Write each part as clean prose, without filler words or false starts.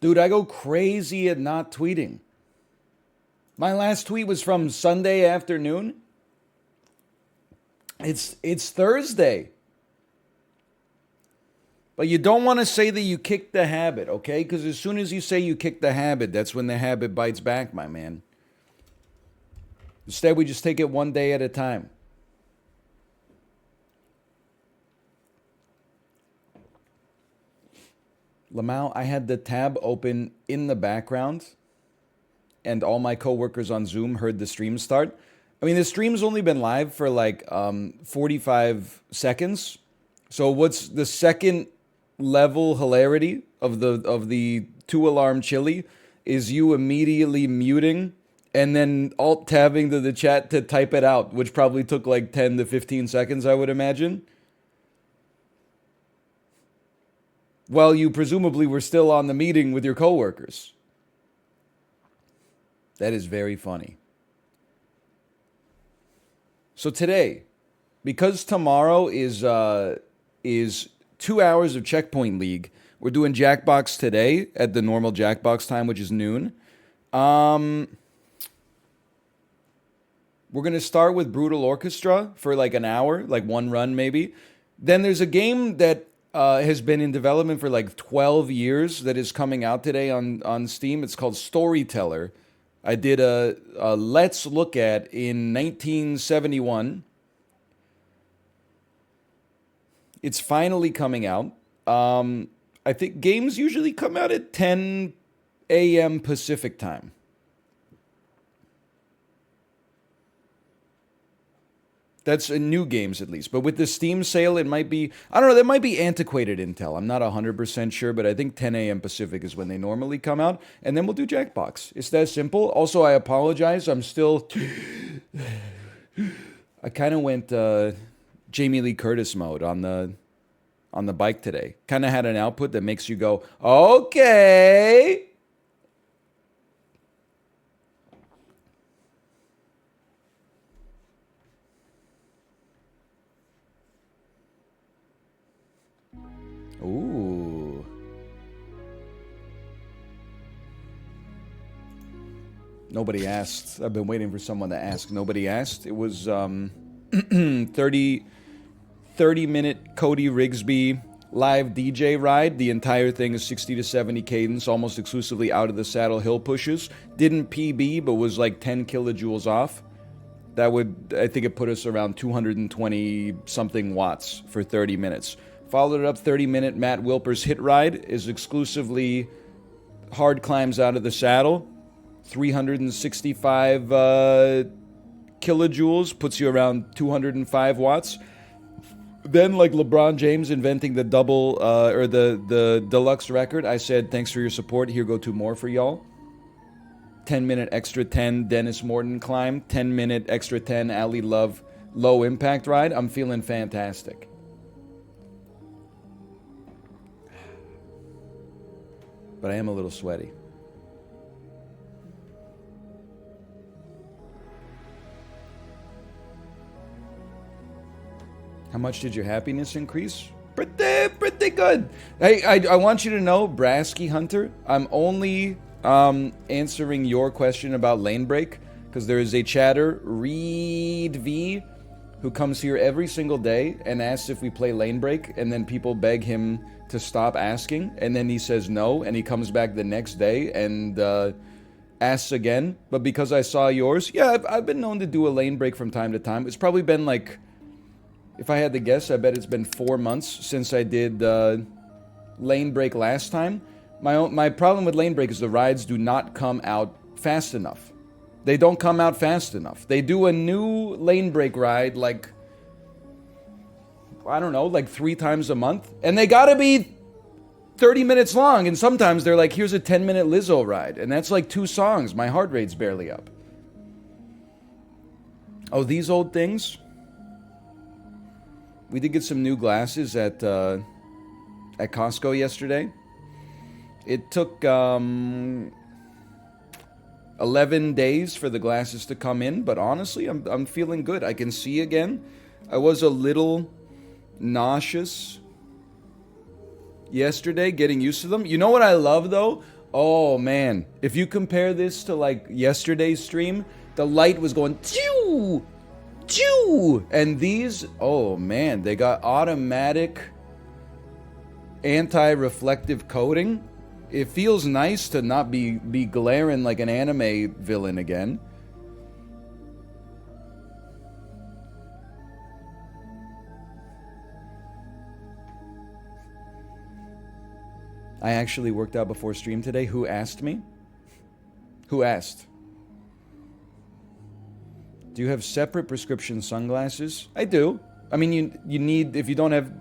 Dude, I go crazy at not tweeting. My last tweet was from Sunday afternoon. It's Thursday. But you don't want to say that you kicked the habit, okay? Because as soon as you say you kicked the habit, that's when the habit bites back, my man. Instead, we just take it one day at a time. Lamau, I had the tab open in the background, and all my coworkers on Zoom heard the stream start. I mean, the stream's only been live for like 45 seconds. So what's the second level hilarity of the two alarm chili is you immediately muting and then alt tabbing to the chat to type it out, which probably took like 10 to 15 seconds, I would imagine. While you presumably were still on the meeting with your coworkers. That is very funny. So today, because tomorrow is 2 hours of Checkpoint League, we're doing Jackbox today at the normal Jackbox time, which is noon. We're gonna start with Brutal Orchestra for like an hour, like one run maybe. Then there's a game that has been in development for like 12 years that is coming out today on Steam. It's called Storyteller. I did a Let's Look At in 1971. It's finally coming out. I think games usually come out at 10 a.m. Pacific time. That's in new games at least. But with the Steam sale, it might be, I don't know, that might be antiquated intel. I'm not 100% sure, but I think 10 a.m. Pacific is when they normally come out. And then we'll do Jackbox. It's that simple. Also, I apologize. I'm still, I kind of went Jamie Lee Curtis mode on the bike today. Kind of had an output that makes you go, okay. Ooh. Nobody asked. I've been waiting for someone to ask. Nobody asked. It was 30-minute Cody Rigsby live DJ ride. The entire thing is 60 to 70 cadence, almost exclusively out of the saddle hill pushes. Didn't PB, but was like 10 kilojoules off. That would, I think it put us around 220 something watts for 30 minutes. Followed it up 30-minute Matt Wilper's hit ride is exclusively hard climbs out of the saddle. 365 kilojoules puts you around 205 watts. Then, like LeBron James inventing the double or the deluxe record, I said, thanks for your support. Here go two more for y'all. 10-minute extra 10 Dennis Morton climb. 10-minute extra 10 Ali Love low impact ride. I'm feeling fantastic. But I am a little sweaty. How much did your happiness increase? Pretty good. Hey, I want you to know, Brasky Hunter, I'm only answering your question about lane break because there is a chatter, Reed V, who comes here every single day and asks if we play lane break, and then people beg him to stop asking, and then he says no, and he comes back the next day and asks again. But because I saw yours, yeah, I've been known to do a lane break from time to time. It's probably been like, if I had to guess, I bet it's been 4 months since I did lane break last time. My problem with lane break is the rides do not come out fast enough. They don't come out fast enough. They do a new lane break ride like, I don't know, like 3 times a month. And they gotta be 30 minutes long. And sometimes they're like, here's a 10-minute Lizzo ride. And that's like 2 songs. My heart rate's barely up. Oh, these old things? We did get some new glasses at Costco yesterday. It took 11 days for the glasses to come in, but honestly, I'm feeling good. I can see again. I was a little nauseous yesterday getting used to them. You know what I love though? Oh man, if you compare this to like yesterday's stream, the light was going choo, choo, and these, oh man, they got automatic anti-reflective coating. It feels nice to not be glaring like an anime villain again. I actually worked out before stream today. Who asked me? Who asked? Do you have separate prescription sunglasses? I do. I mean, you need, if you don't have...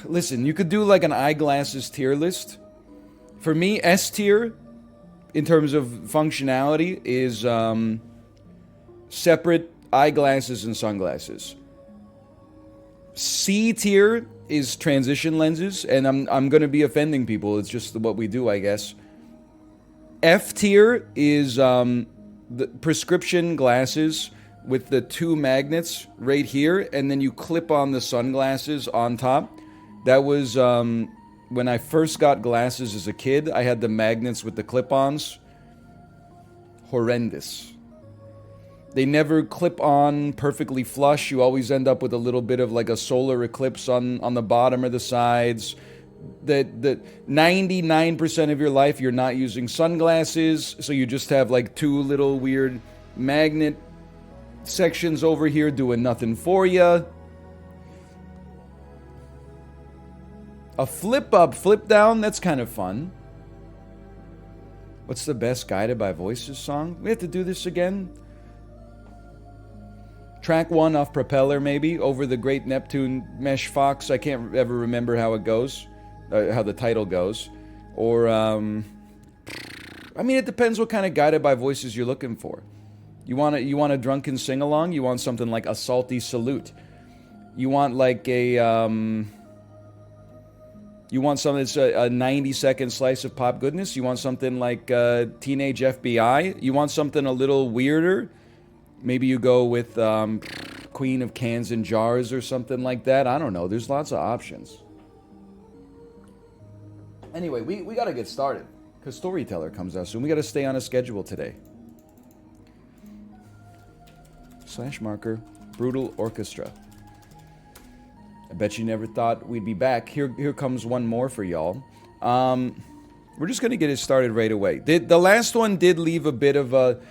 Listen, you could do like an eyeglasses tier list. For me, S tier, in terms of functionality, is separate eyeglasses and sunglasses. C tier is transition lenses, and I'm gonna be offending people. It's just what we do, I guess. F tier is the prescription glasses with the two magnets right here, and then you clip on the sunglasses on top. That was when I first got glasses as a kid. I had the magnets with the clip-ons. Horrendous. They never clip on perfectly flush. You always end up with a little bit of like a solar eclipse on the bottom or the sides. The 99% of your life you're not using sunglasses, so you just have like two little weird magnet sections over here doing nothing for you. A flip up, flip down, that's kind of fun. What's the best Guided by Voices song? We have to do this again? Track 1 off Propeller, maybe, Over the Great Neptune Mesh Fox. I can't ever remember how it goes, how the title goes. Or, I mean, it depends what kind of Guided by Voices you're looking for. You want a drunken sing-along? You want something like A Salty Salute. You want like a, you want something that's a 90-second slice of pop goodness? You want something like Teenage FBI? You want something a little weirder? Maybe you go with Queen of Cans and Jars or something like that. I don't know. There's lots of options. Anyway, we got to get started because Storyteller comes out soon. We got to stay on a schedule today. /marker, Brutal Orchestra. I bet you never thought we'd be back. Here comes one more for y'all. We're just going to get it started right away. The last one did leave a bit of a...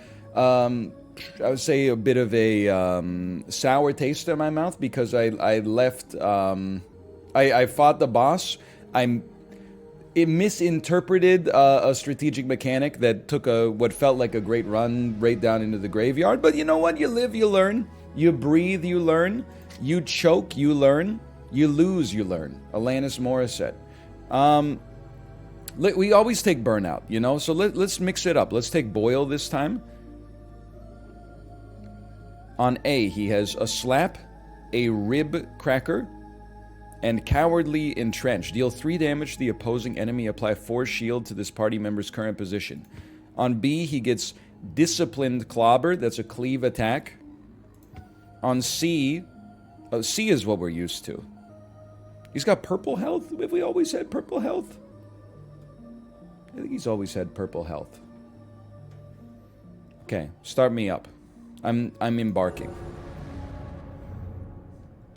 I would say a bit of a sour taste in my mouth because I left. I fought the boss. It misinterpreted a strategic mechanic that took what felt like a great run right down into the graveyard. But you know what? You live, you learn. You breathe, you learn. You choke, you learn. You lose, you learn. Alanis Morissette. We always take Burnout, you know. So let's mix it up. Let's take Boyle this time. On A, he has a slap, a rib cracker, and cowardly entrench. Deal 3 damage to the opposing enemy. Apply 4 shield to this party member's current position. On B, he gets disciplined clobber. That's a cleave attack. On C, C is what we're used to. He's got purple health. Have we always had purple health? I think he's always had purple health. Okay, start me up. I'm embarking.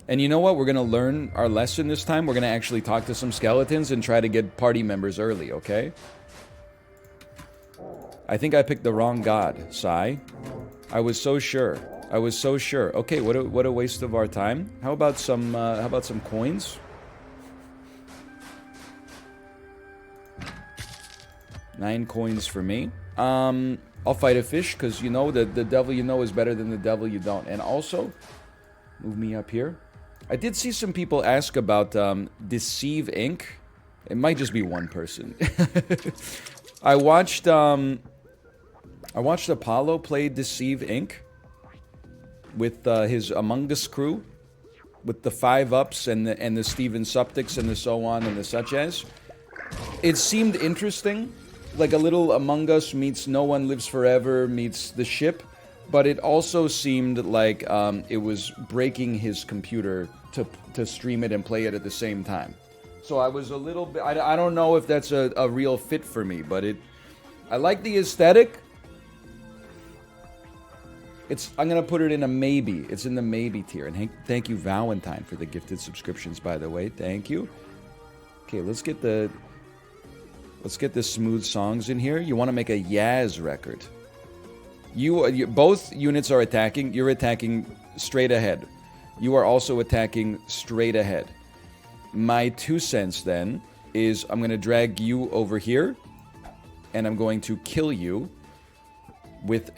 And you know what? We're going to learn our lesson this time. We're going to actually talk to some skeletons and try to get party members early, okay? I think I picked the wrong god, Sai. I was so sure. I was so sure. Okay, what a waste of our time. How about some coins? Nine coins for me. I'll fight a fish, because you know the devil you know is better than the devil you don't. And also, move me up here. I did see some people ask about Deceive Inc. It might just be one person. I watched Apollo play Deceive Inc. with his Among Us crew, with the 5-ups and the Steven Suptics and the so on and the such as. It seemed interesting. Like a little Among Us meets No One Lives Forever meets The Ship, but it also seemed like it was breaking his computer to stream it and play it at the same time. So I was a little bit... I don't know if that's a real fit for me, but I like the aesthetic. I'm going to put it in a maybe. It's in the maybe tier. And thank you, Valentine, for the gifted subscriptions, by the way. Thank you. Okay, let's get the smooth songs in here. You want to make a Yaz record. You both units are attacking. You're attacking straight ahead. You are also attacking straight ahead. My 2 cents then is I'm going to drag you over here, and I'm going to kill you with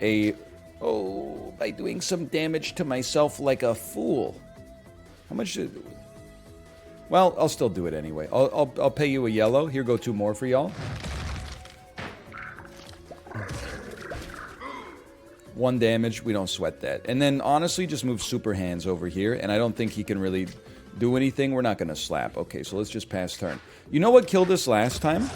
by doing some damage to myself like a fool. How much? Well, I'll still do it anyway. I'll pay you a yellow. Here go 2 more for y'all. 1 damage. We don't sweat that. And then honestly, just move Super Hands over here, and I don't think he can really do anything. We're not going to slap. Okay, so let's just pass turn. You know what killed us last time?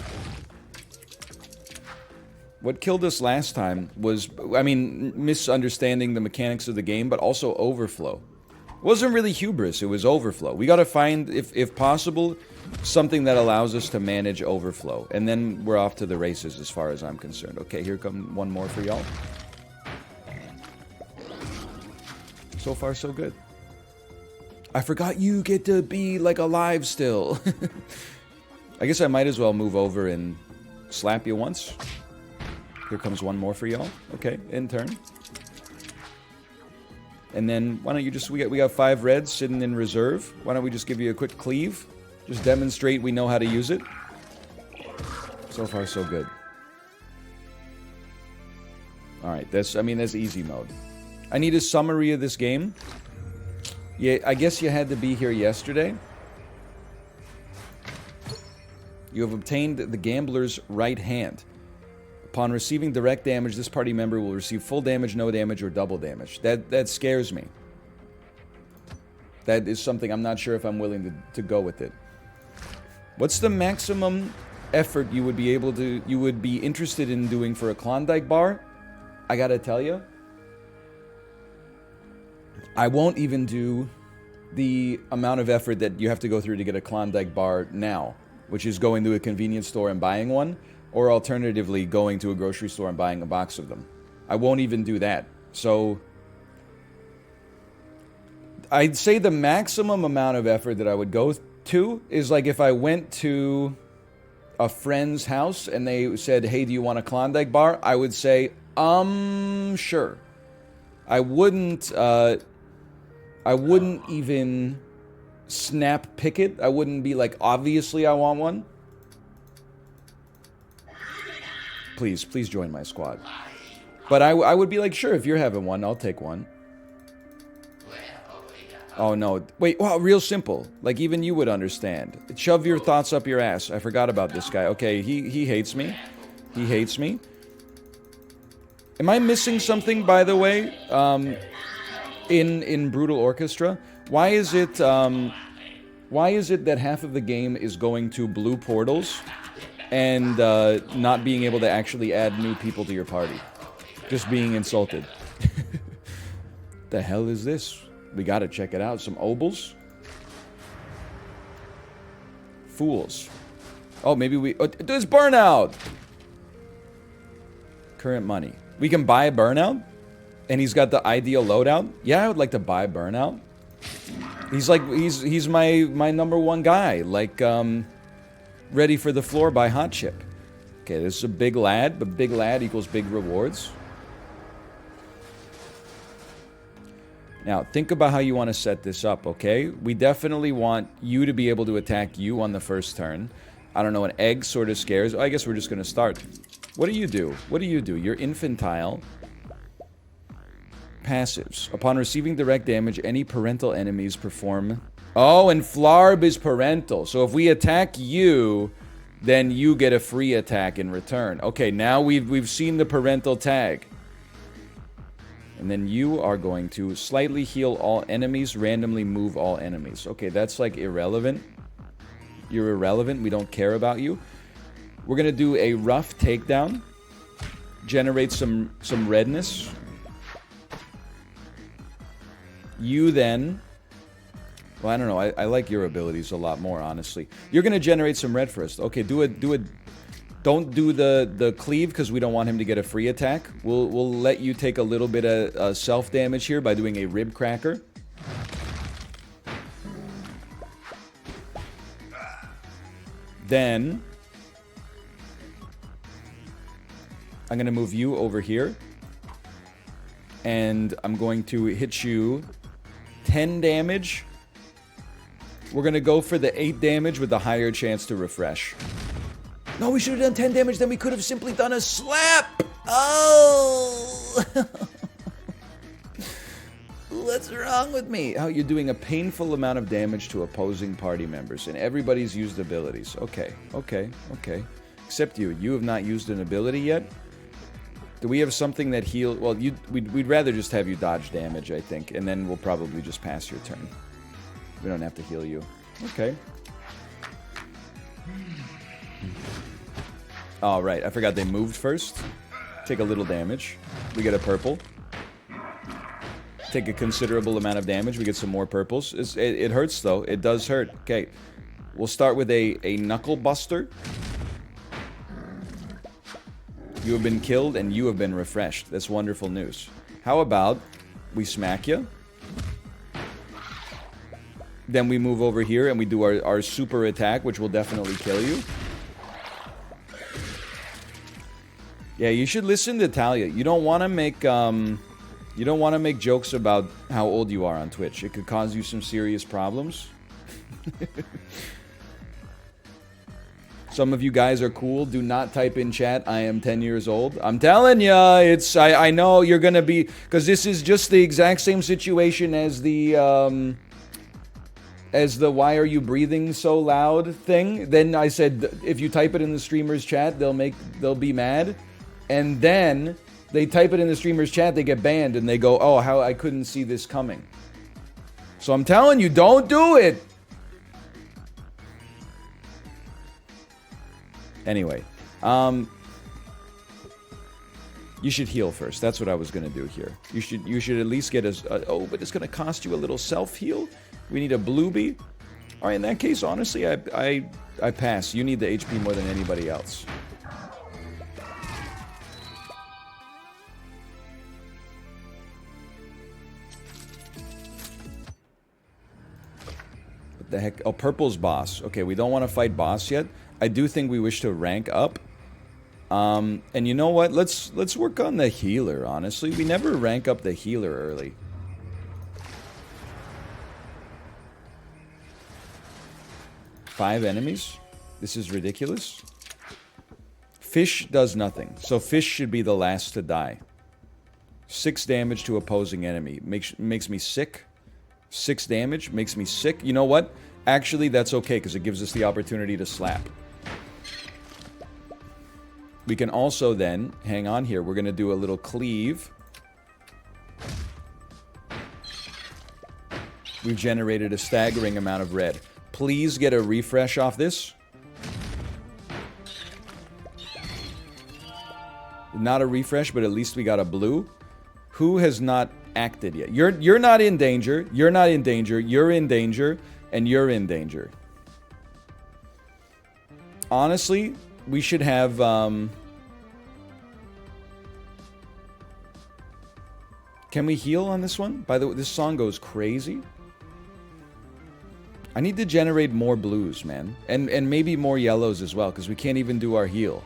What killed us last time was, I mean, misunderstanding the mechanics of the game, but also overflow. It wasn't really hubris, it was overflow. We gotta find, if possible, something that allows us to manage overflow. And then we're off to the races as far as I'm concerned. Okay, here come 1 more for y'all. So far, so good. I forgot you get to be, like, alive still. I guess I might as well move over and slap you once. Here comes 1 more for y'all. Okay, in turn. And then, why don't you just... We got 5 reds sitting in reserve. Why don't we just give you a quick cleave? Just demonstrate we know how to use it. So far, so good. Alright, that's easy mode. I need a summary of this game. Yeah, I guess you had to be here yesterday. You have obtained the Gambler's Right Hand. Upon receiving direct damage, this party member will receive full damage, no damage, or double damage. That scares me. That is something I'm not sure if I'm willing to go with it. What's the maximum effort you would be interested in doing for a Klondike bar? I gotta tell you, I won't even do the amount of effort that you have to go through to get a Klondike bar now, which is going to a convenience store and buying one. Or alternatively, going to a grocery store and buying a box of them. I won't even do that. So, I'd say the maximum amount of effort that I would go to is like if I went to a friend's house and they said, hey, do you want a Klondike bar? I would say, sure. I wouldn't even snap pick it. I wouldn't be like, obviously I want one. Please join my squad. But I would be like, sure, if you're having one, I'll take one. Oh, no. Wait, wow, real simple. Like, even you would understand. Shove your thoughts up your ass. I forgot about this guy. Okay, he hates me. He hates me. Am I missing something, by the way, in Brutal Orchestra? Why is it that half of the game is going to blue portals and not being able to actually add new people to your party? Just being insulted. The hell is this? We gotta check it out. Some obols? Fools. Oh, maybe we... Oh, there's Burnout! Current money. We can buy Burnout? And he's got the ideal loadout? Yeah, I would like to buy Burnout. He's like... He's my number one guy. Like, ready for the floor by Hot Chip. Okay, this is a big lad, but big lad equals big rewards. Now, think about how you want to set this up, okay? We definitely want you to be able to attack you on the first turn. I don't know, an egg sort of scares... I guess we're just going to start. What do you do? What do you do? You're infantile. Passives. Upon receiving direct damage, any parental enemies perform... Oh, and Flarb is parental. So if we attack you, then you get a free attack in return. Okay, now we've seen the parental tag. And then you are going to slightly heal all enemies, randomly move all enemies. Okay, that's like irrelevant. You're irrelevant. We don't care about you. We're going to do a rough takedown. Generate some redness. You then Well, I don't know. I like your abilities a lot more, honestly. You're gonna generate some red first. Okay, do it. Don't do the cleave because we don't want him to get a free attack. We'll let you take a little bit of self damage here by doing a rib cracker. Then I'm gonna move you over here, and I'm going to hit you 10 damage. We're gonna go for the 8 damage with the higher chance to refresh. No, we should have done 10 damage, then we could have simply done a slap! Oh! What's wrong with me? Oh, you're doing a painful amount of damage to opposing party members, and everybody's used abilities. Okay. Except you. You have not used an ability yet. Do we have something that heals? Well, we'd rather just have you dodge damage, I think, and then we'll probably just pass your turn. We don't have to heal you. Okay. All right, I forgot they moved first. Take a little damage. We get a purple. Take a considerable amount of damage. We get some more purples. It hurts, though. It does hurt. Okay. We'll start with a Knuckle Buster. You have been killed, and you have been refreshed. That's wonderful news. How about we smack you? Then we move over here, and we do our super attack, which will definitely kill you. Yeah, you should listen to Talia. You don't want to make jokes about how old you are on Twitch. It could cause you some serious problems. Some of you guys are cool. Do not type in chat, I am 10 years old. I'm telling ya, I know you're gonna be, because this is just the exact same situation as the why are you breathing so loud thing. Then I said, if you type it in the streamer's chat, they'll be mad. And then they type it in the streamer's chat, they get banned, and they go, oh, how I couldn't see this coming. So I'm telling you, don't do it. Anyway, you should heal first. That's what I was gonna do here. You should at least get oh, but it's gonna cost you a little self-heal. We need a bluebee. All right, in that case, honestly, I pass. You need the HP more than anybody else. What the heck? Oh, purple's boss. Okay, we don't want to fight boss yet. I do think we wish to rank up. And you know what? Let's work on the healer, honestly. We never rank up the healer early. Five enemies? This is ridiculous. Fish does nothing. So fish should be the last to die. 6 damage to opposing enemy. Makes me sick. 6 damage makes me sick. You know what? Actually, that's okay, because it gives us the opportunity to slap. We can also then, hang on here, we're going to do a little cleave. We've generated a staggering amount of red. Please get a refresh off this. Not a refresh, but at least we got a blue. Who has not acted yet? You're not in danger. You're not in danger. You're in danger. And you're in danger. Honestly, we should have, Can we heal on this one? By the way, this song goes crazy. I need to generate more blues, man. And maybe more yellows as well, because we can't even do our heal.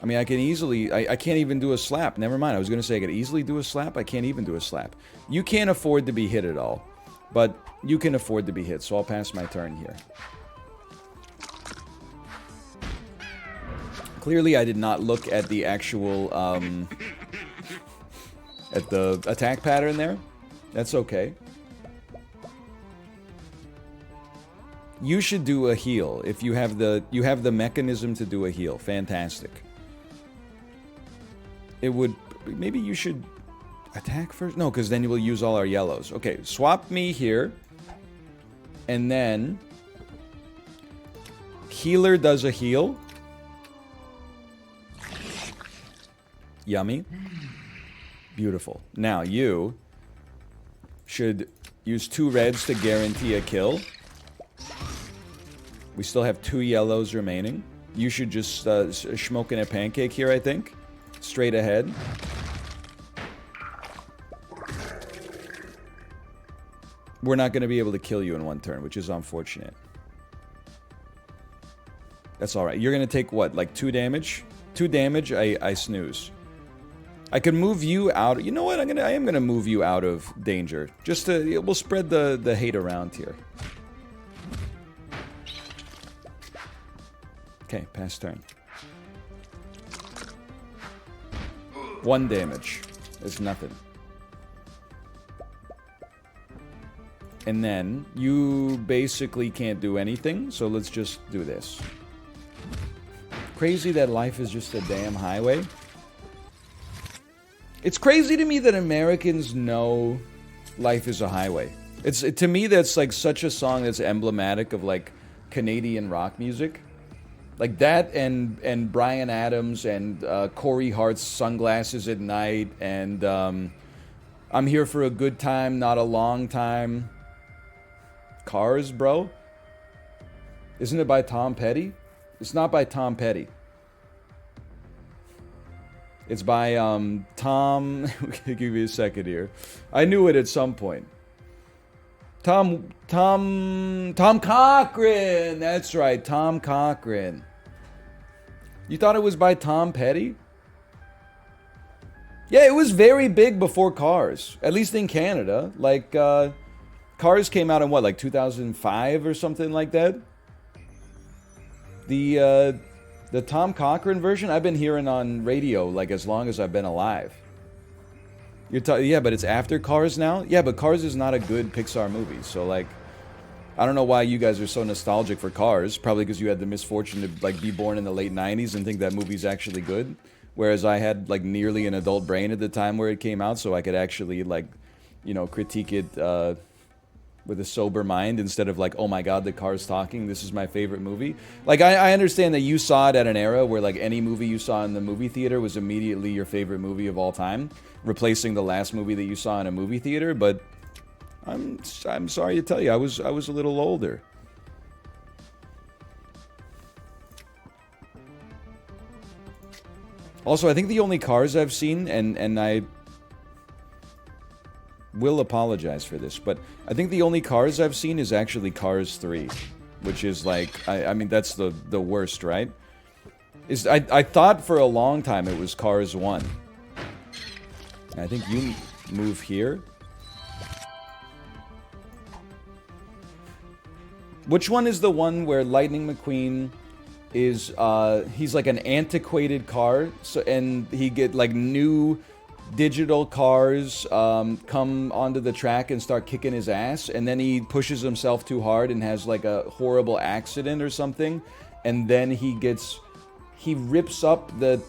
I mean, I can easily... I can't even do a slap. Never mind. I was going to say I could easily do a slap. I can't even do a slap. You can't afford to be hit at all. But you can afford to be hit, so I'll pass my turn here. Clearly, I did not look at the actual, at the attack pattern there. That's okay. You should do a heal if you have the mechanism to do a heal. Fantastic. It would... Maybe you should... Attack first? No, because then you will use all our yellows. Okay, swap me here. And then... Healer does a heal. Yummy. Beautiful. Now, you should Use 2 reds to guarantee a kill. We still have 2 yellows remaining. You should just smoking a pancake here, I think. Straight ahead. We're not going to be able to kill you in 1 turn, which is unfortunate. That's alright. You're going to take what? Like 2 damage? 2 damage, I snooze. I could move you out. You know what? I am gonna move you out of danger. Just to, we'll spread the hate around here. Okay, pass turn. 1 damage. It's nothing. And then you basically can't do anything, so let's just do this. Crazy that life is just a damn highway. It's crazy to me that Americans know life is a highway. To me, that's like such a song that's emblematic of like Canadian rock music. Like that and Bryan Adams and Corey Hart's Sunglasses at Night and I'm Here for a Good Time, Not a Long Time. Cars, bro? Isn't it by Tom Petty? It's not by Tom Petty. It's by Tom. Give me a second here. I knew it at some point. Tom Cochran. That's right, Tom Cochran. You thought it was by Tom Petty? Yeah, it was very big before Cars, at least in Canada. Like Cars came out in what, like 2005 or something like that. The Tom Cochran version, I've been hearing on radio like as long as I've been alive. Yeah, but it's after Cars now? Yeah, but Cars is not a good Pixar movie, so like, I don't know why you guys are so nostalgic for Cars. Probably because you had the misfortune to like be born in the late 90s and think that movie's actually good. Whereas I had like nearly an adult brain at the time where it came out, so I could actually like, you know, critique it with a sober mind instead of like, oh my god, the car's talking, this is my favorite movie. Like, I understand that you saw it at an era where like any movie you saw in the movie theater was immediately your favorite movie of all time, replacing the last movie that you saw in a movie theater, but I'm sorry to tell you, I was a little older. Also, I think the only Cars I've seen, and I will apologize for this, but I think the only Cars I've seen is actually Cars 3, which is like, I mean, that's the worst, right? I thought for a long time it was Cars 1. I think you move here. Which one is the one where Lightning McQueen is, he's like an antiquated car, so, and he get like new digital cars come onto the track and start kicking his ass, and then he pushes himself too hard and has like a horrible accident or something, and then he rips up the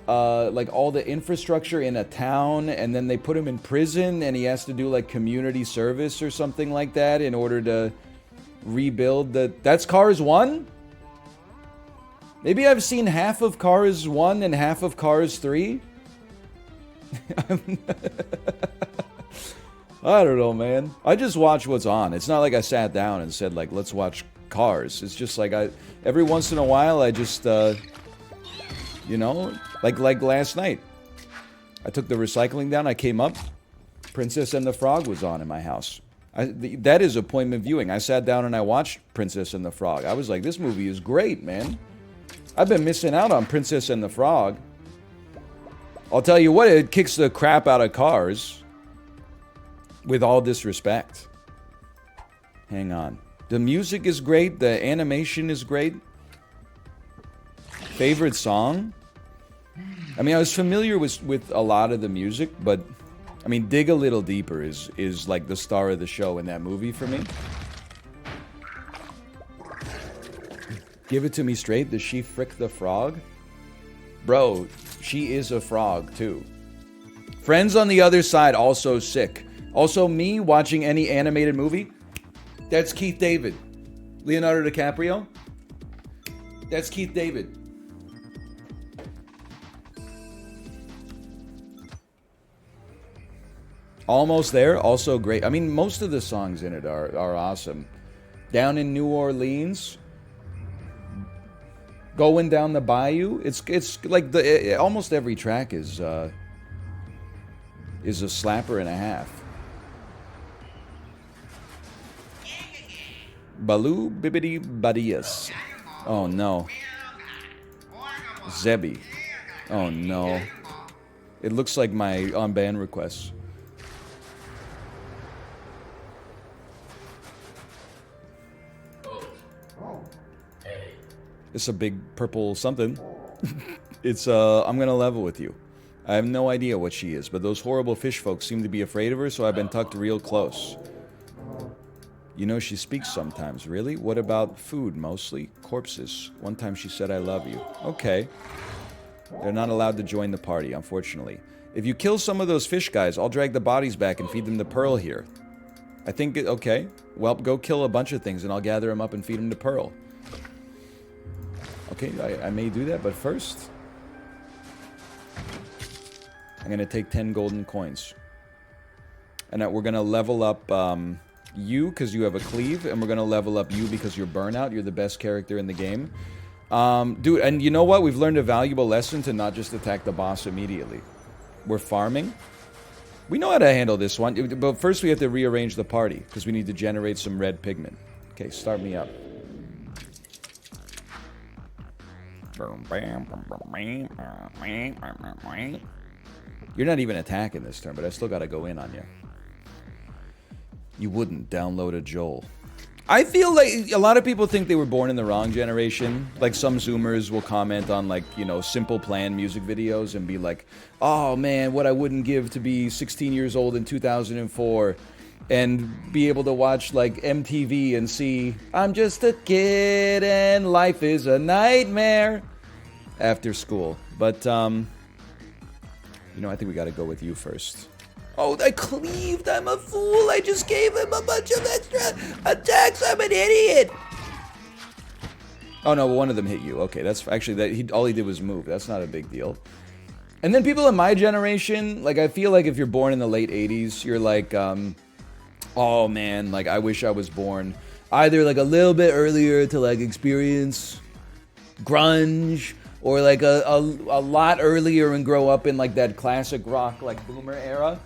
like all the infrastructure in a town, and then they put him in prison and he has to do like community service or something like that in order to rebuild that's Cars 1? Maybe I've seen half of Cars 1 and half of Cars 3? I don't know, man. I just watch what's on. It's not like I sat down and said, like, let's watch Cars. It's just like every once in a while, I just, you know, like last night. I took the recycling down, I came up, Princess and the Frog was on in my house. That is appointment viewing. I sat down and I watched Princess and the Frog. I was like, this movie is great, man. I've been missing out on Princess and the Frog. I'll tell you what, it kicks the crap out of Cars. With all disrespect. Hang on. The music is great. The animation is great. Favorite song? I mean, I was familiar with a lot of the music, but I mean, Dig a Little Deeper is like the star of the show in that movie for me. Give it to me straight. Does she frick the frog? Bro, she is a frog, too. Friends on the Other Side, also sick. Also, me watching any animated movie, that's Keith David. Leonardo DiCaprio, that's Keith David. Almost there, also great. I mean, most of the songs in it are awesome. Down in New Orleans, going down the bayou. It's like almost every track is a slapper and a half. Baloo Bibbidi Badias. Oh no. Zebby. Oh no. It looks like my on-band requests. It's a big purple something. It's, I'm gonna level with you. I have no idea what she is, but those horrible fish folks seem to be afraid of her, so I've been tucked real close. You know, she speaks sometimes, really? What about food, mostly? Corpses. One time she said, I love you. Okay. They're not allowed to join the party, unfortunately. If you kill some of those fish guys, I'll drag the bodies back and feed them to Pearl here. I think, okay. Well, go kill a bunch of things and I'll gather them up and feed them to Pearl. Okay, I may do that, but first... I'm gonna take 10 golden coins. And we're gonna level up, you, because you have a cleave, and we're gonna level up you because you're burnout. You're the best character in the game. Dude, and you know what? We've learned a valuable lesson to not just attack the boss immediately. We're farming. We know how to handle this one, but first we have to rearrange the party, because we need to generate some red pigment. Okay, start me up. You're not even attacking this turn, but I still gotta go in on you. You wouldn't download a Joel. I feel like a lot of people think they were born in the wrong generation. Like some Zoomers will comment on, like, you know, Simple Plan music videos and be like, oh man, what I wouldn't give to be 16 years old in 2004 and be able to watch like MTV and see I'm just a kid and life is a nightmare after school. But, you know, I think we gotta go with you first. Oh, I cleaved. I'm a fool. I just gave him a bunch of extra attacks. I'm an idiot. Oh, no, one of them hit you. Okay, that's actually, all he did was move. That's not a big deal. And then people in my generation, like, I feel like if you're born in the late 80s, you're like, oh, man, like, I wish I was born either, like, a little bit earlier to, like, experience grunge, or, like, a lot earlier and grow up in, like, that classic rock, like, boomer era.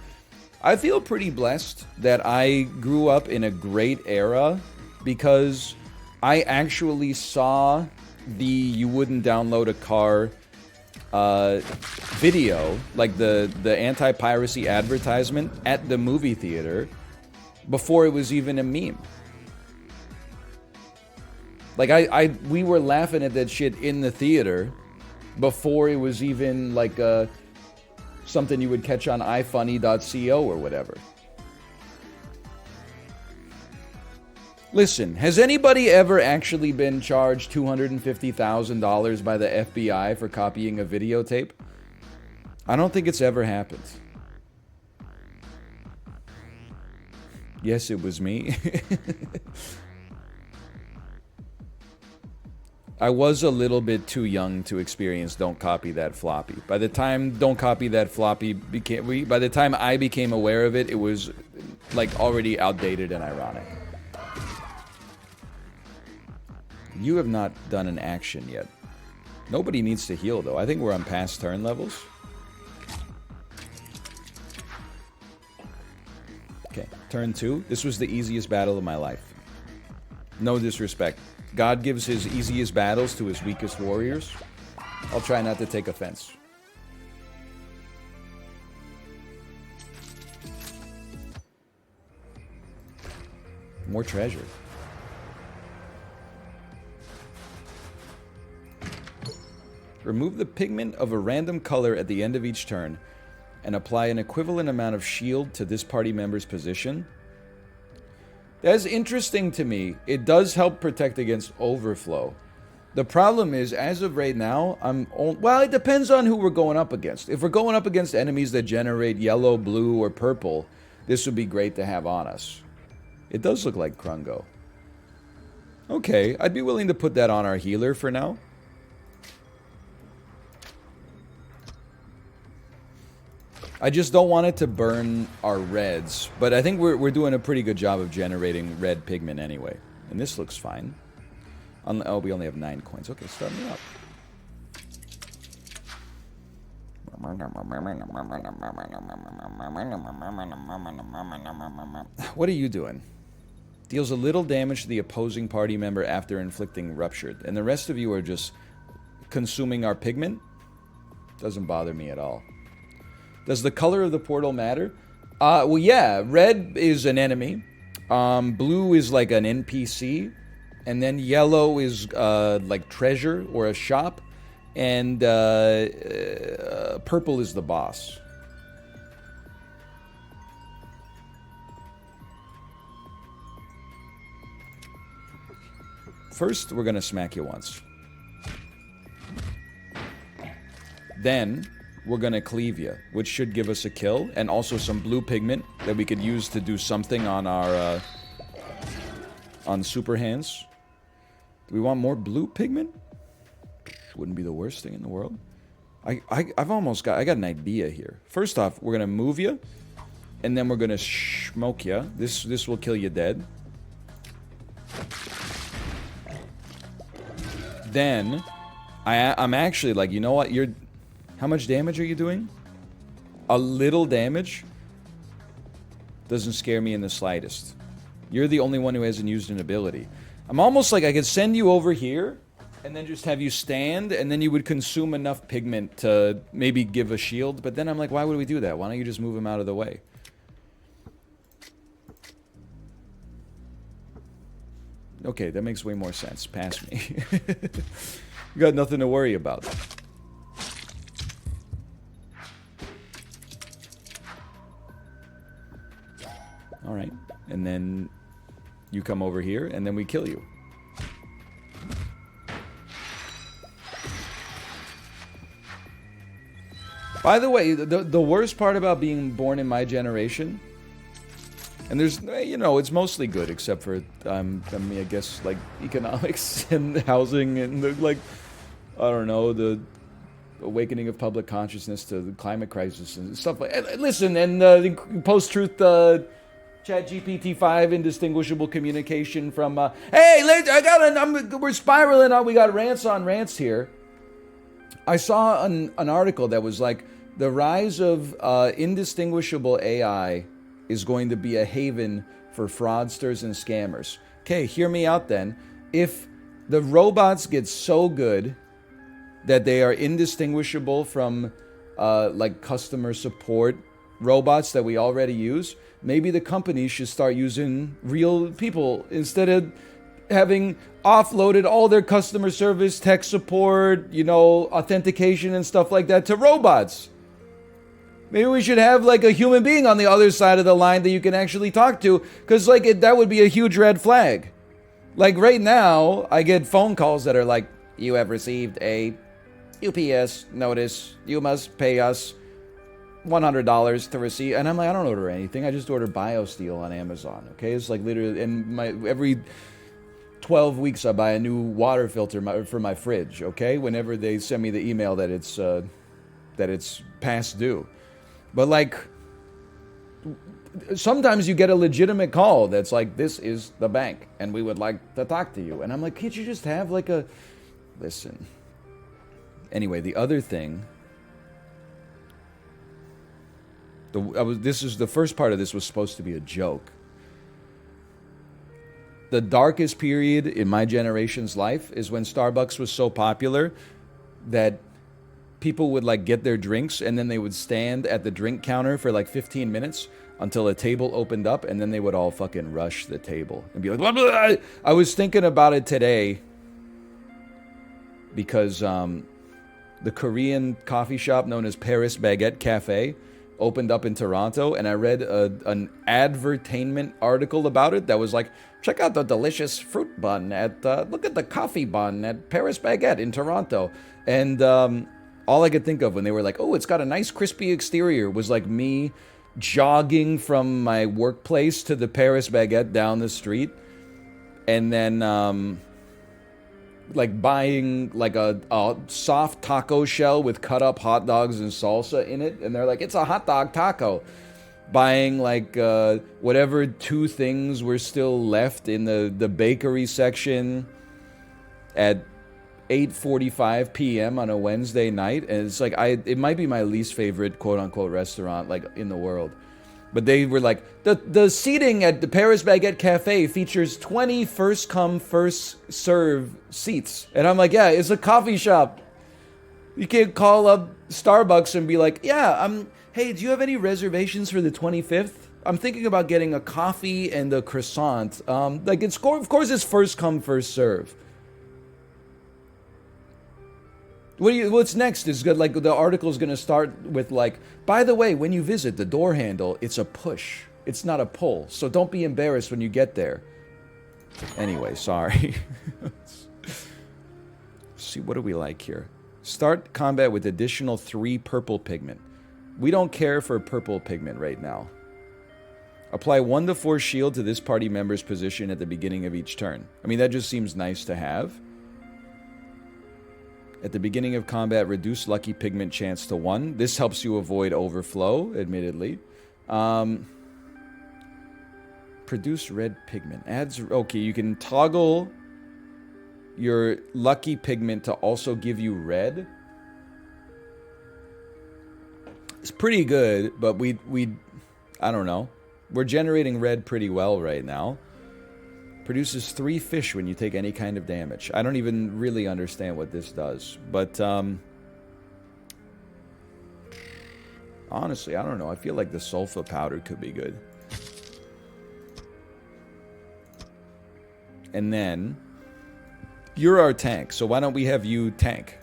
I feel pretty blessed that I grew up in a great era because I actually saw the you wouldn't download a car video, like the anti-piracy advertisement at the movie theater before it was even a meme. Like we were laughing at that shit in the theater before it was even like something you would catch on ifunny.co or whatever. Listen, has anybody ever actually been charged $250,000 by the FBI for copying a videotape? I don't think it's ever happened. Yes, it was me. I was a little bit too young to experience Don't Copy That Floppy. By the time Don't Copy That Floppy by the time I became aware of it, it was like already outdated and ironic. You have not done an action yet. Nobody needs to heal though. I think we're on past turn levels. Okay, turn 2. This was the easiest battle of my life. No disrespect. God gives his easiest battles to his weakest warriors. I'll try not to take offense. More treasure. Remove the pigment of a random color at the end of each turn and apply an equivalent amount of shield to this party member's position. That's interesting to me. It does help protect against overflow. The problem is, as of right now, well, it depends on who we're going up against. If we're going up against enemies that generate yellow, blue, or purple, this would be great to have on us. It does look like Krungo. Okay, I'd be willing to put that on our healer for now. I just don't want it to burn our reds. But I think we're doing a pretty good job of generating red pigment anyway. And this looks fine. Oh, we only have 9 coins. Okay, start me up. What are you doing? Deals a little damage to the opposing party member after inflicting ruptured. And the rest of you are just consuming our pigment? Doesn't bother me at all. Does the color of the portal matter? Well, yeah. Red is an enemy. Blue is like an NPC. And then yellow is like treasure or a shop. And purple is the boss. First, we're going to smack you once. Then, we're going to cleave you, which should give us a kill, and also some blue pigment that we could use to do something on our, on super hands. Do we want more blue pigment? Wouldn't be the worst thing in the world. I've almost got, I got an idea here. First off, we're going to move you, and then we're going to smoke you. This will kill you dead. Then, I'm actually like, you know what, you're... How much damage are you doing? A little damage? Doesn't scare me in the slightest. You're the only one who hasn't used an ability. I'm almost like I could send you over here, and then just have you stand, and then you would consume enough pigment to maybe give a shield, but then I'm like, why would we do that? Why don't you just move him out of the way? Okay, that makes way more sense. Pass me. You got nothing to worry about. Alright, and then you come over here, and then we kill you. By the way, the worst part about being born in my generation, and there's, you know, it's mostly good, except for, I mean, I guess, like, economics and housing and, like, I don't know, the awakening of public consciousness to the climate crisis and stuff like that. Listen, and the post-truth, ChatGPT 5 indistinguishable communication from, hey, we're spiraling out, we got rants on rants here. I saw an article that was like, the rise of indistinguishable AI is going to be a haven for fraudsters and scammers. Okay, hear me out then. If the robots get so good that they are indistinguishable from like customer support robots that we already use, maybe the companies should start using real people instead of having offloaded all their customer service, tech support, you know, authentication and stuff like that to robots. Maybe we should have like a human being on the other side of the line that you can actually talk to, because like that would be a huge red flag. Like right now, I get phone calls that are like, you have received a UPS notice, you must pay us $100 to receive, and I'm like, I don't order anything, I just order BioSteel on Amazon, okay? It's like literally, and every 12 weeks I buy a new water filter for my fridge, okay? Whenever they send me the email that it's past due. But like, sometimes you get a legitimate call that's like, this is the bank, and we would like to talk to you. And I'm like, can't you just have like a... Listen. Anyway, the other thing... this is the first part of this was supposed to be a joke. The darkest period in my generation's life is when Starbucks was so popular that people would like get their drinks and then they would stand at the drink counter for like 15 minutes until a table opened up, and then they would all fucking rush the table and be like, blah, blah, blah. I was thinking about it today because the Korean coffee shop known as Paris Baguette Cafe opened up in Toronto, and I read an advertainment article about it that was like, check out the delicious fruit bun at, look at the coffee bun at Paris Baguette in Toronto. And all I could think of when they were like, oh, it's got a nice crispy exterior, was like me jogging from my workplace to the Paris Baguette down the street. And then like buying like a soft taco shell with cut up hot dogs and salsa in it, and they're like, it's a hot dog taco. Buying like whatever 2 things were still left in the bakery section at 8:45 p.m. on a Wednesday night, and it's like it might be my least favorite quote unquote restaurant like in the world. But they were like, the seating at the Paris Baguette Cafe features 20 first come, first serve seats. And I'm like, yeah, it's a coffee shop. You can't call up Starbucks and be like, yeah, hey, do you have any reservations for the 25th? I'm thinking about getting a coffee and a croissant. Like, of course it's first come, first serve. What's next is good. Like, the article is going to start with like, by the way, when you visit the door handle, it's a push. It's not a pull. So don't be embarrassed when you get there. Anyway, sorry. Let's see, what do we like here? Start combat with additional 3 purple pigment. We don't care for purple pigment right now. Apply 1 to 4 shield to this party member's position at the beginning of each turn. I mean, that just seems nice to have. At the beginning of combat, reduce lucky pigment chance to 1. This helps you avoid overflow, admittedly. Produce red pigment. Adds... Okay, you can toggle your lucky pigment to also give you red. It's pretty good, but we I don't know. We're generating red pretty well right now. Produces 3 fish when you take any kind of damage. I don't even really understand what this does. But, honestly, I don't know. I feel like the sulfa powder could be good. And then, you're our tank, so why don't we have you tank?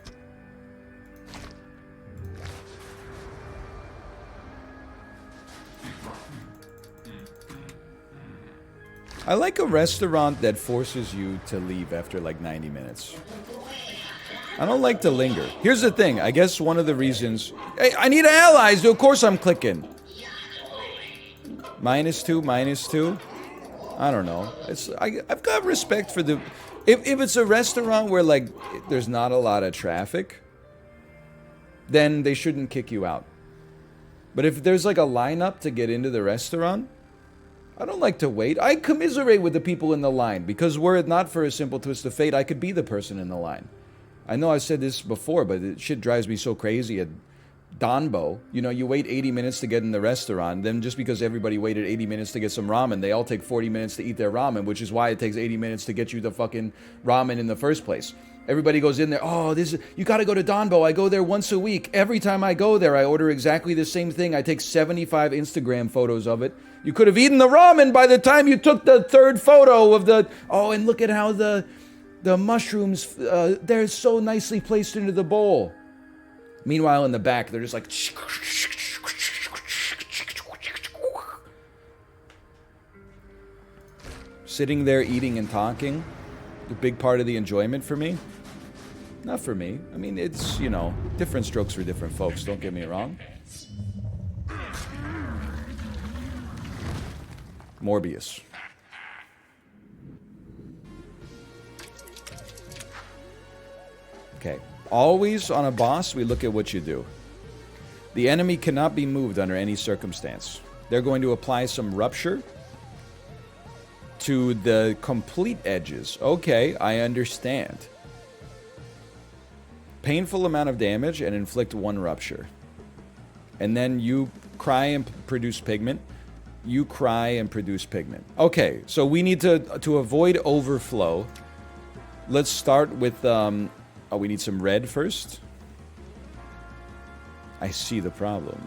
I like a restaurant that forces you to leave after like 90 minutes. I don't like to linger. Here's the thing. I guess one of the reasons... Hey, I need allies! Of course I'm clicking. -2, -2. I don't know. I've got respect for the... If it's a restaurant where like there's not a lot of traffic, then they shouldn't kick you out. But if there's like a lineup to get into the restaurant... I don't like to wait. I commiserate with the people in the line, because were it not for a simple twist of fate, I could be the person in the line. I know I've said this before, but it shit drives me so crazy at Danbo. You know, you wait 80 minutes to get in the restaurant, then just because everybody waited 80 minutes to get some ramen, they all take 40 minutes to eat their ramen, which is why it takes 80 minutes to get you the fucking ramen in the first place. Everybody goes in there, oh, you gotta go to Danbo. I go there once a week. Every time I go there, I order exactly the same thing. I take 75 Instagram photos of it. You could have eaten the ramen by the time you took the 3rd photo of the... Oh, and look at how the mushrooms, they're so nicely placed into the bowl. Meanwhile, in the back, they're just like... Sitting there eating and talking. A big part of the enjoyment for me. Not for me. I mean, it's, you know, different strokes for different folks, don't get me wrong. Morbius. Okay. Always on a boss, we look at what you do. The enemy cannot be moved under any circumstance. They're going to apply some rupture to the complete edges. Okay, I understand. Painful amount of damage and inflict 1 rupture. And then you cry and produce pigment. You cry and produce pigment. Okay, so we need to avoid overflow. Let's start with, oh, we need some red first. I see the problem.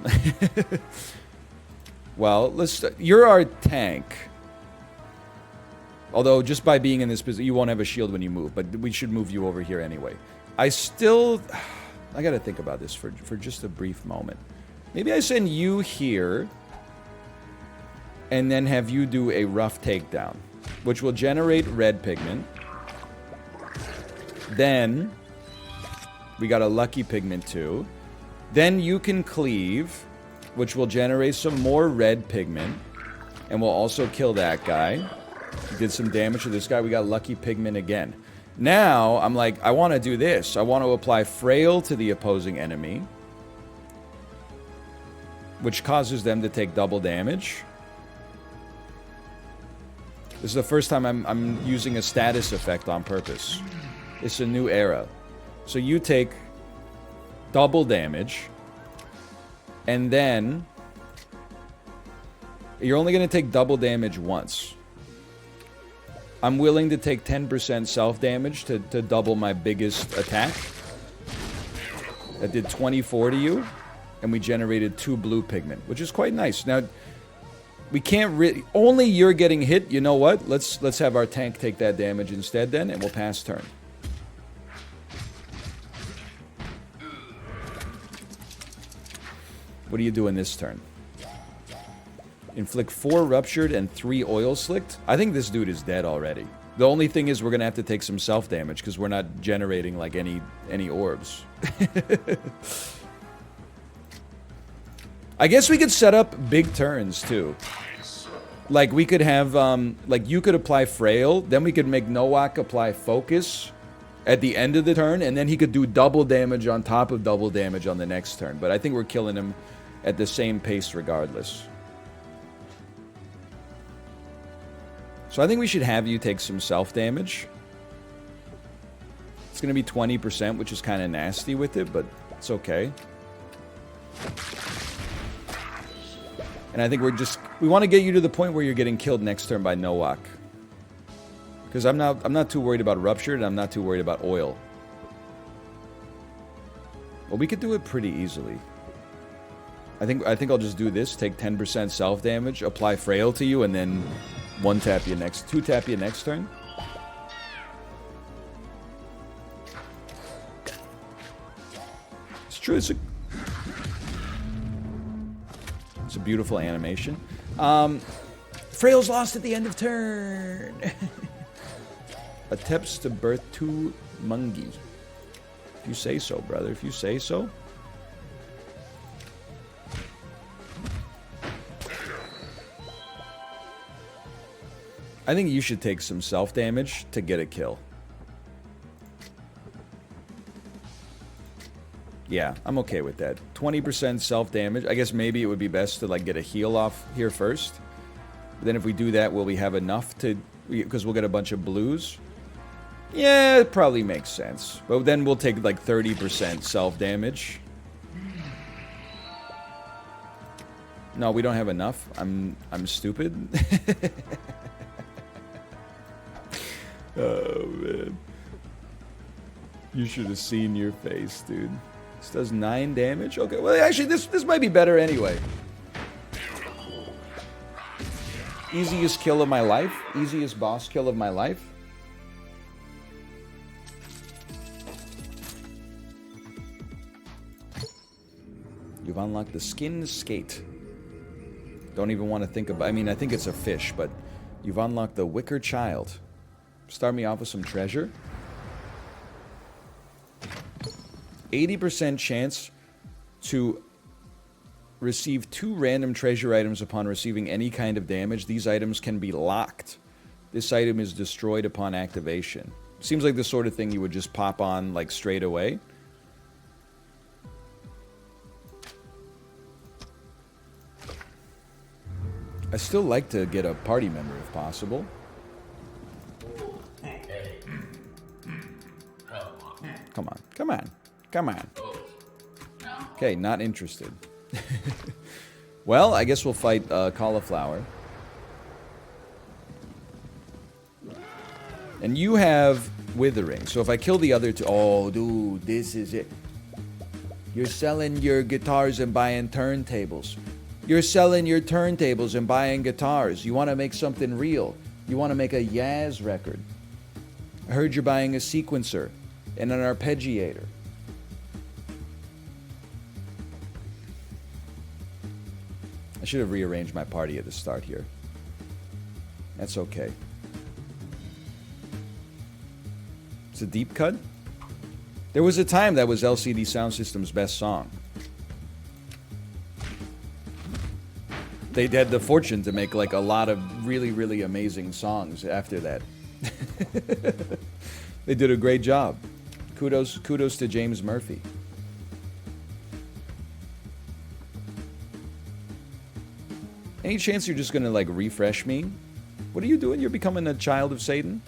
Well, you're our tank. Although, just by being in this position, you won't have a shield when you move, but we should move you over here anyway. I gotta think about this for just a brief moment. Maybe I send you here, and then have you do a rough takedown, which will generate red pigment. Then, we got a lucky pigment too. Then you can cleave, which will generate some more red pigment, and we'll also kill that guy. We did some damage to this guy. We got lucky pigment again. Now, I'm like, I want to do this. I want to apply Frail to the opposing enemy, which causes them to take double damage. This is the first time I'm using a status effect on purpose. It's a new era. So you take double damage, and then you're only going to take double damage once. I'm willing to take 10% self-damage to double my biggest attack. That did 24 to you, and we generated 2 blue pigment, which is quite nice. Now, we can't really... Only you're getting hit. You know what? Let's have our tank take that damage instead then, and we'll pass turn. What are you doing this turn? Inflict 4 ruptured and 3 oil slicked. I think this dude is dead already. The only thing is we're gonna have to take some self damage because we're not generating like any orbs. I guess we could set up big turns too. Like we could have like you could apply Frail, then we could make Nowak apply Focus at the end of the turn, and then he could do double damage on top of double damage on the next turn. But I think we're killing him at the same pace regardless. So I think we should have you take some self-damage. It's going to be 20%, which is kind of nasty with it, but it's okay. And I think we want to get you to the point where you're getting killed next turn by Nowak. Because I'm not too worried about Ruptured, and I'm not too worried about Oil. Well, we could do it pretty easily. I think I'll just do this, take 10% self-damage, apply Frail to you, and then 1-tap you next, 2-tap you next turn. It's true, it's a beautiful animation. Frail's lost at the end of turn. Attempts to birth 2 Mungi. If you say so, brother, if you say so. I think you should take some self-damage to get a kill. Yeah, I'm okay with that. 20% self-damage. I guess maybe it would be best to like get a heal off here first. But then if we do that, will we have enough to... Because we'll get a bunch of blues. Yeah, it probably makes sense. But then we'll take like 30% self-damage. No, we don't have enough. I'm stupid. Oh, man. You should have seen your face, dude. This does 9 damage? Okay, well, actually, this might be better anyway. Easiest kill of my life. Easiest boss kill of my life. You've unlocked the Skin Skate. Don't even want to think about... I mean, I think it's a fish, but you've unlocked the Wicker Child. Start me off with some treasure. 80% chance to receive 2 random treasure items upon receiving any kind of damage. These items can be locked. This item is destroyed upon activation. Seems like the sort of thing you would just pop on like straight away. I still like to get a party member if possible. Come on, come on, come on. Okay, not interested. Well, I guess we'll fight Cauliflower. And you have Withering. So if I kill the other two... Oh, dude, this is it. You're selling your guitars and buying turntables. You're selling your turntables and buying guitars. You want to make something real. You want to make a Yaz record. I heard you're buying a sequencer and an arpeggiator. I should have rearranged my party at the start here. That's okay. It's a deep cut. There was a time that was LCD Sound System's best song. They had the fortune to make like a lot of really, really amazing songs after that. They did a great job. Kudos to James Murphy. Any chance you're just gonna like refresh me? What are you doing? You're becoming a child of Satan?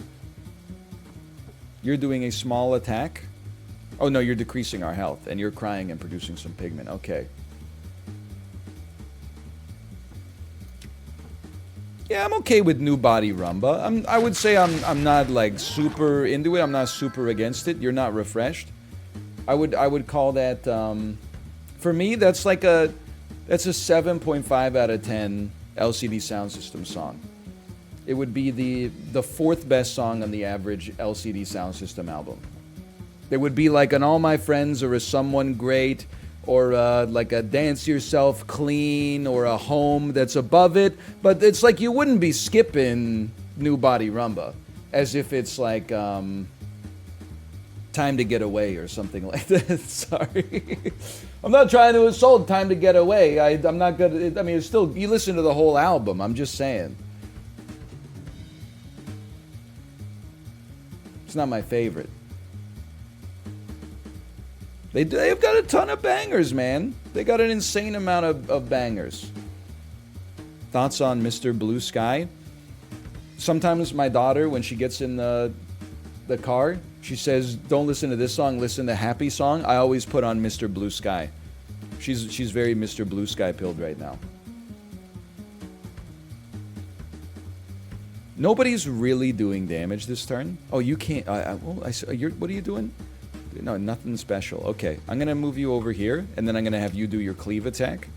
You're doing a small attack? Oh no, you're decreasing our health, and you're crying and producing some pigment. Okay. Yeah, I'm okay with new body rumba. I would say I'm not like super into it. I'm not super against it. You're not refreshed. I would call that for me that's a 7.5 out of 10 LCD Sound System song. It would be the fourth best song on the average LCD Sound System album. There would be like an All My Friends or a Someone Great or like a Dance Yourself Clean or a Home that's above it. But it's like you wouldn't be skipping New Body Rumba as if it's like Time to Get Away or something like that. Sorry. I'm not trying to insult Time to Get Away. I'm not gonna, I mean, it's still, you listen to the whole album. I'm just saying. It's not my favorite. They've got a ton of bangers, man. They got an insane amount of bangers. Thoughts on Mr. Blue Sky? Sometimes my daughter, when she gets in the car, she says, don't listen to this song, listen to Happy Song. I always put on Mr. Blue Sky. She's very Mr. Blue Sky pilled right now. Nobody's really doing damage this turn. Oh, you can't. What are you doing? No, nothing special. Okay, I'm going to move you over here, and then I'm going to have you do your cleave attack.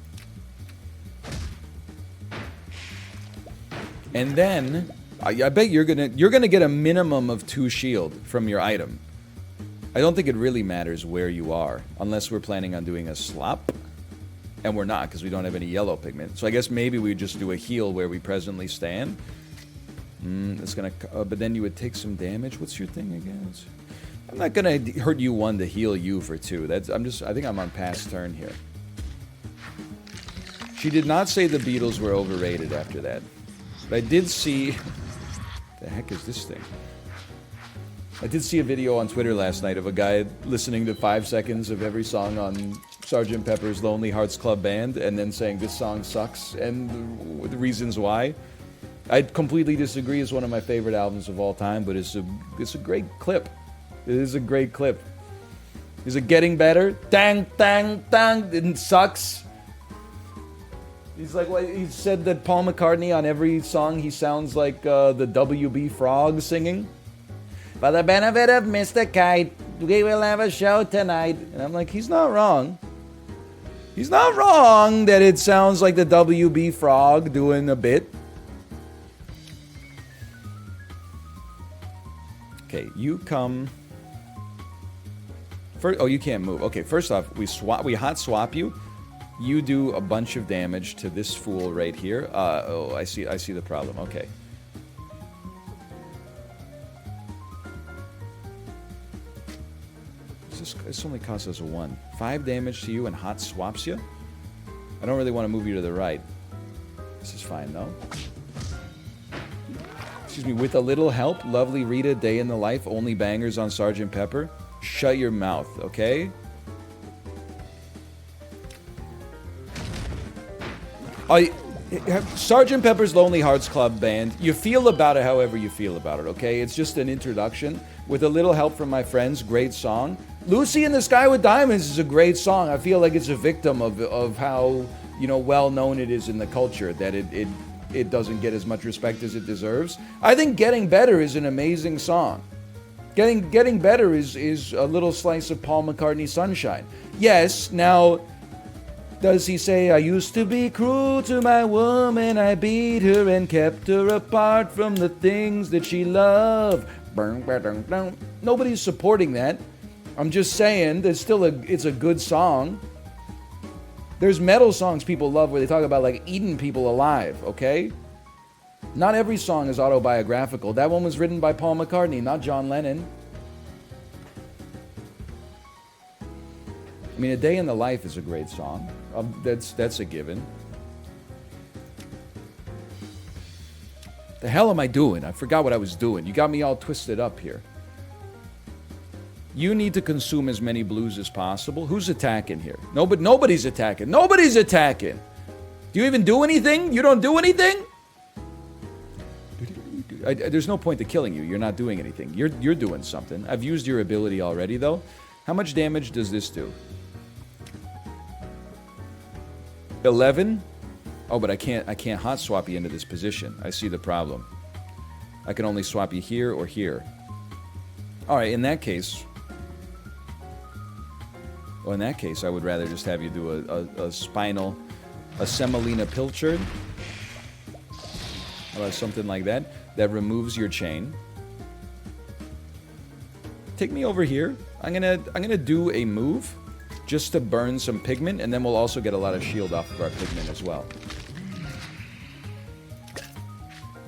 And then, I bet you're gonna get a minimum of 2 shield from your item. I don't think it really matters where you are, unless we're planning on doing a slop. And we're not, because we don't have any yellow pigment. So I guess maybe we just do a heal where we presently stand. It's gonna, but then you would take some damage. What's your thing again? I'm not gonna hurt you 1 to heal you for 2. I think I'm on past turn here. She did not say the Beatles were overrated after that. But I did see... The heck is this thing? I did see a video on Twitter last night of a guy listening to 5 seconds of every song on Sgt. Pepper's Lonely Hearts Club Band and then saying this song sucks and the reasons why. I completely disagree. It's one of my favorite albums of all time, but it's a great clip. It is a great clip. Is it getting better? Dang, dang, dang. It sucks. He's like, well, he said that Paul McCartney on every song he sounds like the WB Frog singing. For the benefit of Mr. Kite, we will have a show tonight. And I'm like, he's not wrong. He's not wrong that it sounds like the WB Frog doing a bit. Okay, you come. First, oh, you can't move. Okay, first off, we hot swap you. You do a bunch of damage to this fool right here. Oh, I see the problem. Okay. This only costs us 1. 5 damage to you and hot swaps you? I don't really want to move you to the right. This is fine, though. Excuse me, with a little help, lovely Rita, Day in the Life, only bangers on Sgt. Pepper. Shut your mouth, okay? Sgt. Pepper's Lonely Hearts Club Band, you feel about it however you feel about it, okay? It's just an introduction. With a little help from my friends, great song. Lucy in the Sky with Diamonds is a great song. I feel like it's a victim of how, well known it is in the culture, that it doesn't get as much respect as it deserves. I think Getting Better is an amazing song. Getting Better is a little slice of Paul McCartney sunshine. Yes, now, does he say, I used to be cruel to my woman, I beat her and kept her apart from the things that she loved. Nobody's supporting that. I'm just saying, it's a good song. There's metal songs people love where they talk about like eating people alive, okay? Not every song is autobiographical. That one was written by Paul McCartney, not John Lennon. I mean, A Day in the Life is a great song. That's a given. The hell am I doing? I forgot what I was doing. You got me all twisted up here. You need to consume as many blues as possible. Who's attacking here? Nobody's attacking. Nobody's attacking. Do you even do anything? You don't do anything? There's no point to killing you. You're not doing anything. You're doing something. I've used your ability already, though. How much damage does this do? 11? Oh, but I can't hot swap you into this position. I see the problem. I can only swap you here or here. Alright, in that case... Well, in that case, I would rather just have you do a spinal... A Semolina Pilchard. Or something like that. That removes your chain. Take me over here. I'm gonna do a move just to burn some pigment, and then we'll also get a lot of shield off of our pigment as well.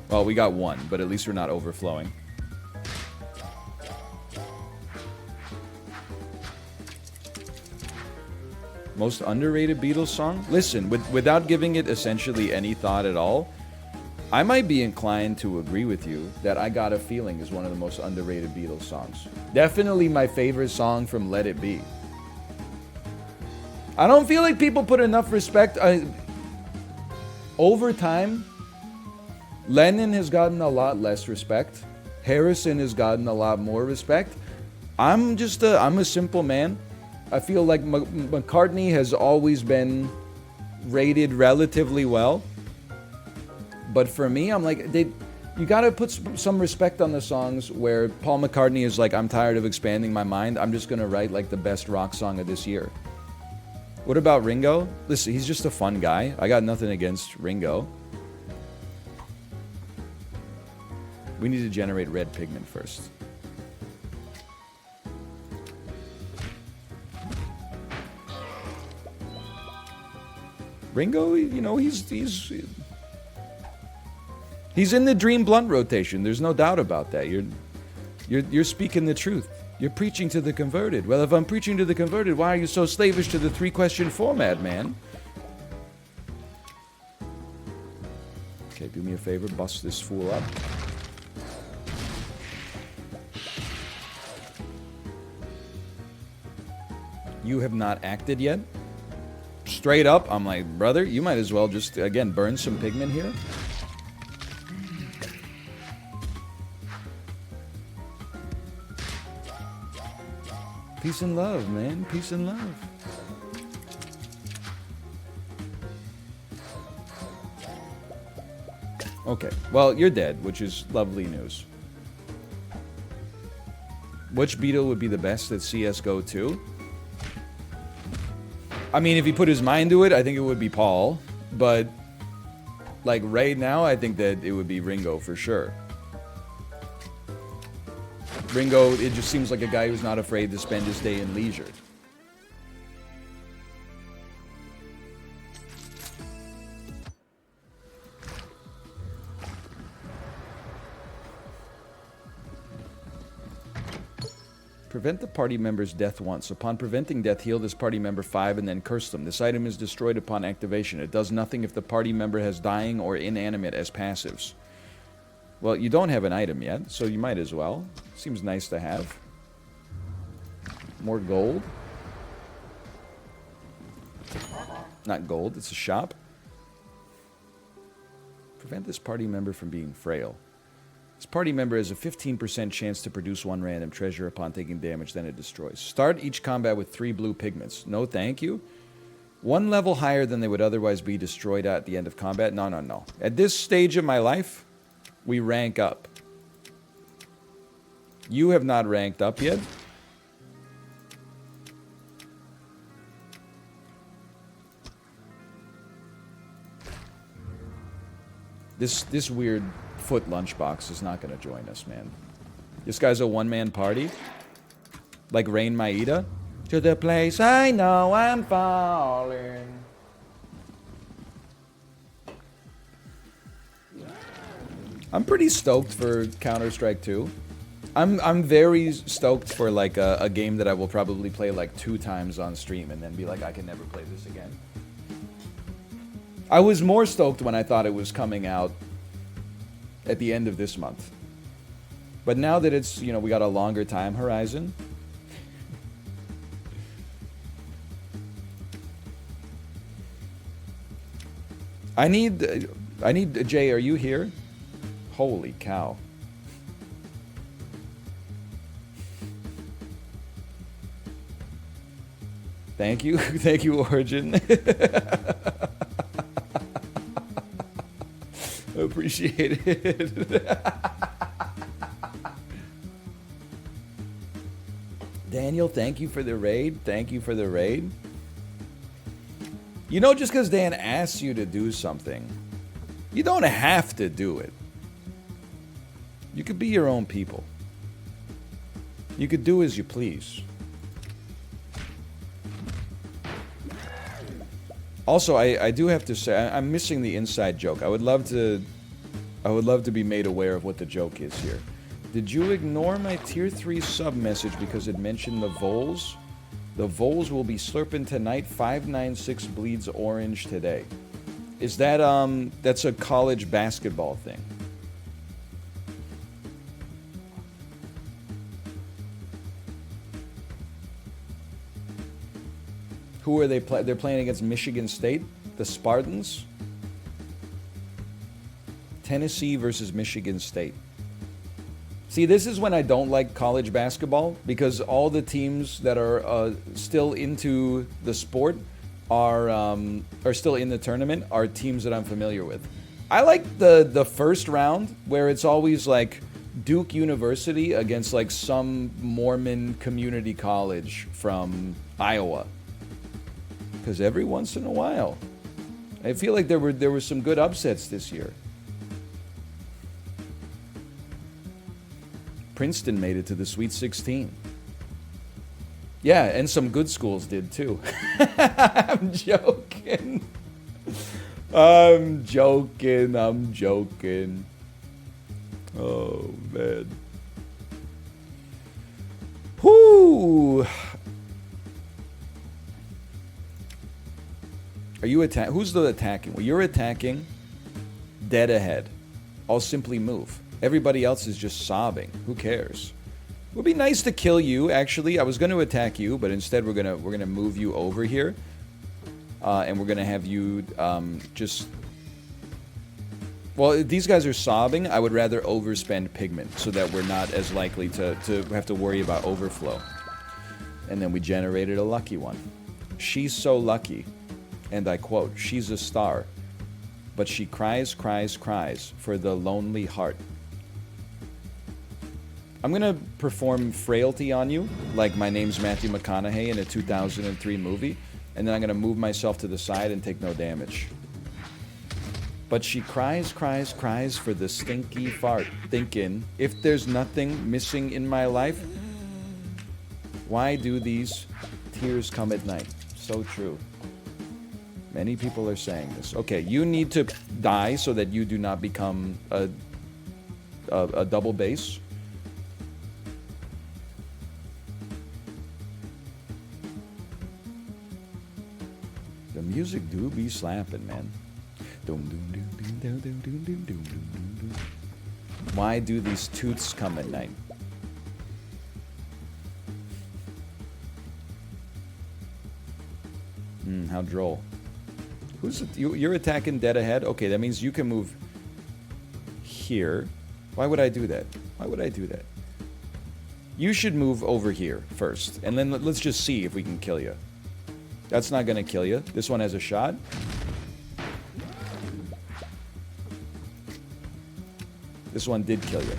Well, we got one, but at least we're not overflowing. Most underrated Beatles song? Listen, without giving it essentially any thought at all, I might be inclined to agree with you that I Got a Feeling is one of the most underrated Beatles songs. Definitely my favorite song from Let It Be. I don't feel like people put enough respect. Over time, Lennon has gotten a lot less respect. Harrison has gotten a lot more respect. I'm a simple man. I feel like McCartney has always been rated relatively well. But for me, I'm like, you gotta put some respect on the songs where Paul McCartney is like, I'm tired of expanding my mind. I'm just gonna write like the best rock song of this year. What about Ringo? Listen, he's just a fun guy. I got nothing against Ringo. We need to generate red pigment first. Ringo, you know, he's in the Dream Blunt rotation. There's no doubt about that. You're speaking the truth. You're preaching to the converted. Well, if I'm preaching to the converted, why are you so slavish to the 3-question format, man? Okay, do me a favor, bust this fool up. You have not acted yet? Straight up, I'm like, brother, you might as well just, again, burn some pigment here. Peace and love, man. Peace and love. Okay, well, you're dead, which is lovely news. Which Beatle would be the best at CSGO 2? I mean, if he put his mind to it, I think it would be Paul. But, like, right now, I think that it would be Ringo for sure. Ringo, it just seems like a guy who's not afraid to spend his day in leisure. Prevent the party member's death once. Upon preventing death, heal this party member 5 and then curse them. This item is destroyed upon activation. It does nothing if the party member has dying or inanimate as passives. Well, you don't have an item yet, so you might as well. Seems nice to have. More gold. Not gold, it's a shop. Prevent this party member from being frail. This party member has a 15% chance to produce 1 random treasure upon taking damage, then it destroys. Start each combat with 3 blue pigments. No thank you. 1 level higher than they would otherwise be destroyed at the end of combat. No, no, no. At this stage of my life, we rank up. You have not ranked up yet. This weird foot lunchbox is not going to join us, man. This guy's a one-man party. Like Rain Maida. To the place I know I'm falling. I'm pretty stoked for Counter-Strike 2. I'm very stoked for like a game that I will probably play like 2 times on stream and then be like, I can never play this again. I was more stoked when I thought it was coming out at the end of this month. But now that it's, you know, we got a longer time horizon, I need Jay, are you here? Holy cow. Thank you. Thank you, Origin. Appreciate it. Daniel, thank you for the raid. Thank you for the raid. You know, just because Dan asks you to do something, you don't have to do it. You could be your own people. You could do as you please. Also, I do have to say, I'm missing the inside joke. I would love to be made aware of what the joke is here. Did you ignore my tier 3 sub message because it mentioned the Vols? The Vols will be slurping tonight. 596 bleeds orange today. Is that that's a college basketball thing? Who are they playing? They're playing against Michigan State, the Spartans. Tennessee versus Michigan State. See, this is when I don't like college basketball, because all the teams that are still into the sport are still in the tournament are teams that I'm familiar with. I like the first round where it's always like Duke University against like some Mormon community college from Iowa. Because every once in a while, I feel like there were some good upsets this year. Princeton made it to the Sweet 16. Yeah, and some good schools did too. I'm joking. I'm joking. Oh, man. Whoo! Are you attacking? Who's the attacking? Well, you're attacking. Dead ahead. I'll simply move. Everybody else is just sobbing. Who cares? It would be nice to kill you, actually. I was going to attack you, but instead we're gonna move you over here. And we're going to have you just... Well, if these guys are sobbing, I would rather overspend pigment so that we're not as likely to have to worry about overflow. And then we generated a lucky one. She's so lucky. And I quote, she's a star, but she cries, cries, cries for the lonely heart. I'm going to perform Frailty on you, like my name's Matthew McConaughey in a 2003 movie, and then I'm going to move myself to the side and take no damage. But she cries, cries, cries for the stinky fart, thinking, if there's nothing missing in my life, why do these tears come at night? So true. Many people are saying this. Okay, you need to die so that you do not become a double bass. The music do be slapping, man. Why do these toots come at night? How droll. You're attacking dead ahead? Okay, that means you can move here. Why would I do that? Why would I do that? You should move over here first, and then let's just see if we can kill you. That's not gonna kill you. This one has a shot. This one did kill you.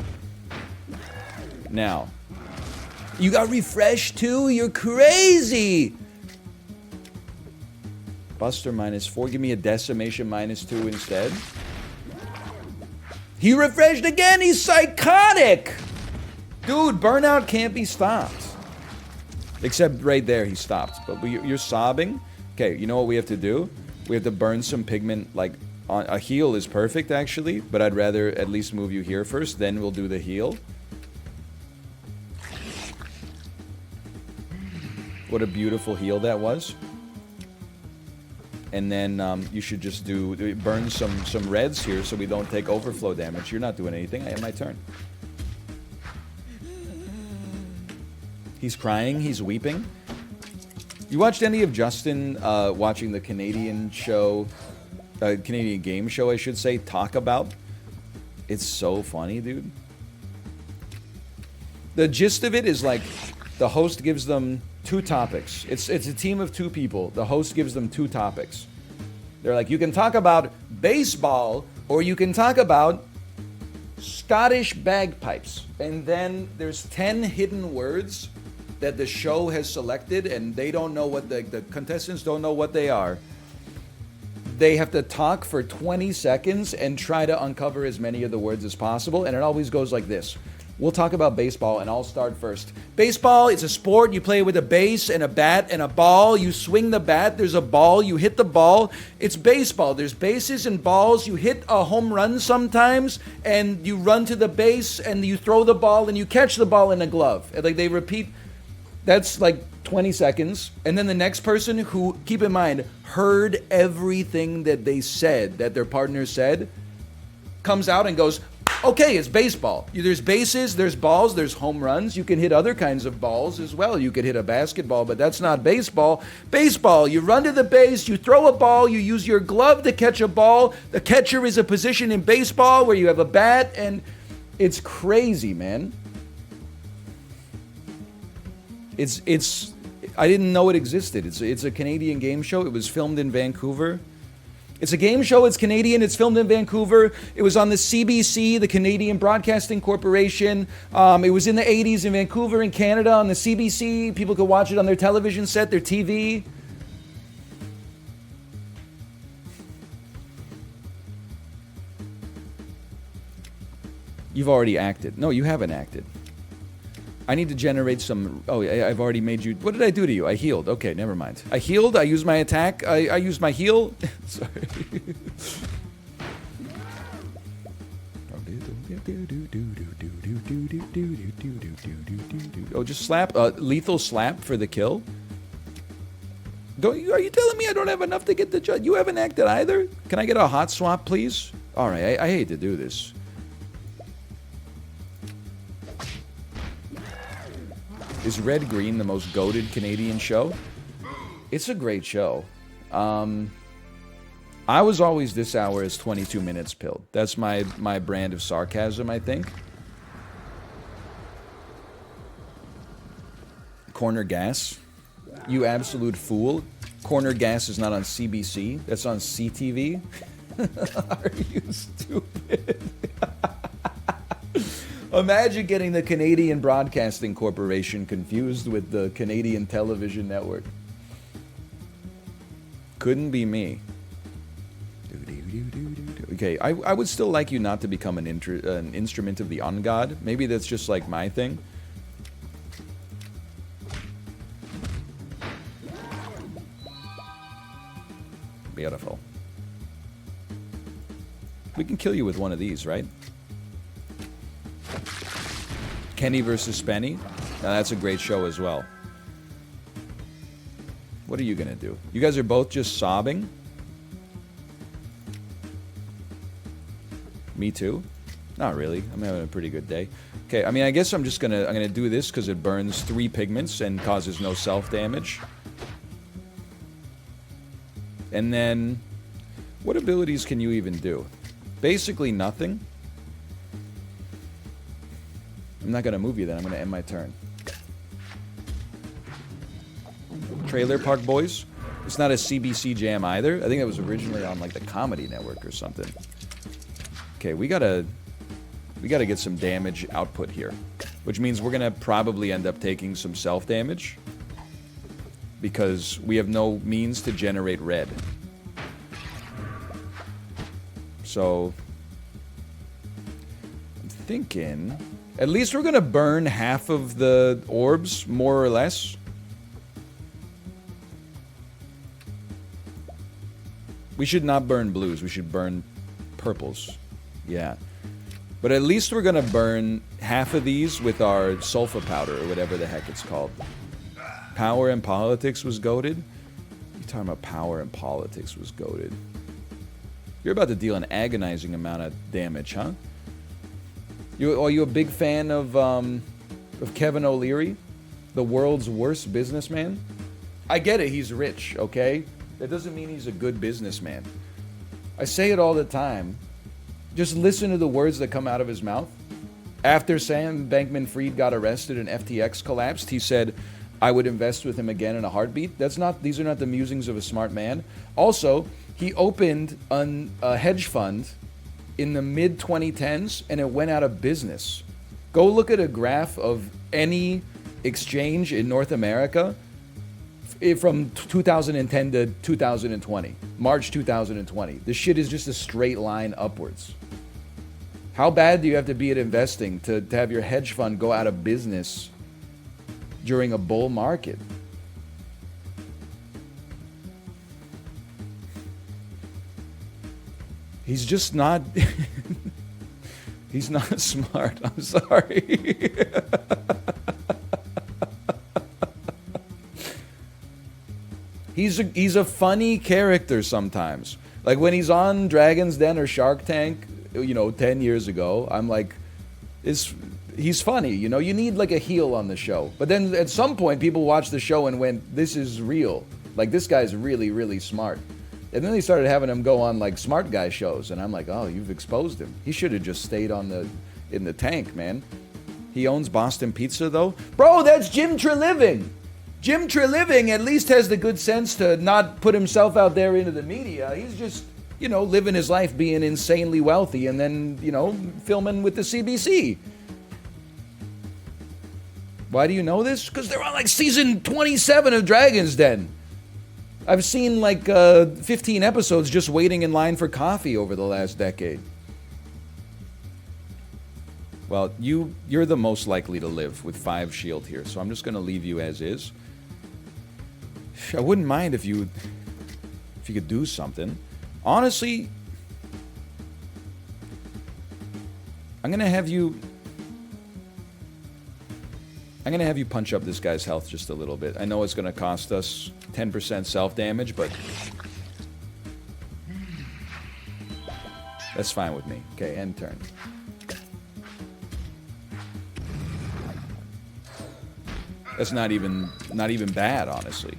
Now, you got refreshed too? You're crazy! Buster -4. Give me a decimation -2 instead. He refreshed again. He's psychotic. Dude, burnout can't be stopped. Except right there, he stopped. But you're sobbing. Okay, you know what we have to do? We have to burn some pigment. Like, a heal is perfect, actually. But I'd rather at least move you here first. Then we'll do the heal. What a beautiful heal that was. And then you should just burn some reds here so we don't take overflow damage. You're not doing anything. I have my turn. He's crying. He's weeping. You watched any of Justin watching the Canadian show Canadian game show, I should say, talk about. It's so funny, dude. The gist of it is like the host gives them 2 topics. It's a team of 2 people. The host gives them 2 topics. They're like, you can talk about baseball or you can talk about Scottish bagpipes. And then there's 10 hidden words that the show has selected, and they don't know what the contestants don't know what they are. They have to talk for 20 seconds and try to uncover as many of the words as possible, and it always goes like this. We'll talk about baseball, and I'll start first. Baseball, it's a sport. You play with a base and a bat and a ball. You swing the bat. There's a ball. You hit the ball. It's baseball. There's bases and balls. You hit a home run sometimes, and you run to the base, and you throw the ball, and you catch the ball in a glove. And like they repeat. That's like 20 seconds. And then the next person who, keep in mind, heard everything that they said, that their partner said, comes out and goes, okay, it's baseball. There's bases, there's balls, there's home runs. You can hit other kinds of balls as well. You could hit a basketball, but that's not baseball. Baseball, you run to the base, you throw a ball, you use your glove to catch a ball. The catcher is a position in baseball where you have a bat, and it's crazy, man. It's I didn't know it existed. It's a Canadian game show. It was filmed in Vancouver. It's a game show. It's Canadian. It's filmed in Vancouver. It was on the CBC, the Canadian Broadcasting Corporation. It was in the 80s in Vancouver in Canada on the CBC. People could watch it on their television set, their TV. You've already acted. No, you haven't acted. I need to generate some... Oh, I've already made you... What did I do to you? I healed. Okay, never mind. I healed. I used my attack. I used my heal. Sorry. Oh, just slap. Lethal slap for the kill. Are you telling me I don't have enough to get the judge? You haven't acted either? Can I get a hot swap, please? All right, I hate to do this. Is Red Green the most goated Canadian show? It's a great show. I was always this hour as 22 minutes pilled. That's my brand of sarcasm, I think. Corner Gas. You absolute fool. Corner Gas is not on CBC. That's on CTV. Are you stupid? Imagine getting the Canadian Broadcasting Corporation confused with the Canadian Television Network. Couldn't be me. Okay, I would still like you not to become an instrument of the ungod. Maybe that's just like my thing. Beautiful. We can kill you with one of these, right? Kenny versus Spenny. Now that's a great show as well. What are you gonna do? You guys are both just sobbing? Me too? Not really. I'm having a pretty good day. Okay, I mean, I guess I'm gonna do this because it burns 3 pigments and causes no self-damage. And then, what abilities can you even do? Basically nothing. I'm not going to move you then. I'm going to end my turn. Trailer Park Boys. It's not a CBC jam either. I think it was originally on like the Comedy Network or something. Okay, we gotta get some damage output here. Which means we're going to probably end up taking some self-damage. Because we have no means to generate red. So... I'm thinking... At least we're going to burn half of the orbs, more or less. We should not burn blues. We should burn purples. Yeah. But at least we're going to burn half of these with our sulfur powder, or whatever the heck it's called. Power and Politics was goated? You're talking about Power and Politics was goated. You're about to deal an agonizing amount of damage, huh? Are you a big fan of Kevin O'Leary? The world's worst businessman? I get it, he's rich, okay? That doesn't mean he's a good businessman. I say it all the time. Just listen to the words that come out of his mouth. After Sam Bankman-Fried got arrested and FTX collapsed, he said, I would invest with him again in a heartbeat. These are not the musings of a smart man. Also, he opened a hedge fund in the mid-2010s, and it went out of business. Go look at a graph of any exchange in North America from 2010 to 2020, March 2020. This shit is just a straight line upwards. How bad do you have to be at investing to have your hedge fund go out of business during a bull market? He's just not... He's not smart. I'm sorry. He's a funny character sometimes. Like when he's on Dragon's Den or Shark Tank, 10 years ago, I'm like, he's funny. You need like a heel on the show. But then at some point, people watched the show and went, this is real. Like this guy's really, really smart. And then they started having him go on like smart guy shows, and I'm like, oh, you've exposed him. He should have just stayed in the tank, man. He owns Boston Pizza, though. Bro, that's Jim Treliving. Jim Treliving at least has the good sense to not put himself out there into the media. He's just, living his life being insanely wealthy and then, filming with the CBC. Why do you know this? Because they're on like season 27 of Dragon's Den. I've seen like 15 episodes just waiting in line for coffee over the last decade. Well, you're the most likely to live with 5 shield here, so I'm just going to leave you as is. I wouldn't mind if you could do something. Honestly, I'm going to have you punch up this guy's health just a little bit. I know it's going to cost us 10% self-damage, but that's fine with me. Okay, end turn. That's not even bad, honestly.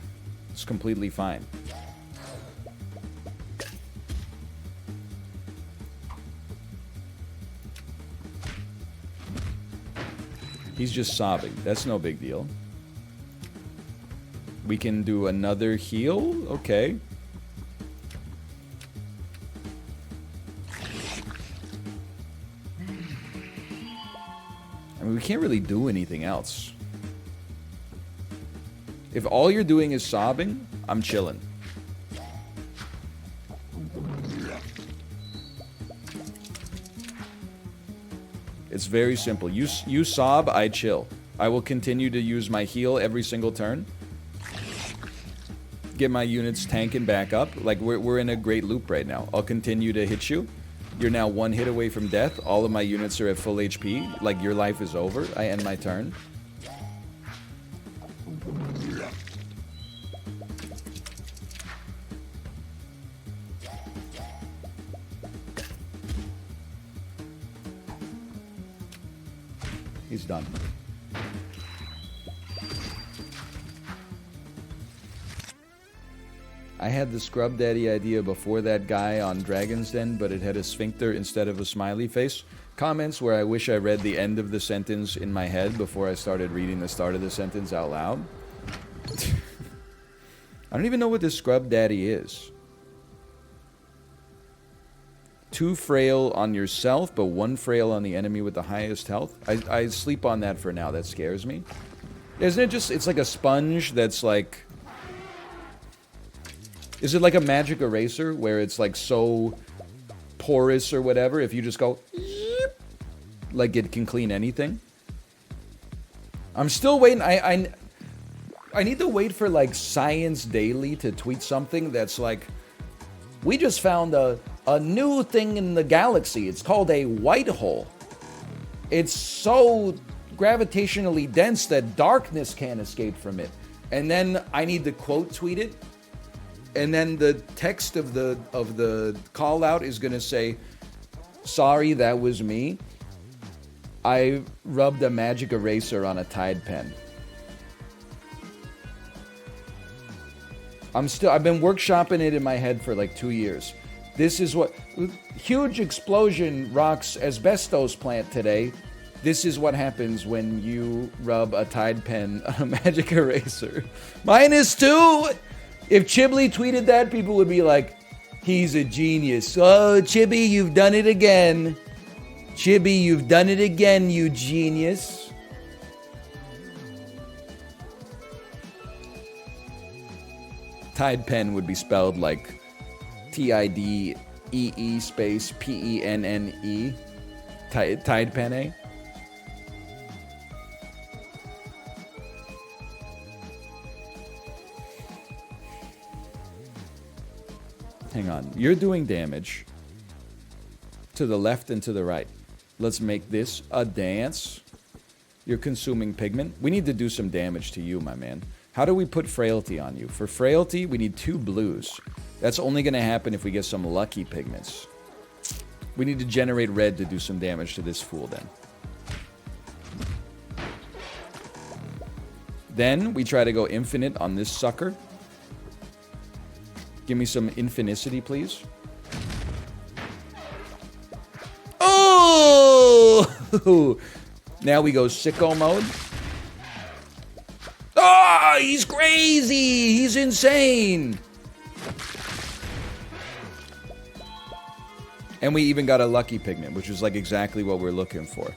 It's completely fine. He's just sobbing. That's no big deal. We can do another heal? Okay. I mean, we can't really do anything else. If all you're doing is sobbing, I'm chilling. It's very simple. You sob, I chill. I will continue to use my heal every single turn. Get my units tanking back up. Like, we're in a great loop right now. I'll continue to hit you. You're now 1 hit away from death. All of my units are at full HP. Like, your life is over. I end my turn. He's done. I had the Scrub Daddy idea before that guy on Dragon's Den, but it had a sphincter instead of a smiley face. Comments where I wish I read the end of the sentence in my head before I started reading the start of the sentence out loud. I don't even know what this Scrub Daddy is. 2 frail on yourself, but 1 frail on the enemy with the highest health. I sleep on that for now. That scares me. Isn't it just... It's like a sponge that's like... Is it like a magic eraser where it's like so porous or whatever? If you just go... Like it can clean anything? I'm still waiting. I need to wait for like Science Daily to tweet something that's like... We just found a new thing in the galaxy. It's called a white hole. It's so gravitationally dense that darkness can't escape from it. And then I need to quote tweet it. And then the text of the call out is going to say, sorry, that was me. I rubbed a magic eraser on a Tide pen. I've been workshopping it in my head for like 2 years. This is what... Huge explosion rocks asbestos plant today. This is what happens when you rub a Tide pen on a magic eraser. -2! If Chiblee tweeted that, people would be like, he's a genius. Oh, Chibi, you've done it again. Chibi, you've done it again, you genius. Tide pen would be spelled like TIDEE space PENNE. Tide pen, eh? Hang on. You're doing damage to the left and to the right. Let's make this a dance. You're consuming pigment. We need to do some damage to you, my man. How do we put frailty on you? For frailty, we need 2 blues. That's only going to happen if we get some lucky pigments. We need to generate red to do some damage to this fool then. Then we try to go infinite on this sucker. Give me some infinicity, please. Oh! Now we go sicko mode. Oh, he's crazy! He's insane! And we even got a lucky pigment, which is like exactly what we're looking for.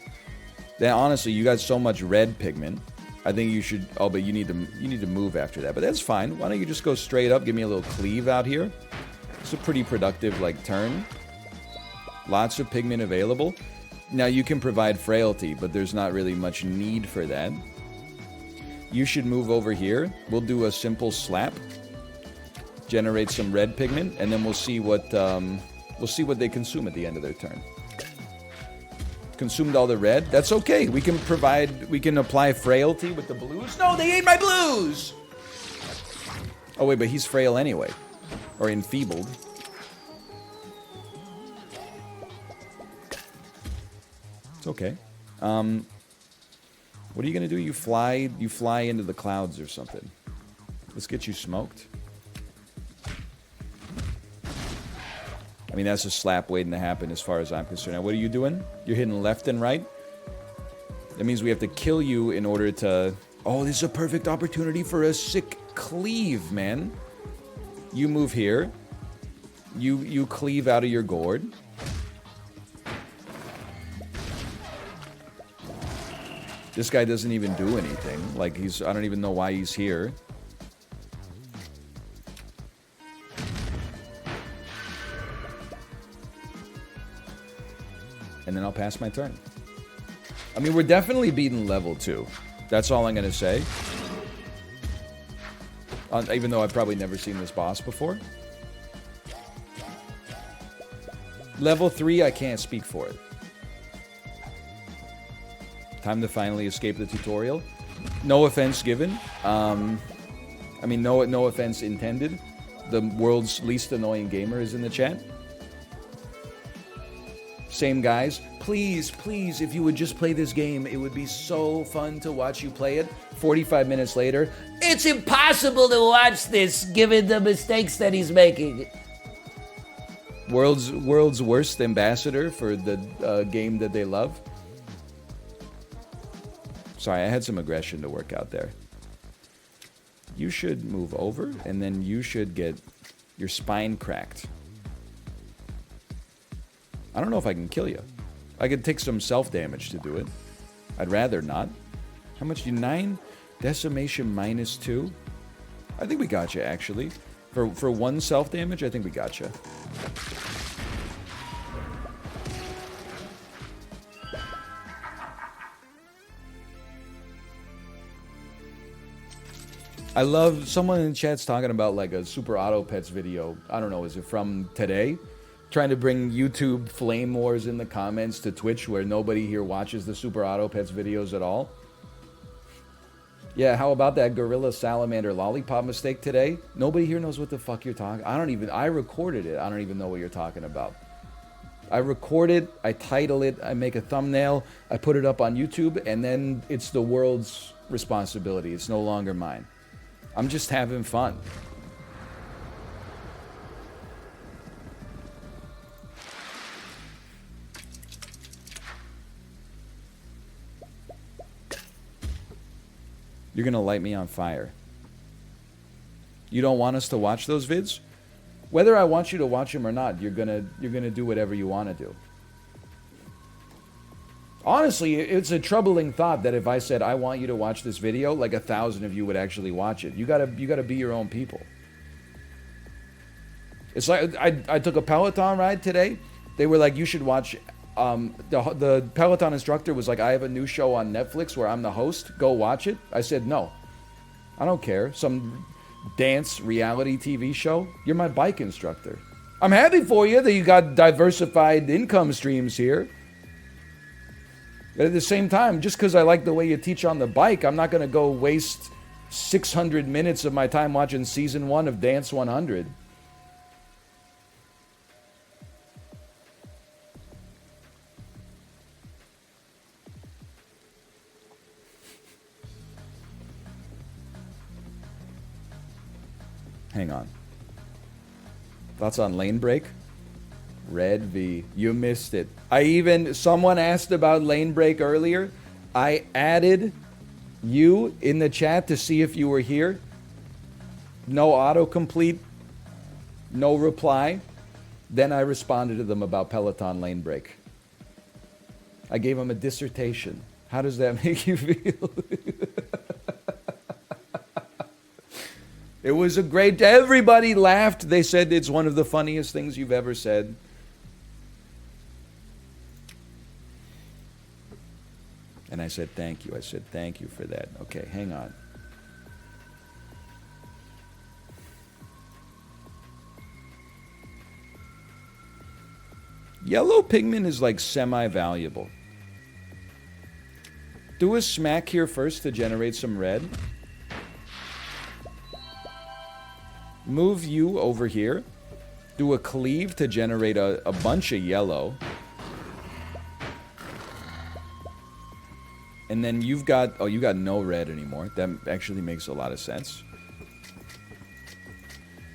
Then honestly, you got so much red pigment. I think you should... Oh, but you need to move after that. But that's fine. Why don't you just go straight up? Give me a little cleave out here. It's a pretty productive, like, turn. Lots of pigment available. Now, you can provide frailty, but there's not really much need for that. You should move over here. We'll do a simple slap. Generate some red pigment, and then we'll see what they consume at the end of their turn. Consumed all the red. That's okay. We can apply frailty with the blues. No, they ate my blues! Oh, wait, but he's frail anyway. Or enfeebled. It's okay. What are you gonna do? You fly into the clouds or something. Let's get you smoked. I mean, that's a slap waiting to happen as far as I'm concerned. Now, what are you doing? You're hitting left and right? That means we have to kill you in order to... Oh, this is a perfect opportunity for a sick cleave, man. You move here. You cleave out of your gourd. This guy doesn't even do anything. Like, I don't even know why he's here. And then I'll pass my turn. I mean, we're definitely beating level 2. That's all I'm going to say. Even though I've probably never seen this boss before. Level 3, I can't speak for it. Time to finally escape the tutorial. No offense given. I mean, no offense intended. The world's least annoying gamer is in the chat. Same guys. Please, please, if you would just play this game, it would be so fun to watch you play it. 45 minutes later, it's impossible to watch this given the mistakes that he's making. World's worst ambassador for the game that they love. Sorry, I had some aggression to work out there. You should move over, and then you should get your spine cracked. I don't know if I can kill you. I could take some self-damage to do it. I'd rather not. How much do you... 9? Decimation -2? I think we got you, actually. For 1 self-damage, I think we got you. I love... Someone in the chat's talking about, like, a Super Auto Pets video. I don't know, is it from today? Trying to bring YouTube flame wars in the comments to Twitch where nobody here watches the Super Auto Pets videos at all. Yeah, how about that Gorilla Salamander Lollipop mistake today? Nobody here knows what the fuck you're talking... I recorded it. I don't even know what you're talking about. I record it, I title it, I make a thumbnail, I put it up on YouTube, and then it's the world's responsibility. It's no longer mine. I'm just having fun. You're gonna light me on fire. You don't want us to watch those vids? Whether I want you to watch them or not, you're gonna do whatever you want to do. Honestly, it's a troubling thought that if I said I want you to watch this video, like 1,000 of you would actually watch it. You gotta be your own people. It's like I took a Peloton ride today. They were like, you should watch. The Peloton instructor was like, I have a new show on Netflix where I'm the host. Go watch it. I said no. I don't care. Some dance reality TV show. You're my bike instructor. I'm happy for you that you got diversified income streams here. But at the same time, just because I like the way you teach on the bike, I'm not going to go waste 600 minutes of my time watching season 1 of Dance 100. Hang on. Thoughts on lane break? Red V. You missed it. Someone asked about lane break earlier. I added you in the chat to see if you were here. No autocomplete. No reply. Then I responded to them about Peloton lane break. I gave them a dissertation. How does that make you feel? It was a great... Everybody laughed. They said it's one of the funniest things you've ever said. And I said, thank you. I said, thank you for that. Okay, hang on. Yellow pigment is like semi-valuable. Do a smack here first to generate some red. Move you over here. Do a cleave to generate a bunch of yellow. And then you've got... Oh, you got no red anymore. That actually makes a lot of sense.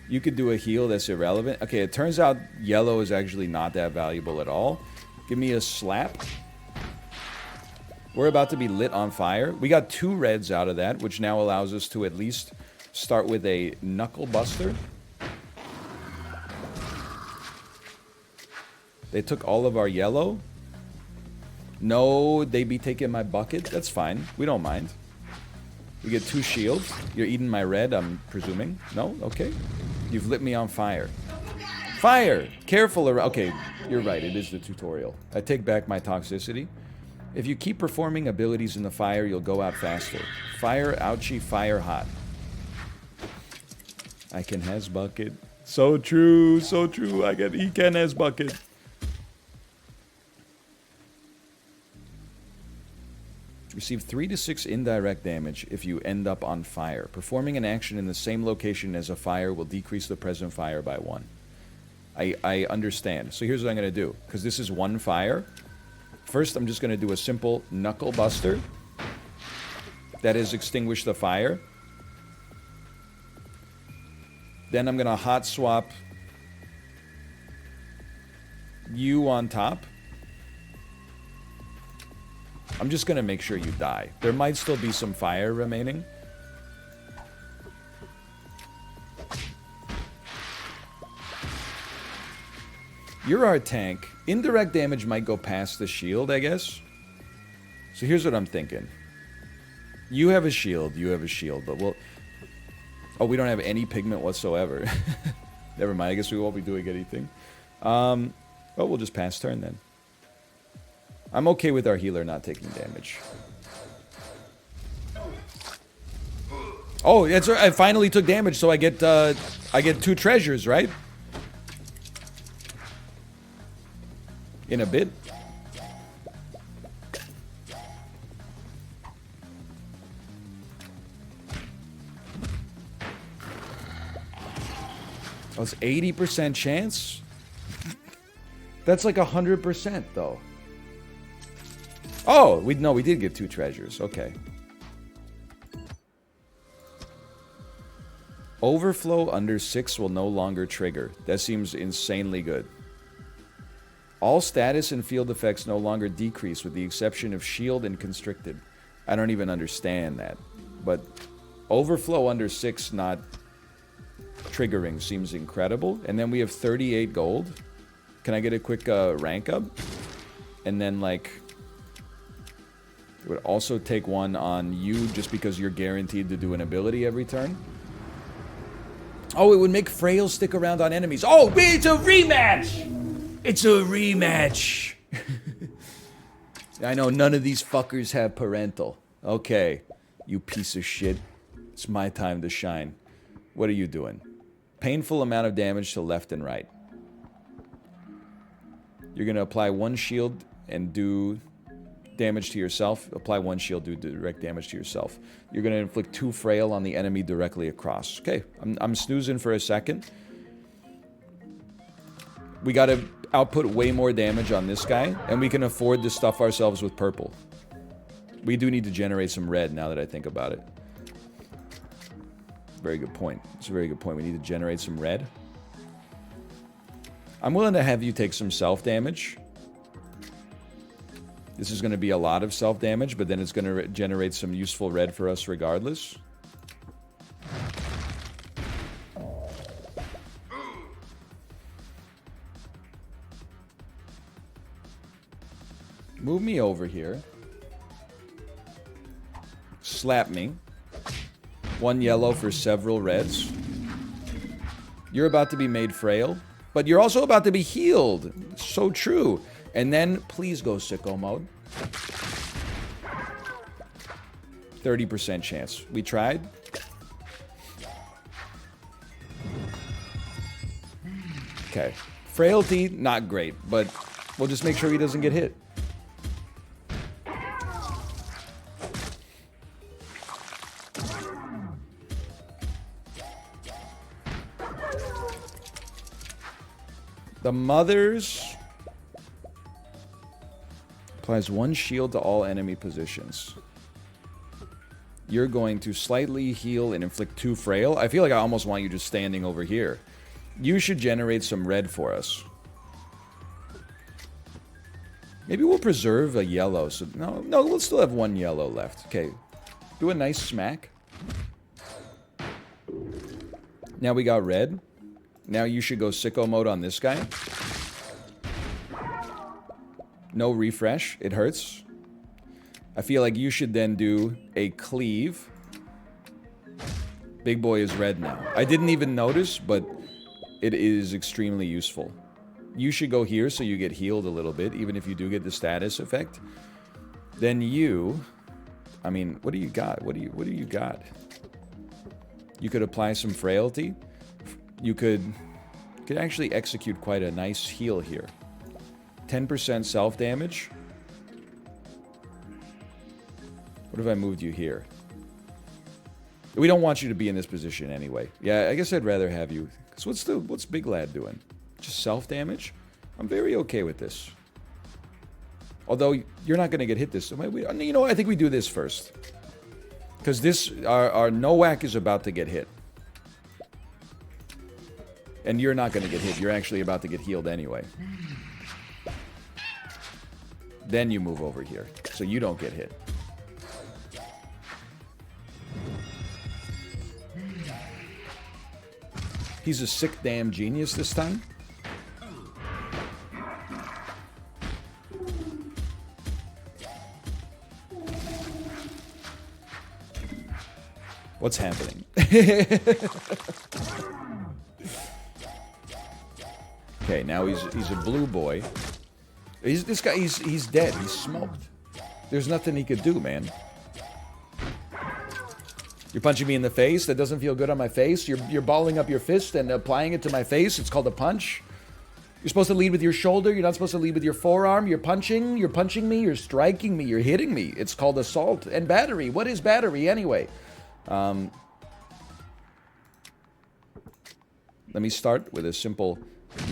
You could do a heal that's irrelevant. Okay, it turns out yellow is actually not that valuable at all. Give me a slap. We're about to be lit on fire. We got 2 reds out of that, which now allows us to at least start with a knuckle buster. They took all of our yellow. No, they be taking my bucket. That's fine. We don't mind. We get 2 shields. You're eating my red, I'm presuming. No? Okay. You've lit me on fire. Fire! Careful around... Okay, you're right. It is the tutorial. I take back my toxicity. If you keep performing abilities in the fire, you'll go out faster. Fire, ouchie, fire, hot. I can has bucket. So true, so true. He can has bucket. Receive 3 to 6 indirect damage if you end up on fire. Performing an action in the same location as a fire will decrease the present fire by 1. I understand. So here's what I'm going to do. Because this is 1 fire. First, I'm just going to do a simple knuckle buster. That is extinguish the fire. Then I'm going to hot swap you on top. I'm just going to make sure you die. There might still be some fire remaining. You're our tank. Indirect damage might go past the shield, I guess. So here's what I'm thinking. You have a shield, but we'll... Oh, we don't have any pigment whatsoever. Never mind, I guess we won't be doing anything. Oh, we'll just pass turn then. I'm okay with our healer not taking damage. Oh, that's right. I finally took damage, so I get 2 treasures, right? In a bit. Oh, it's 80% chance? That's like 100% though. Oh, we did get 2 treasures. Okay. Overflow under 6 will no longer trigger. That seems insanely good. All status and field effects no longer decrease with the exception of shield and constricted. I don't even understand that. But overflow under 6 not triggering seems incredible. And then we have 38 gold. Can I get a quick rank up? And then, like, it would also take one on you just because you're guaranteed to do an ability every turn. Oh, it would make Frail stick around on enemies. Oh, it's a rematch! It's a rematch! I know none of these fuckers have parental. Okay, you piece of shit. It's my time to shine. What are you doing? Painful amount of damage to left and right. You're going to apply 1 shield and do damage to yourself. Apply 1 shield, do direct damage to yourself. You're going to inflict 2 frail on the enemy directly across. Okay, I'm snoozing for a second. We got to output way more damage on this guy, and we can afford to stuff ourselves with purple. We do need to generate some red now that I think about it. Very good point. It's a very good point. We need to generate some red. I'm willing to have you take some self-damage. This is going to be a lot of self-damage, but then it's going to generate some useful red for us regardless. Move me over here. Slap me. 1 yellow for several reds. You're about to be made frail, but you're also about to be healed. So true. And then, please go sicko mode. 30% chance. We tried. Okay. Frailty, not great, but we'll just make sure he doesn't get hit. The Mothers applies 1 shield to all enemy positions. You're going to slightly heal and inflict 2 frail. I feel like I almost want you just standing over here. You should generate some red for us. Maybe we'll preserve a yellow. So no, we'll still have 1 yellow left. Okay, do a nice smack. Now we got red. Now you should go sicko mode on this guy. No refresh. It hurts. I feel like you should then do a cleave. Big boy is red now. I didn't even notice, but it is extremely useful. You should go here so you get healed a little bit, even if you do get the status effect. Then you... I mean, what do you got? What do you got? You could apply some frailty. You could actually execute quite a nice heal here. 10% self-damage. What if I moved you here? We don't want you to be in this position anyway. Yeah, I guess I'd rather have you. So what's Big Lad doing? Just self-damage? I'm very okay with this. Although, you're not going to get hit this. You know what? I think we do this first. Because this, our Nowak is about to get hit. And you're not going to get hit. You're actually about to get healed anyway. Then you move over here. So you don't get hit. He's a sick damn genius this time. What's happening? Okay, now he's a blue boy. This guy, he's dead. He's smoked. There's nothing he could do, man. You're punching me in the face. That doesn't feel good on my face. You're balling up your fist and applying it to my face. It's called a punch. You're supposed to lead with your shoulder. You're not supposed to lead with your forearm. You're punching me. You're striking me. You're hitting me. It's called assault and battery. What is battery anyway? Let me start with a simple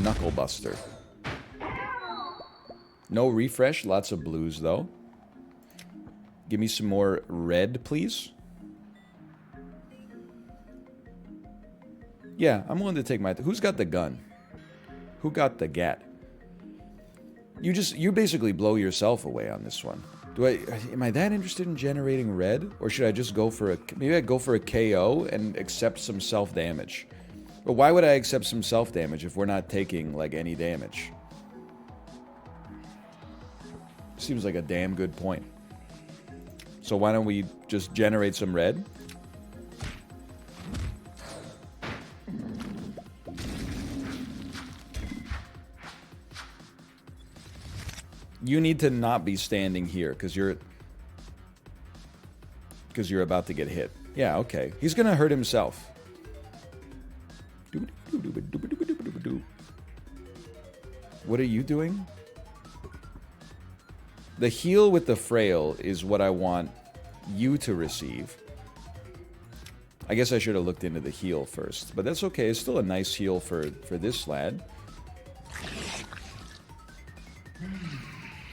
knuckle buster. No refresh, lots of blues though. Give me some more red, please. Yeah, I'm willing to take my... Who's got the gun? Who got the gat? You basically blow yourself away on this one. Am I that interested in generating red? Or should I just go for maybe I go for a KO and accept some self-damage? But why would I accept some self-damage if we're not taking, like, any damage? Seems like a damn good point. So why don't we just generate some red? You need to not be standing here, because you're about to get hit. Yeah, okay. He's gonna hurt himself. What are you doing? The heal with the frail is what I want you to receive. I guess I should have looked into the heal first, but that's okay. It's still a nice heal for this lad.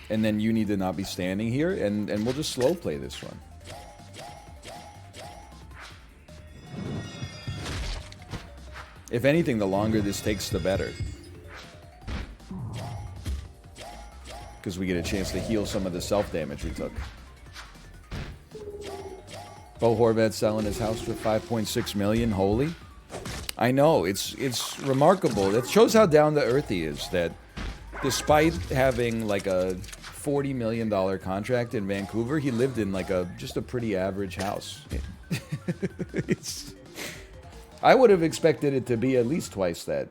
And then you need to not be standing here, and we'll just slow play this one. If anything, the longer this takes, the better. Because we get a chance to heal some of the self-damage we took. Bo Horvat selling his house for $5.6 million. Holy. I know, it's remarkable. That shows how down to earth he is, that despite having like a $40 million contract in Vancouver, he lived in like just a pretty average house. I would have expected it to be at least twice that.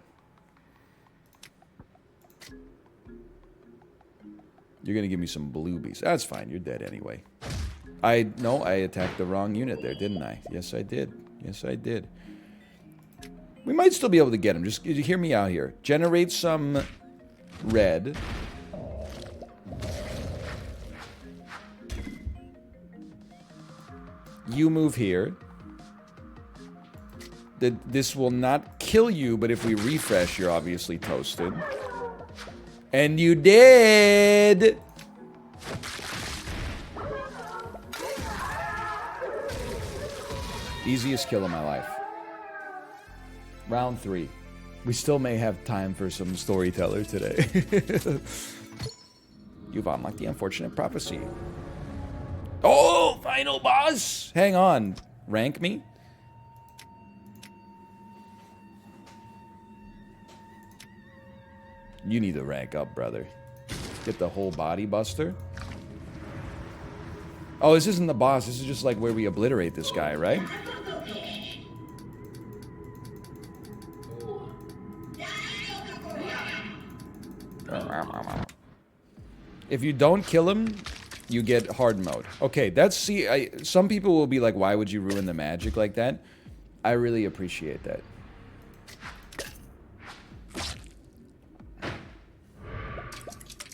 You're gonna give me some bluebies. That's fine, you're dead anyway. I attacked the wrong unit there, didn't I? Yes, I did. Yes, I did. We might still be able to get him. Just hear me out here. Generate some red. You move here. This will not kill you, but if we refresh, you're obviously toasted. And you did! Easiest kill of my life. Round 3. We still may have time for some Storyteller today. You've unlocked the unfortunate prophecy. Oh, final boss! Hang on. Rank me? You need to rank up, brother. Get the whole body buster. Oh, this isn't the boss. This is just like where we obliterate this guy, right? If you don't kill him, you get hard mode. Okay, some people will be like, why would you ruin the magic like that? I really appreciate that.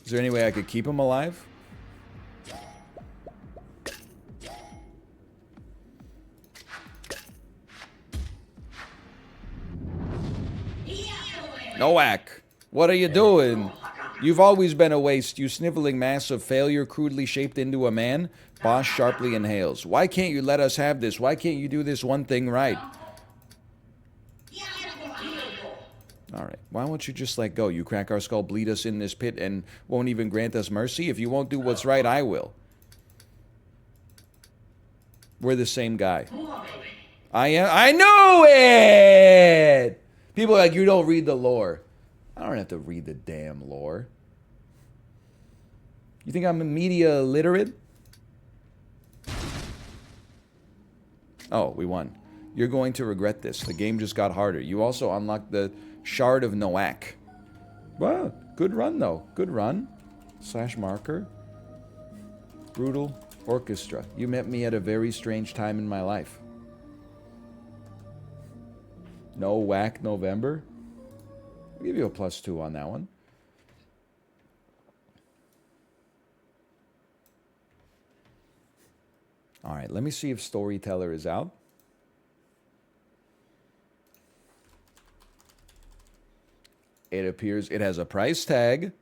Is there any way I could keep him alive? Nowak, what are you doing? You've always been a waste, you sniveling mass of failure crudely shaped into a man. Boss sharply inhales. Why can't you let us have this? Why can't you do this one thing right? Alright, why won't you just let go? You crack our skull, bleed us in this pit, and won't even grant us mercy? If you won't do what's right, I will. We're the same guy. I know it! People are like, you don't read the lore. I don't have to read the damn lore. You think I'm media illiterate? Oh, we won. You're going to regret this. The game just got harder. You also unlocked the Shard of Nowak. Wow, good run though. Good run. / marker. Brutal Orchestra. You met me at a very strange time in my life. No whack November. I'll give you a +2 on that one. Alright, let me see if Storyteller is out. It appears it has a price tag.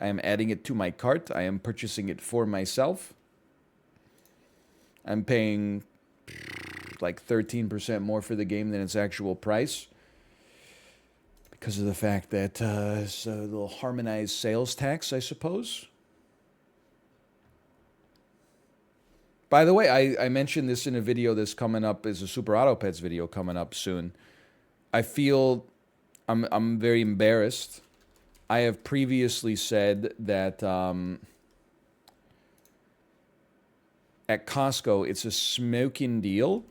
I am adding it to my cart. I am purchasing it for myself. I'm paying like 13% more for the game than its actual price. Because of the fact that it's a little harmonized sales tax, I suppose. By the way, I mentioned this in a video that's coming up, is a Super Auto Pets video coming up soon. I feel I'm very embarrassed. I have previously said that at Costco, it's a smoking deal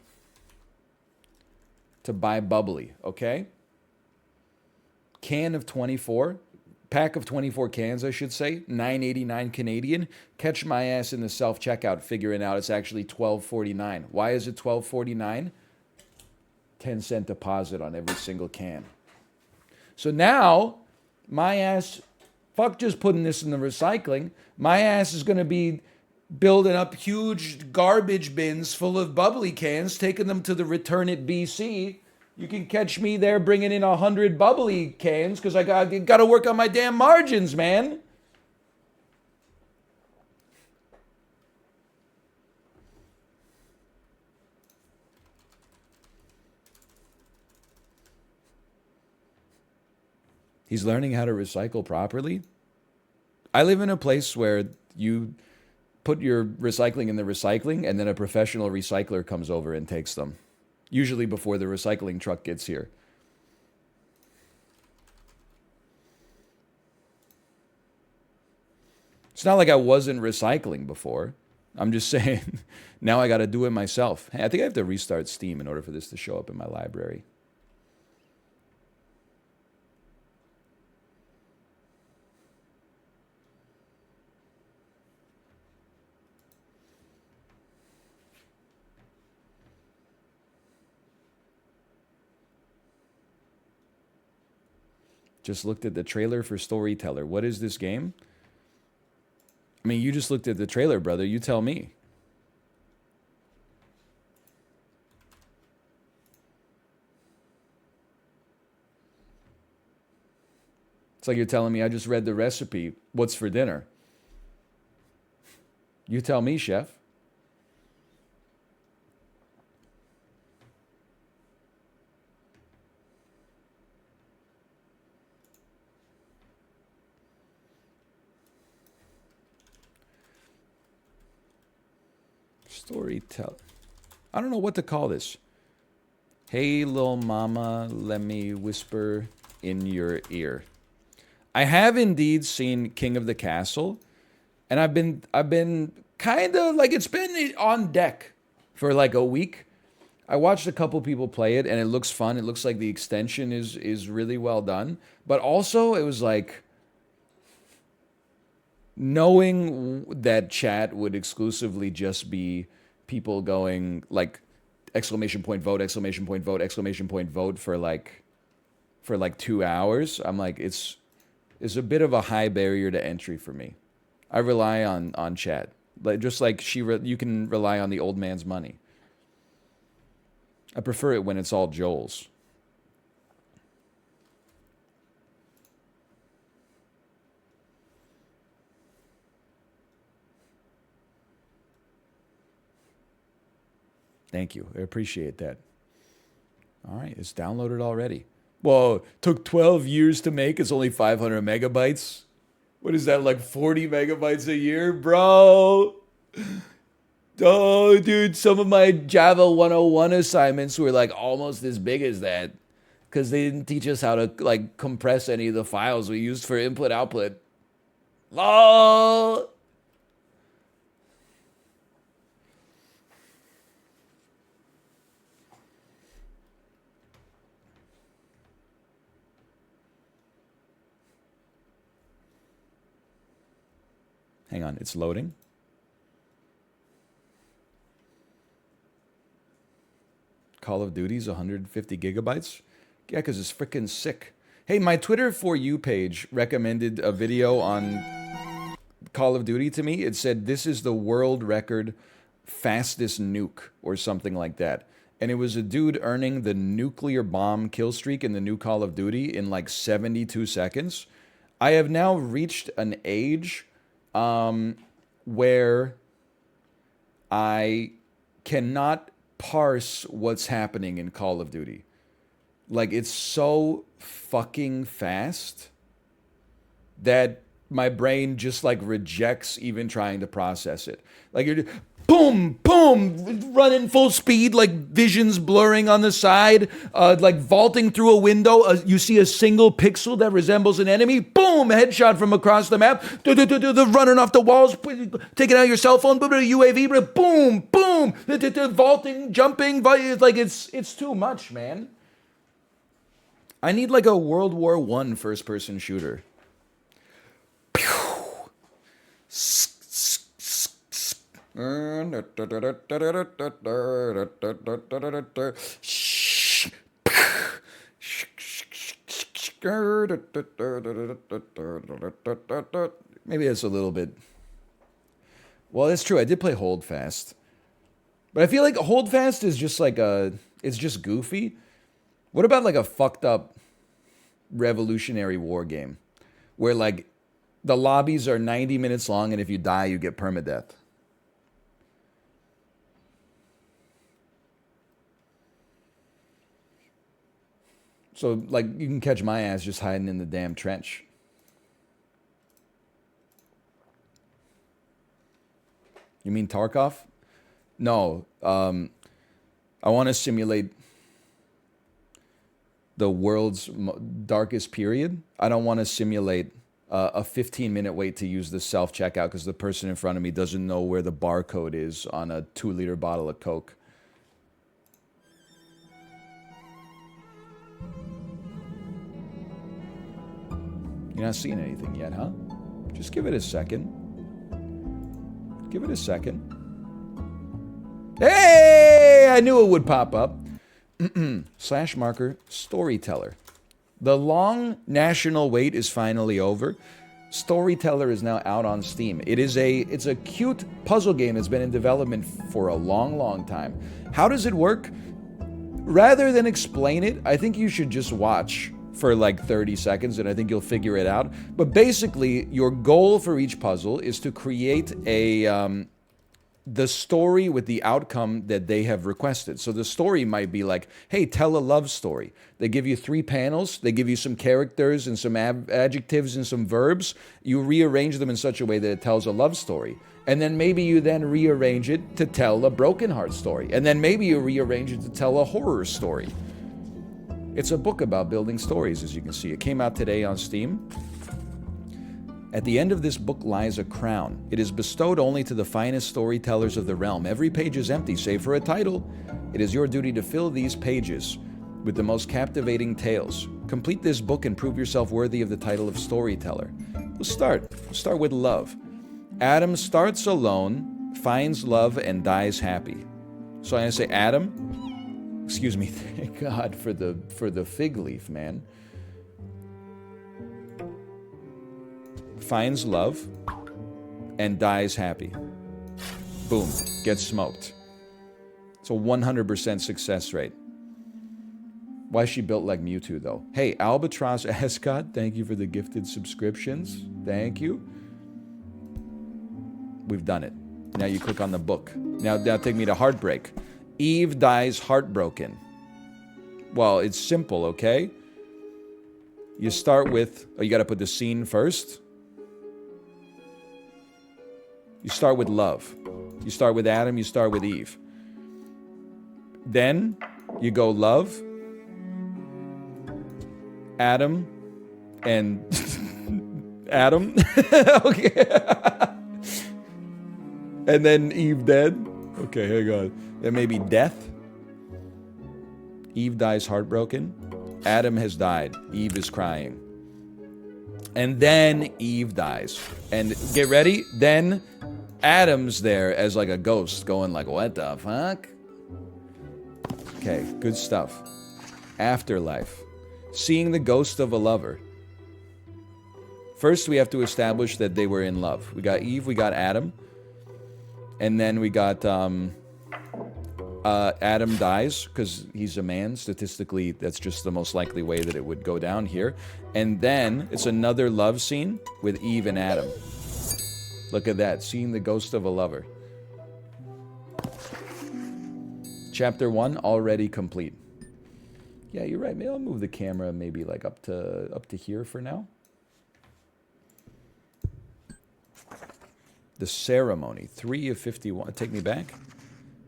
to buy bubbly, okay? Can of 24, pack of 24 cans, I should say, $9.89 Canadian. Catch my ass in the self-checkout figuring out it's actually $12.49. Why is it $12.49? 10-cent deposit on every single can. So now, my ass, fuck just putting this in the recycling, my ass is going to be building up huge garbage bins full of bubbly cans, taking them to the Return It BC. You can catch me there bringing in 100 bubbly cans because I got to work on my damn margins, man. He's learning how to recycle properly. I live in a place where you put your recycling in the recycling and then a professional recycler comes over and takes them. Usually before the recycling truck gets here. It's not like I wasn't recycling before. I'm just saying, now I got to do it myself. Hey, I think I have to restart Steam in order for this to show up in my library. Just looked at the trailer for Storyteller. What is this game? I mean, you just looked at the trailer, brother. You tell me. It's like you're telling me I just read the recipe. What's for dinner? You tell me, chef. Storyteller. I don't know what to call this. Hey, little mama, let me whisper in your ear. I have indeed seen King of the Castle, and I've been kind of like, it's been on deck for like a week. I watched a couple people play it, and it looks fun. It looks like the extension is really well done, but also it was like, knowing that chat would exclusively just be people going like exclamation point vote, exclamation point vote, exclamation point vote for like 2 hours. I'm like, it's a bit of a high barrier to entry for me. I rely on chat, like just like you can rely on the old man's money. I prefer it when it's all Joel's. Thank you. I appreciate that. All right, it's downloaded already. Whoa, took 12 years to make. It's only 500 megabytes. What is that, like 40 megabytes a year, bro? Oh, dude, some of my Java 101 assignments were like almost as big as that because they didn't teach us how to like compress any of the files we used for input output. LOL. Hang on, it's loading. Call of Duty's 150 gigabytes? Yeah, because it's freaking sick. Hey, my Twitter For You page recommended a video on Call of Duty to me. It said, this is the world record fastest nuke, or something like that. And it was a dude earning the nuclear bomb kill streak in the new Call of Duty in like 72 seconds. I have now reached an age where I cannot parse what's happening in Call of Duty. Like, it's so fucking fast that my brain just like rejects even trying to process it. Like, you're just, boom, boom, running full speed, like visions blurring on the side, like vaulting through a window. You see a single pixel that resembles an enemy. Boom, headshot from across the map. Running off the walls, taking out your cell phone. UAV. Boom, boom, vaulting, jumping. Like it's too much, man. I need like a World War I first-person shooter. Maybe that's a little bit. Well, that's true. I did play Hold Fast, but I feel like Hold Fast is just like it's just goofy. What about like a fucked up Revolutionary War game where like the lobbies are 90 minutes long and if you die, you get permadeath? So like you can catch my ass just hiding in the damn trench. You mean Tarkov? No. I want to simulate the world's darkest period. I don't want to simulate a 15-minute wait to use the self-checkout because the person in front of me doesn't know where the barcode is on a 2-liter bottle of Coke. You're not seeing anything yet, huh? Just give it a second. Give it a second. Hey! I knew it would pop up. / marker Storyteller. The long national wait is finally over. Storyteller is now out on Steam. It's a cute puzzle game that's been in development for a long, long time. How does it work? Rather than explain it, I think you should just watch for like 30 seconds and I think you'll figure it out. But basically, your goal for each puzzle is to create the story with the outcome that they have requested. So the story might be like, hey, tell a love story. They give you 3 panels. They give you some characters and some adjectives and some verbs. You rearrange them in such a way that it tells a love story. And then maybe you then rearrange it to tell a broken heart story. And then maybe you rearrange it to tell a horror story. It's a book about building stories, as you can see. It came out today on Steam. At the end of this book lies a crown. It is bestowed only to the finest storytellers of the realm. Every page is empty, save for a title. It is your duty to fill these pages with the most captivating tales. Complete this book and prove yourself worthy of the title of storyteller. We'll start with love. Adam starts alone, finds love, and dies happy. So I'm going to say Adam. Excuse me, thank God for the fig leaf, man. Finds love and dies happy. Boom, gets smoked. It's a 100% success rate. Why is she built like Mewtwo, though? Hey, Albatross Ascot, thank you for the gifted subscriptions. Thank you. We've done it. Now you click on the book. Now take me to Heartbreak. Eve dies heartbroken. Well, it's simple, okay? You start with... Oh, you got to put the scene first. You start with love. You start with Adam, you start with Eve. Then you go love, Adam, and Adam. Okay. And then Eve dead. Okay, hang on. Then maybe death. Eve dies heartbroken. Adam has died. Eve is crying. And then Eve dies. And get ready. Then Adam's there as like a ghost going like, what the fuck? Okay, good stuff. Afterlife. Seeing the ghost of a lover. First, we have to establish that they were in love. We got Eve, we got Adam. And then we got Adam dies because he's a man. Statistically, that's just the most likely way that it would go down here. And then it's another love scene with Eve and Adam. Look at that, seeing the ghost of a lover. Chapter 1 already complete. Yeah, you're right. Maybe I'll move the camera maybe like up to here for now. The Ceremony, 3 of 51. Take me back.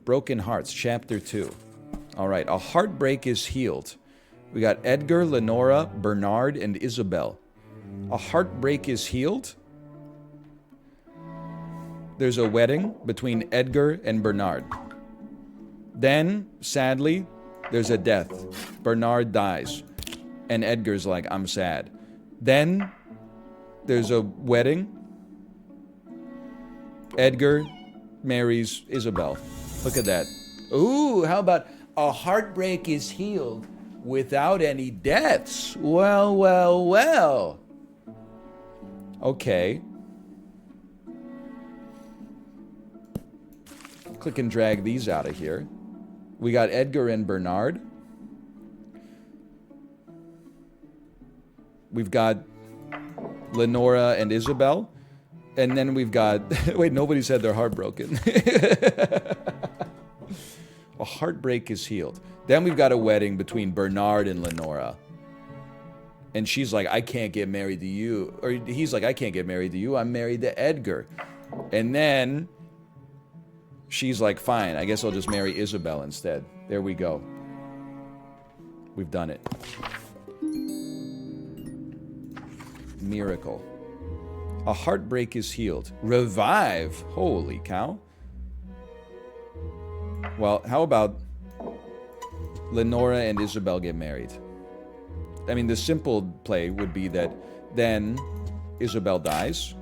Broken Hearts, Chapter 2. All right, a heartbreak is healed. We got Edgar, Lenora, Bernard, and Isabel. A heartbreak is healed. There's a wedding between Edgar and Bernard. Then, sadly, there's a death. Bernard dies. And Edgar's like, I'm sad. Then, there's a wedding. Edgar marries Isabel. Look at that. Ooh, how about a heartbreak is healed without any deaths? Well, well, well. Okay. Click and drag these out of here. We got Edgar and Bernard. We've got Lenora and Isabel. And then we've got... Wait, nobody said they're heartbroken. A heartbreak is healed. Then we've got a wedding between Bernard and Lenora. And she's like, I can't get married to you. Or he's like, I can't get married to you. I'm married to Edgar. And then she's like, fine, I guess I'll just marry Isabel instead. There we go. We've done it. Miracle. A heartbreak is healed. Revive. Holy cow. Well, how about Lenora and Isabel get married? I mean, the simple play would be that then Isabel dies,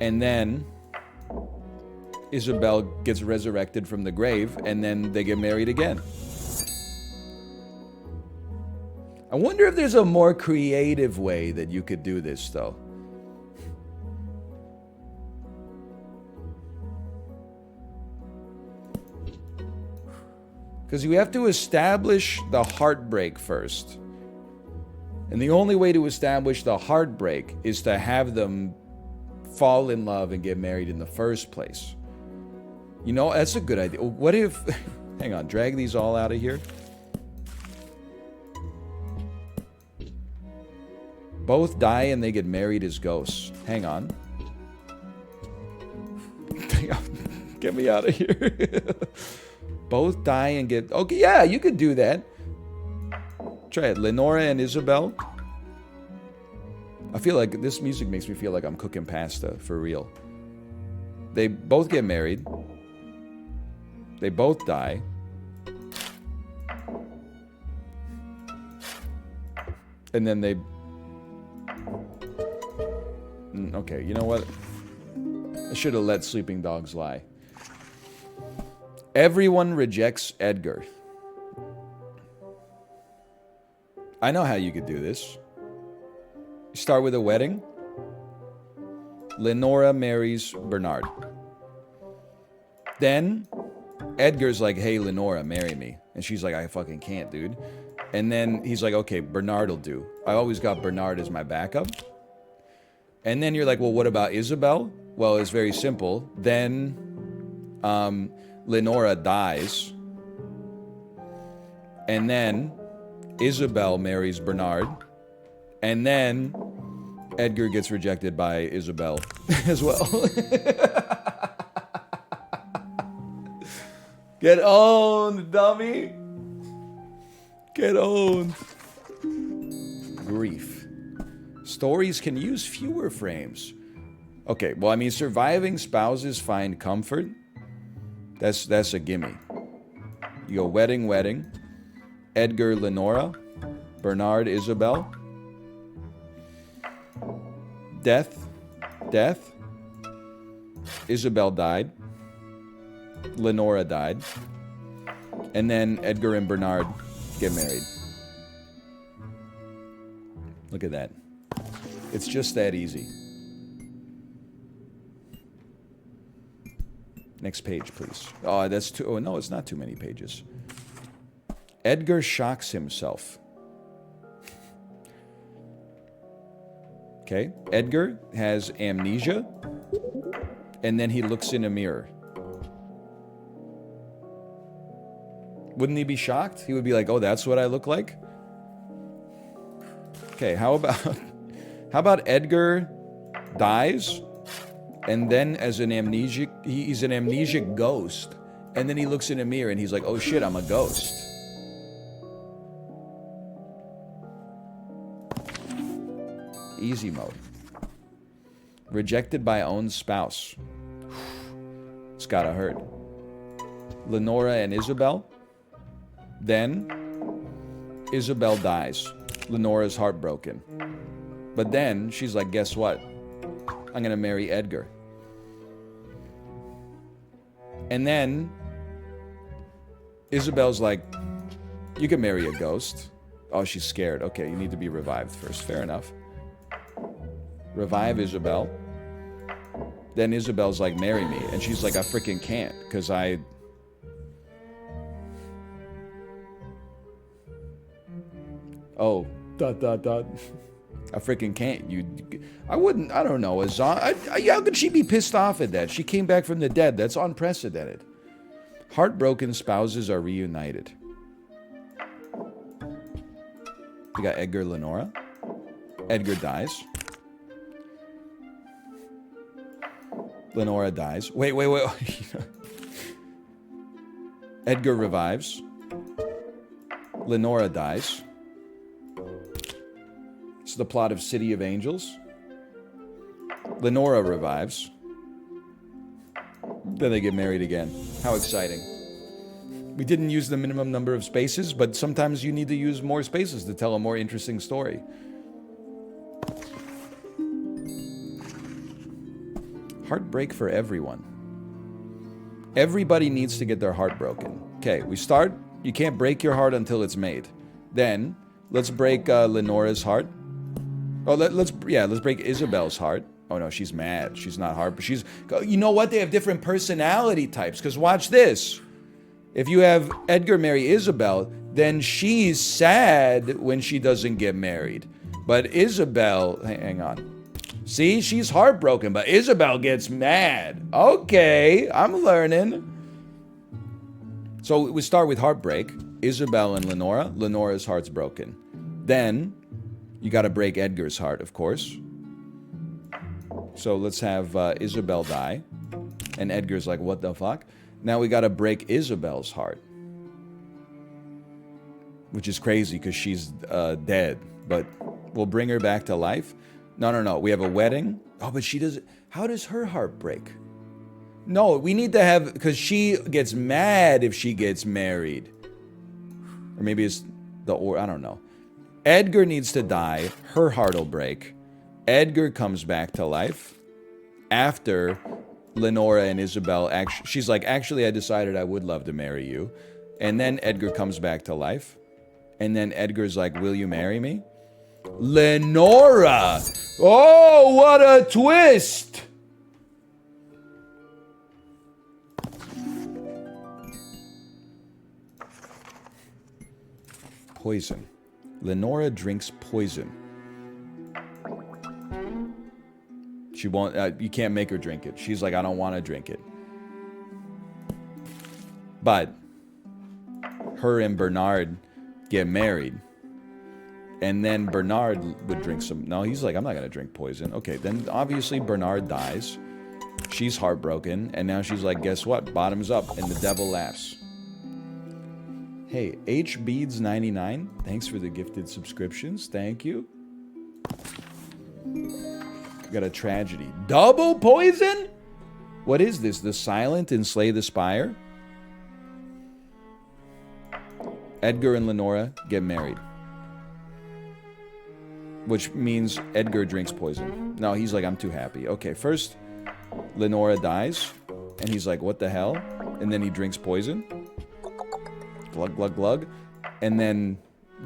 and then Isabel gets resurrected from the grave, and then they get married again. I wonder if there's a more creative way that you could do this, though. Because you have to establish the heartbreak first. And the only way to establish the heartbreak is to have them fall in love and get married in the first place. You know, that's a good idea. What if... Hang on, drag these all out of here. Both die and they get married as ghosts. Hang on. Get me out of here. Both die and get... Okay, yeah, you could do that. Try it. Lenora and Isabel. I feel like this music makes me feel like I'm cooking pasta, for real. They both get married. They both die. And then they... Okay, you know what? I should have let sleeping dogs lie. Everyone rejects Edgar. I know how you could do this. You start with a wedding. Lenora marries Bernard. Then Edgar's like, hey, Lenora, marry me. And she's like, I fucking can't, dude. And then he's like, okay, Bernard will do. I always got Bernard as my backup. And then you're like, well, what about Isabel? Well, it's very simple. Then Lenora dies. And then Isabel marries Bernard. And then Edgar gets rejected by Isabel as well. Get owned, dummy. Get owned. Grief. Stories can use fewer frames. Okay, well, I mean, surviving spouses find comfort. That's a gimme. You go wedding, wedding. Edgar, Lenora. Bernard, Isabel. Death, death. Isabel died. Lenora died. And then Edgar and Bernard get married. Look at that. It's just that easy. Next page, please. Oh, that's too... Oh, no, it's not too many pages. Edgar shocks himself. Okay. Edgar has amnesia. And then he looks in a mirror. Wouldn't he be shocked? He would be like, oh, that's what I look like? Okay, how about... How about Edgar dies? And then as an amnesic, he's an amnesic ghost. And then he looks in a mirror and he's like, oh shit, I'm a ghost. Easy mode. Rejected by own spouse. It's gotta hurt. Lenora and Isabel. Then Isabel dies. Lenora's heartbroken. But then she's like, guess what? I'm gonna marry Edgar. And then Isabel's like, you can marry a ghost. Oh, she's scared. Okay, you need to be revived first. Fair enough. Revive Isabel. Then Isabel's like, marry me. And she's like, I freaking can't, because I... Oh, ... I freaking can't. I wouldn't, I don't know. How could she be pissed off at that? She came back from the dead. That's unprecedented. Heartbroken spouses are reunited. We got Edgar, Lenora. Edgar dies. Lenora dies. Wait. Edgar revives. Lenora dies. It's the plot of City of Angels. Lenora revives. Then they get married again. How exciting. We didn't use the minimum number of spaces, but sometimes you need to use more spaces to tell a more interesting story. Heartbreak for everyone. Everybody needs to get their heart broken. Okay, we start. You can't break your heart until it's made. Then, let's break Lenora's heart. Oh, let's break Isabel's heart. Oh no, she's mad. She's not heart. She's. You know what? They have different personality types. Because watch this. If you have Edgar marry Isabel, then she's sad when she doesn't get married. But Isabel, hang on. See, she's heartbroken, but Isabel gets mad. Okay, I'm learning. So we start with heartbreak. Isabel and Lenora. Lenora's heart's broken. Then you got to break Edgar's heart, of course. So let's have Isabel die. And Edgar's like, what the fuck? Now we got to break Isabel's heart. Which is crazy because she's dead. But we'll bring her back to life. No. We have a wedding. Oh, but she doesn't. How does her heart break? No, we need to have, because she gets mad if she gets married. Or maybe it's I don't know. Edgar needs to die. Her heart will break. Edgar comes back to life. After Lenora and Isabel, she's like, actually, I decided I would love to marry you. And then Edgar comes back to life. And then Edgar's like, will you marry me? Lenora! Oh, what a twist! Poison. Lenora drinks poison. She won't, you can't make her drink it. She's like, I don't want to drink it. But her and Bernard get married. And then Bernard would drink some. No, he's like, I'm not going to drink poison. Okay, then obviously Bernard dies. She's heartbroken. And now she's like, guess what? Bottoms up. And the devil laughs. Hey, HBeads99. Thanks for the gifted subscriptions. Thank you. Got a tragedy. Double poison? What is this? The Silent and Slay the Spire? Edgar and Lenora get married. Which means Edgar drinks poison. No, he's like, I'm too happy. Okay, first, Lenora dies. And he's like, what the hell? And then he drinks poison. Glug, glug, glug. And then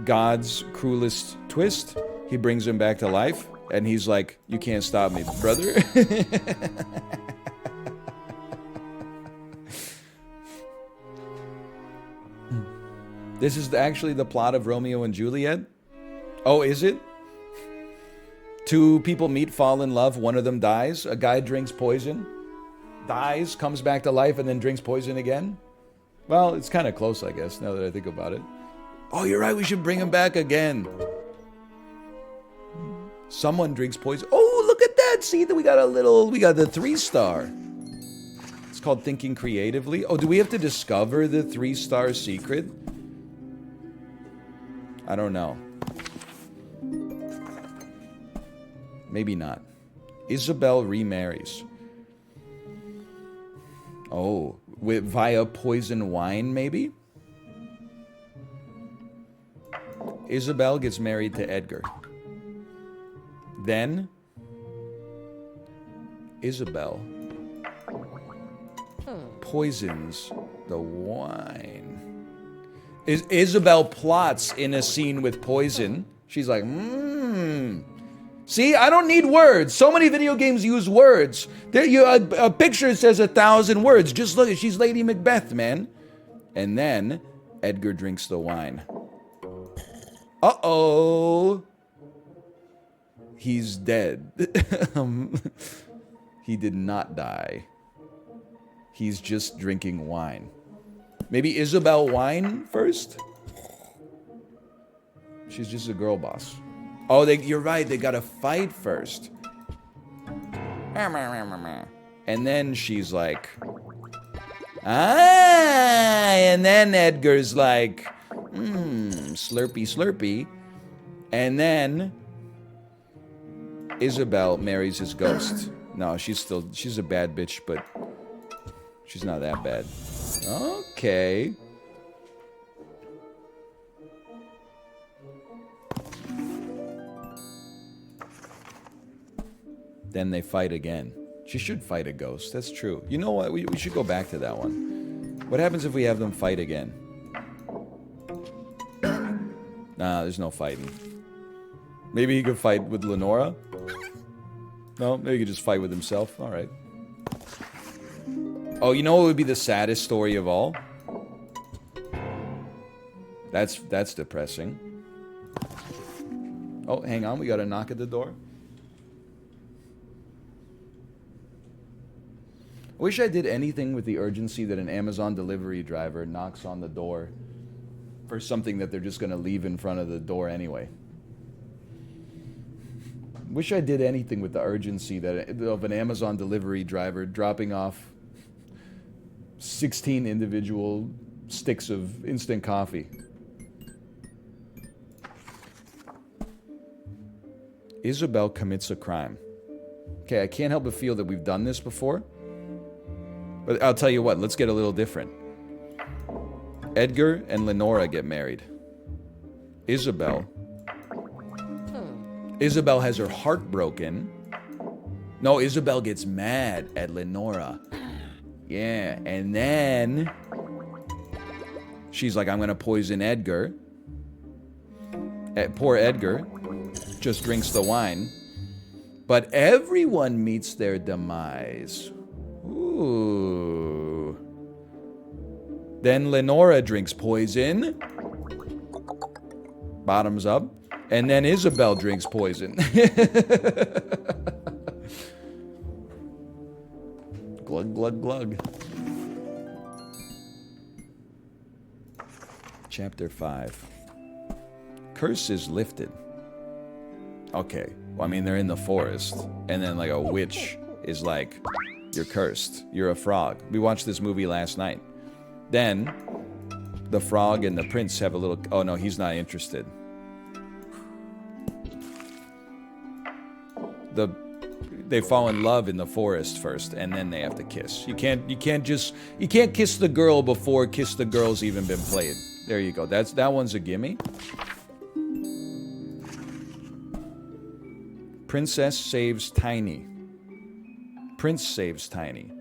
God's cruelest twist, he brings him back to life. And he's like, you can't stop me, brother. This is actually the plot of Romeo and Juliet. Oh, is it? Two people meet, fall in love, one of them dies. A guy drinks poison, dies, comes back to life, and then drinks poison again. Well, it's kind of close, I guess, now that I think about it. Oh, you're right, we should bring him back again. Someone drinks poison. Oh, look at bad. See that we got the 3-star. It's called thinking creatively. Oh, do we have to discover the 3-star secret? I don't know. Maybe not. Isabel remarries. Oh, via poison wine, maybe? Isabel gets married to Edgar. Then, Isabel poisons the wine. Isabel plots in a scene with poison. She's like, See, I don't need words. So many video games use words. A picture says 1,000 words. Just look, she's Lady Macbeth, man. And then Edgar drinks the wine. Uh-oh. He's dead. He did not die. He's just drinking wine. Maybe Isabel wine first? She's just a girl boss. Oh, you're right. They gotta fight first. And then she's like... and then Edgar's like... slurpy, slurpy. And then... Isabel marries his ghost. No, she's a bad bitch, but... she's not that bad. Okay. Then they fight again. She should fight a ghost. That's true. You know what? We should go back to that one. What happens if we have them fight again? Nah, there's no fighting. Maybe he could fight with Lenora? No, maybe he could just fight with himself. Alright. Oh, you know what would be the saddest story of all? That's depressing. Oh, hang on. We got a knock at the door. I wish I did anything with the urgency that an Amazon delivery driver knocks on the door for something that they're just going to leave in front of the door anyway. Wish I did anything with the urgency of an Amazon delivery driver dropping off 16 individual sticks of instant coffee. Isabel commits a crime. Okay, I can't help but feel that we've done this before. But I'll tell you what, let's get a little different. Edgar and Lenora get married. Isabel has her heart broken. No, Isabel gets mad at Lenora. Yeah, and then she's like, I'm gonna poison Edgar. Poor Edgar just drinks the wine. But everyone meets their demise. Ooh. Then Lenora drinks poison. Bottoms up. And then Isabel drinks poison. Glug, glug, glug. Chapter 5. Curse is lifted. Okay. Well, I mean, they're in the forest. And then, like, a witch is like, you're cursed. You're a frog. We watched this movie last night. Then, the frog and the prince have a little... Oh, no, he's not interested. They fall in love in the forest first, and then they have to kiss. You can't kiss the girl before kiss the girl's even been played. There you go. That one's a gimme. Princess saves Tiny. Prince saves Tiny.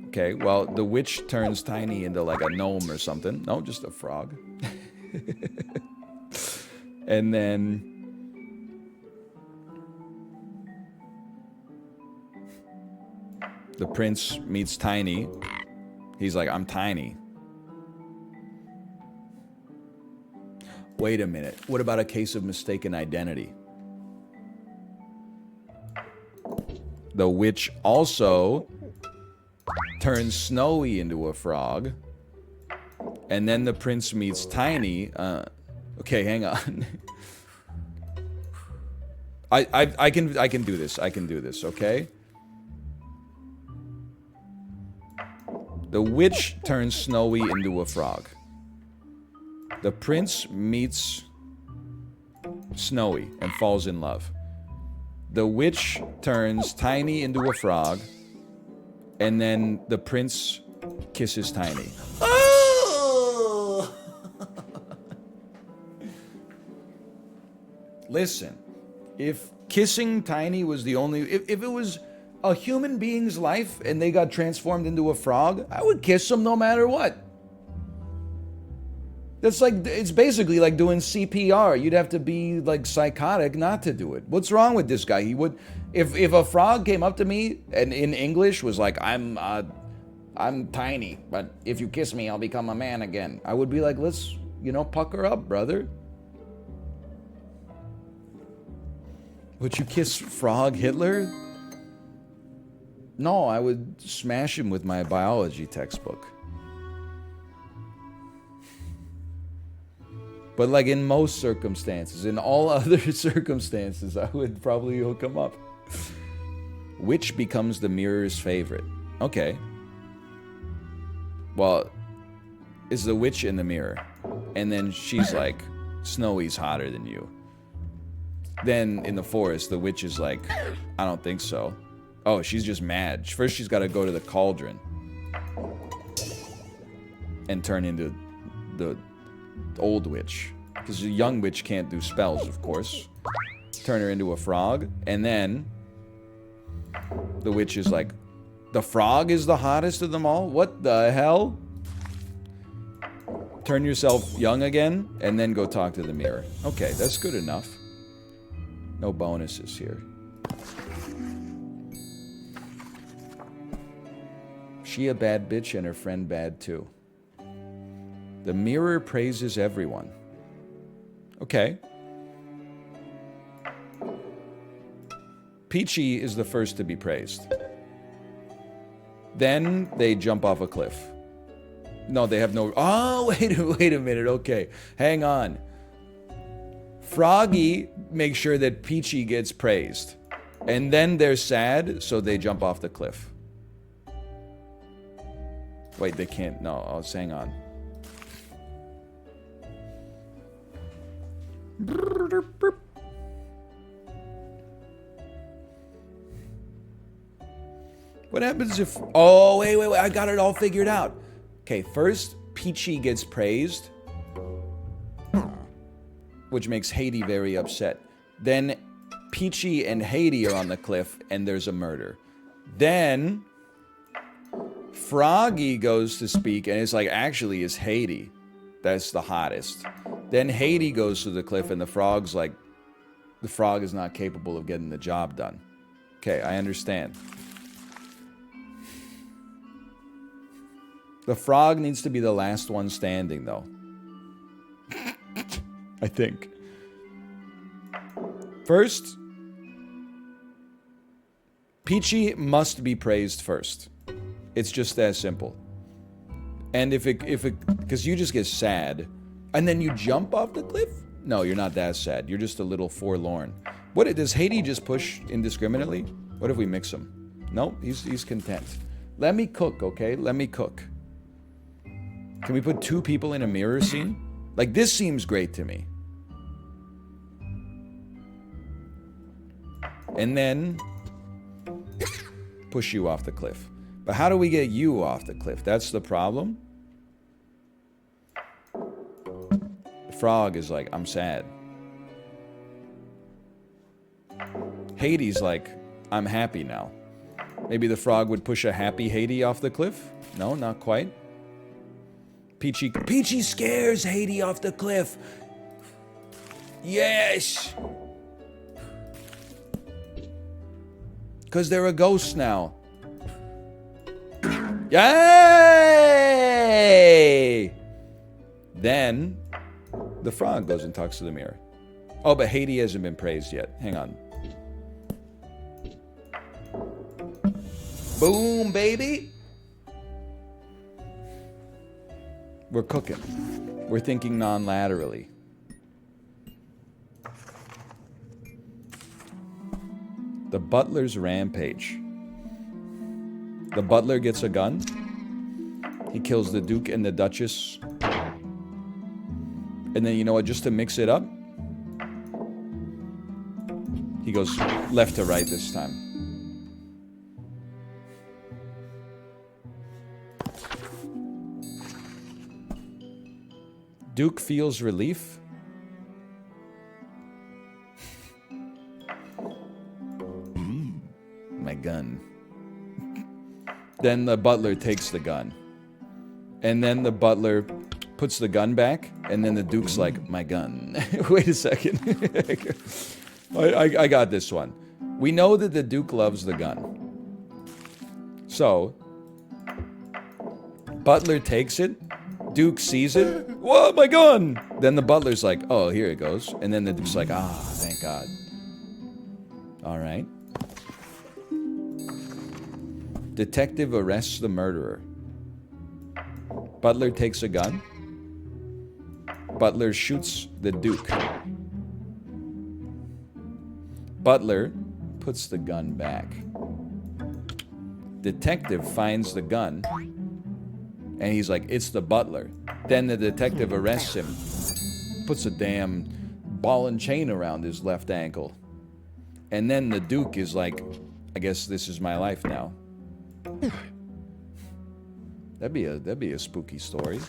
Okay, well, the witch turns Tiny into like a gnome or something. No, just a frog. And then... the prince meets Tiny. He's like, I'm Tiny. Wait a minute. What about a case of mistaken identity? The witch also turns Snowy into a frog. And then the prince meets Tiny. Okay, hang on. I can do this. I can do this, okay? The witch turns Snowy into a frog. The prince meets Snowy and falls in love. The witch turns Tiny into a frog, and then the prince kisses Tiny. Oh! Listen, if kissing Tiny was the only... If it was a human being's life and they got transformed into a frog, I would kiss them no matter what. That's like, it's basically like doing CPR. You'd have to be like psychotic not to do it. What's wrong with this guy? He would, if a frog came up to me and in English was like, I'm tiny, but if you kiss me, I'll become a man again. I would be like, let's, pucker up, brother. Would you kiss Frog Hitler? No, I would smash him with my biology textbook. But like in most circumstances, in all other circumstances, I would probably hook him up. Which becomes the mirror's favorite? Okay. Well, it's the witch in the mirror. And then she's like, Snowy's hotter than you. Then in the forest, the witch is like, I don't think so. Oh, she's just mad. First she's got to go to the cauldron. And turn into the old witch, because the young witch can't do spells, of course. Turn her into a frog, and then the witch is like, the frog is the hottest of them all? What the hell? Turn yourself young again, and then go talk to the mirror. Okay, that's good enough. No bonuses here. She a bad bitch and her friend bad too. The mirror praises everyone. Okay. Peachy is the first to be praised. Then they jump off a cliff. No, they have no... Oh, wait a minute. Okay, hang on. Froggy makes sure that Peachy gets praised. And then they're sad, so they jump off the cliff. Wait, they can't... No, hang on. What happens if... Oh, wait, I got it all figured out. Okay, first, Peachy gets praised, which makes Haiti very upset. Then, Peachy and Haiti are on the cliff, and there's a murder. Then, Froggy goes to speak, and it's like, actually, it's Haiti that's the hottest. Then Haiti goes to the cliff, and the frog's like, the frog is not capable of getting the job done. Okay, I understand. The frog needs to be the last one standing, though. I think. First, Peachy must be praised first. It's just that simple. And if it, because you just get sad, and then you jump off the cliff? No, you're not that sad. You're just a little forlorn. What, does Haiti just push indiscriminately? What if we mix him? No, he's content. Let me cook, okay? Let me cook. Can we put two people in a mirror scene? Like, this seems great to me. And then push you off the cliff. But how do we get you off the cliff? That's the problem. The frog is like, I'm sad. Haiti's like, I'm happy now. Maybe the frog would push a happy Haiti off the cliff? No, not quite. Peachy scares Haiti off the cliff. Yes! Because they're a ghost now. Yay! Then, the frog goes and talks to the mirror. Oh, but Haiti hasn't been praised yet. Hang on. Boom, baby! We're cooking. We're thinking non-laterally. The butler's rampage. The butler gets a gun. He kills the Duke and the Duchess. And then, you know what, just to mix it up, he goes left to right this time. Duke feels relief. My gun. Then the butler takes the gun. And then the butler puts the gun back, and then the Duke's like, my gun. Wait a second. I got this one. We know that the Duke loves the gun. So, butler takes it. Duke sees it. Whoa, my gun! Then the butler's like, oh, here it goes. And then the Duke's like, ah, thank God. All right. Detective arrests the murderer. Butler takes a gun. Butler shoots the Duke. Butler puts the gun back. Detective finds the gun. And he's like, it's the butler. Then the detective arrests him. Puts a damn ball and chain around his left ankle. And then the Duke is like, I guess this is my life now. That'd be a spooky story.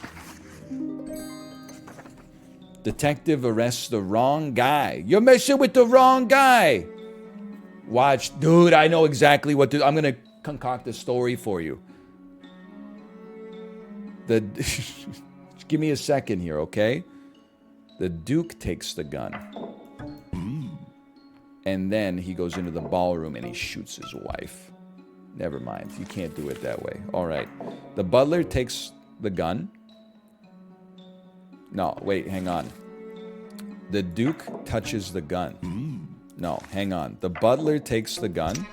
Detective arrests the wrong guy. You're messing with the wrong guy. Watch, dude, I know exactly what to... I'm gonna concoct a story for you. Give me a second here, okay? The Duke takes the gun. And then he goes into the ballroom and he shoots his wife. Never mind. You can't do it that way. All right. The butler takes the gun. No, wait, hang on. The Duke touches the gun. No, hang on. The butler takes the gun.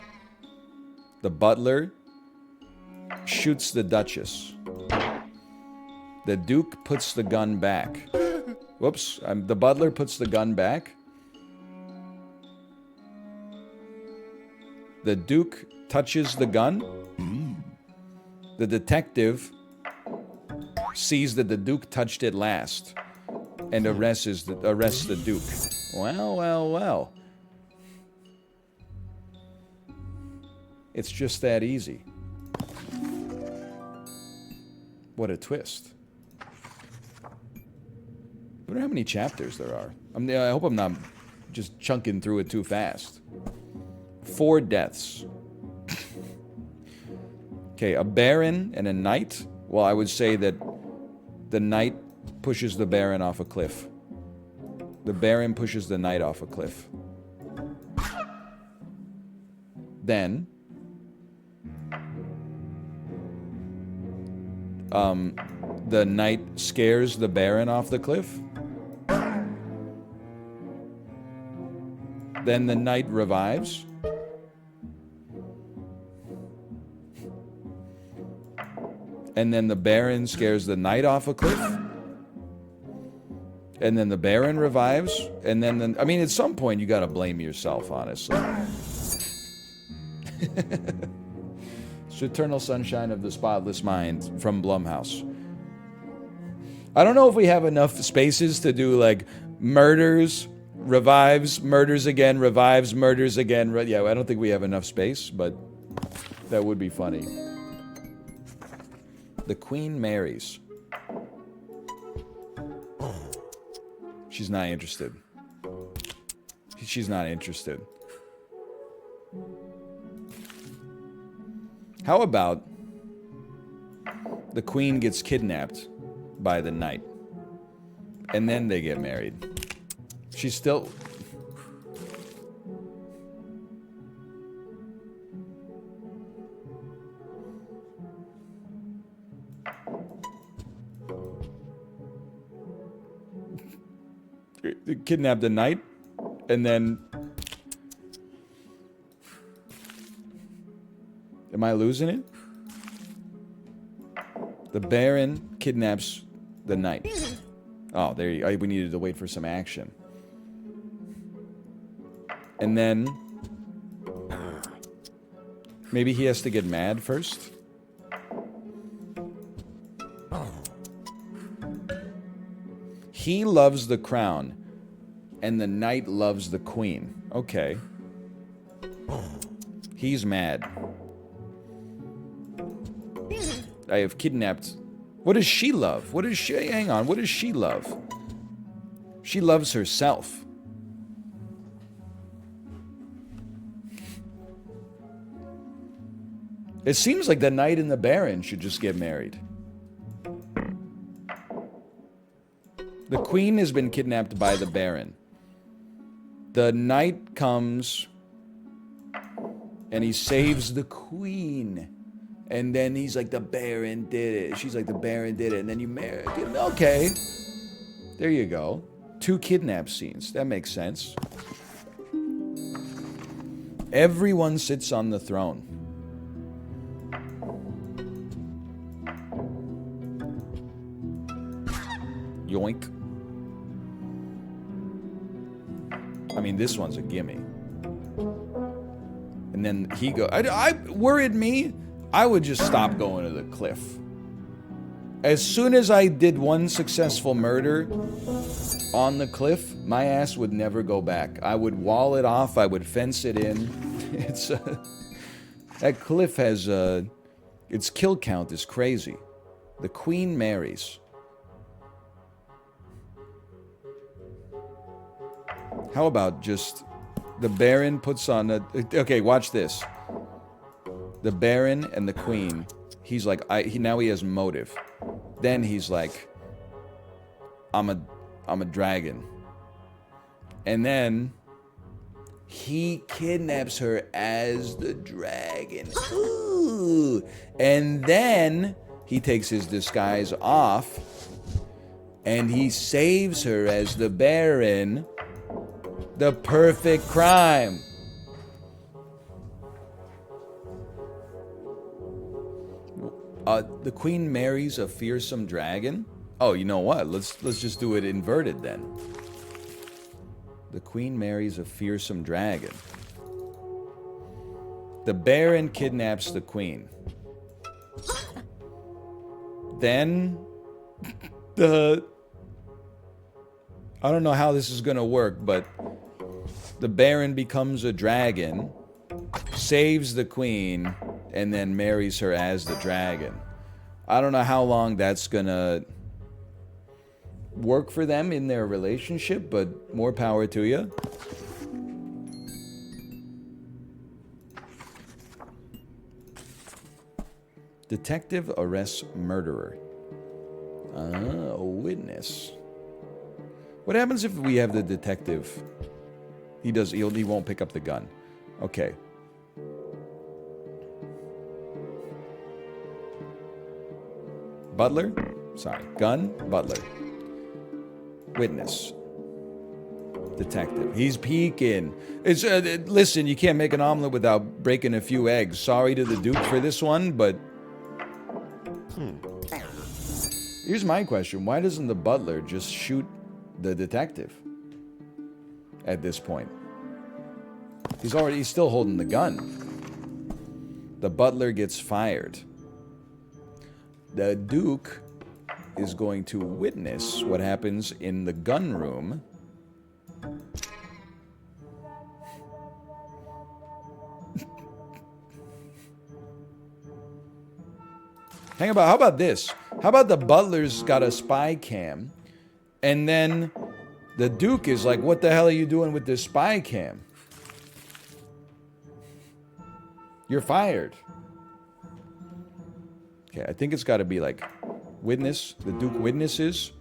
The butler shoots the Duchess. The Duke puts the gun back. Whoops. The butler puts the gun back. The Duke touches the gun. The detective sees that the Duke touched it last and arrests the Duke. Well, well, well. It's just that easy. What a twist. I wonder how many chapters there are. I hope I'm not just chunking through it too fast. 4 deaths. Okay, a baron and a knight. Well, I would say that the knight pushes the baron off a cliff. The baron pushes the knight off a cliff. Then, the knight scares the baron off the cliff. Then the knight revives. And then the baron scares the knight off a cliff. And then the baron revives. And then, I mean, at some point you gotta blame yourself, honestly. It's Eternal Sunshine of the Spotless Mind from Blumhouse. I don't know if we have enough spaces to do, like, murders, revives, murders again, revives, murders again. Yeah, I don't think we have enough space, but that would be funny. The Queen marries. She's not interested. She's not interested. How about the Queen gets kidnapped by the knight, and then they get married? She's still... kidnap the knight, and then... Am I losing it? The Baron kidnaps the knight. Oh, there you go. We needed to wait for some action. And then Maybe he has to get mad first? He loves the crown, and the knight loves the queen. Okay. He's mad. I have kidnapped... What does she love? What does she... Hang on, what does she love? She loves herself. It seems like the knight and the baron should just get married. The queen has been kidnapped by the baron. The knight comes and he saves the queen. And then he's like, the baron did it. She's like, the baron did it. And then you marry. Okay. There you go. 2 kidnap scenes. That makes sense. Everyone sits on the throne. Yoink. I mean, this one's a gimme. And then he go. Worried me, I would just stop going to the cliff. As soon as I did one successful murder on the cliff, my ass would never go back. I would wall it off. I would fence it in. It's that cliff has its kill count is crazy. The queen marries. How about just the baron puts on a... Okay, watch this. The baron and the queen. He's like, now he has motive. Then he's like, I'm a dragon. And then he kidnaps her as the dragon. Ooh. And then he takes his disguise off and he saves her as the baron. The perfect crime. The queen marries a fearsome dragon? Oh, you know what? Let's just do it inverted then. The queen marries a fearsome dragon. The baron kidnaps the queen. Then I don't know how this is gonna work, but the baron becomes a dragon, saves the queen, and then marries her as the dragon. I don't know how long that's gonna work for them in their relationship, but more power to you. Detective arrests murderer. A witness. What happens if we have the detective? He won't pick up the gun. Okay. Butler? Sorry. Gun, butler. Witness. Detective. He's peeking. It's listen, you can't make an omelet without breaking a few eggs. Sorry to the Duke for this one, but here's my question. Why doesn't the butler just shoot the detective at this point? He's still holding the gun. The butler gets fired. The Duke is going to witness what happens in the gun room. How about this? How about the butler's got a spy cam, and then the Duke is like, what the hell are you doing with this spy cam? You're fired. Okay, I think it's got to be like witness. The Duke witnesses.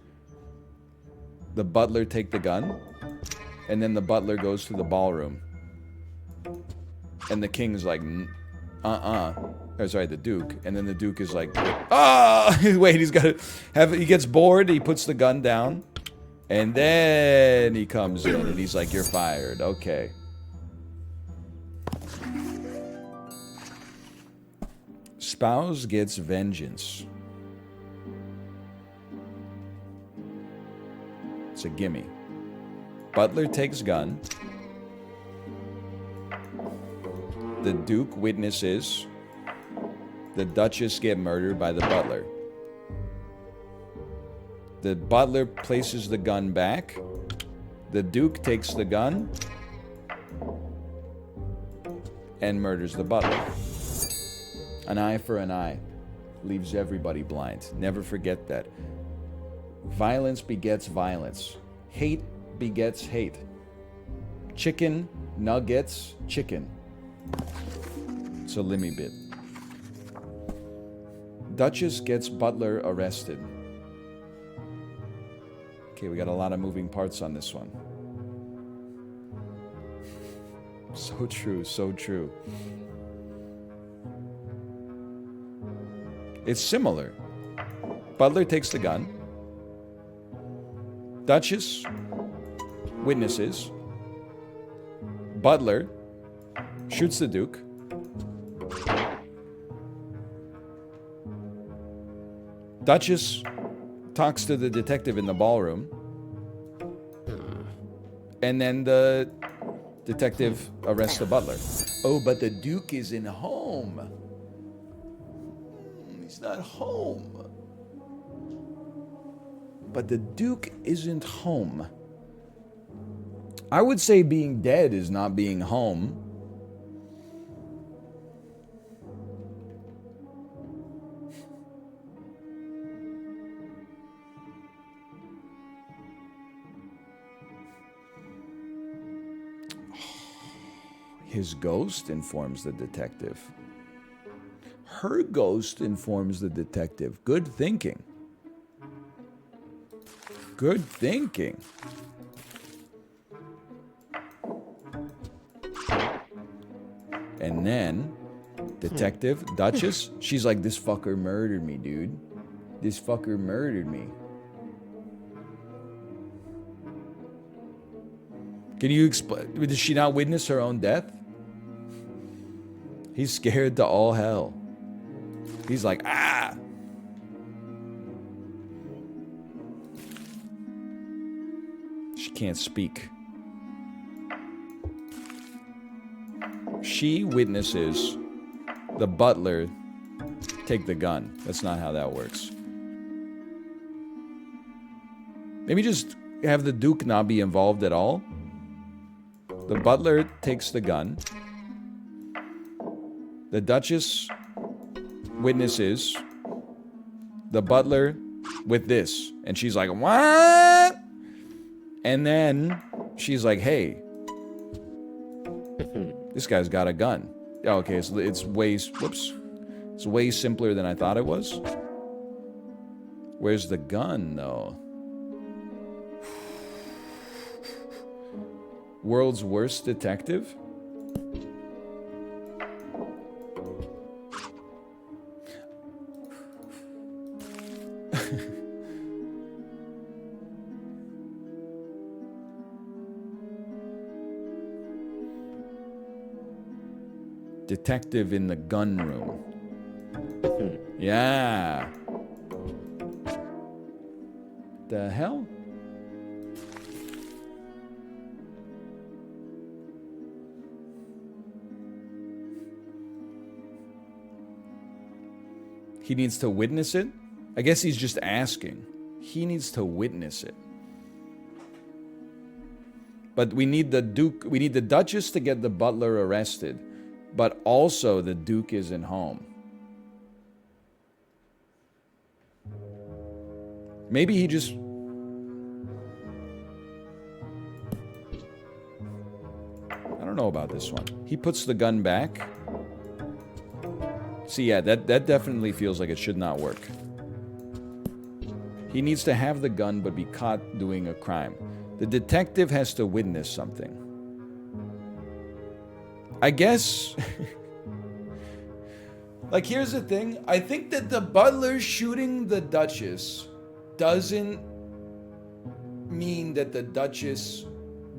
The butler take the gun. And then the butler goes to the ballroom. And the king's like, Oh, sorry, the Duke. And then the Duke is like, wait, he gets bored. He puts the gun down. And then he comes in and he's like, you're fired. Okay. Spouse gets vengeance. It's a gimme. Butler takes gun. The Duke witnesses the Duchess get murdered by the butler. The butler places the gun back. The Duke takes the gun and murders the butler. An eye for an eye leaves everybody blind. Never forget that. Violence begets violence. Hate begets hate. Chicken nuggets chicken. It's a Limmy bit. Duchess gets butler arrested. Okay, we got a lot of moving parts on this one. So true, so true. It's similar. Butler takes the gun. Duchess witnesses. Butler shoots the Duke. Duchess talks to the detective in the ballroom. And then the detective arrests the butler. Oh, but the Duke isn't home. He's not home. But the Duke isn't home. I would say being dead is not being home. His ghost informs the detective. Her ghost informs the detective. Good thinking. Good thinking. And then, detective, Duchess, she's like, this fucker murdered me, dude. This fucker murdered me. Can you explain? Did she not witness her own death? He's scared to all hell. He's like, ah! She can't speak. She witnesses the butler take the gun. That's not how that works. Maybe just have the Duke not be involved at all. The butler takes the gun. The Duchess witnesses the butler with this. And she's like, what? And then she's like, hey, this guy's got a gun. Oh, okay, it's way, whoops. It's way simpler than I thought it was. Where's the gun, though? World's worst detective? Detective in the gun room. Yeah. The hell? He needs to witness it? I guess he's just asking. He needs to witness it. But we need the Duke, we need the Duchess to get the butler arrested. But also the Duke isn't home. Maybe he just... I don't know about this one. He puts the gun back. See, yeah, that definitely feels like it should not work. He needs to have the gun but be caught doing a crime. The detective has to witness something. I guess... like, here's the thing. I think that the butler shooting the Duchess doesn't mean that the Duchess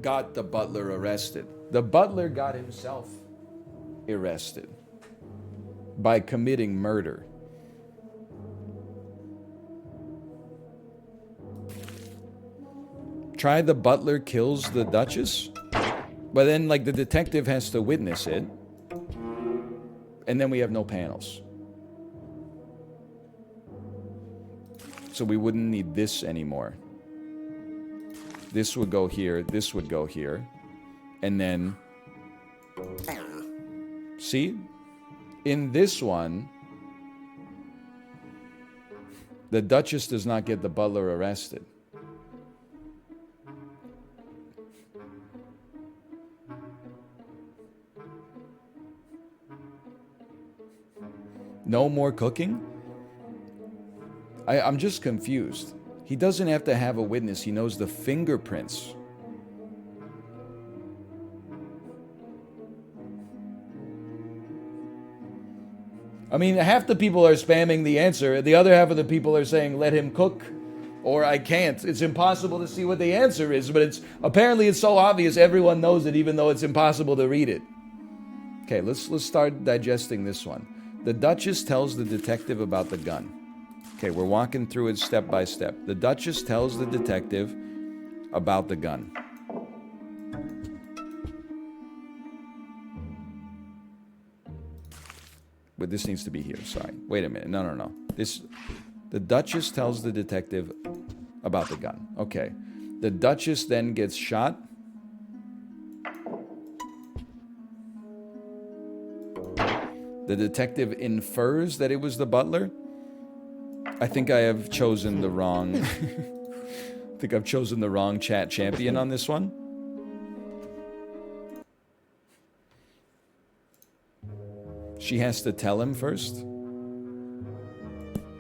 got the butler arrested. The butler got himself arrested by committing murder. Try the butler kills the Duchess, but then, like, the detective has to witness it. And then we have no panels. So we wouldn't need this anymore. This would go here, this would go here. And then... See? In this one, the Duchess does not get the butler arrested. No more cooking? I'm just confused. He doesn't have to have a witness. He knows the fingerprints. I mean, half the people are spamming the answer. The other half of the people are saying, let him cook, or I can't. It's impossible to see what the answer is, but apparently it's so obvious everyone knows it, even though it's impossible to read it. Okay, let's start digesting this one. The Duchess tells the detective about the gun. Okay, we're walking through it step by step. The Duchess tells the detective about the gun. But this needs to be here, sorry. Wait a minute, no. The Duchess tells the detective about the gun. Okay. The Duchess then gets shot. The detective infers that it was the butler. I think I have chosen the wrong... I think I've chosen the wrong chat champion on this one. She has to tell him first.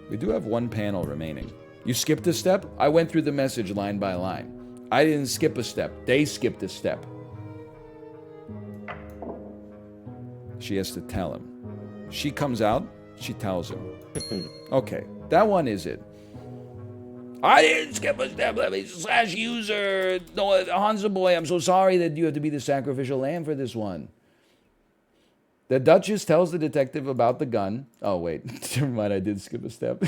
We do have one panel remaining. You skipped a step? I went through the message line by line. I didn't skip a step. They skipped a step. She has to tell him. She comes out. She tells him. Okay. That one is it. I didn't skip a step. Slash user. No, Hansa boy, I'm so sorry that you have to be the sacrificial lamb for this one. The Duchess tells the detective about the gun. Oh, wait. Never mind, I did skip a step.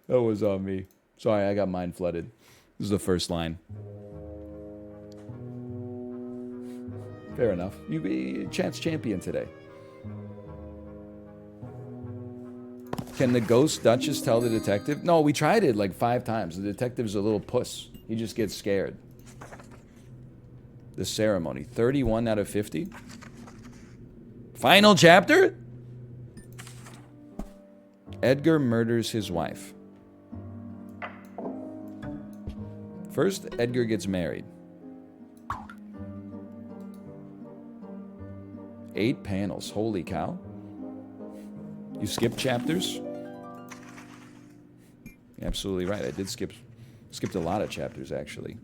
That was on me. Sorry, I got mind flooded. This is the first line. Fair enough. You be chance champion today. Can the ghost Duchess tell the detective? No, we tried it like 5 times. The detective's a little puss. He just gets scared. The ceremony. 31 out of 50. Final chapter? Edgar murders his wife. First, Edgar gets married. 8 panels. Holy cow. You skipped chapters? You're absolutely right. I did skipped a lot of chapters, actually.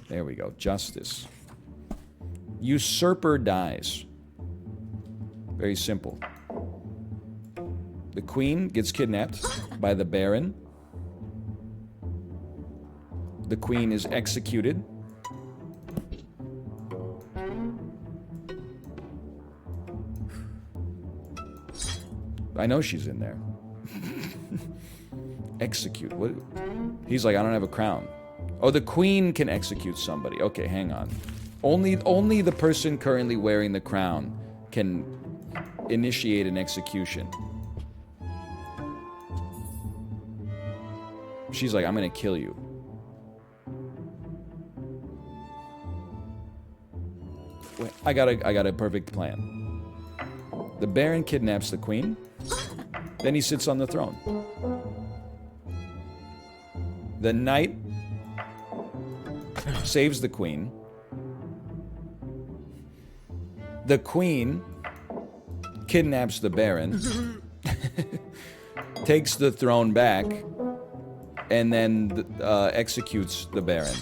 There we go. Justice. Usurper dies. Very simple. The queen gets kidnapped by the baron. The queen is executed. I know she's in there. Execute. What? He's like, I don't have a crown. Oh, the queen can execute somebody. Okay, hang on. Only the person currently wearing the crown can initiate an execution. She's like, I'm gonna kill you. Wait, I got a perfect plan. The Baron kidnaps the queen. Then he sits on the throne. The knight saves the queen. The queen kidnaps the Baron, takes the throne back, and then executes the Baron.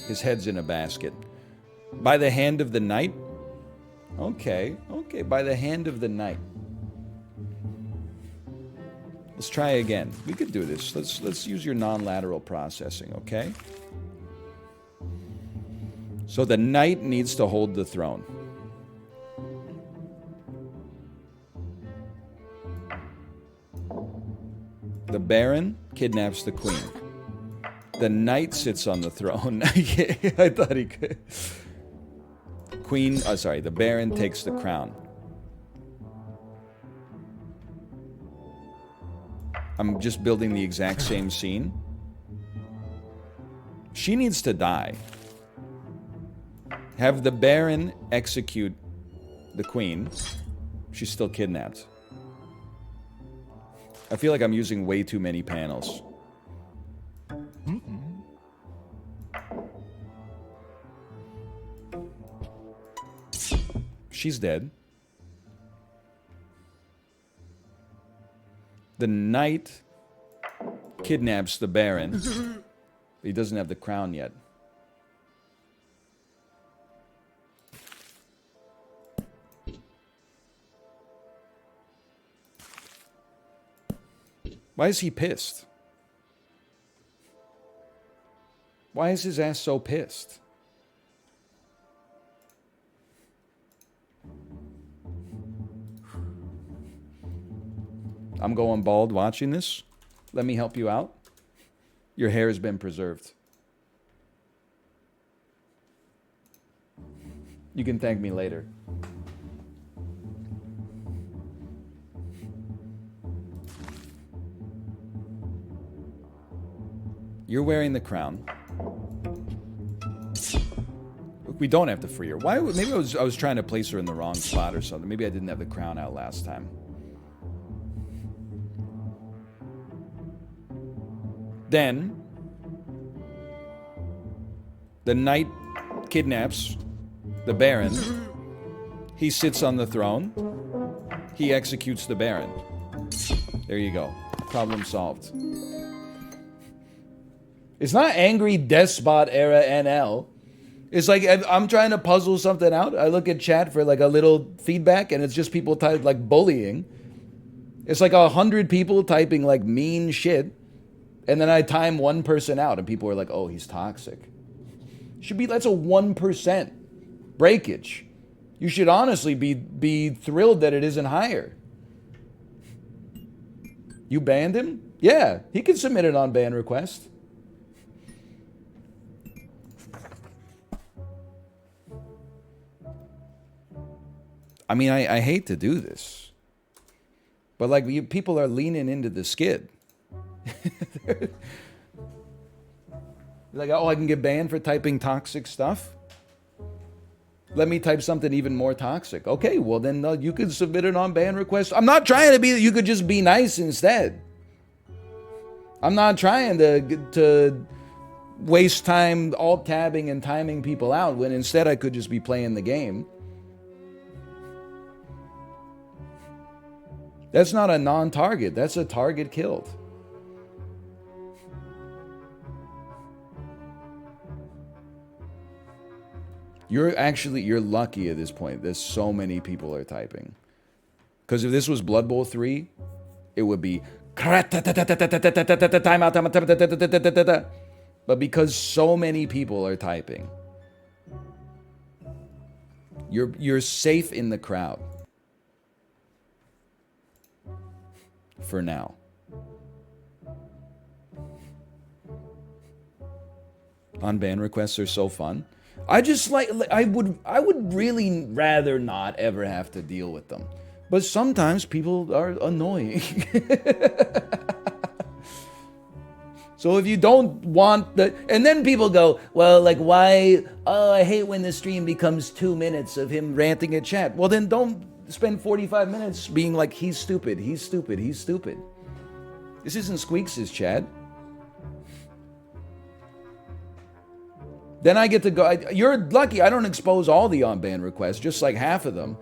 His head's in a basket. By the hand of the knight? Okay, by the hand of the knight. Let's try again. We could do this. Let's use your non-lateral processing, okay? So the knight needs to hold the throne. The Baron kidnaps the queen. The knight sits on the throne. I thought he could. Queen, sorry, the baron takes the crown. I'm just building the exact same scene. She needs to die. Have the baron execute the queen. She's still kidnapped. I feel like I'm using way too many panels. She's dead. The knight kidnaps the baron. He doesn't have the crown yet. Why is he pissed? Why is his ass so pissed? I'm going bald watching this. Let me help you out. Your hair has been preserved. You can thank me later. You're wearing the crown. We don't have to free her. Why? Maybe I was trying to place her in the wrong spot or something. Maybe I didn't have the crown out last time. Then, the knight kidnaps the baron. He sits on the throne. He executes the baron. There you go. Problem solved. It's not angry despot era NL. It's like I'm trying to puzzle something out. I look at chat for like a little feedback, and it's just people type like bullying. It's like 100 people typing like mean shit. And then I time one person out, and people are like, "Oh, he's toxic." That's a 1% breakage. You should honestly be thrilled that it isn't higher. You banned him? Yeah, he can submit an on-ban request. I mean, I hate to do this, but like people are leaning into the skid. Like, oh, I can get banned for typing toxic stuff? Let me type something even more toxic. Okay, well then you could submit an on-ban request. I'm not trying to be, you could just be nice instead. I'm not trying to waste time alt-tabbing and timing people out when instead I could just be playing the game. That's not a non-target, that's a target killed. You're lucky at this point. There's so many people are typing. Because if this was Blood Bowl 3, it would be timeout. But because so many people are typing, you're safe in the crowd. For now. On-ban requests are so fun. I would really rather not ever have to deal with them. But sometimes people are annoying. So if you don't want the... And then people go, well, like, why... Oh, I hate when the stream becomes 2 minutes of him ranting at chat. Well, then don't spend 45 minutes being like, he's stupid, he's stupid, he's stupid. This isn't Squeaks' chat. Then I get to go... You're lucky I don't expose all the on-ban requests, just like half of them.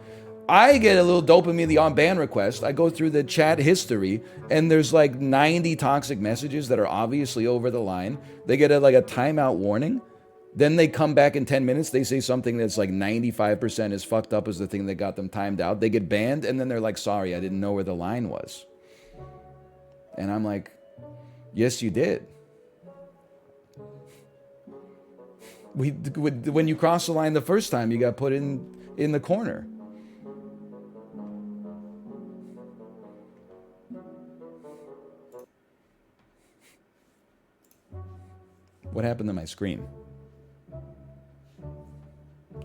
I get a little dopamine the on-ban request. I go through the chat history, and there's like 90 toxic messages that are obviously over the line. They get a timeout warning. Then they come back in 10 minutes. They say something that's like 95% as fucked up as the thing that got them timed out. They get banned, and then they're like, sorry, I didn't know where the line was. And I'm like, yes, you did. When you crossed the line the first time, you got put in the corner. happened to my screen?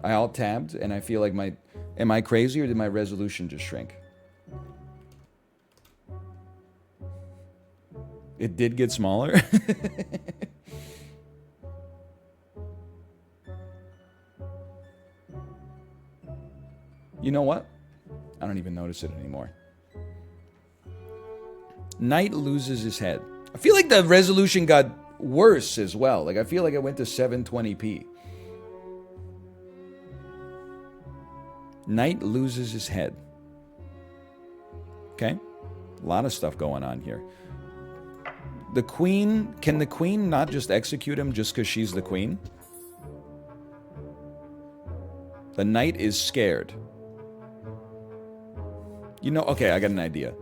I alt-tabbed, and I feel like my... Am I crazy, or did my resolution just shrink? It did get smaller? You know what? I don't even notice it anymore. Knight loses his head. I feel like the resolution got worse as well. Like, I feel like I went to 720p. Knight loses his head. Okay? A lot of stuff going on here. The queen... Can the queen not just execute him just because she's the queen? The knight is scared. You know... Okay, I got an idea.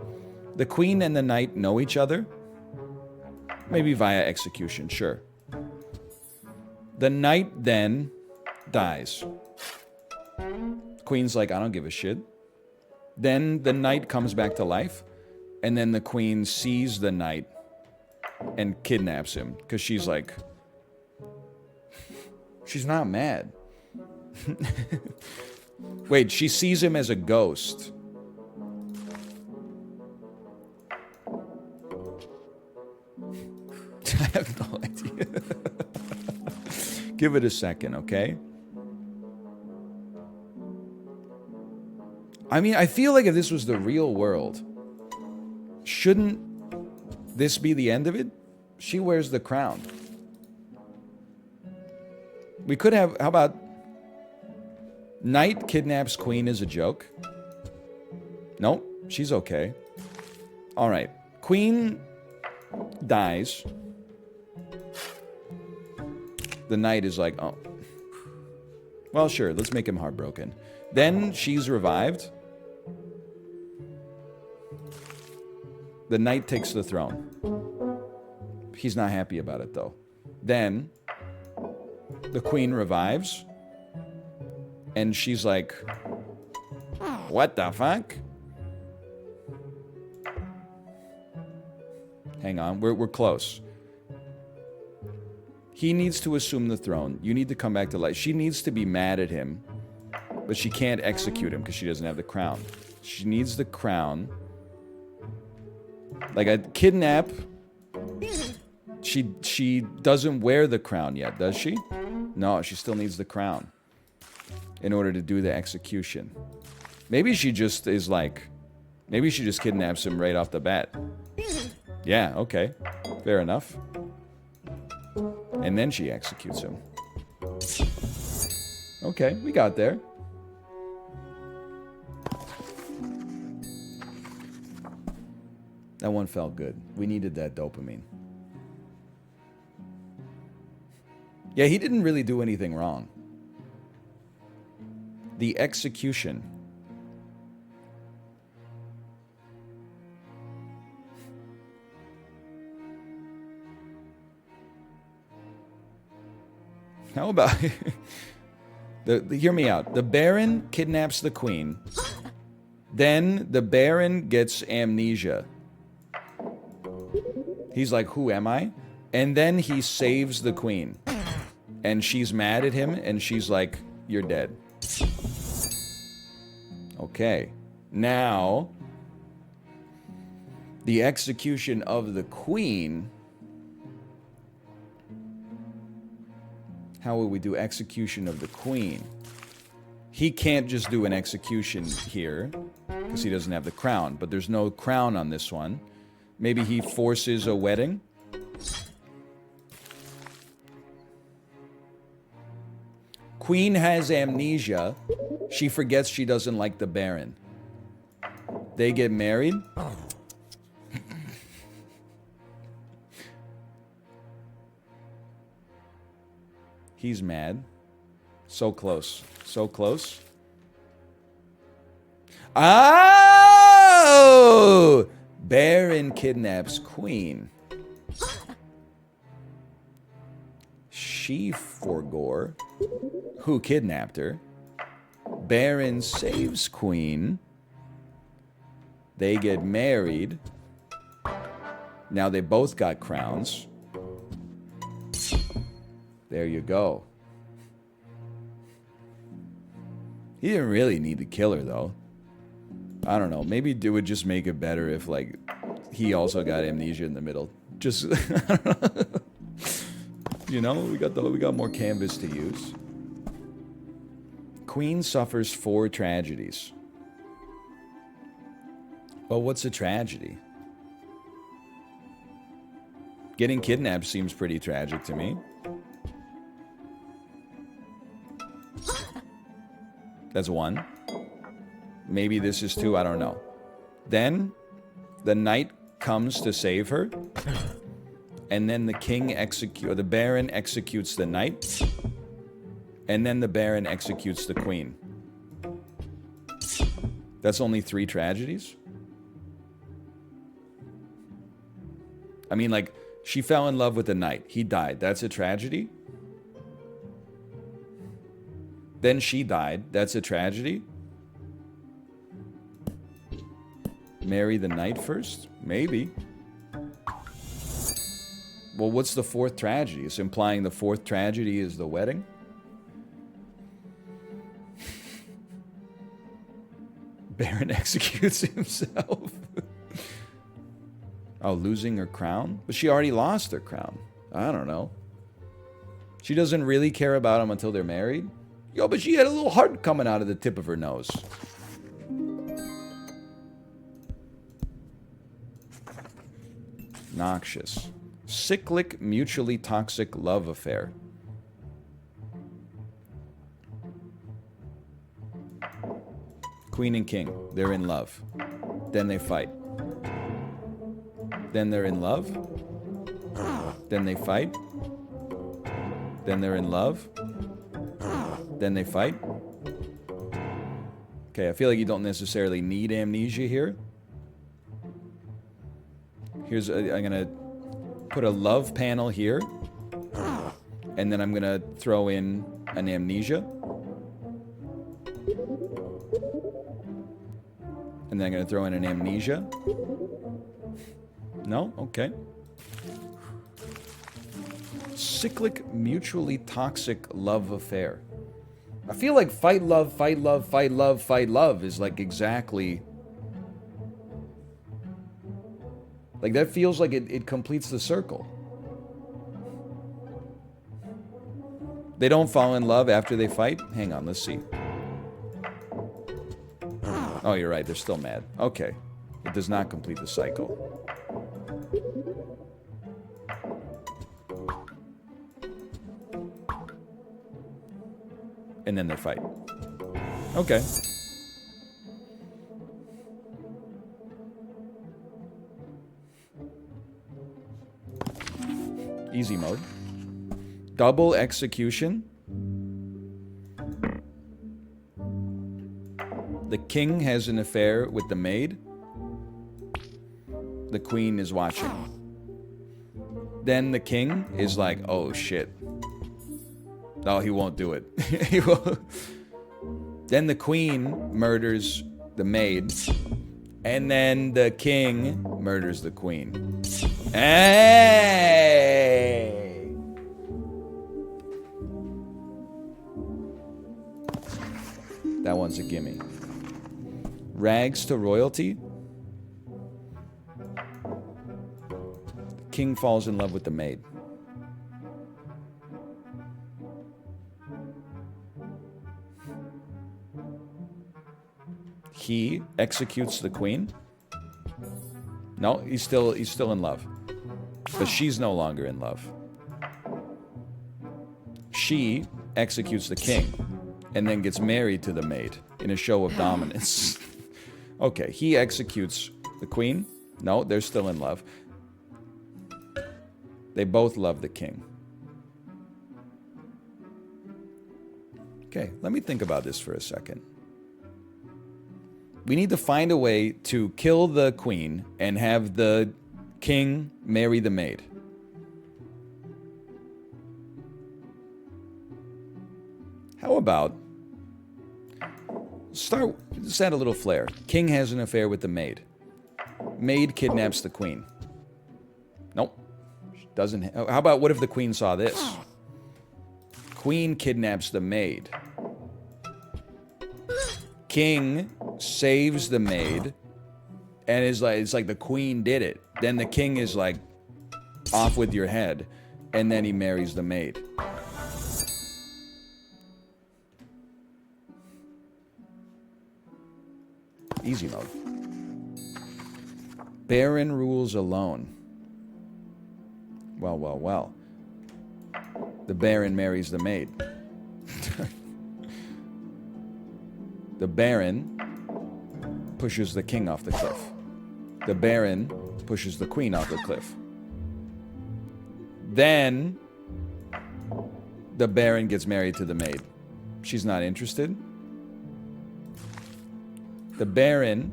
The queen and the knight know each other. Maybe via execution, sure. The knight then dies. Queen's like, I don't give a shit. Then the knight comes back to life. And then the queen sees the knight and kidnaps him. Because she's like... She's not mad. Wait, she sees him as a ghost. I have no idea. Give it a second, okay? I mean, I feel like if this was the real world, shouldn't this be the end of it? She wears the crown. We could have... How about... Knight kidnaps queen as a joke? Nope, she's okay. Alright. Queen dies. The knight is like, oh. Well, sure, let's make him heartbroken. Then she's revived. The knight takes the throne. He's not happy about it, though. Then the queen revives. And she's like, what the fuck? Hang on, we're close. He needs to assume the throne. You need to come back to life. She needs to be mad at him, but she can't execute him because she doesn't have the crown. She needs the crown. Like a kidnap. She doesn't wear the crown yet, does she? No, she still needs the crown in order to do the execution. Maybe she just is like... Maybe she just kidnaps him right off the bat. Yeah, okay. Fair enough. And then she executes him. Okay, we got there. That one felt good. We needed that dopamine. Yeah, he didn't really do anything wrong. The execution. How about... hear me out. The Baron kidnaps the Queen. Then the Baron gets amnesia. He's like, who am I? And then he saves the Queen. And she's mad at him, and she's like, you're dead. Okay. Now, the execution of the Queen... How will we do execution of the Queen? He can't just do an execution here, because he doesn't have the crown. But there's no crown on this one. Maybe he forces a wedding? Queen has amnesia. She forgets she doesn't like the Baron. They get married. He's mad. So close. So close. Oh! Baron kidnaps Queen. She forgore. Who kidnapped her? Baron saves Queen. They get married. Now they both got crowns. There you go. He didn't really need to kill her, though. I don't know. Maybe it would just make it better if, like, he also got amnesia in the middle. Just, I don't know. You know, we got more canvas to use. Queen suffers 4 tragedies. Well, what's a tragedy? Getting kidnapped seems pretty tragic to me. That's 1. Maybe this is 2, I don't know. Then, the knight comes to save her. And then the the baron executes the knight. And then the baron executes the queen. That's only 3 tragedies? I mean, like, she fell in love with the knight. He died. That's a tragedy? Then she died. That's a tragedy? Marry the knight first? Maybe. Well, what's the 4th tragedy? It's implying the 4th tragedy is the wedding? Baron executes himself. Oh, losing her crown? But she already lost her crown. I don't know. She doesn't really care about him until they're married? Yo, but she had a little heart coming out of the tip of her nose. Noxious. Cyclic, mutually toxic love affair. Queen and king. They're in love. Then they fight. Then they're in love. Then they fight. Then they're in love. Then they fight. Okay, I feel like you don't necessarily need amnesia here. I'm gonna put a love panel here. And then I'm gonna throw in an amnesia. And then I'm gonna throw in an amnesia. No? Okay. Cyclic, mutually toxic love affair. I feel like fight, love, fight, love, fight, love, fight, love is like exactly... Like that feels like it completes the circle. They don't fall in love after they fight? Hang on, let's see. Oh, you're right, they're still mad. Okay. It does not complete the cycle. And then they fight. Okay. Easy mode. Double execution. The king has an affair with the maid. The queen is watching. Then the king is like, oh shit. No, he won't do it. He will. Then the queen murders the maid. And then the king murders the queen. Hey! That one's a gimme. Rags to royalty. The king falls in love with the maid. He executes the queen. No, he's still in love. But she's no longer in love. She executes the king and then gets married to the maid in a show of dominance. Okay, he executes the queen. No, they're still in love. They both love the king. Okay, let me think about this for a second. We need to find a way to kill the queen and have the king marry the maid. How about... Let's add a little flair. King has an affair with the maid. Maid kidnaps the queen. Nope. Doesn't... How about what if the queen saw this? Queen kidnaps the maid. King saves the maid and is like, it's like the queen did it. Then the king is like, off with your head. And then he marries the maid. Easy mode. Baron rules alone. Well, well, well. The Baron marries the maid. The Baron pushes the king off the cliff. The Baron pushes the queen off the cliff. Then the Baron gets married to the maid. She's not interested. The Baron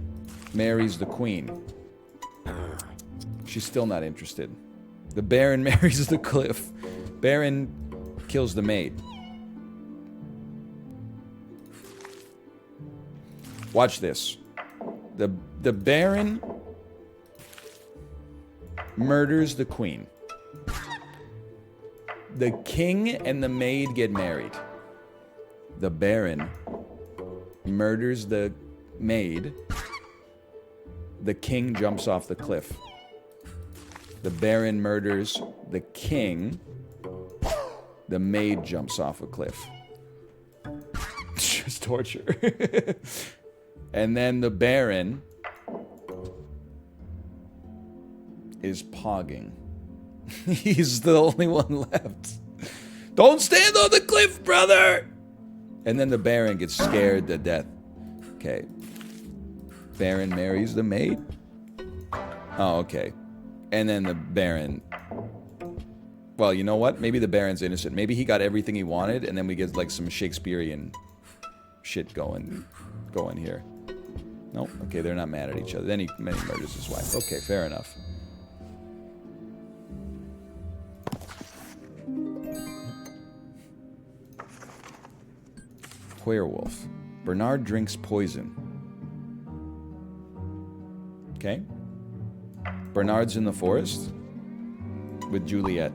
marries the queen. She's still not interested. The Baron marries the cliff. Baron kills the maid. Watch this. The Baron murders the queen. The king and the maid get married. The Baron murders the maid. The king jumps off the cliff. The Baron murders the king. The maid jumps off a cliff. It's just torture. And then the Baron is pogging. He's the only one left. Don't stand on the cliff, brother! And then the Baron gets scared to death. Okay. Baron marries the maid? Oh, okay. And then the Baron... Well, you know what? Maybe the Baron's innocent. Maybe he got everything he wanted, and then we get, like, some Shakespearean shit going here. Nope. Okay, they're not mad at each other. Then he murders his wife. Okay, fair enough. Werewolf. Bernard drinks poison. Okay. Bernard's in the forest with Juliet.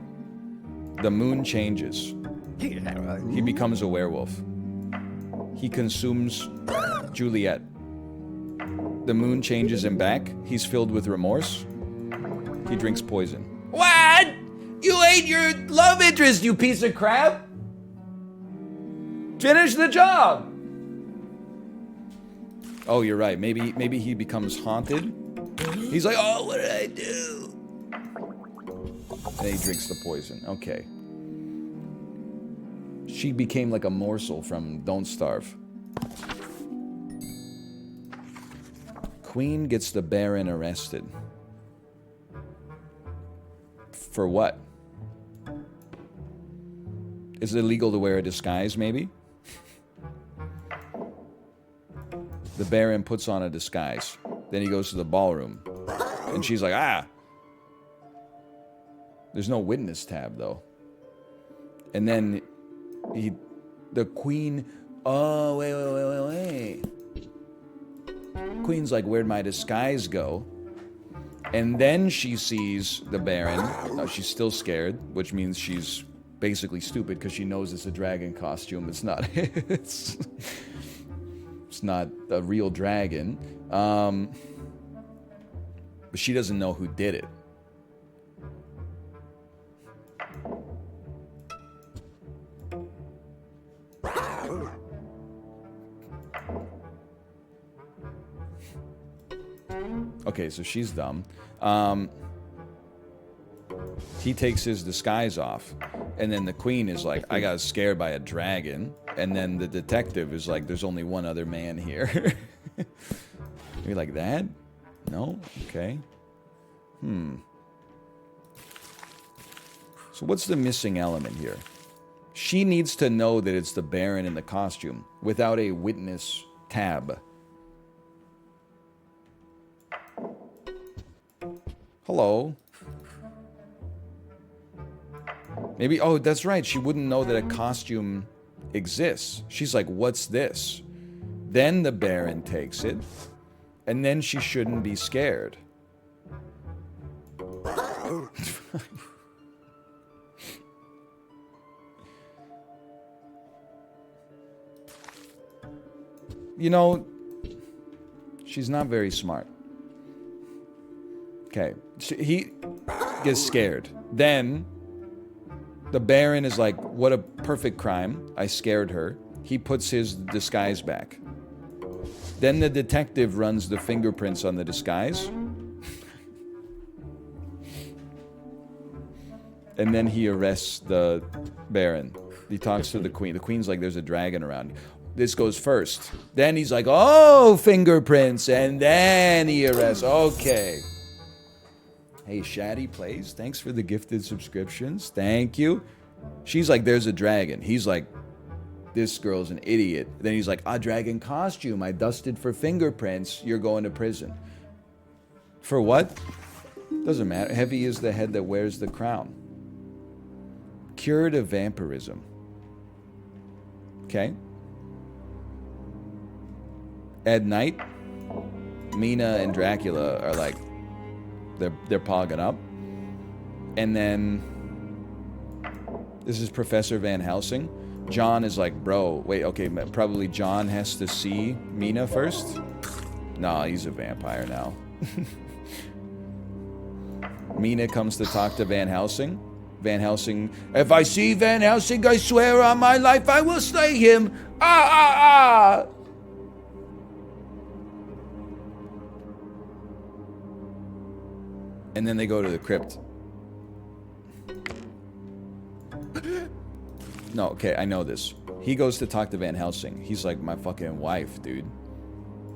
The moon changes. He becomes a werewolf. He consumes Juliet. The moon changes him back. He's filled with remorse. He drinks poison. What? You ate your love interest, you piece of crap! Finish the job! Oh, you're right. Maybe he becomes haunted. He's like, oh, what did I do? And he drinks the poison. Okay. She became like a morsel from Don't Starve. Queen gets the Baron arrested. For what? Is it illegal to wear a disguise, maybe? The Baron puts on a disguise. Then he goes to the ballroom. And she's like, ah! There's no witness tab, though. And then the queen... Oh, wait. Queen's like, where'd my disguise go? And then she sees the Baron. No, she's still scared, which means she's basically stupid because she knows it's a dragon costume. It's not... it's not a real dragon. But she doesn't know who did it. Okay, so she's dumb. He takes his disguise off, and then the queen is like, I got scared by a dragon. And then the detective is like, there's only one other man here. You're like, that? No? Okay. So what's the missing element here? She needs to know that it's the Baron in the costume without a witness tab. Hello. Maybe, oh, that's right. She wouldn't know that a costume exists. She's like, what's this? Then the Baron takes it, and then she shouldn't be scared. You know, she's not very smart. Okay. He gets scared. Then the Baron is like, what a perfect crime. I scared her. He puts his disguise back. Then the detective runs the fingerprints on the disguise. And then he arrests the Baron. He talks to the Queen. The Queen's like, there's a dragon around. This goes first. Then he's like, oh, fingerprints. And then he arrests. Okay. Hey, Shaddy Plays, thanks for the gifted subscriptions. Thank you. She's like, there's a dragon. He's like, this girl's an idiot. Then he's like, a dragon costume. I dusted for fingerprints. You're going to prison. For what? Doesn't matter. Heavy is the head that wears the crown. Cured of vampirism. Okay. At night, Mina and Dracula are like, they're pogging up. And then this is Professor Van Helsing. John is like, bro, wait, okay, probably John has to see Mina first. Nah, he's a vampire now. Mina comes to talk to Van Helsing. Van Helsing, if I see Van Helsing, I swear on my life I will slay him. Ah, ah, ah. And then they go to the crypt. No, okay, I know this. He goes to talk to Van Helsing. He's like, my fucking wife, dude.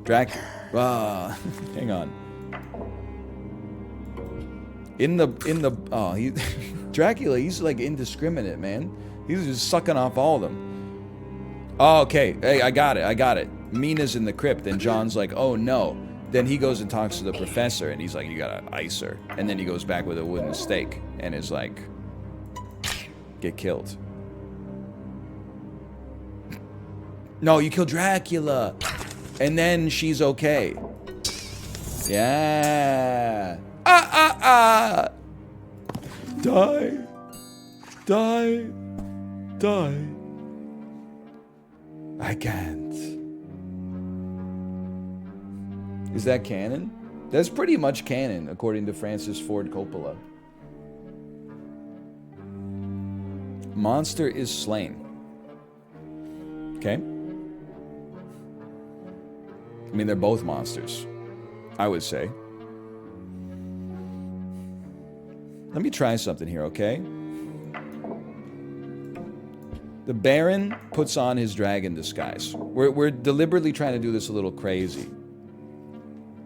Hang on. Dracula, he's like indiscriminate, man. He's just sucking off all of them. Oh, okay. Hey, I got it. Mina's in the crypt, and John's like, oh no. Then he goes and talks to the professor, and he's like, you gotta ice her. And then he goes back with a wooden stake, and is like, get killed. No, you kill Dracula. And then she's okay. Yeah. Die. I can't. Is that canon? That's pretty much canon, according to Francis Ford Coppola. Monster is slain. Okay? I mean, they're both monsters, I would say. Let me try something here, okay? The Baron puts on his dragon disguise. We're deliberately trying to do this a little crazy.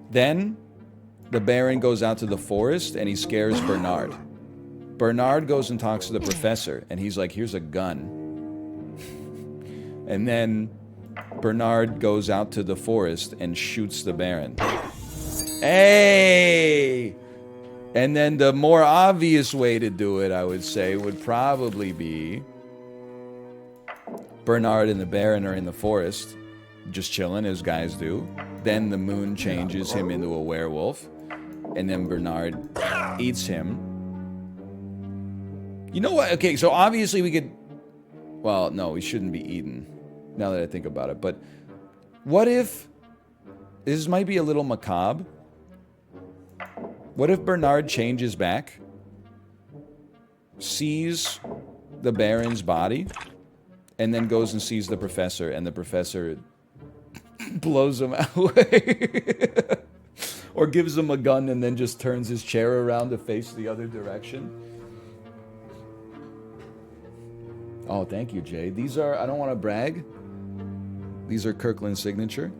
Then, the Baron goes out to the forest and he scares Bernard. Bernard goes and talks to the professor, and he's like, here's a gun. And then Bernard goes out to the forest and shoots the Baron. Hey! And then the more obvious way to do it, I would say, would probably be Bernard and the Baron are in the forest, just chilling as guys do. Then the moon changes him into a werewolf, and then Bernard eats him. You know what? Okay, so obviously we could... Well, no, he shouldn't be eaten, now that I think about it. But what if... This might be a little macabre. What if Bernard changes back, sees the Baron's body, and then goes and sees the professor, and the professor blows him away? Or gives him a gun and then just turns his chair around to face the other direction? Oh, thank you, Jay. These are, I don't want to brag. These are Kirkland's signature.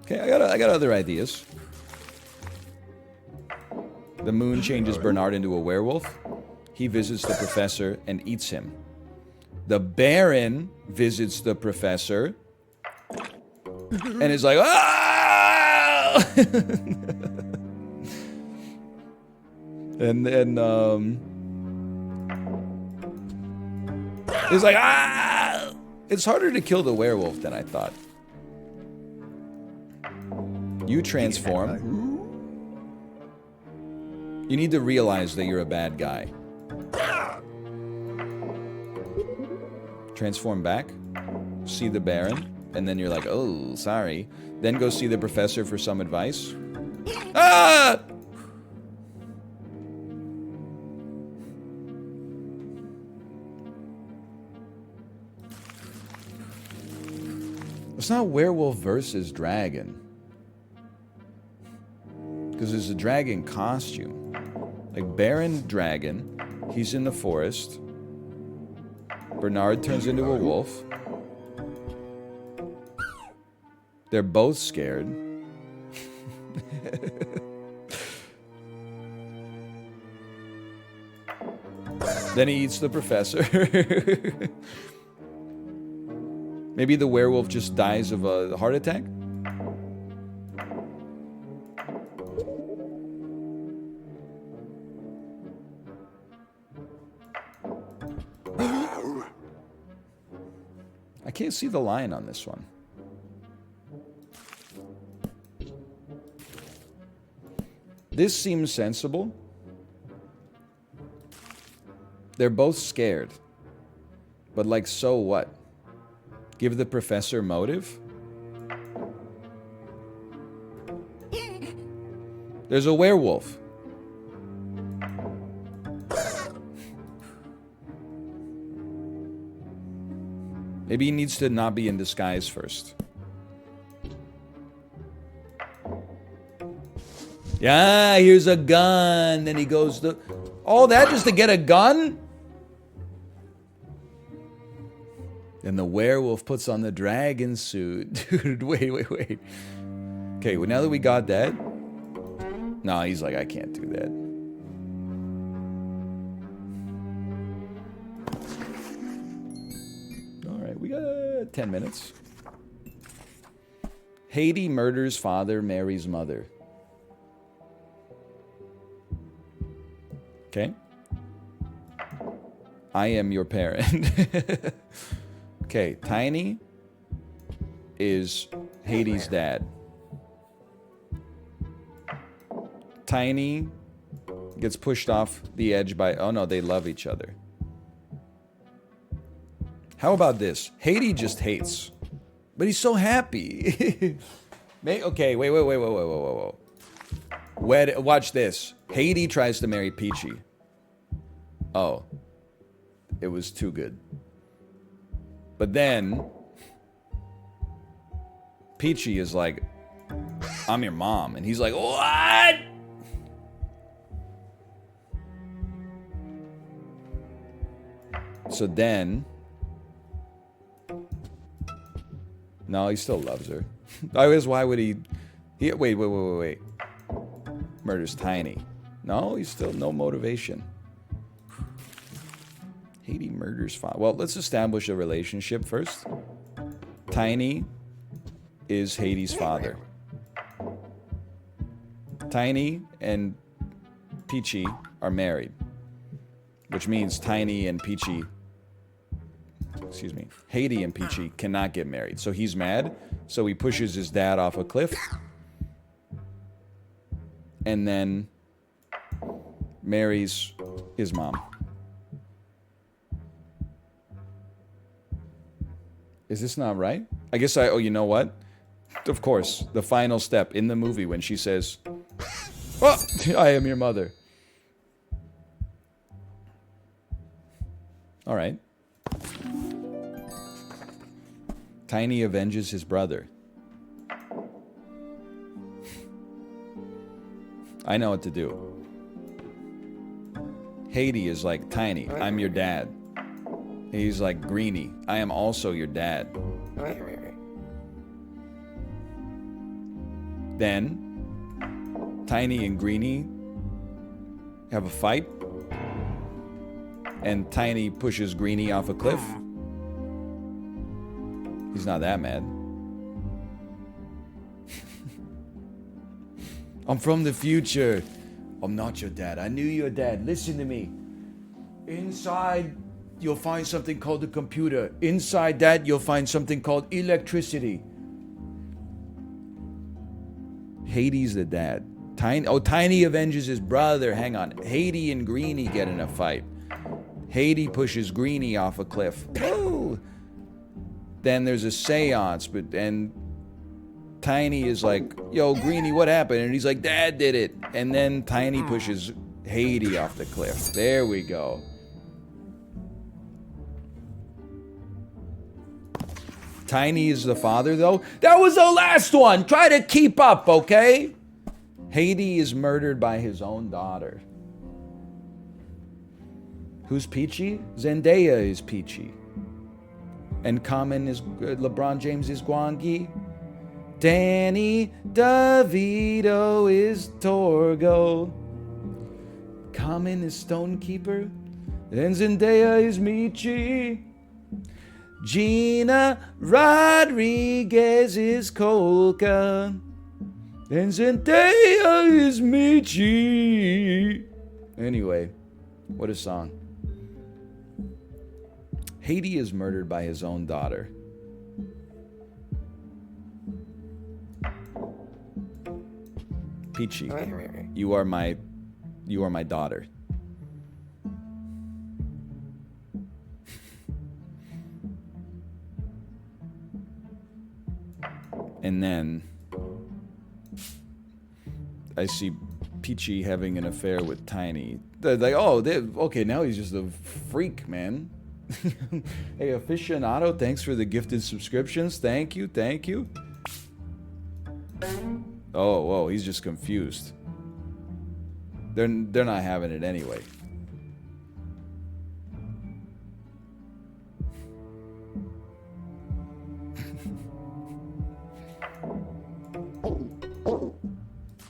Okay, I got other ideas. The moon changes Bernard into a werewolf. He visits the professor and eats him. The Baron visits the professor and is like, ah! And then, he's like, ah! It's harder to kill the werewolf than I thought. You transform. You need to realize that you're a bad guy. Transform back. See the Baron. And then you're like, oh, sorry. Then go see the professor for some advice. Ah! It's not werewolf versus dragon. Because there's a dragon costume. Like Baron Dragon. He's in the forest. Bernard turns into a wolf. They're both scared. Then he eats the professor. Maybe the werewolf just dies of a heart attack? I can't see the line on this one. This seems sensible. They're both scared. But like, so what? Give the professor motive? There's a werewolf. Maybe he needs to not be in disguise first. Yeah, here's a gun. Then he goes to... All that just to get a gun? Then the werewolf puts on the dragon suit. Dude, wait. Okay, well, now that we got that... No, he's like, I can't do that. Alright, we got 10 minutes. Haiti murders father, marries mother. Okay. I am your parent. Okay, Tiny is Hades' dad. Tiny gets pushed off the edge by... Oh no, they love each other. How about this? Hades just hates. But he's so happy. Okay, wait. Watch this. Hades tries to marry Peachy. Oh. It was too good. But then... Peachy is like, I'm your mom. And he's like, what? So then... No, he still loves her. I guess why would he... Wait. Murders Tiny. No, he's still no motivation. Hades murders father. Well, let's establish a relationship first. Tiny is Hades' father. Tiny and Peachy are married. Which means Tiny and Peachy... Excuse me. Hades and Peachy cannot get married. So he's mad. So he pushes his dad off a cliff. And then marries his mom. Is this not right? I guess oh, you know what? Of course, the final step in the movie when she says, oh, I am your mother. All right. Tiny avenges his brother. I know what to do. Hades is like, Tiny, I'm your dad. He's like, Greenie, I am also your dad. Then, Tiny and Greenie have a fight. And Tiny pushes Greenie off a cliff. He's not that mad. I'm from the future. I'm not your dad. I knew your dad. Listen to me. Inside, you'll find something called a computer. Inside that, you'll find something called electricity. Hades the dad. Tiny avenges his brother. Hang on. Hades and Greenie get in a fight. Hades pushes Greenie off a cliff. Woo! Then there's a seance, and Tiny is like, yo, Greenie, what happened? And he's like, Dad did it. And then Tiny pushes Haiti off the cliff. There we go. Tiny is the father, though. That was the last one! Try to keep up, okay? Haiti is murdered by his own daughter. Who's Peachy? Zendaya is Peachy. And Common is LeBron James is Gwangi. Danny DeVito is Torgo. Common is Stonekeeper. And Zendaya is Michi. Gina Rodriguez is Colca. And Zendaya is Michi. Anyway, what a song. Haiti is murdered by his own daughter. Peachy, you are my daughter. And then I see Peachy having an affair with Tiny. They're like, oh, okay, now he's just a freak, man. Hey, aficionado, thanks for the gifted subscriptions. Thank you, thank you. Oh, whoa, he's just confused. They're not having it anyway.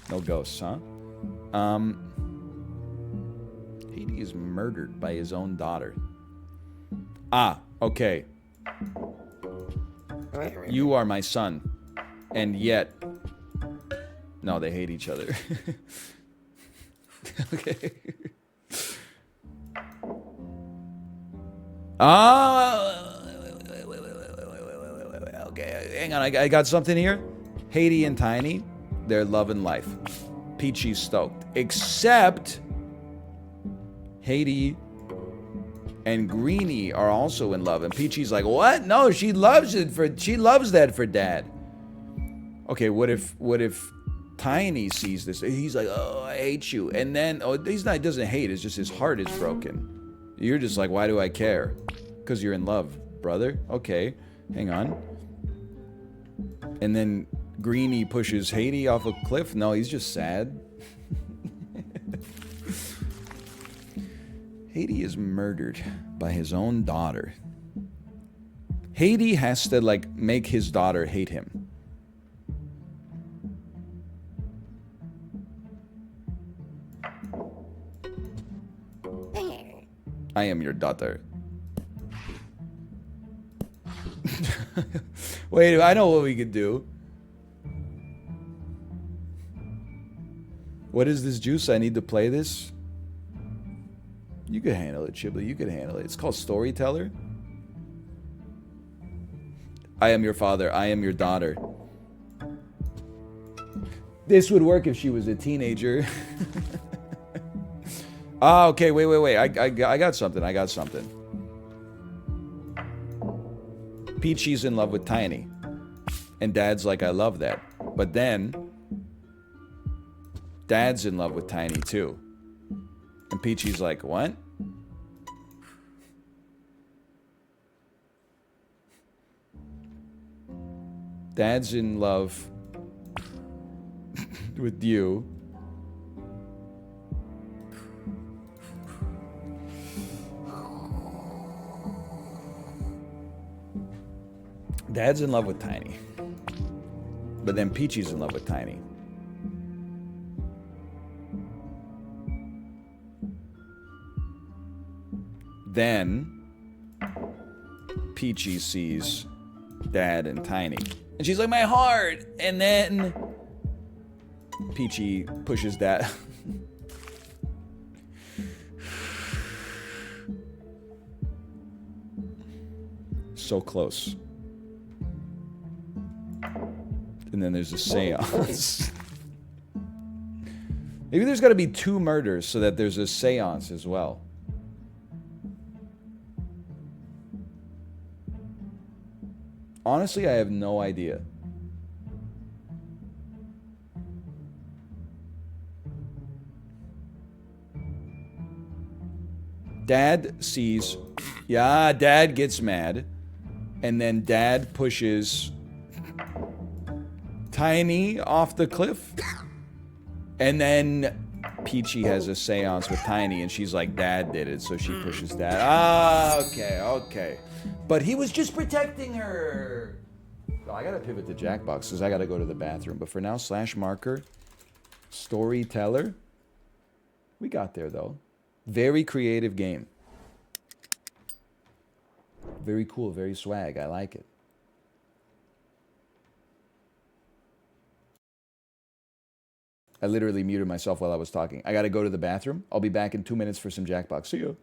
No ghosts, huh? Haiti is murdered by his own daughter. Ah, okay. You are my son. And yet... No, they hate each other. Okay. Okay, hang on. I got something here. Haiti and Tiny, they're loving life. Peachy's stoked. Except... Haiti and Greenie are also in love. And Peachy's like, what? No, she loves that for Dad. Okay, what if Tiny sees this? He's like, oh, I hate you. And then, he doesn't hate, it's just his heart is broken. You're just like, why do I care? Because you're in love, brother. Okay, hang on. And then Greenie pushes Haiti off a cliff. No, he's just sad. Haiti is murdered by his own daughter. Haiti has to, like, make his daughter hate him. I am your daughter. Wait, I know what we could do. What is this juice? I need to play this? You could handle it, Chibli. You could handle it. It's called Storyteller. I am your father. I am your daughter. This would work if she was a teenager. Ah, okay. Wait. I got something. Peachy's in love with Tiny. And Dad's like, I love that. But then... Dad's in love with Tiny, too. And Peachy's like, what? Dad's in love with you. Dad's in love with Tiny. But then Peachy's in love with Tiny. Then Peachy sees Dad and Tiny. And she's like, my heart! And then Peachy pushes Dad. So close. And then there's a seance. Maybe there's got to be 2 murders so that there's a seance as well. Honestly, I have no idea. Dad sees, yeah, Dad gets mad, and then Dad pushes Tiny off the cliff, and then Peachy has a seance with Tiny, and she's like, Dad did it, so she pushes Dad. Ah, okay, okay. But he was just protecting her. So I gotta pivot to Jackbox, because I gotta go to the bathroom. But for now, /marker, Storyteller. We got there, though. Very creative game. Very cool, very swag. I like it. I literally muted myself while I was talking. I gotta go to the bathroom. I'll be back in 2 minutes for some Jackbox. See ya.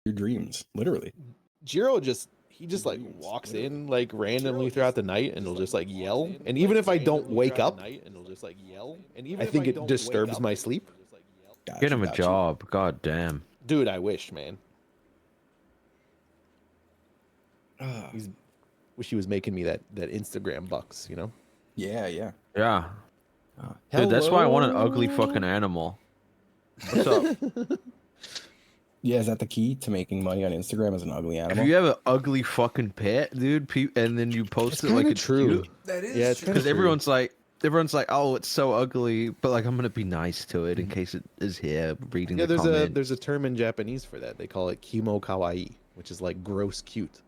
Your dreams, literally. Jiro he just like walks in like randomly throughout the night and he'll just like yell. And even if I don't wake up, I think it disturbs my sleep. Get him a job. God damn. Dude, I wish, man. Wish he was making me that Instagram bucks, you know? Yeah. Yeah. Dude, that's why I want an ugly fucking animal. What's up? Yeah, is that the key to making money on Instagram as an ugly If animal? you have an ugly fucking pet, dude, and then you post it like it's true. cute, That is Yeah, it's true. kinda because everyone's like, oh, it's so ugly, but like I'm gonna be nice to it in case it is here reading Yeah, the comment. there's a term in Japanese for that. They call it kimo kawaii, which is like gross cute.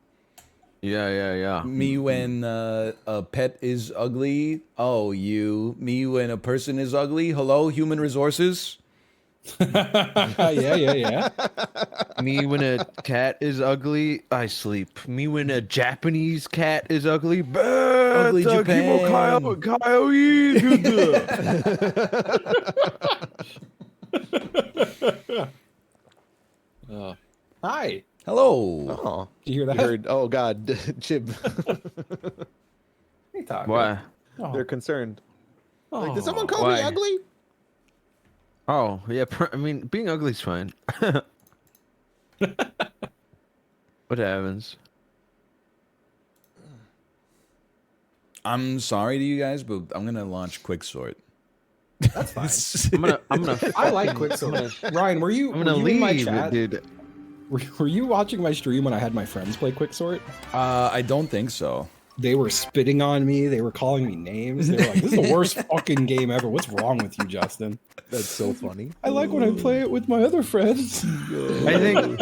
Yeah. Me when a pet is ugly. Oh, you. Me when a person is ugly. Hello, human resources. Yeah. Me when a cat is ugly, I sleep. Me when a Japanese cat is ugly, Ugly Japan. Hi. Hello. Oh, Did you hear you that? heard? Oh God, Chib. Hey, Taco. Why? Oh. They're concerned. Like, did someone Oh. call me Why? ugly? Oh yeah, I mean being ugly's fine. What happens? I'm sorry to you guys, but I'm gonna launch Quicksort. That's fine. I'm gonna I like Quicksort. Ryan, were you I'm gonna in my leave, chat? dude. Were you watching my stream when I had my friends play Quicksort? I don't think so. They were spitting on me. They were calling me names. They were like, "This is the worst fucking game ever. What's wrong with you, Justin?" That's so funny. I like when I play it with my other friends. I think,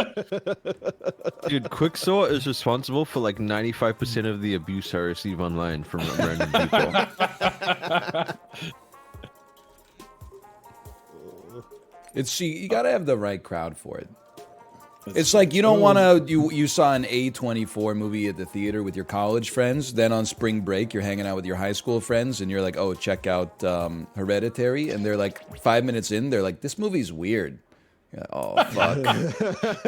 dude, Quicksort is responsible for like 95% of the abuse I receive online from random people. You gotta have the right crowd for it. It's like you don't want to. You saw an A24 movie at the theater with your college friends. Then on spring break, you're hanging out with your high school friends, and you're like, "Oh, check out Hereditary." And they're like, 5 minutes in, they're like, "This movie's weird." You're like, oh fuck,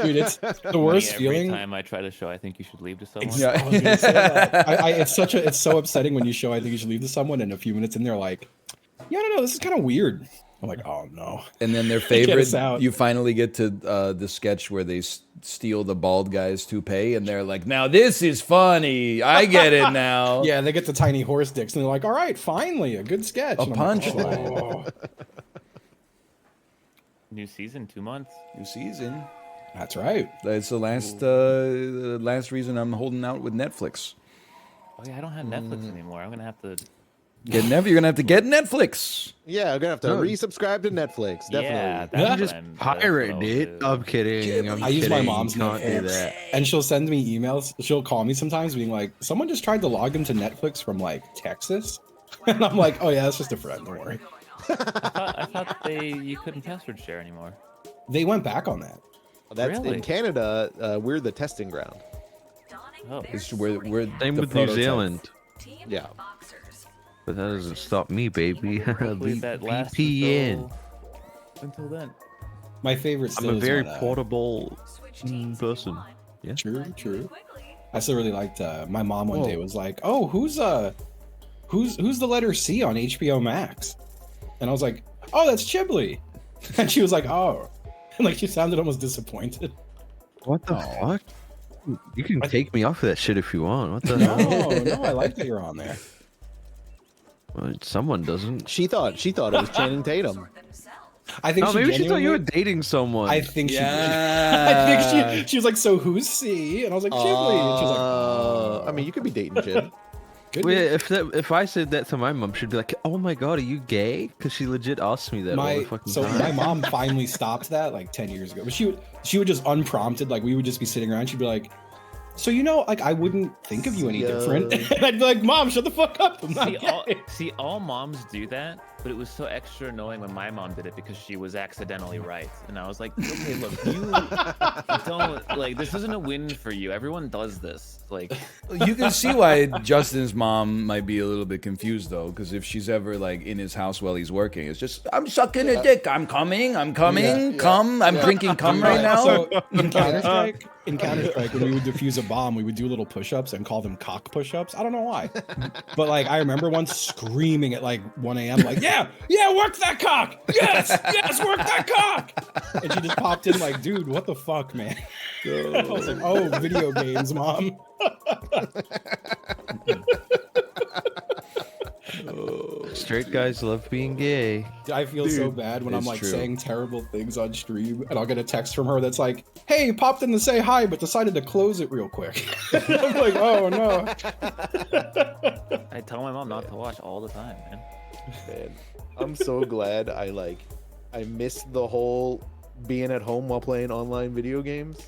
Dude, it's the worst Every feeling. time I try to show I think you should leave to someone. Yeah. I was gonna say that. It's so upsetting when you show I think you should leave to someone, and a few minutes in, they're like, "Yeah, I don't know. This is kind of weird." I'm like, "Oh no." And then their Get favorite, us out. you finally get to the sketch where they steal the bald guy's toupee, and they're like, "Now this is funny. I get it now." Yeah, they get the tiny horse dicks, and they're like, "All right, finally, a good sketch." A And I'm like, punchline. "Oh." New season, 2 months. New season. That's right. That's the last reason I'm holding out with Netflix. Oh yeah, I don't have Netflix anymore. I'm gonna have to. You're gonna have to get Netflix. Yeah, I'm gonna have to No. resubscribe to Netflix. Definitely. Yeah, You that's can just what I'm- pirate that's what I'll it. do. I'm kidding. I'm I use my kidding. mom's You can't do Netflix, that. and she'll send me emails. She'll call me sometimes, being like, "Someone just tried to log into Netflix from like Texas," and I'm like, "Oh yeah, that's just a friend. Don't worry." I thought you couldn't password share anymore. They went back on that. That's Really? in Canada. We're the testing ground. Oh, It's we're Same the with New prototype. Zealand. Yeah. But that doesn't stop me, baby. hopefully that lasts VPN. until then. My favorite I'm still a is very when, portable person. Yeah. True. I still really liked. My mom one day was like, "Oh, who's the letter C on HBO Max?" And I was like, "Oh, that's Chiblee." And she was like, "Oh," and like she sounded almost disappointed. What the fuck? You can take me off of that shit if you want. What the hell? No, I like that you're on there. Well, someone doesn't. She thought it was Channing Tatum. I think No, maybe she thought you were genuinely- dating someone. I think she did. Yeah. I think she was like, "So who's C?" And I was like, "Chiblee." And she was like, "Oh." I mean, you could be dating Jim. Good. Wait, if I said that to my mom, she'd be like, "Oh my god, are you gay?" Because she legit asked me that all the fucking time. My mom finally stopped that like 10 years ago. But she would just unprompted, like we would just be sitting around. She'd be like, "So like I wouldn't think of you any different." And I'd be like, "Mom, shut the fuck up." I'm not gay." All moms do that, but it was so extra annoying when my mom did it because she was accidentally right, and I was like, "Okay, look, you don't like this isn't a win for you. Everyone does this. Like, You can see why Justin's mom might be a little bit confused though, because if she's ever like in his house while he's working, it's just I'm sucking a dick. I'm coming. Come. I'm drinking cum right now. So in Counter-Strike, when we would defuse a bomb, we would do little push-ups and call them cock push-ups. I don't know why, but like I remember once screaming at like 1 a.m. like, yeah, work that cock. Yes, work that cock. And she just popped in like, "Dude, what the fuck, man?" I was like, "Oh, video games, Mom." straight guys love being gay. I feel so bad when I'm it's like true. saying terrible things on stream, and I'll get a text from her that's like, "Hey, popped in to say hi, but decided to close it real quick." I'm like, "Oh no." I tell my mom not to watch all the time, man. Man, I'm so glad I missed the whole being at home while playing online video games.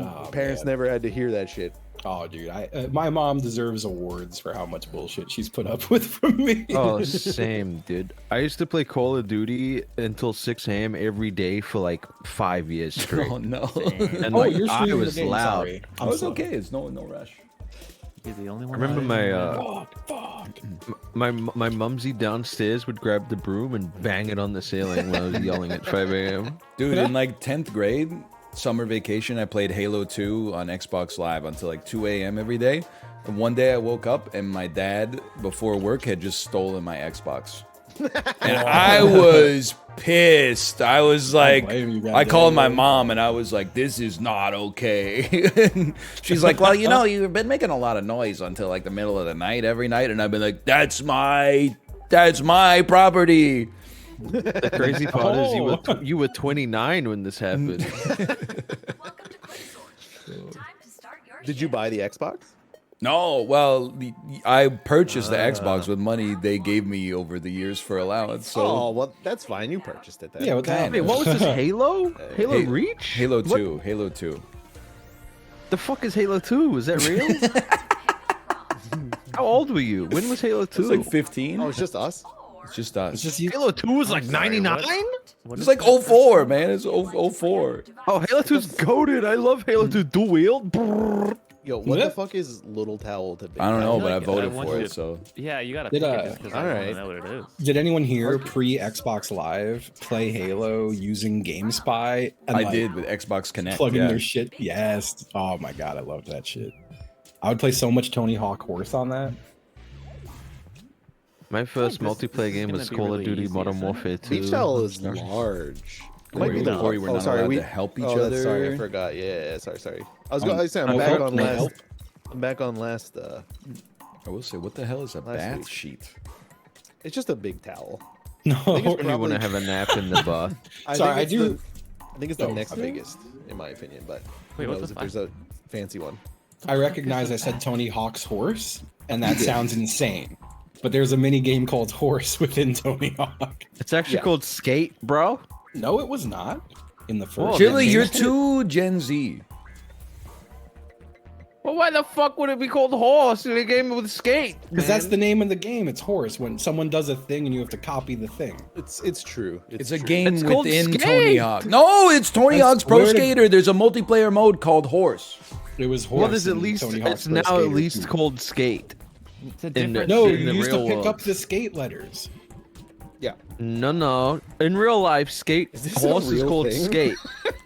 Oh, Parents man. never had to hear that shit. Oh, dude, my mom deserves awards for how much bullshit she's put up with from me. Oh, same, dude. I used to play Call of Duty until 6 a.m. every day for like 5 years straight. Oh no. And Oh, like, you're I streaming the was game, loud. sorry. I'm Oh, it's sorry. okay. It's no rush. You're the only I one. remember Fuck. my mumsy downstairs would grab the broom and bang it on the ceiling when I was yelling at 5 a.m. Dude, in like 10th grade, summer vacation, I played Halo 2 on Xbox Live until like 2 a.m. every day. And one day I woke up and my dad, before work, had just stolen my Xbox. And I was pissed. I was like, blame you, I called my goddamn. mom and I was like, this is not okay. And she's like, well, you know, you've been making a lot of noise until like the middle of the night every night. And I've been like, that's my property. The crazy part is you were 29 when this happened. Did you buy the Xbox? No, well, I purchased the Xbox with money they gave me over the years for allowance. So Oh, well, that's fine. You purchased it then. Yeah, what the hell? Wait, what was this? Halo? Halo Ha- Reach? Halo What 2, Halo 2. The fuck is Halo 2? Is that real? How old were you? When was Halo 2? It's like 15. Oh, it's just us? It's just us. It's just you. Halo 2 was like 99? It's like 04, man. It's 04. Oh, Halo 2's goated. I love Halo 2 dual wield. Brrr. Yo, what Yeah. the fuck is Little Towel to Big I don't know, I but I like it. voted I want for you it, to- so. Yeah, you gotta Did, pick it just because I alright. want to know what it is. Did anyone here pre Xbox Live play Halo using GameSpy? And, I like, did with Xbox Connect. Plugging Yeah. their shit. Yes. Oh my god, I loved that shit. I would play so much Tony Hawk Horse on that. My first this multiplayer is game gonna was be Call really of Duty easy, Modern isn't it? Warfare 2. Beach Towel is large. Corey, Might be the- Corey, we're not allowed to help each other. Sorry, I forgot. Yeah, sorry. I was going to say I'm I'm back help, on no last. help. I'm back on last. I will say, what the hell is a Last bath week. sheet? It's just a big towel. No. it's When you want probably- to have a nap in the bath. Sorry, I it's do- the- I think it's the Oh, next okay. biggest, in my opinion. But Wait, who what knows the if there's a fancy one? I recognize I said Tony Hawk's Horse, and that sounds insane. But there's a mini game called Horse within Tony Hawk. It's actually Yeah. called Skate, bro. No, it was not. In the first. Oh, Chili, that you're changed it. too Gen Z. Well, why the fuck would it be called Horse in a game with Skate? Because that's the name of the game. It's Horse. When someone does a thing and you have to copy the thing. It's true. It's a true. game It's called within Skate. Tony Hawk. No, it's Tony That's Hawk's Pro where to- Skater. There's a multiplayer mode called Horse. It was Horse. Well, there's at in least Tony Hawk's it's Pro now at Skater least 2. called Skate. It's a In the- different. No, in you the used to real pick world. up the skate letters. Yeah. No. In real life, Skate this a Horse is real called thing? Skate.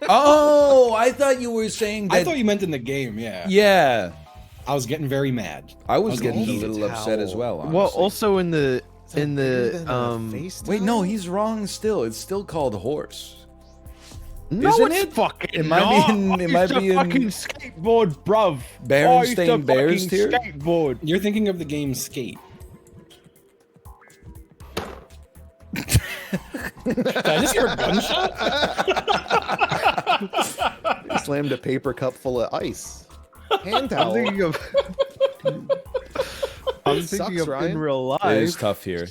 Oh, I thought you were saying that. I thought you meant in the game. Yeah. Yeah, I was getting very mad. I was Okay. getting a Heat little upset as well. towel. Well, honestly. also in the Bigger than a face Wait, no, towel? he's wrong. Still, it's still called Horse. no, Isn't it's it? fucking It might be in- not. it I might used to be in fucking skateboard, bruv. Berenstain I used to Bears fucking tier? skateboard. You're thinking of the game Skate. Did I just hear a gunshot? He slammed a paper cup full of ice. Hand I'm towel. thinking of. I'm It thinking sucks, of Ryan. in real It is life. tough here.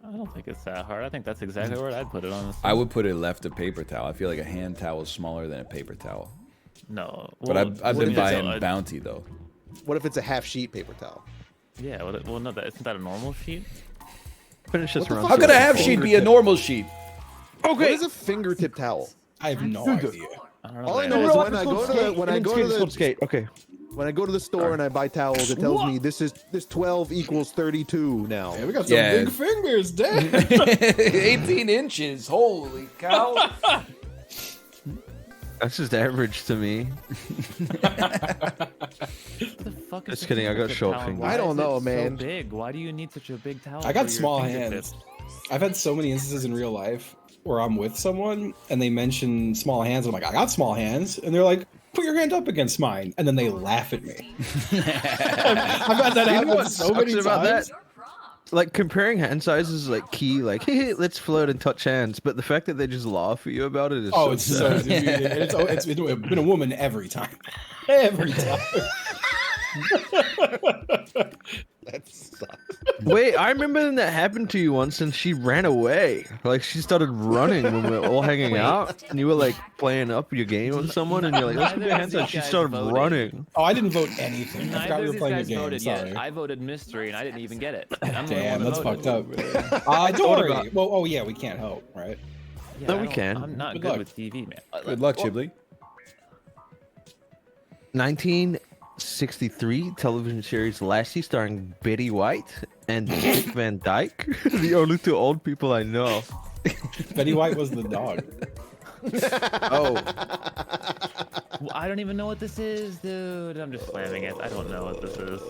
I don't think it's that hard. I think that's exactly where I'd put it on. I would put it left of paper towel. I feel like a hand towel is smaller than a paper towel. No. But I've what been if it's buying a- Bounty though. What if it's a half sheet paper towel? Yeah. Well, no. Isn't that a normal sheet? Finish this What the round. How could a half sheet be a normal sheet? What is a fingertip towel? I have no idea. I don't know. All I man. know In is real when life, I it's go called to the Skate. when I In go Skate, to it's called the Skate. Okay. when I go to the store and I buy towels, it tells me this 12 equals 32 now. Yeah, we got some Yeah. big fingers, damn. 18 inches. Holy cow. That's just average to me. What the fuck is Just a kidding, I got fingertip short towel? fingers. Why I don't is it know, so man. big? Why do you need such a big towel? I got for your small fingertips? hands. I've had so many instances in real life where I'm with someone and they mention small hands. I'm like, I got small hands. And they're like, put your hand up against mine. And then they laugh at me. I've had that You know happen what so sucks many about times. that? like comparing hand sizes is like key. Like, hey, let's flirt and touch hands. But the fact that they just laugh at you about it is Oh, so it's so sad. it's been a woman every time. Every time. That sucks. Wait, I remember when that happened to you once, and she ran away. Like she started running when we were all hanging out, and you were like playing up your game with someone, and you're like, "Let's compare hand sizes." She started running. Oh, I didn't vote anything. I forgot Neither we of were these playing a guys game. voted Sorry. yet. I voted mystery, and I didn't even get it. I'm the Damn, one that's that voted. fucked up. Don't worry. Well, oh yeah, we can't help, right? Yeah, No, I we don't- can. I'm not Good good luck. with TV, man. Good luck, Chiblee. 1963 television series Lassie, starring Betty White and Dick Van Dyke, the only two old people I know. Betty White was the dog. Oh, Well, I don't even know what this is, dude. I'm just slamming it. I don't know what this is.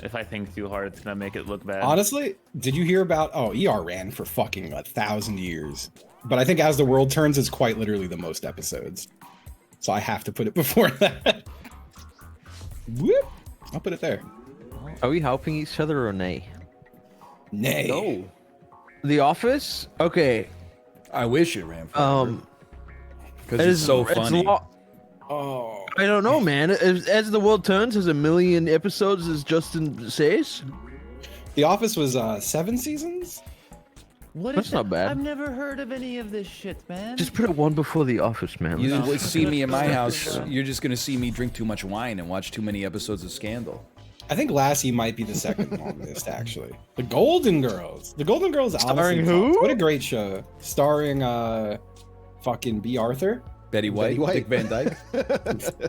If I think too hard, it's gonna make it look bad. Honestly, did you hear about? Oh, ER ran for fucking 1,000 years, but I think As the World Turns is quite literally the most episodes, so I have to put it before that. Whoop! I'll put it there. are we helping each other or nay? Nay. No. The Office? Okay. I wish it ran forever. Because it's so funny. Oh. I don't know, man. As the World Turns has 1 million episodes, as Justin says. The Office was 7 seasons. What That's is not that? bad. I've never heard of any of this shit, man. Just put it one before The Office, man. You No. would see me in my house, you're just going to see me drink too much wine and watch too many episodes of Scandal. I think Lassie might be the second longest, actually. The Golden Girls. The Golden Girls. Starring honestly who? fucked. What a great show. Starring fucking B. Arthur. Betty White, White. Dick Van Dyke.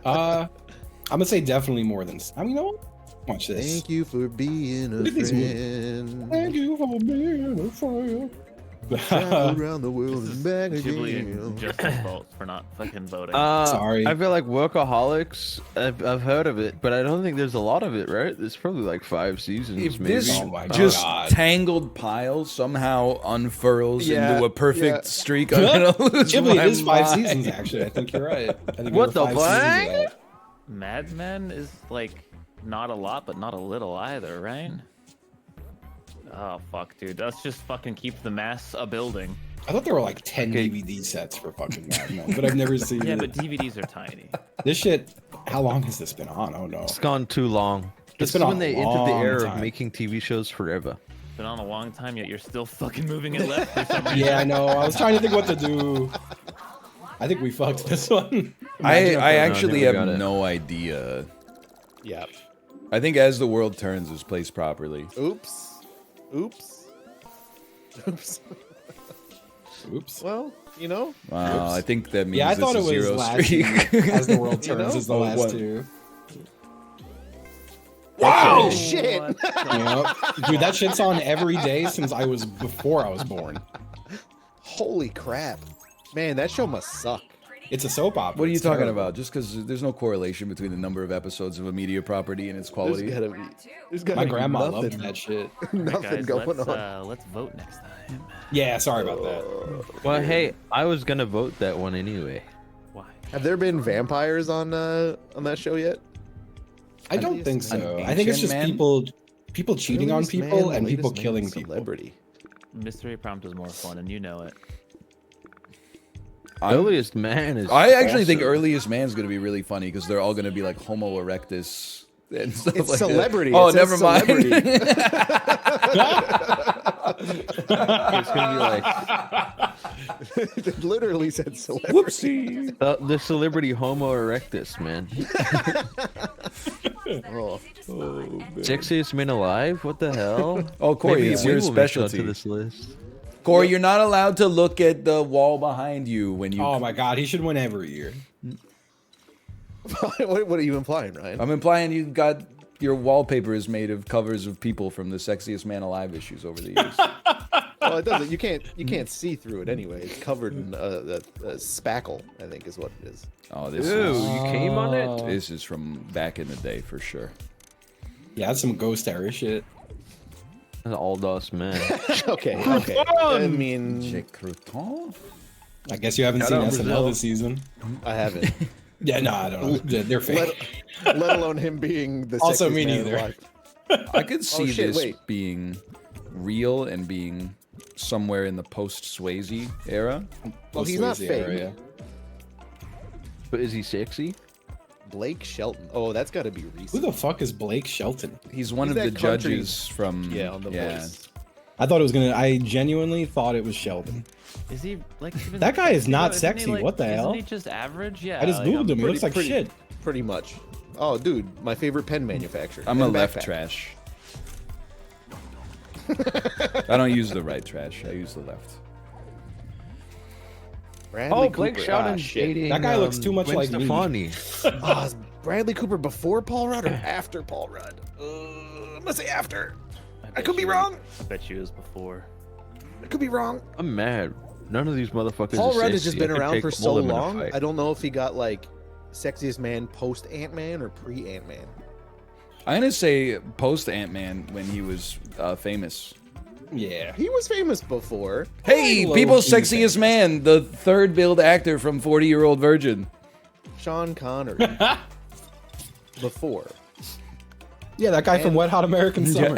I'm gonna say definitely more than. I mean, you know what? Watch this. Thank you for being a Look at these friend. Thank you for being a friend. Travel around the world and back Ghibli again. and Justin's fault for not fucking voting. Sorry. I feel like Workaholics, I've heard of it, but I don't think there's a lot of it, right? There's probably like 5 seasons, If maybe. this Oh my just God. tangled pile somehow unfurls Yeah, into a perfect yeah. streak, I'm gonna lose Ghibli, my it is 5 mind. seasons, actually. I think you're right. I think What there were the 5 seasons of blank? that. Mad Men is like not a lot, but not a little either, right? Oh fuck, dude. Let's just fucking keep the mass a building. I thought there were like 10 Okay. DVD sets for fucking Mad Men, but I've never seen Yeah, it. but DVDs are tiny. This shit, how long has this been on? Oh no. It's gone too long. This been is a when they entered the long era time. of making TV shows forever. Been on a long time, yet you're still fucking moving it left for some reason. Yeah, I know. I was trying to think what to do. I think we fucked this one. I Imagine if actually never have got it. no idea. Yeah. I think As the World Turns is placed properly. Oops. Oops. Oops. Oops. Well, you know. Wow, I think that means Yeah, I it's thought a it was zero last streak. As the World You Turns know? is the Oh, last what? 2. Oh shit! What the- Yep. Dude, that shit's on every day since before I was born. Holy crap, man, that show must suck. It's a soap opera. What are you It's talking terrible. about? Just because there's no correlation between the number of episodes of a media property and its There's quality. gotta be. There's gotta My be grandma nothing, loved that shit. nothing Guys, going on. let's vote next time. Yeah, sorry about that. Well, hey, I was gonna vote that one anyway. Why? Have there been vampires on that show yet? I don't think so. An I think it's ancient just man? people cheating on Latest people man, and people latest man killing people. Celebrity. Mystery prompt is more fun, and you know it. Earliest Man is. I actually think awesome. Earliest Man's gonna be really funny because they're all gonna be like Homo erectus and stuff It's like celebrity. That. Oh, It says never mind. celebrity. It's gonna be like It literally said celebrity. Whoopsie. the celebrity Homo erectus, man. Oh. Sexiest man alive? What the hell? Oh, Corey, Maybe it's we your will make it onto specialty. this list. Corey, you're not allowed to look at the wall behind you when you. Oh my god, he should win every year. What are you implying, Ryan? I'm implying you got your wallpaper is made of covers of people from the Sexiest Man Alive issues over the years. Well, it doesn't. You can't see through it anyway. It's covered in a spackle, I think, is what it is. Oh, this Ew, is you came on it? this is from back in the day for sure. Yeah, that's some ghost era shit. An all-dust man. Okay. I mean, Jacques Crouton? I guess you haven't Shout seen out SNL Brazil. this season. I haven't. Yeah, no, I don't know. They're fake. Let alone him being the Also, sexiest me man neither. alive. I could see shit, this wait. being real and being somewhere in the post-Swayze era. Well, he's not Swayze fake. era, yeah. But is he sexy? Blake Shelton. Oh, that's got to be Who recent. the fuck is Blake Shelton? He's one He's of the that country- judges from Yeah, on The Voice. I thought it was gonna. I genuinely thought it was Sheldon. Is he like even That guy is not isn't he, sexy. What the hell? Isn't he just average? Yeah. I just like, googled him. He looks like pretty- shit. Pretty much. Oh, dude, my favorite pen manufacturer. I'm a And left backpack. trash. I don't use the right trash. I use the left. Bradley Blake Cooper. Sheldon's shit. dating. That guy looks too much Gwen like me. Stefani. Is Bradley Cooper before Paul Rudd or after Paul Rudd? I'm gonna say after. I could be wrong. I bet you it was before. I could be wrong. I'm mad. None of these motherfuckers. Paul are Rudd has just sexy. I been could around take for all so of them in a long. fight. I don't know if he got like sexiest man post Ant-Man or pre Ant-Man. I'm gonna say post Ant-Man when he was famous. Yeah. He was famous before. Hey, low people's key sexiest famous. man, the third billed actor from 40-Year-Old Virgin. Sean Connery. Before. Yeah, that guy from Wet Hot American Summer.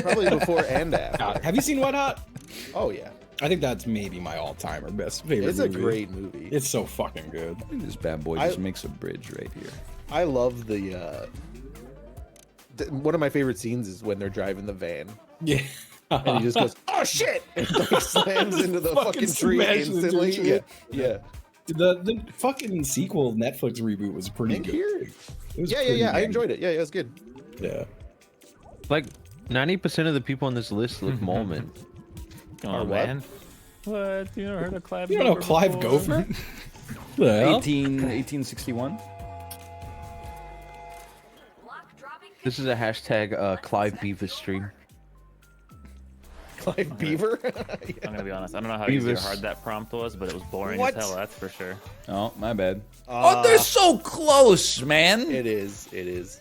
Probably before and after. Have you seen Wet Hot? Oh yeah. I think that's maybe my all-timer best favorite. It's a movie. great movie. It's so fucking good. This bad boy just makes a bridge right here. I love the one of my favorite scenes is when they're driving the van Yeah. and he just goes, "Oh shit!" and like slams into the fucking tree smashes into a instantly. tree. Yeah, yeah. The fucking sequel Netflix reboot was pretty Thank good. you. It was Yeah, pretty I good. enjoyed it. Yeah, it was good. Yeah. Like 90% of the people on this list look Mormon. Come on, what? man. What? You never heard of Clive? You don't know Gopher Clive before? Gopher? The hell? 1861. This is a hashtag Clive Beavis stream. Clive Beaver. I'm gonna be honest. I don't know how easy or Beavis. hard that prompt was, but it was boring What? as hell. That's for sure. Oh, my bad. Oh, they're so close, man. It is. It is.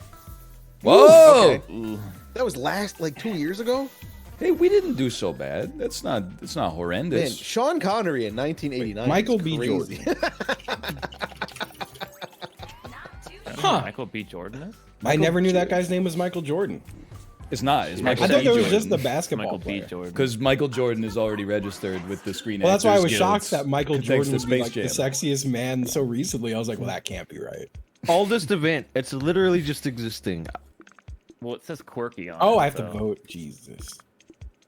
Whoa. Okay. Ooh. That was last like 2 years ago. Hey, we didn't do so bad. That's not Man, horrendous. Sean Connery in 1989. Michael is B. crazy. Huh. Michael B. Jordan is? I never knew that guy's name was Michael Jordan. It's not. It's I Michael thought B. there was Jordan. just the basketball Michael B. player. Jordan. Because Michael Jordan is already registered with the Screen Well, that's why I Actors was Guild. shocked that Michael Thanks Jordan to was like Space the Jam. sexiest man so recently. I was like, well, that can't be right. Oldest event. It's literally just existing. Well, it says quirky on Oh, it, I have to so- vote. Jesus.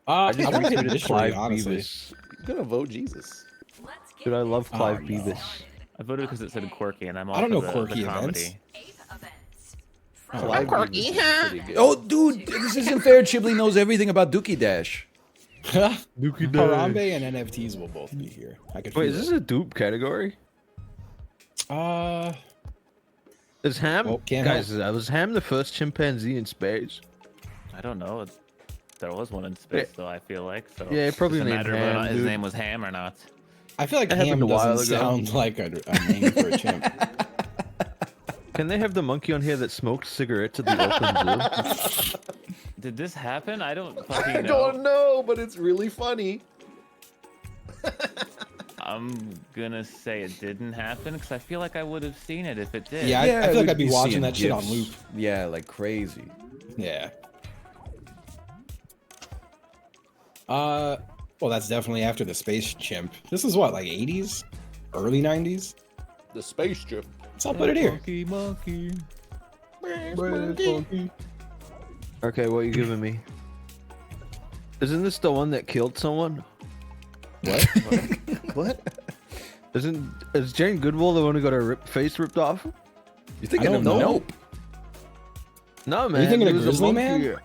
I I just want to say retweeted this Clive honestly. Beavis. I'm gonna vote Jesus. Dude, I love Clive no. Beavis. I voted because it said quirky, and I'm all I don't for know the quirky comedy. events. Clive Beaver is pretty good. Oh, dude, this isn't fair. Chiblee knows everything about Dookie Dash. Harambe and NFTs will both be here. I could Wait, feel is this a dupe category? it. Is Ham? Well, can't Guys, was Ham the first chimpanzee in space? I don't know. There was one in space, though, I feel like. So Yeah, probably does it named matter whether or Ham, not his dude. name was Ham or not. I feel like That ham happened a while doesn't ago. sound like a name for a chimp. Can they have the monkey on here that smoked cigarettes at the open zoo? Did this happen? I don't fucking I know. don't know, but it's really funny. I'm gonna say it didn't happen because I feel like I would have seen it if it did. Yeah, I feel like we'd I'd be watching seeing that shit on GIFs. loop. Yeah, like crazy. Yeah. Well, that's definitely after the space chimp. This is what, like 80s? Early 90s? The space chimp. So I'll put it here. Monkey. Okay, what are you giving me? Isn't this the one that killed someone? What? Is Jane Goodall the one who got her face ripped off? You thinking don't of know. Nope? No, man. thinking of there was a Grizzly monkey- Man?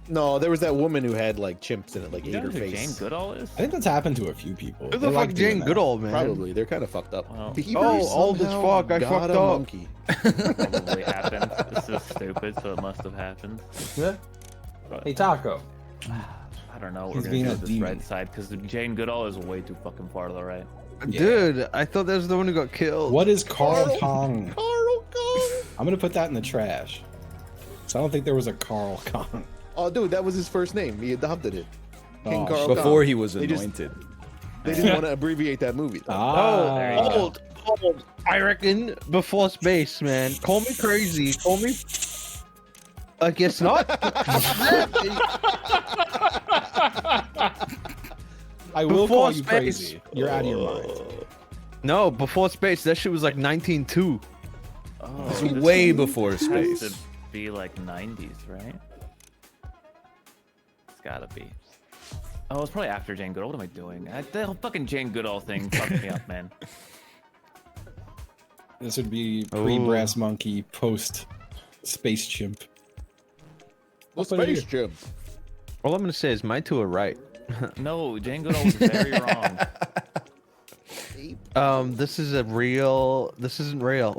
No, there was that woman who had like chimps in it, like You ate know her who face. Jane Goodall is? I think that's happened to a few people. Who They the like fuck doing Jane that. Goodall, man? Probably, they're kind of fucked up. Well, Beaver old as somehow fuck, I got fucked a up. monkey. Probably happened. This is stupid, so it must have happened. Yeah. But Hey, Taco. I don't know what He's we're being gonna a do with this demon. right side because Jane Goodall is way too fucking far to the right. Dude, I thought that was the one who got killed. What is Carl Kong? Carl Kong. I'm gonna put that in the trash. So I don't think there was a Carl Kong. Oh, dude, that was his first name. He adopted it. King Oh, Carl Before Kong. he was They just- anointed. They didn't want to abbreviate that movie. Though. Ah, there you go. Old. I reckon before space, man. Call me crazy. Call me I guess not. I will Before call you space. crazy. You're out of your mind. No, before space, that shit was like 1902. It's way before Has to space. be like 90s, right? It's gotta be. Oh, it's probably after Jane Goodall. What am I doing? The whole fucking Jane Goodall thing fucked me up, man. This would be pre-brass monkey, post space chimp. The put it space here. chimp. All I'm gonna say is my two are right. No, Jane Goodall was very wrong. This isn't real. This isn't real.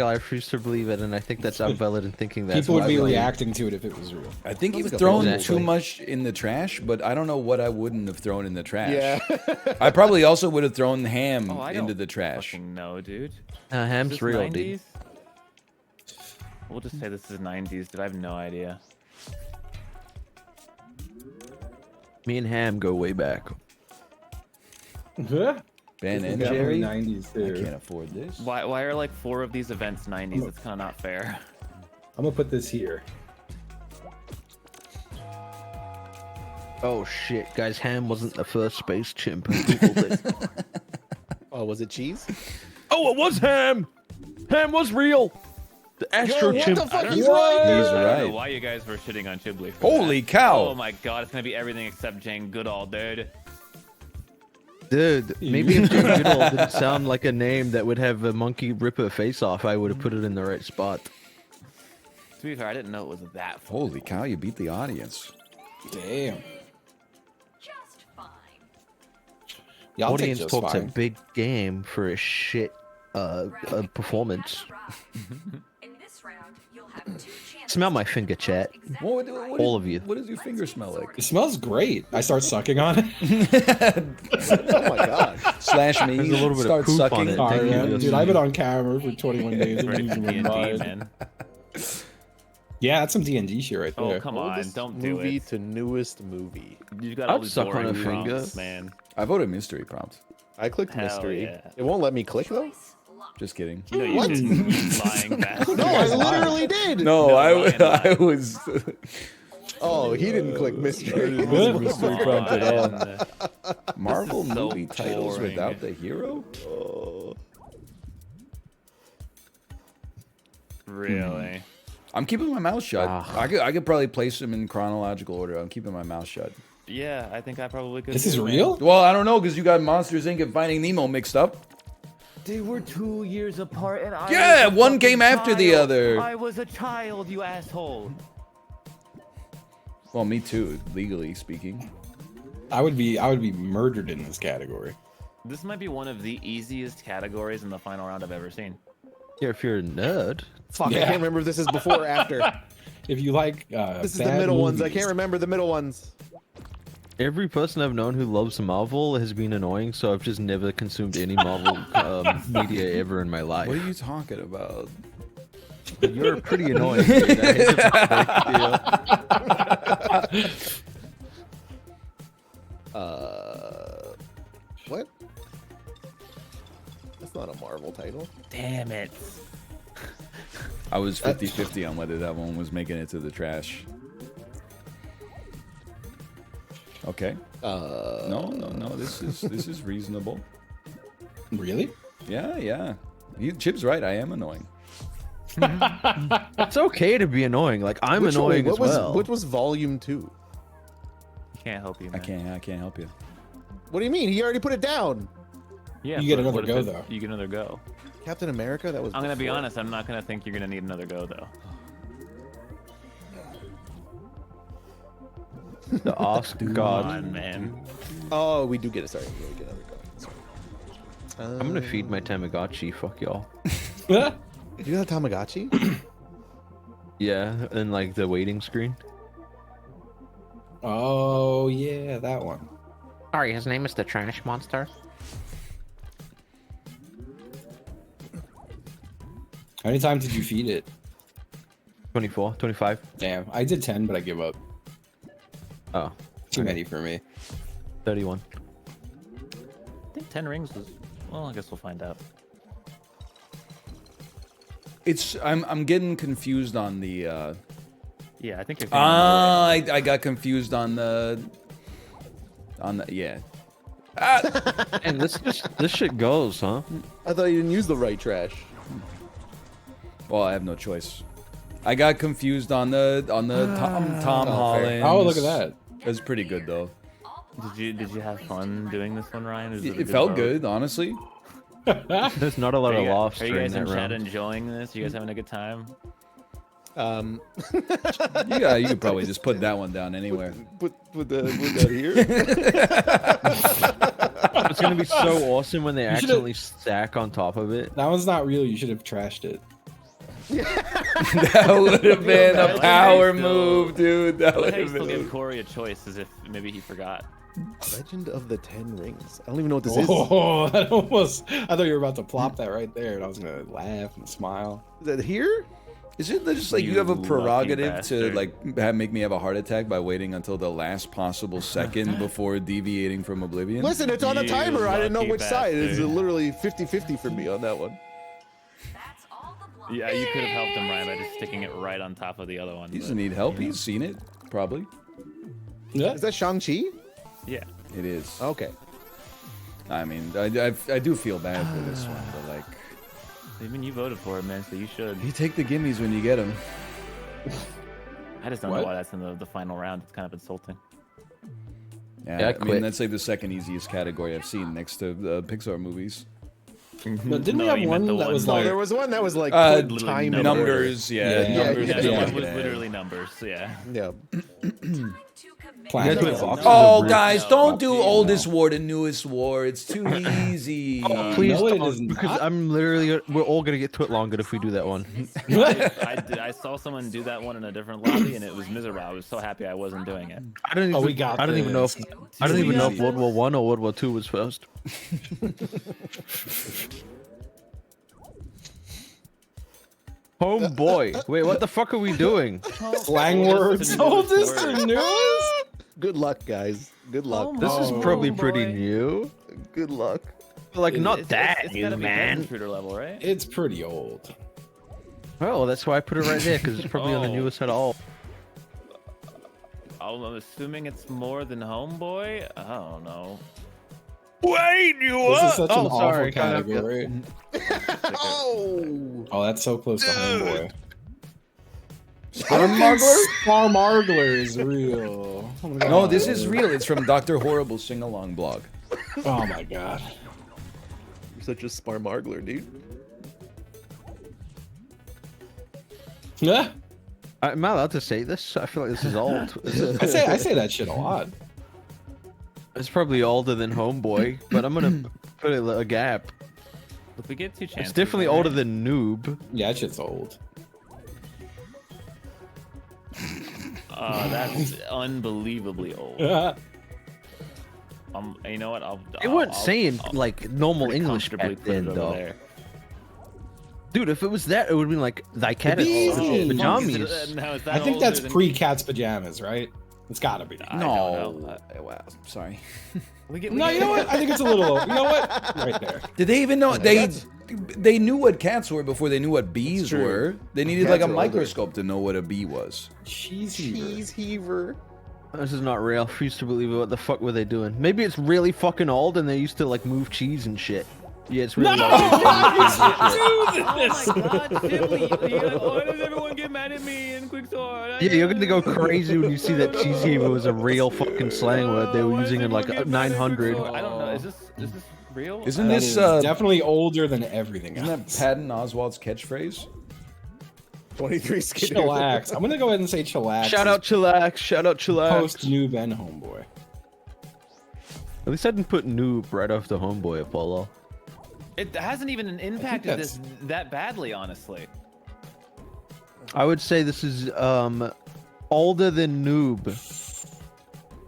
I refuse to believe it, and I think that's unvalid in thinking that. People would be why- reacting to it if it was real. I think you've like a thrown business. too much in the trash, but I don't know what I wouldn't have thrown in the trash. Yeah. I probably also would have thrown ham Oh, I into don't the trash. fucking know, dude. Is Ham's this real, 90s? dude. We'll just say this is 90s, dude. I have no idea. Me and Ham go way back. Ben and Jerry? 90s I can't afford this. Why are like 4 of these events 90s? It's kind of not fair. I'm gonna put this here. Oh shit, guys! Ham wasn't the first space chimp. I Googled it. Oh, was it cheese? Oh, it was Ham. Ham was real. The Astro what chimp. the fuck? He's I right. don't know why you guys were shitting on Chiblee. For Holy that. cow. Oh my god, it's gonna be everything except Jane Goodall, dude. Dude, maybe if Jane Goodall didn't sound like a name that would have a monkey rip her face off, I would have put it in the right spot. To be fair, I didn't know it was that. Holy cow, you beat the audience. Damn. Just fine. Yeah, I'll take Audience just talks fine. a big game for a shit performance. In this round, you'll have 2 chances. Smell my finger, chat. What All of you. What does your finger smell like? It smells great. I start sucking on it. Oh my god. Slash me. There's a little bit of start poop on sucking. it. Oh, Thank you. yeah. Dude, I've been on camera for 21 days. I'm Ready for losing my D&D, mind. man. Yeah, that's some D&D shit right there. Oh come on, Oldest don't do movie it. to newest movie. You got all I'd these suck on boring a finger. prompts, man. I voted mystery prompt. I clicked Hell mystery. yeah. It won't let me click though. Just kidding. You know you What? didn't, you lying bastard. No, I literally did. No, No, I Ryan lied. was. Oh, he didn't click mystery. mystery prompt at all. Marvel This is so movie titles boring. without the hero? Really? I'm keeping my mouth shut. Ah. I could probably place them in chronological order. I'm keeping my mouth shut. Yeah, I think I probably could. This is too, man. real? Well, I don't know because you got Monsters Inc. and Finding Nemo mixed up. They were 2 years apart, and I Yeah, was a one fucking came after the child. other. I was a child, you asshole. Well, me too, legally speaking. I would be murdered in this category. This might be one of the easiest categories in the final round I've ever seen. Yeah, if you're a nerd. Fuck, I Yeah. can't remember if this is before or after. If you like This is the bad middle ones. I movies- can't remember the middle ones. Every person I've known who loves Marvel has been annoying, so I've just never consumed any Marvel media ever in my life. What are you talking about? You're pretty annoying. Dude. I hate to break it to you. What? That's not a Marvel title. Damn it. I was 50-50 on whether that one was making it to the trash. Okay. No. This is reasonable. Really? Yeah. Chip's right. I am annoying. It's okay to be annoying. Like I'm Which one- annoying what as was, well. What was volume 2? Can't help you, I man. can't help you. What do you mean? He already put it down. Yeah, You get but another what if go, it- though. You get another go. Captain America? That was I'm gonna be before. honest. I'm not gonna think you're gonna need another go though. The Oscar Come God. on, man. Oh, we do get it. Sorry, we get another go. Sorry. I'm gonna feed my Tamagotchi. Fuck y'all. You got a Tamagotchi? Yeah, and like the waiting screen. Oh yeah, that one. Sorry, his name is the Trash Monster. How many times did you feed it? 24, 25. Damn, I did 10, but I give up. Oh, Too many for me. 31. I think 10 rings was. Well, I guess we'll find out. I'm getting confused on the Yeah, I think you're. I got confused on the. Yeah. And this shit goes, huh? I thought you didn't use the right trash. Well, I have no choice. I got confused on the Tom Holland. Oh, look at that. It was pretty good though. Did you have fun doing this one, Ryan? Was a It felt vote? good, honestly. There's not a lot of laughs Are you during guys in that chat round. enjoying this? You guys having a good time? Yeah, you could probably just put that one down anywhere. Put that here. It's gonna be so awesome when they accidentally stack on top of it. That one's not real. You should have trashed it. That would have been a power move, dude. That I would like how you have still been. give Corey a choice, as if maybe he forgot. Legend of the Ten Rings. I don't even know what this is. Oh, that almost. I thought you were about to plop that right there, and I was gonna laugh and smile. Is that here? Is it just like you You have a lucky prerogative to bastard. like make me have a heart attack by waiting until the last possible second before deviating from oblivion? Listen, it's on a You timer. I didn't know lucky which side. It's bastard. literally 50-50 for me on that one. That's all the block. Yeah, you could have helped him, Ryan, by just sticking it right on top of the other one. He but- doesn't need help. He's seen it, probably. Yeah. Is that Shang-Chi? Yeah. It is. Okay. I mean, I do feel bad for this one, but like, I mean, you voted for it, man, so you should. you take the gimmies when you get them. I just don't What? know why that's in the final round. It's kind of insulting. Yeah, Yeah, I quit. mean that's like the second easiest category I've seen next to Pixar movies. But didn't we No, have you one meant the that one- was No, like? there was one that was like Uh, put time in Numbers, yeah, Yeah, numbers. yeah, Yeah, don't it get was added. literally numbers, yeah. order. Yeah. To commit. Planet You guys of put the Apes. Oh, No. guys, No. don't do No. oldest war to newest war. It's too easy. Please No, it don't, is because not. I'm literally. We're all gonna get to it longer if we do that one. I saw someone do that one in a different lobby, and it was miserable. I was so happy I wasn't doing it. I don't even. Oh, we got I don't even know if. this. I don't We even know got if World War One or World War Two was first. Homeboy. Wait, what the fuck are we doing? Slang words. Oldest or newest? Good luck, guys. Good luck. This is Oh, probably boy. pretty new. Good luck. Like not It's that new, gotta be man. Intruder level, right? It's pretty old. Oh, that's why I put it right there because it's probably on the Oh. newest at all. I'm assuming it's more than Homeboy. I don't know. Wait, you This is such an awful sorry, category. Oh! Oh, that's so close to Homeboy. Sparmogler? Sparmogler is real. Oh my No, God. this is real. It's from Dr. Horrible's sing-along blog. Oh my god. You're such a sparmargler, dude. Yeah. Am I allowed to say this? I feel like this is old. I say that shit a lot. It's probably older than Homeboy, but I'm gonna put it a gap. If we get two chances, It's definitely older than Noob. Yeah, that shit's old. That's unbelievably old. You know what? They weren't saying I'll like normal pretty English comfortably back put it then, over though. there. Dude, if it was that, it would have been like thy cat is These in shit. pajamas. Now, is that I think older that's than- pre-cat's pajamas, right? It's gotta be. I No. don't know. Wow, sorry. No, you know what? I think it's a little. You know what? Right there. Did they even know they knew what cats were before they knew what bees true. were? They needed Cats like a are older. microscope to know what a bee was. Cheese Cheese heaver. This is not real. I refuse to believe it. What the fuck were they doing? Maybe it's really fucking old and they used to like move cheese and shit. Yeah, it's really old. Oh my god, Shipley! Why does everyone get mad at me in Quicksort? Yeah, you're gonna go crazy when you see that cheese heaver was a real fucking slang word they were using in like 900. I don't know. Is this real? Isn't That this is definitely older than everything isn't that else. Patton Oswalt's catchlease? 23 Skidoo. Chillax. I'm gonna go ahead and say chillax. Shout out Chillax, shout out Chillax. Post Noob and Homeboy. At least I didn't put Noob right after Homeboy, Apollo. It hasn't even impacted that's- this that badly, honestly. I would say this is older than Noob.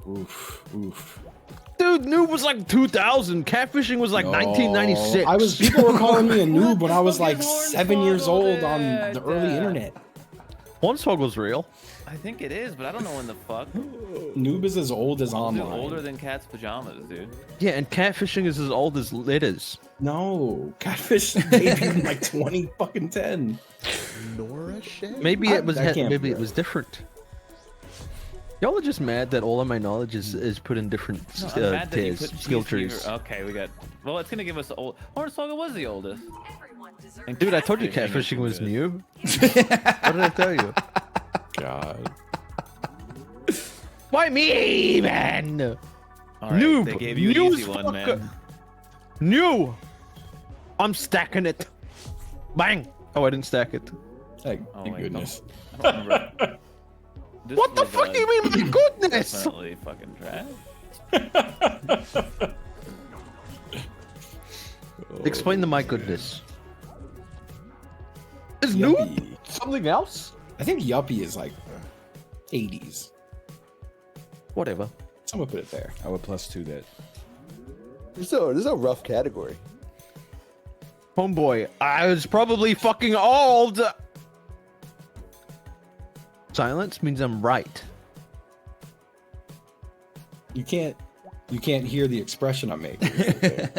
Oof. Oof. Dude, Noob was like 2000. Catfishing was like 1996. People were calling me a noob when I was like Fucking 7 years Hornswoggle old on did. the early internet. Hornswoggle was real. I think it is, but I don't know when the fuck. Noob is as old as Dude, online. older than cat's pajamas, dude. Yeah, and catfishing is as old as it is. No, Catfish debuted in like 20 fucking 10. Nora shit? Maybe it was That can't be maybe it right. was different. Y'all are just mad that all of my knowledge is put in different No, I'm mad that you tiers, put skill cheese trees. fever- Okay, we got. Well, it's gonna give us old. Hornswoggle was the oldest. Everyone deserves And Dude, I told you catfishing catfishing was isn't good. new. What did I tell you? God. Why me, man? All right, Noob. they gave you an New easy one, fucker. man. New. I'm stacking it. Bang. Oh, I didn't stack it. Thank Oh thank my goodness. I don't remember. This What the was, fuck do you mean? My goodness. Definitely fucking trash. Explain the my goodness. Is new Yuppie. something else? I think Yuppie is like 80s. Whatever. Someone put it there. I would +2 that. This is a rough category. Homeboy, I was probably fucking old. Silence means I'm right. You can't hear the expression I'm making. Okay.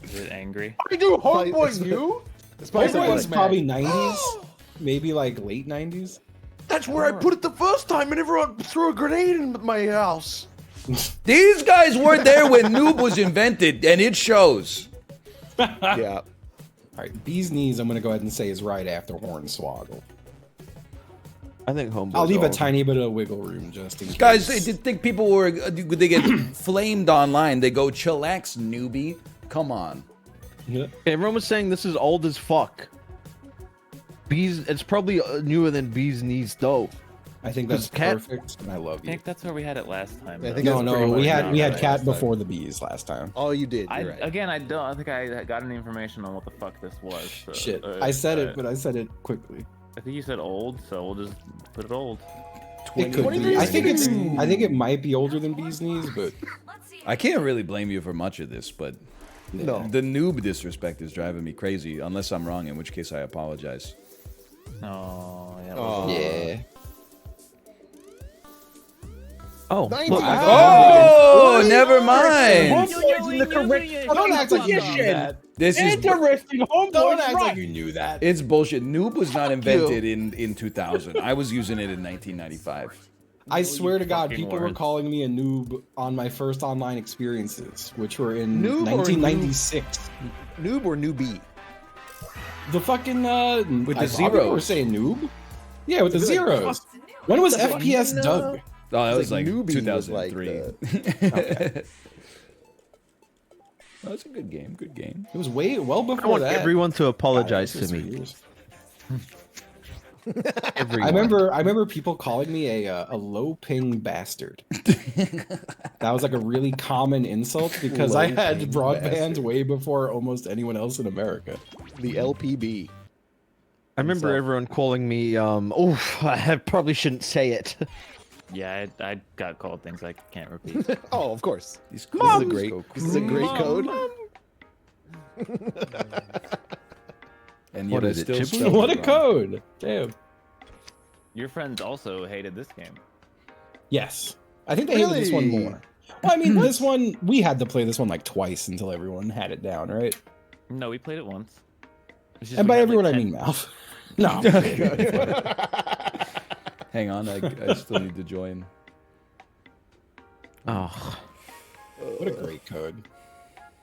Is it angry? I do Probably- homeboy you. It's probably Homeboy was something probably like 90s, maybe like late 90s. That's where I put it the first time, and everyone threw a grenade in my house. These guys weren't there when noob was invented, and it shows. that. Yeah. All right, Bee's Knees, I'm going to go ahead and say is right after Hornswoggle. I think homeboy. I'll leave a tiny bit of wiggle room just in case. Guys, they did think people were they get flamed online. They go chillax, newbie. Come on. Yeah. Everyone was saying this is old as fuck. Bees, it's probably newer than Bee's Knees though. I think that's Cat- perfect, and I love I you. think that's where we had it last time. I though. think No, that's no, pretty we much had not we had right Cat last time. before the Bees last time. Oh, you did. I You're right. again, I think I got any information on what the fuck this was. So, Shit, I said it, but I said it quickly. I think you said old, so we'll just put it old. It could be. I think it might be older than Bee's Knees, but Let's see. I can't really blame you for much of this, but No. the noob disrespect is driving me crazy. Unless I'm wrong, in which case I apologize. Oh, yeah. Oh. yeah. Oh, 90s. look, Oh, never mind. Don't act like you knew that. This is interesting. Don't act like you knew that. it's bullshit. Noob was not invented in 2000. I was using it in 1995. I swear to God, fucking people were words. calling me a noob on my first online experiences, which were in Noob or 1996. Noob or newbie? The fucking With I the saw people zeros. were saying noob. Yeah, with the zeros. When was FPS Doug? Oh, that was like like newbie was like 2003. That's a good game. Good game. It was well I before want that. everyone to apologize God, to me. years. Everyone. I remember people calling me a low ping bastard. That was like a really common insult because I had Low-ping broadband bastard. way before almost anyone else in America. The LPB. I remember everyone calling me. Oof, I probably shouldn't say it. Yeah, I got called things I can't repeat. Oh, of course. These This is a cookies great. go This is a great code. And What yet is I it, still chips? spelled What a it wrong. code! Damn. Your friends also hated this game. Yes, I think they hated this one Really? more. Well, I mean, this one we had to play this one like twice until everyone had it down, right? No, we played it once. It's just And we by had, everyone, like, I 10 mean Mouth. No. Hang on, I still need to join. Oh, What a great code.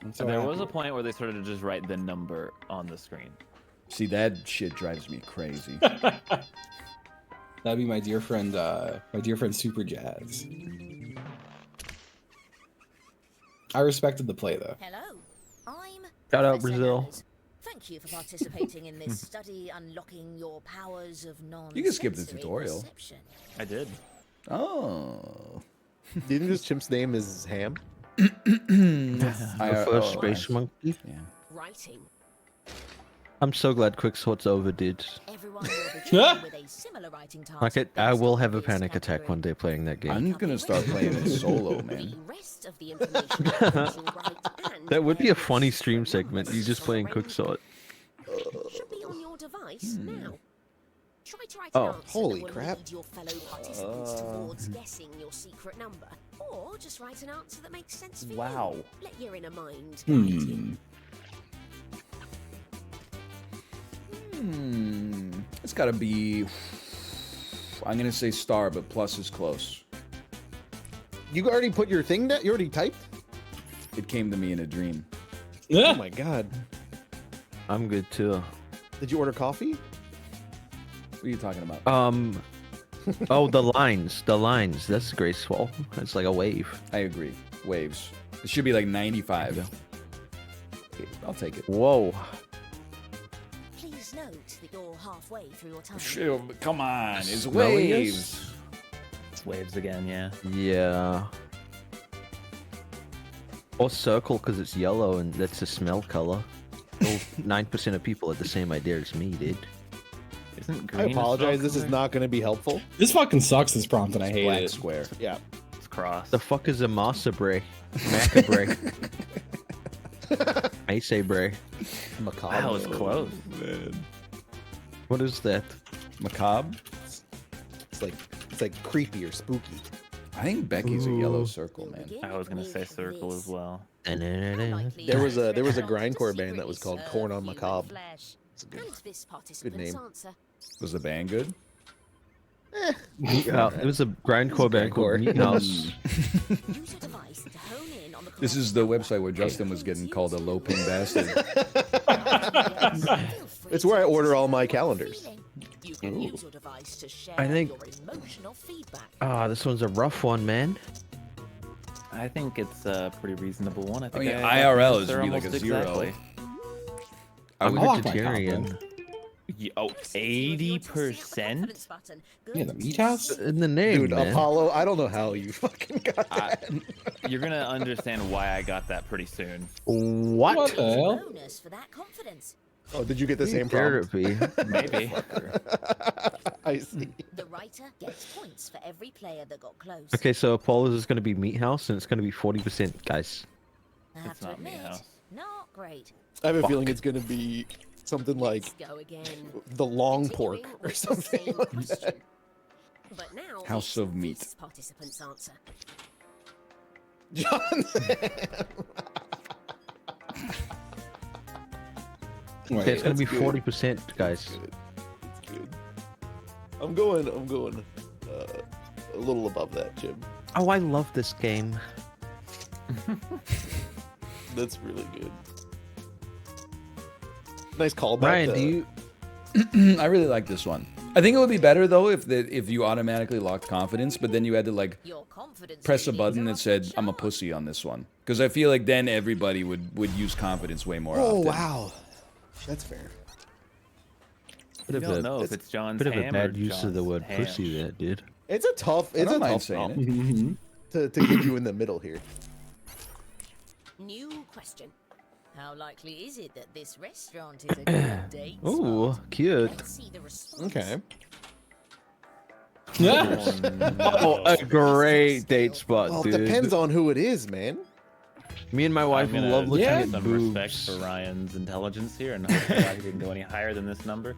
I'm so there happy. was a point where they started to just write the number on the screen. See, that shit drives me crazy. That'd be my dear friend Super Jazz. I respected the play though. Hello, I'm Shout out, Professor Brazil. Nose. Thank you for participating in this study unlocking your powers of non. You can skip the tutorial. Perception. I did. Oh. Didn't this chimp's name is Ham? the first space monkey. Yeah. Writing. I'm so glad Quicksort's over, dude. Everyone will be treated with a similar writing task. Like I based will on have a this panic attack category. one day playing that game. I'm gonna start playing it solo, The man. rest of the information is right and That would be a funny various stream segment. You just playing Quicksort. should be on your device now. Try to write Oh, an answer holy that will crap. lead your fellow participants towards guessing your secret number, or just write an answer that makes sense for Wow. you. Let your inner mind guide you. It's gotta be I'm gonna say star, but plus is close. You already put your thing down? You already typed? It came to me in a dream. Oh my god. I'm good too. Did you order coffee? What are you talking about? Oh, the lines. That's graceful. It's like a wave. I agree. Waves. It should be like 95. Okay, I'll take it. Whoa. Please note that you're halfway through your time. Sure, come on. It's Smelliest? waves. It's waves again, yeah. Yeah. Or circle because it's yellow and that's the smell color. 9% of people had the same idea as me, dude. Isn't I green? a apologize. This is circle? not going to be helpful. This fucking sucks, this prompt, and I hate Black it. square. Yeah. It's cross. The fuck is a macabre? Macabre. I say bray. Macabre. That was close. What is that? Macabre? It's like creepy or spooky. I think Becky's a yellow circle, man. I was gonna say circle as well. There was a grindcore band that was called Corn on Macabre. It's a good name. Was the band good? It was a grindcore band called Meat House. This is the website where Justin was getting called a low-ping bastard. It's where I order all my calendars. I think. This one's a rough one, man. I think it's a pretty reasonable one. I think yeah, I IRL is they're be like a almost 0. exactly. I'm I like my vegetarian. Oh, 80%? Yeah, the meat house? In the name, Dude, man. Apollo, I don't know how you fucking got that. You're gonna understand why I got that pretty soon. What? What the hell? Bonus for that confidence. Oh, did you get the same prompt? Therapy. Maybe. I see. The writer gets points for every player that got close. Okay, so Apollo's is going to be Meat House, and it's going to be 40%, guys. I have It's to not Meat admit, House. not great. I have a feeling it's going to be something like Let's go again. the long pork Continuing or with the something same like question. that. But now House it's of Meat. this participant's answer. John. Okay, it's going to be that's good. 40%, guys. Good. It's good. I'm going a little above that, Jim. Oh, I love this game. That's really good. Nice callback. Brian, do you... I really like this one. I think it would be better though if you automatically locked confidence, but then you had to like Your confidence press a readings button are that off said the I'm a chart. pussy on this one. Because I feel like then everybody would use confidence way more Oh often. wow, that's fair. I don't know if it's John's Bit of a ham or bad use of the John's word ham. pussy there, dude. It's a tough. It's don't a mind tough saying prompt it. Mm-hmm. to get you in the middle here. New question. How likely is it that this restaurant is a good date Ooh, spot? cute. Let's see the response. Okay. Oh, a great date spot, Well, dude. it depends on who it is, man. Me and my wife I'm gonna love looking Yeah. at some boobs. respect for Ryan's intelligence here, and hopefully I didn't go any higher than this number.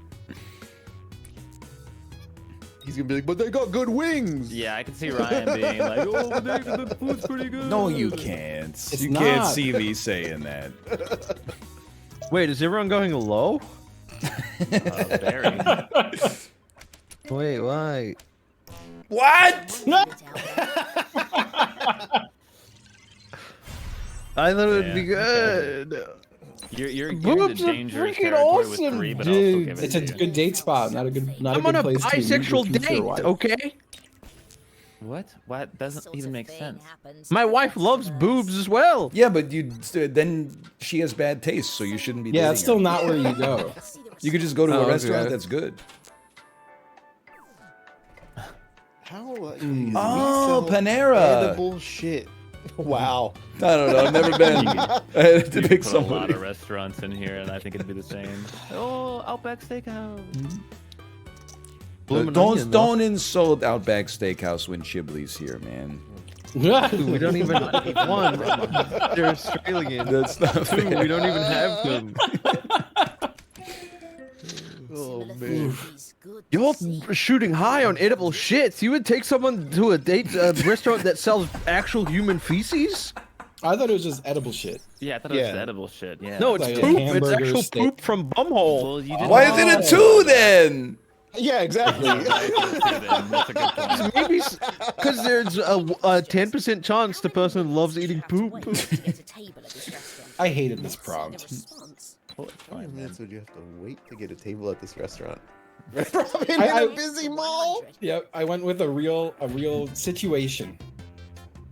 He's gonna be like, but they got good wings. Yeah, I could see Ryan being like, "Oh, the food's pretty good." No, you can't. It's you can't not. see me saying that. Wait, is everyone going low? Very. Wait, why? What? I thought it would be Yeah, good. You're in Boobs the are dangerous freaking territory with awesome, 3, but I'll still Dude, give it it's to a you. good date spot, not a good I'm good on a place to meet bisexual your future date, wife. okay? What? What? Doesn't Sort even of make thing sense. happens My to wife the loves best of boobs us. as well. Yeah, but then she has bad taste, so you shouldn't be. Yeah, dating it's still her. not where you go. Let's see the You could just go to a Oh, restaurant okay. that's good. How? Oh, Panera. Edible shit. Wow. I don't know. I've never been. I had to You pick could put a lot somebody. of restaurants in here, and I think it'd be the same. Oh, Outback Steakhouse. Bloomin' Onion, though. Don't insult Outback Steakhouse when Chibley's here, man. Dude, we don't even one. They're Australian. That's not Two, fair. we don't even have them. Oh Similar man. things good to You're see. shooting high on edible shits. You would take someone to a date restaurant that sells actual human feces? I thought it was just edible shit. Yeah, I thought it was Yeah. edible shit. Yeah. No, it's Like poop. It's hamburger, actual steak. poop from bumhole. Well, you didn't Why is it a 2 then? Yeah, exactly. That's a good point. Maybe because there's a 10% chance the person loves eating poop. I hated this prompt. Well, it's How many fine, man. minutes would you have to wait to get a table at this restaurant? Robin in a busy mall. Yep, I went with a real situation,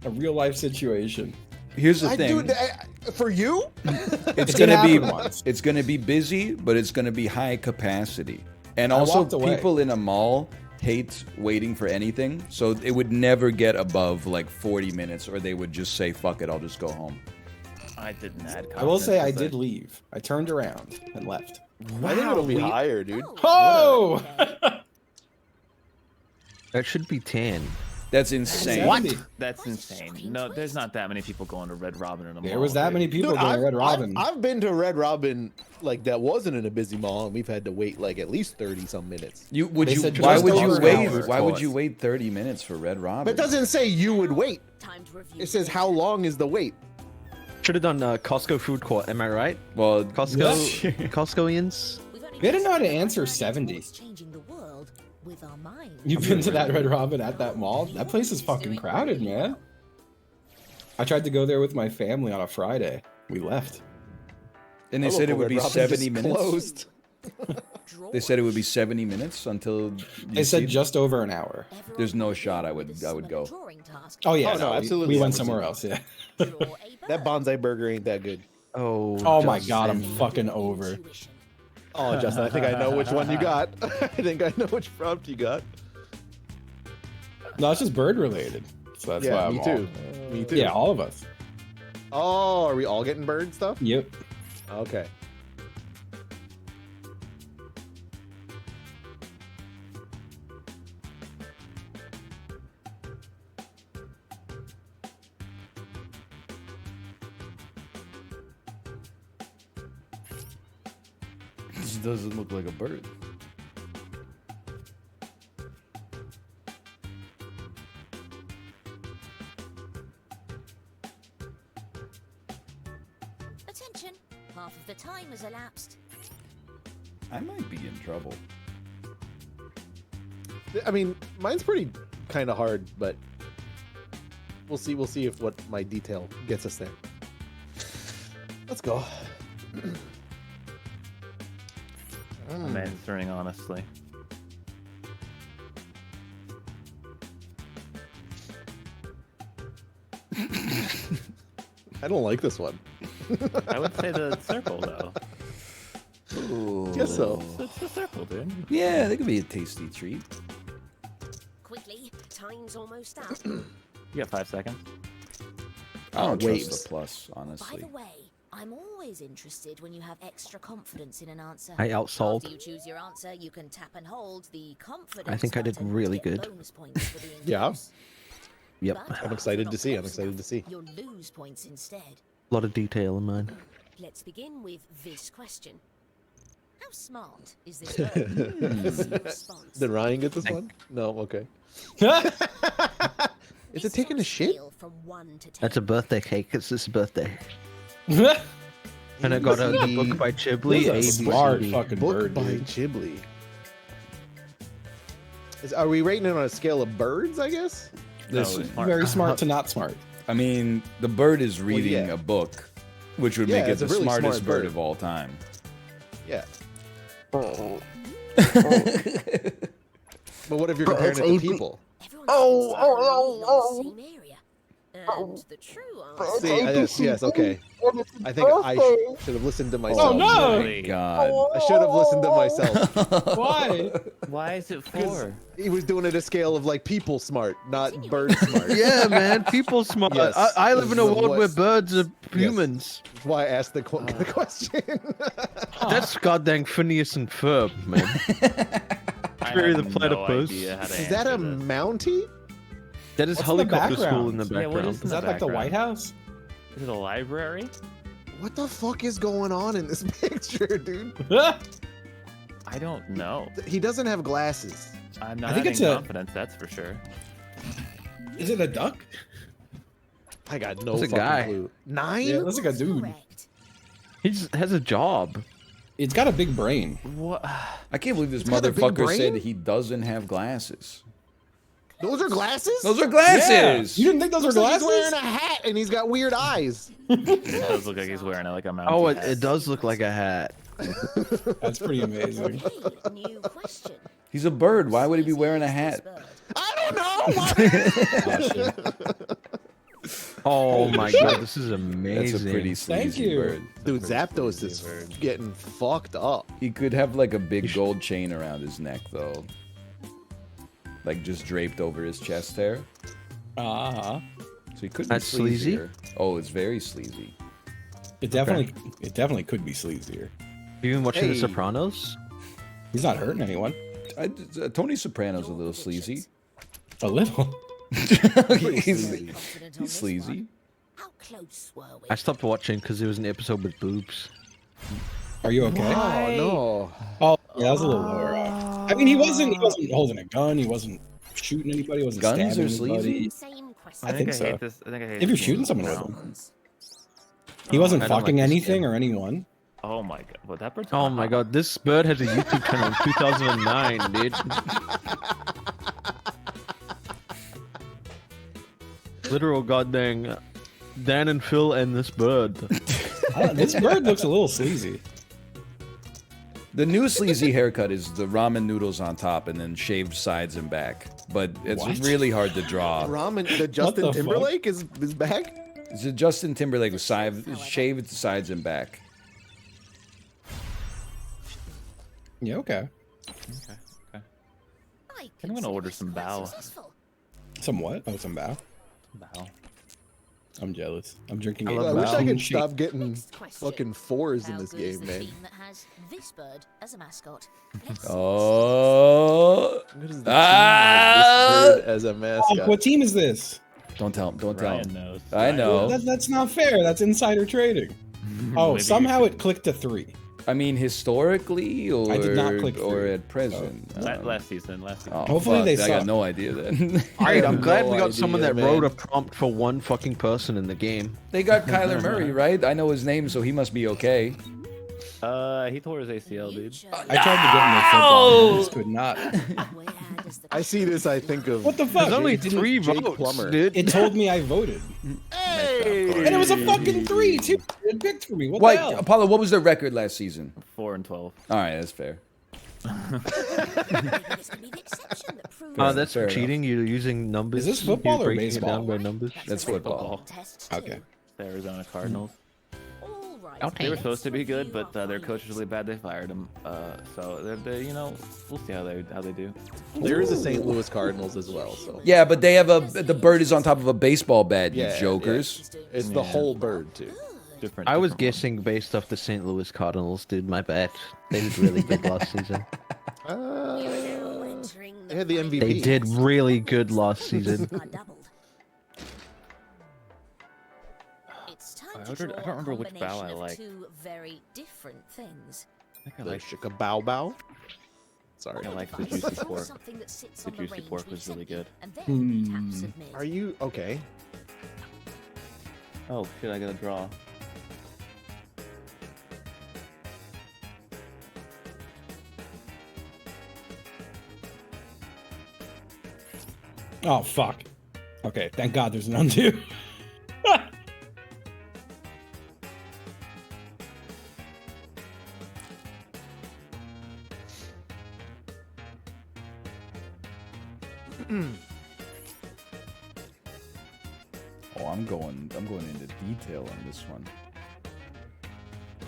a real life situation. Here's the thing. For you? It's It gonna be happened once. it's gonna be busy, but it's gonna be high capacity. And I also walked away. people in a mall hate waiting for anything, so it would never get above like 40 minutes or they would just say fuck it, I'll just go home. I didn't add. I will say I confidence, did leave. I turned around and left. I think it'll be higher, dude. Oh! That should be 10. That's insane. What? That's insane. No, there's not that many people going to Red Robin in a mall. There was that dude. many people Dude, going to Red Robin. I've been to Red Robin like that wasn't in a busy mall, and we've had to wait like at least 30 some minutes. You would They you said why just would you over an wait? hour. Why would you wait 30 minutes for Red Robin? But it doesn't say you would wait. Time to review. It says how long is the wait. Should have done Costco food court. Am I right? Well, Costco, Costcoians. They didn't know how to answer 70. Changing the world with our minds. You've been to that Red Robin at that mall? That place is fucking crowded, man. I tried to go there with my family on a Friday. We left. and they said it would be 70 minutes. Closed. They said it would be 70 minutes until you They said see- just over an hour. There's no shot I would go. Oh yeah, Oh, no, we- absolutely. We went somewhere else. Yeah. That bonsai burger ain't that good. Oh. Oh my Justin. god, I'm fucking over. Oh, Justin, I think I know which one you got. I think I know which prompt you got. No, it's just bird related. So that's why Yeah, I'm me too. Me too. Yeah, all of us. Oh, are we all getting bird stuff? Yep. Okay. This doesn't look like a bird. Attention, half of the time has elapsed. I might be in trouble. I mean, mine's pretty kind of hard, but we'll see. We'll see if what my detail gets us there. Let's go. I'm answering honestly. I don't like this one. I would say the circle though. Guess so. It's the circle, dude. Yeah, that could be a tasty treat. Quickly, time's almost up. You got 5 seconds. I don't Wait. trust the plus, By honestly. the way, I'm always interested when you have extra confidence in an answer. I outsold. After you choose your answer, you can tap and hold the confidence. I think I did button to really get good. bonus points for the Yeah. inputs. Yep. But I'm if excited you're to not see. I'm close excited to enough, see. You'll lose points instead. A lot of detail in mine. Let's begin with this question. How smart is this bird? This is your response. Did Ryan get this one? No. Okay. Is it This taking on a shit? scale from 1 to 10. That's a birthday cake. It's his birthday. And I got a book by Ghibli. He's a A, B, C, smart D. fucking Book bird, by dude. Ghibli. Are we rating it on a scale of birds? I guess. Listen, it's smart. Very smart to not smart. I mean, the bird is reading yeah. a book, which would Yeah, make it it's a the really smartest smart bird bird. of all time. Yeah. But what if you're comparing it to people? Everyone seems to have really on the same area. And the true answer. See, yes, okay. I think I should have listened to myself. Oh, no! Really? God. I should have listened to myself. Why? Why is it 4? He was doing it a scale of like people smart, not bird smart. Yeah, man. People smart. Yes, I live in a this is world where what- birds are humans. That's why I asked the question. That's goddamn Phineas and Ferb, man. I Fury have the no platypus. idea how to Is that a answer this. Mountie? That is What's in the helicopter school in the background? Yeah, what background. is- Is that like the White House? Is it a library? What the fuck is going on in this picture, dude? I don't know. He doesn't have glasses. I'm not I think having it's a- confidence, that's for sure. Is it a duck? I got no It's a fucking guy. clue. 9? Yeah, it looks like a dude. Correct. He just has a job. It's got a big brain. What? I can't believe this got a big motherfucker brain? said he doesn't have glasses. Those are glasses? Those are glasses! You didn't think those were Looks like glasses? he's wearing a hat and he's got weird eyes. It does look like he's wearing it like a mountain. Oh, it does look like a hat. That's pretty amazing. Okay, new question. He's a bird. Why would he be wearing a hat? I don't know. Oh my god, this is That's amazing. a pretty Thank sleazy you. bird. Dude, Zapdos is getting fucked up. He could have like a big gold chain around his neck, though. Like just draped over his chest hair. Uh-huh. So he could That's be sleazy? sleazier. Oh, it's very sleazy. It definitely could be sleazier. You been watching The Hey. Sopranos? He's not hurting anyone. Tony Soprano's a little sleazy. A little. he's Confident on this sleazy. one. How close were we? I stopped watching because there was an episode with boobs. Are you okay? Oh no. Oh, yeah, that was a little lower. I mean, he wasn't holding a gun. He wasn't shooting anybody. He wasn't Guns stabbing are sleazy? anybody. Same question. I think so. hate this. I think I hate If you're this shooting game someone with now. him. He wasn't I don't fucking like this anything game. or anyone. Oh my god! Well, that bird's Oh my god, this bird has a YouTube channel in 2009, dude. Literal goddamn Dan and Phil and this bird. This bird looks a little sleazy. The new sleazy haircut is the ramen noodles on top and then shaved sides and back. But it's What? really hard to draw. Ramen, the Justin the fuck? Timberlake is back? It's a Justin Timberlake with shaved sides and back. Yeah, okay. I I'm gonna order some quite bao. successful. Some what? Oh, some bow. Bao. I'm jealous. I'm drinking I a love I wish I brown could shake. stop getting Next question. fucking fours in How this good is game, the man. team that has this bird as a mascot? Let's Oh. What is the Ah! team that has this bird as a mascot? What team is this? Don't tell him. Don't tell Ryan him. knows. I know. That's not fair. That's insider trading. Oh, Maybe somehow you it clicked to 3. I mean, historically, or I did not click or through. at present. Last season. Oh, Hopefully fuck, they I got suck. no idea then. Alright, I'm have glad no we got someone idea, that wrote man. a prompt for one fucking person in the game. They got Kyler Murray, right? I know his name, so he must be okay. He tore his ACL, dude. I tried to get in the football, I just could not. Where does the I see this, I think of What the fuck? There's only It didn't- 3 Jake votes, Plummer. dude. It told me I voted. Hey! And it was a fucking 3, too. It picked for me. What the What, hell? Apollo? What was their record last season? 4-12. All right, that's fair. maybe this could be the exception that proves Oh, that's Fair cheating. You're using numbers. Is this football You're or breaking it baseball? down by numbers. That's football. Tests Okay. too. The Arizona Cardinals. All right. Okay. They were supposed to be let's good, review but our their coach was findings. really bad. They fired him. So they're you know, we'll see how they do. There is a St. Louis Cardinals as well, so Yeah, but they have the bird is on top of a baseball bat, you Yeah, jokers. it's the whole bird too. Different. I was different guessing based off the St. Louis Cardinals, dude. My bad. They did really good last season. Entering They had the MVP. They did really good last season. are doubled. It's time I to ordered- draw I don't remember a which bow combination I of like. two very different things. I think I The like Shika Bow Bow. Sorry. I like the Device juicy or pork. something that sits The on juicy range pork we was sent really you, good. and then tap Hmm. submit. Are you okay? Oh shit! I gotta draw. Oh, fuck. Okay, thank God there's an undo. Oh, I'm going into detail on this one.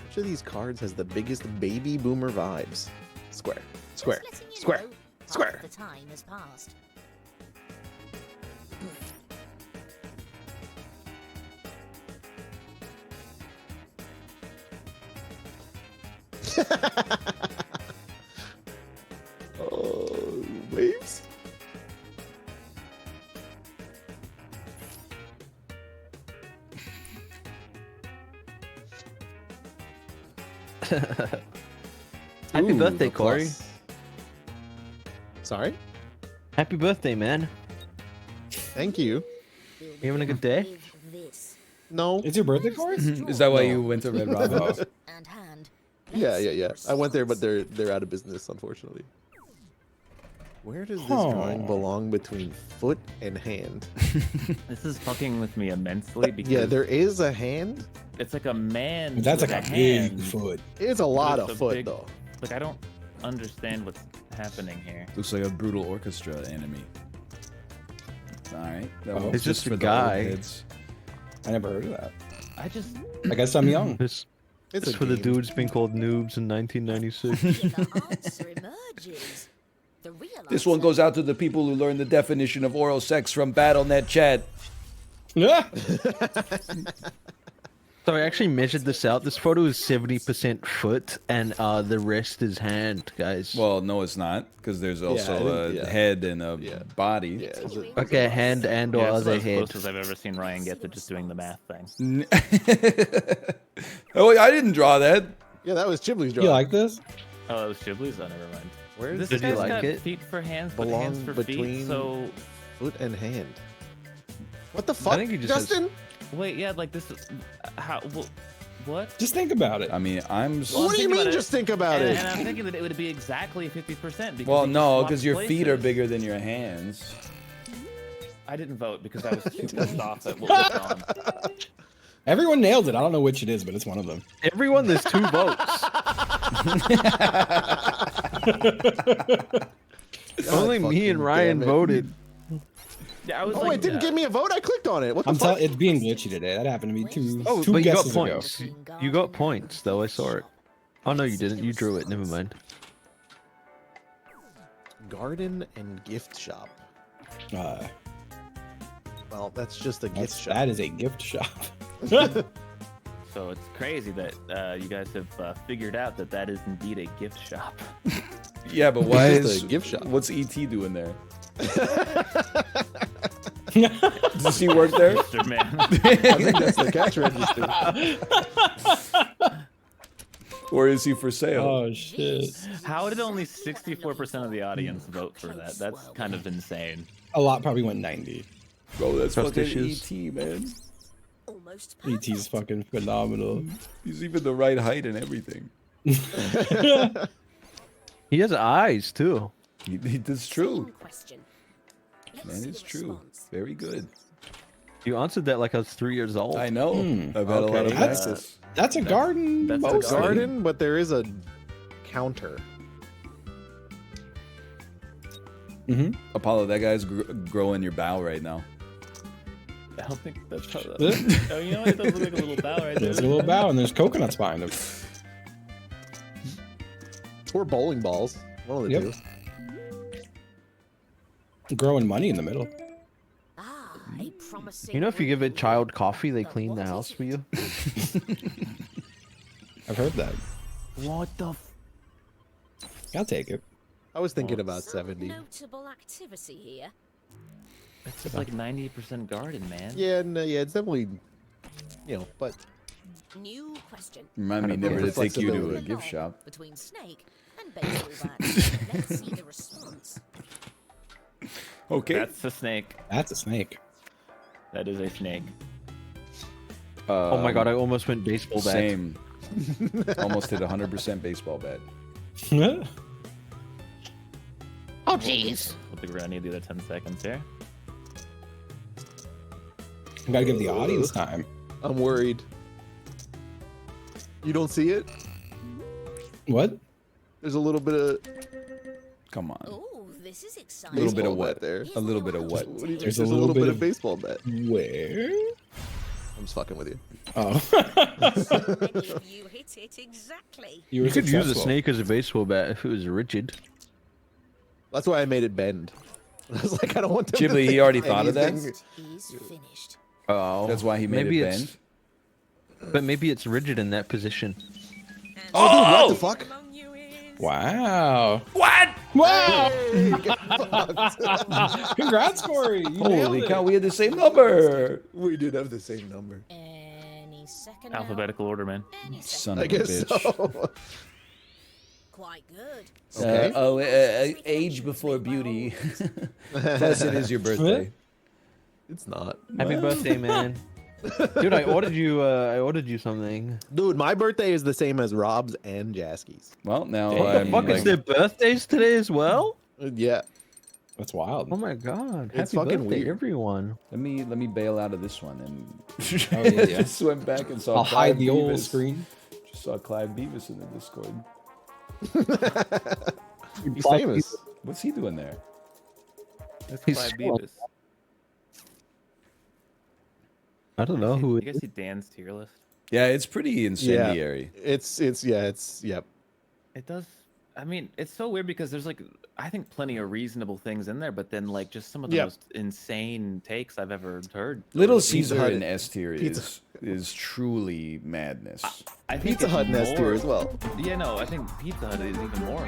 Which of these cards has the biggest baby boomer vibes? Square. Square. Just letting you Square. know, half Square. The time has passed. Oh, waves? Happy Ooh, birthday, the Corey. plus. Sorry? Happy birthday, man. Thank you. You having a good day? With this No. It's your birthday, Corey? Is that why you went to Red Robin? and hand, Yeah. I went there, but they're out of business, unfortunately. Where does this drawing belong between foot and hand? This is fucking with me immensely because Yeah, there is a hand. it's like a man. That's with like a hand. big foot. It's a lot It's of a foot big- though. Like I don't understand what's happening here. Looks like a brutal orchestra enemy. All right. That one's It's just a for the old guy. heads. I never heard of that. I just I guess I'm young. This It's is a for the game. dudes being called noobs in 1996. The answer emerges. The real This one answer goes out to the people who learned the definition of oral sex from BattleNet chat. So I actually measured this out. This photo is 70% foot, and the rest is hand, guys. Well, no, it's not, because there's also think- a yeah. head and a Yeah. body. Yeah, is it? Okay, hand and or yeah, it's other as head. close as I've ever seen Ryan get to just doing the math thing. Oh, I didn't draw that. Yeah, that was Chibley's drawing. You like this? Oh, that was Chibley's. Oh, never mind. Where This does Did you guy's like got it? feet for hands, but belong hands for between feet. So foot and hand? What the fuck, think he just has- Justin? wait, yeah, like this is how. What? Just think about it. I mean, I'm. Well, What do you think about mean? it. Just think about it. And I'm thinking that it would be exactly 50%. Well, you no, just because swapped your feet are places. bigger than your hands. I didn't vote because I was too pissed off at what was on. Everyone nailed it. I don't know which it is, but it's one of them. Everyone, there's 2 votes. Only me and fucking Ryan damn it. voted. Yeah, I was Oh, like, it didn't give me a vote. I clicked on it. What the I'm fuck? telling. It's being glitchy today. That happened to me two Oh, two but you got guesses ago. points. You got points, though. I saw it. Oh, no, you didn't. You drew it. Never mind. Garden and gift shop. Uh, Well, that's just a gift shop. that is a gift shop. So it's crazy that you guys have figured out that that is indeed a gift shop. Yeah, but why It's just is a gift shop. What's ET doing there? Does he work there? Mr. Man. I think that's the cash register. Or is he for sale? Oh shit! How did only 64% of the audience vote for that? That's kind of insane. A lot probably went 90. Bro, that's Trust fucking issues. ET, man. Almost perfect. ET's fucking phenomenal. He's even the right height and everything. He has eyes, too. That's true. Second question. Let's Man, see it's the true. response. Very good. You answered that like I was 3 years old. I know. Hmm. I've had a lot of Okay, practice. That's a garden. that's a mostly. Garden, but there is a counter. Apollo, that guy's growing your bow right now. I don't think that's how that. Oh, you know what? It does look like a little bow right there. There's a little bow and there's coconuts behind him. Or bowling balls. One of the Yep. two. Growing money in the middle. Ah, a promising. You know, if you give a child coffee, they clean the house for you? I've heard that. What the? I'll take it. I was thinking about Some 70. notable activity here. It's just like 90% garden, man. Yeah, no, yeah, it's definitely, but New question. Remind me Kinda never cool. to take you to a Flexibility. gift shop. Between snake and baseball bat. Let's see the response. Okay. That's a snake. That's a snake. That is a snake. Oh my god, I almost went baseball bat. Same. Almost hit 100% baseball bat. Oh, jeez. I think we're gonna need the other 10 seconds here. You gotta give the audience time. I'm worried. You don't see it? What? There's a little bit of Come on. Oh, this is A exciting. little bit of baseball what? bat there. A little bit of what? What do you mean? There's There's a a little little bit bit of- of baseball bet. Where? I'm just fucking with you. Oh. Many of you hit it exactly. You were You could use a successful. snake as a baseball bat if it was rigid. That's why I made it bend. I was like, I don't want them to Ghibli, he think already thought of that? anything. Is finished. Oh. That's why he made maybe it it's, bend. But maybe it's rigid in that position. Oh, dude, what the fuck? Among you is Wow. What? Wow. Hey, get fucked. Congrats, Corey. You Holy nailed it. cow, we had the same number. We did have the same number. any second now. Alphabetical order, man. Any second. Son I of a guess bitch. so. Quite good. Okay. Age before beauty. Plus, it is your birthday. It's not. Happy birthday, man. Dude, I ordered you something. Dude, my birthday is the same as Rob's and Jasky's. Well, now What the I'm fuck is their birthdays today as well? Yeah. That's wild. Oh my god! It's Happy fucking birthday, weird. everyone. Let me bail out of this one and Oh, yeah. just went back and saw. I'll hide Clive the old Beavis. screen. Just saw Clive Beavis in the Discord. He's famous. What's he doing there? That's He's Clive small. Beavis. I don't know who. You guys see Dan's tier list? Yeah, it's pretty incendiary. It's yep. It does. I mean, it's so weird because there's like, I think plenty of reasonable things in there, but then like just some of the Yep. most insane takes I've ever heard. Little Pizza Caesar Hut- in S tier Pizza- is truly madness. I think Pizza it's Hut and S tier more- as well. Yeah, no, I think Pizza Hut is even more.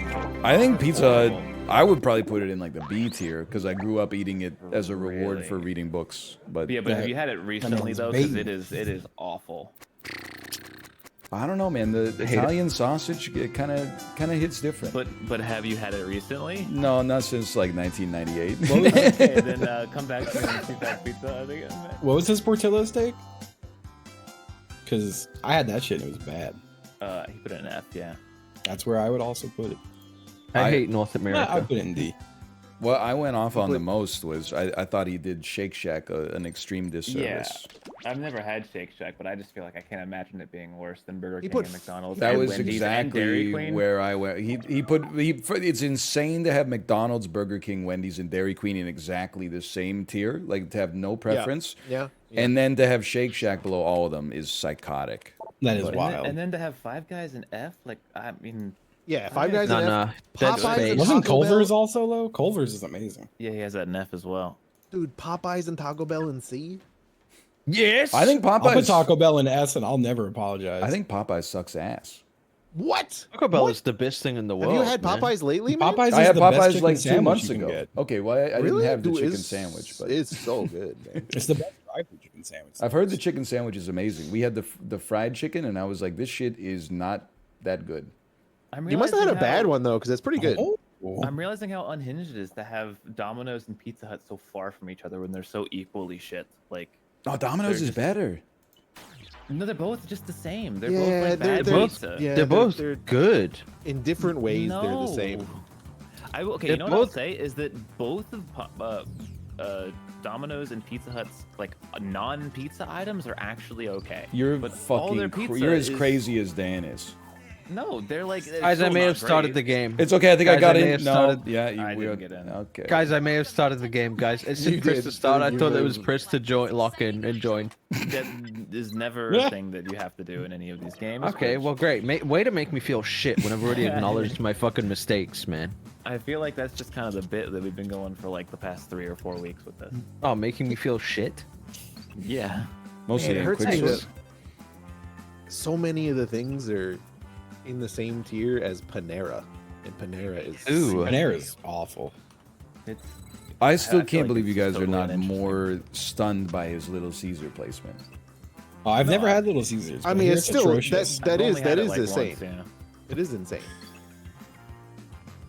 I think Pizza Hut, I would probably put it in like the B tier because I grew up eating it as a reward Really? for reading books. But Yeah, but have you had it recently one's though? Because bait. it is awful. I don't know, man. The hate it. Italian sausage kind of hits different. But have you had it recently? No, not since like 1998. Okay, then come back to me and see that Pizza Hut again. Man. What was his Portillo steak? Because I had that shit and it was bad. He put it in F, yeah. That's where I would also put it. I hate North Nah, America. I put it in D. What I went off on the most was I thought he did Shake Shack an extreme disservice. I've never had Shake Shack, but I just feel like I can't imagine it being worse than Burger King put and McDonald's. That and was Wendy's and Dairy exactly Queen. where I went. It's insane to have McDonald's, Burger King, Wendy's, and Dairy Queen in exactly the same tier, like to have no preference. Yeah. And then to have Shake Shack below all of them is psychotic. That is And wild. then, and then to have Five Guys in F, like I mean, Yeah, Five Guys Nah, and nah. F. Dead Popeyes space. and Wasn't Taco Bell- Culver's also low? Culver's is amazing. yeah, he has that in F as well. Dude, Popeyes and Taco Bell in C? Yes. I think I'll put Popeyes. Taco Bell in S and I'll never apologize. I think Popeyes sucks ass. What? Taco Bell What? is the best thing in the Have world. you had man. Popeyes lately, man? Popeyes I is had the best Popeyes chicken like 2 sandwich months you can ago. get. Okay, well, I Really? didn't have the Dude, chicken it's- sandwich, but It's so good, man. It's the best drive-thru chicken sandwich. I've heard the chicken sandwich is amazing. We had the fried chicken, and I was like, this shit is not that good. I'm You must have had a realizing bad how- one, though, because it's pretty good. Oh. I'm realizing how unhinged it is to have Domino's and Pizza Hut so far from each other when they're so equally shit. Like, Oh, Domino's They're is just- no, no, they're both just the same. They're Yeah, both like bad they're- pizza. yeah, They're both they're- good. In different ways, they're the No. same. Okay, They're you know what I'll both- say is that both of Domino's and Pizza Hut's like non-pizza items are actually okay. You're But all their fucking. pizza You're as is- crazy as Dan is. No, they're like. it's Guys, I still may not have started great. the game. It's okay. I think I Guys, got I may in. have No, started- yeah, you I will. didn't get in. Okay, Guys, I may have started the game, guys. It said You Chris did. to start. I You thought it were- was Chris to join, lock in, and join. That is never a thing that you have to do in any of these games. Okay, which well, great. Way to make me feel shit when I've already acknowledged my fucking mistakes, man. I feel like that's just kind of the bit that we've been going for like the past 3 or 4 weeks with this. Oh, making me feel shit? Yeah. mostly Man, it in hurts quick me serve. that so many of the things are in the same tier as Panera, and Panera is Ooh. Panera's awful. It's I still I feel can't like believe you it's guys are totally not uninteresting. more stunned by his Little Caesar placement. Oh, I've never had Little Caesars. I but mean, here it's still atrocious. that I've is only had it, like, insane. once, yeah. It is insane.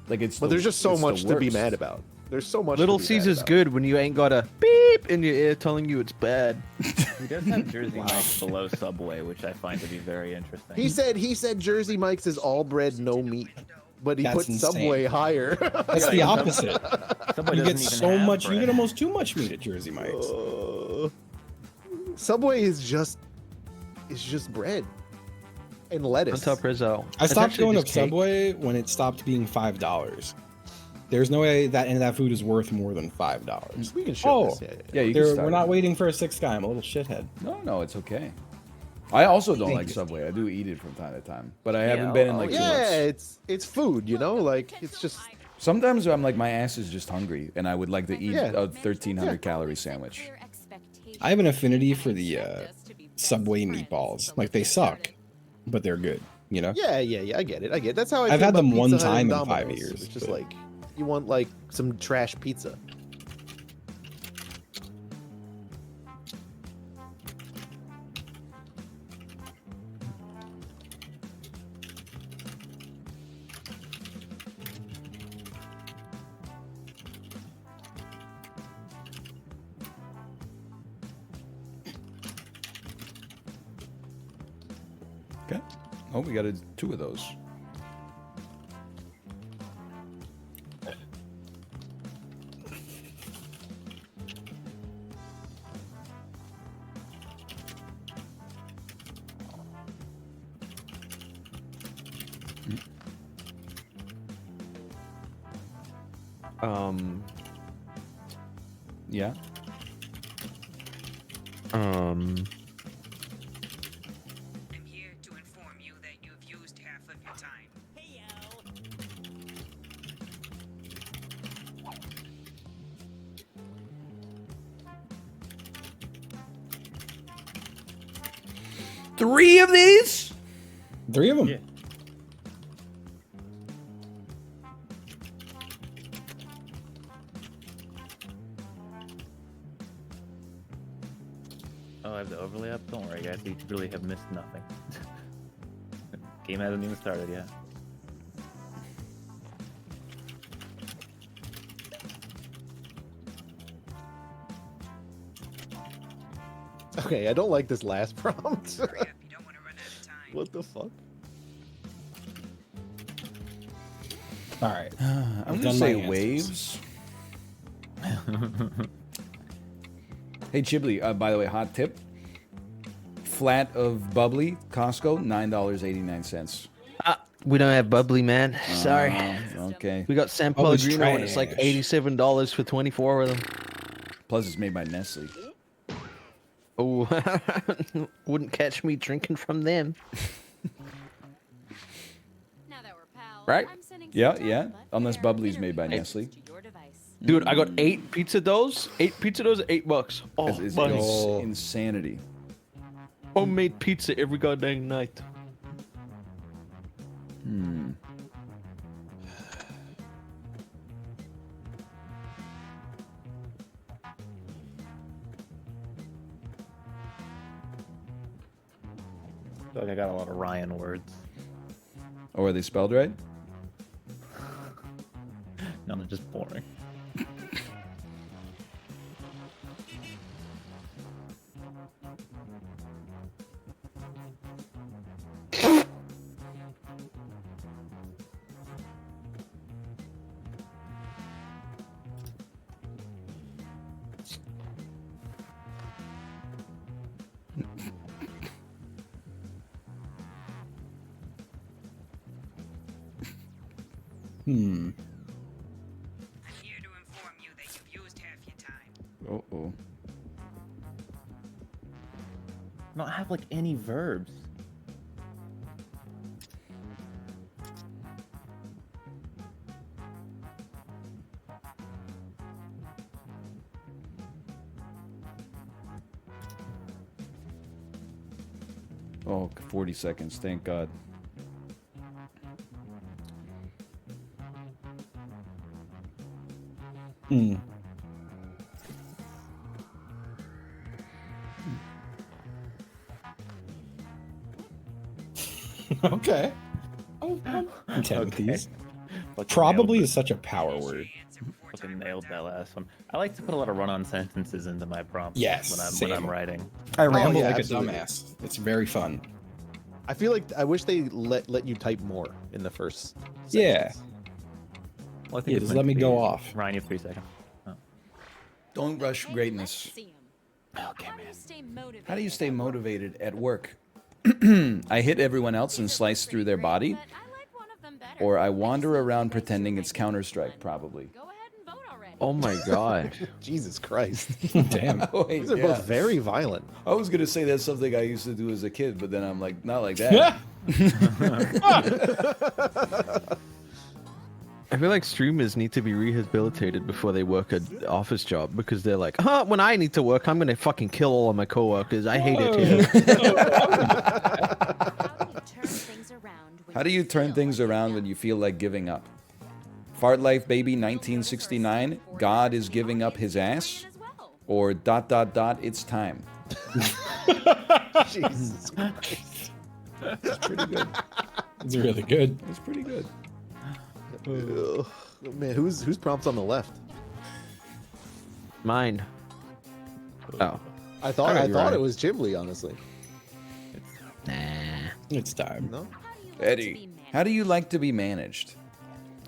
Like it's. But the- there's just so it's the much to be worst. mad about. There's so much. Little to be mad Caesar's about. good when you ain't got a beep in your ear telling you it's bad. He does have Jersey Mike's below Subway, which I find to be very interesting. He said Jersey Mike's is all bread, no meat, but he That's put insane. Subway higher. That's the opposite. Subway You doesn't get even so have much. You bread. get almost too much meat at Jersey Mike's. Subway is just bread and lettuce. What's up, Rizzo? I It's stopped actually going to just cake. Subway when it stopped being $5. There's no way that any of that food is worth more than $5. We can show Oh, this. Yeah, yeah. Yeah, you can start We're it. not waiting for a sixth guy. I'm a little shithead. No, it's okay. I also don't Thank like you. Subway. I do eat it from time to time, but I Yeah, haven't been in oh, like 2 Yeah, months. it's food, you know. Like it's just Sometimes I'm like my ass is just hungry, and I would like to eat Yeah. a 1,300 calorie sandwich. I have an affinity for the Subway meatballs. Like they suck, but they're good. You know. yeah. I get it. That's how I. I've feel had them about one Pizza Hut time and in 5 Domino's. years, It's just but- like you want like some trash pizza. Okay. Oh, we got 2 of those. Yeah. I'm here to inform you that you've used half of your time. Three of these? 3 of them. Yeah. Oh, I have the overlay up? Don't worry, guys. You really have missed nothing. Game hasn't even started yet. Okay, I don't like this last prompt. Hurry up, you don't want to run out of time. What the fuck? All right. I'm I've gonna done say my answers. waves. Hey Chibli, by the way, hot tip. Flat of bubbly, Costco, $9.89. We don't have bubbly, man. Sorry. Okay. We got San Bubbly's Pellegrino, and it's like trash. $87 for 24 of them. Plus, it's made by Nestle. Oh, wouldn't catch me drinking from them. Now that we're pals, Right? I'm sending Yeah, some yeah. time, but Unless fair Bubbly's made by interview Nestle. to your device. Dude, I got 8 pizza doughs. 8 pizza doughs at $8. Oh, It's buddy. insanity. Homemade pizza every goddamn night. I feel like I got a lot of Ryan words. Oh, are they spelled right? No, they're just boring. I'm here to inform you that you've used half your time. Uh-oh. I don't have like any verbs. Oh, 40 seconds, thank God. Okay. I'm content with Okay. these. Fucking Probably nailed is such a power word. Answer before it. Fucking time nailed runs that out. last one. I like to put a lot of run-on sentences into my prompts Yes, when same. I'm writing. I ramble yeah, like absolutely. a dumbass. It's very fun. I feel like I wish they let you type more in the first. Yeah. sentence. Well, I think Yeah, it's just meant let to me be- go off. Ryan, you have 3 seconds. Oh. Don't rush And greatness. let's see 'em. Okay, How do you man. stay motivated? How do you stay at work? motivated at work? I hit everyone else and slice through their body, But I like one of them better. or I just wander need around an extra pretending it's rank Counter-Strike, one. probably. Go ahead and vote already. Oh my god. Jesus Christ. Damn. Oh, wait, These are yeah. both very violent. I was gonna say that's something I used to do as a kid, but then I'm like, not like that. I feel like streamers need to be rehabilitated before they work an office job because they're like, when I need to work, I'm gonna fucking kill all of my coworkers. I hate it here. How do you turn things around when you feel like giving up? Fart Life Baby 1969, God is giving up his ass? Or ... it's time. Jesus Christ. It's pretty good. It's really good. It's pretty good. Ugh. Man, who's prompts on the left? Mine. Oh. I thought Alright, you're thought right. it was Chibli, honestly. Nah. It's time. No. Eddie, how do you like to be managed?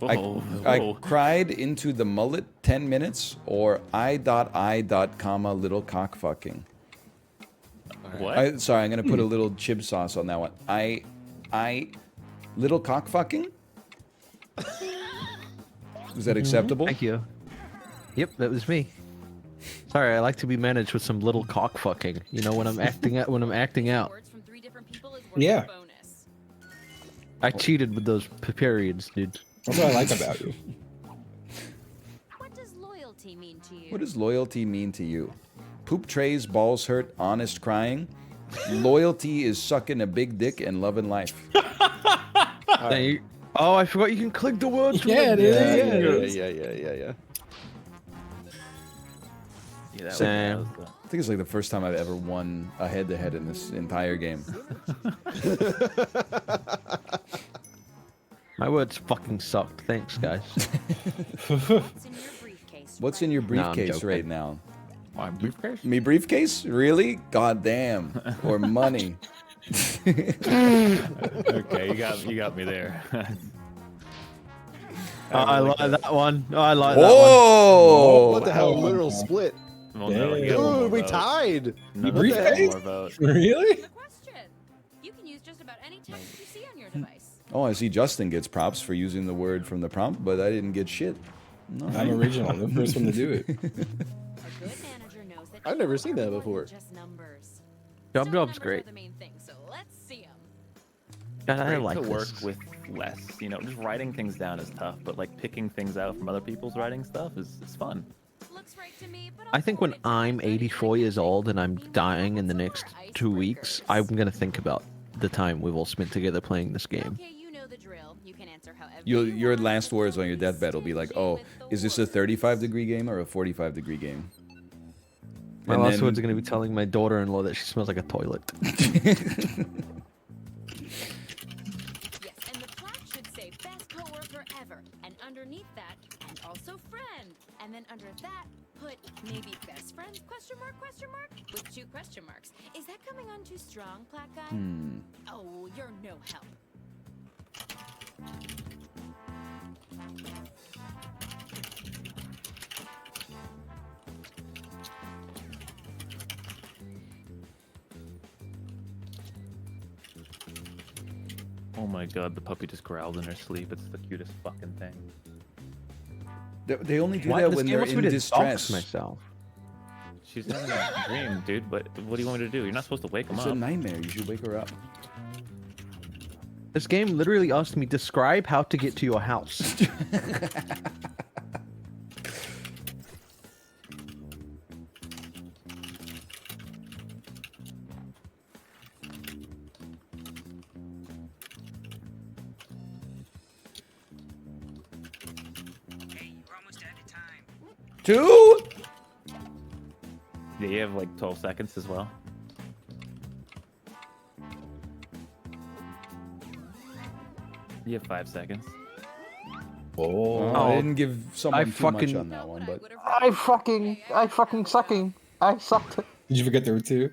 I Whoa. cried into the mullet 10 minutes or I.I. little cock fucking. What? Sorry, I'm gonna put a little chib sauce on that one. Little cock fucking? Is that acceptable? Thank you. Yep, that was me. Sorry, I like to be managed with some little cock fucking. You know, when I'm acting out. Words from 3 different people is worth Yeah. a bonus. I cheated with those periods, dude. That's what I like about you. What does loyalty mean to you? What does loyalty mean to you? Poop trays, balls hurt, honest crying. Loyalty is sucking a big dick and loving life. Oh, I forgot you can click the words. From Yeah, the- dude. Yeah. Yeah, that Sam. was I think it's like the first time I've ever won a head-to-head in this entire game. My words fucking sucked. Thanks, guys. What's in your briefcase? What's in your No, I'm briefcase joking. right now? my briefcase. Me briefcase? Really? God damn. Or money. Okay, you got me there. I like that one. I like that Whoa! What the hell? Literal split. Well, no, you got one more Dude, we vote. tied. No, What the you got heck? one more vote. Really? The question. You can use just about any text you see on your device. Oh, I see Justin gets props for using the word from the prompt, but I didn't get shit. No. I'm original. The first one to do it. A good manager knows that I've never seen that more than before. just numbers. Job Still, Job's numbers great. are the main thing, so let's see 'em. God, I Great like to work this. with less. You know, just writing things down is tough, but like picking things out from other people's writing stuff is fun. Looks right to me, but I think when also it's I'm exciting 84 years old and I'm being dying in the some next more 2 weeks, icebreakers. I'm gonna think about the time we've all spent together playing this game. Okay, you know the drill. You can answer however Your want, last but words don't on your be deathbed will be like, stingy oh, with the is this a words. 35-degree game or a 45-degree game? My And last then- words are gonna be telling my daughter-in-law that she smells like a toilet. Yes, and the plaque should say best coworker ever, and underneath that, and also friend, and then under that, put maybe best friend question mark with 2 question marks. Is that coming on too strong, plaque guy? Oh, you're no help. Oh my god, the puppy just growled in her sleep. It's the cutest fucking thing. They only do What? that This when game they're wants in me to distress. dox myself. She's having a dream, dude, but what do you want me to do? You're not supposed to wake him It's up. a nightmare. You should wake her up. This game literally asked me, describe how to get to your house. Hey, you're almost out of time. 2? Yeah, you have like 12 seconds as well. You have 5 seconds. Oh, Oh, I didn't give someone too much fucking- on that one, but I fucking sucking. I sucked. Did you forget there were 2?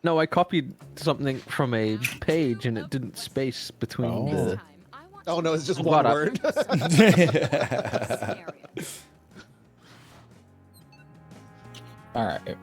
No, I copied something from a page and it didn't space between Oh. the. Time, I want Oh you no, to it's just know one up. word. scenario. All right.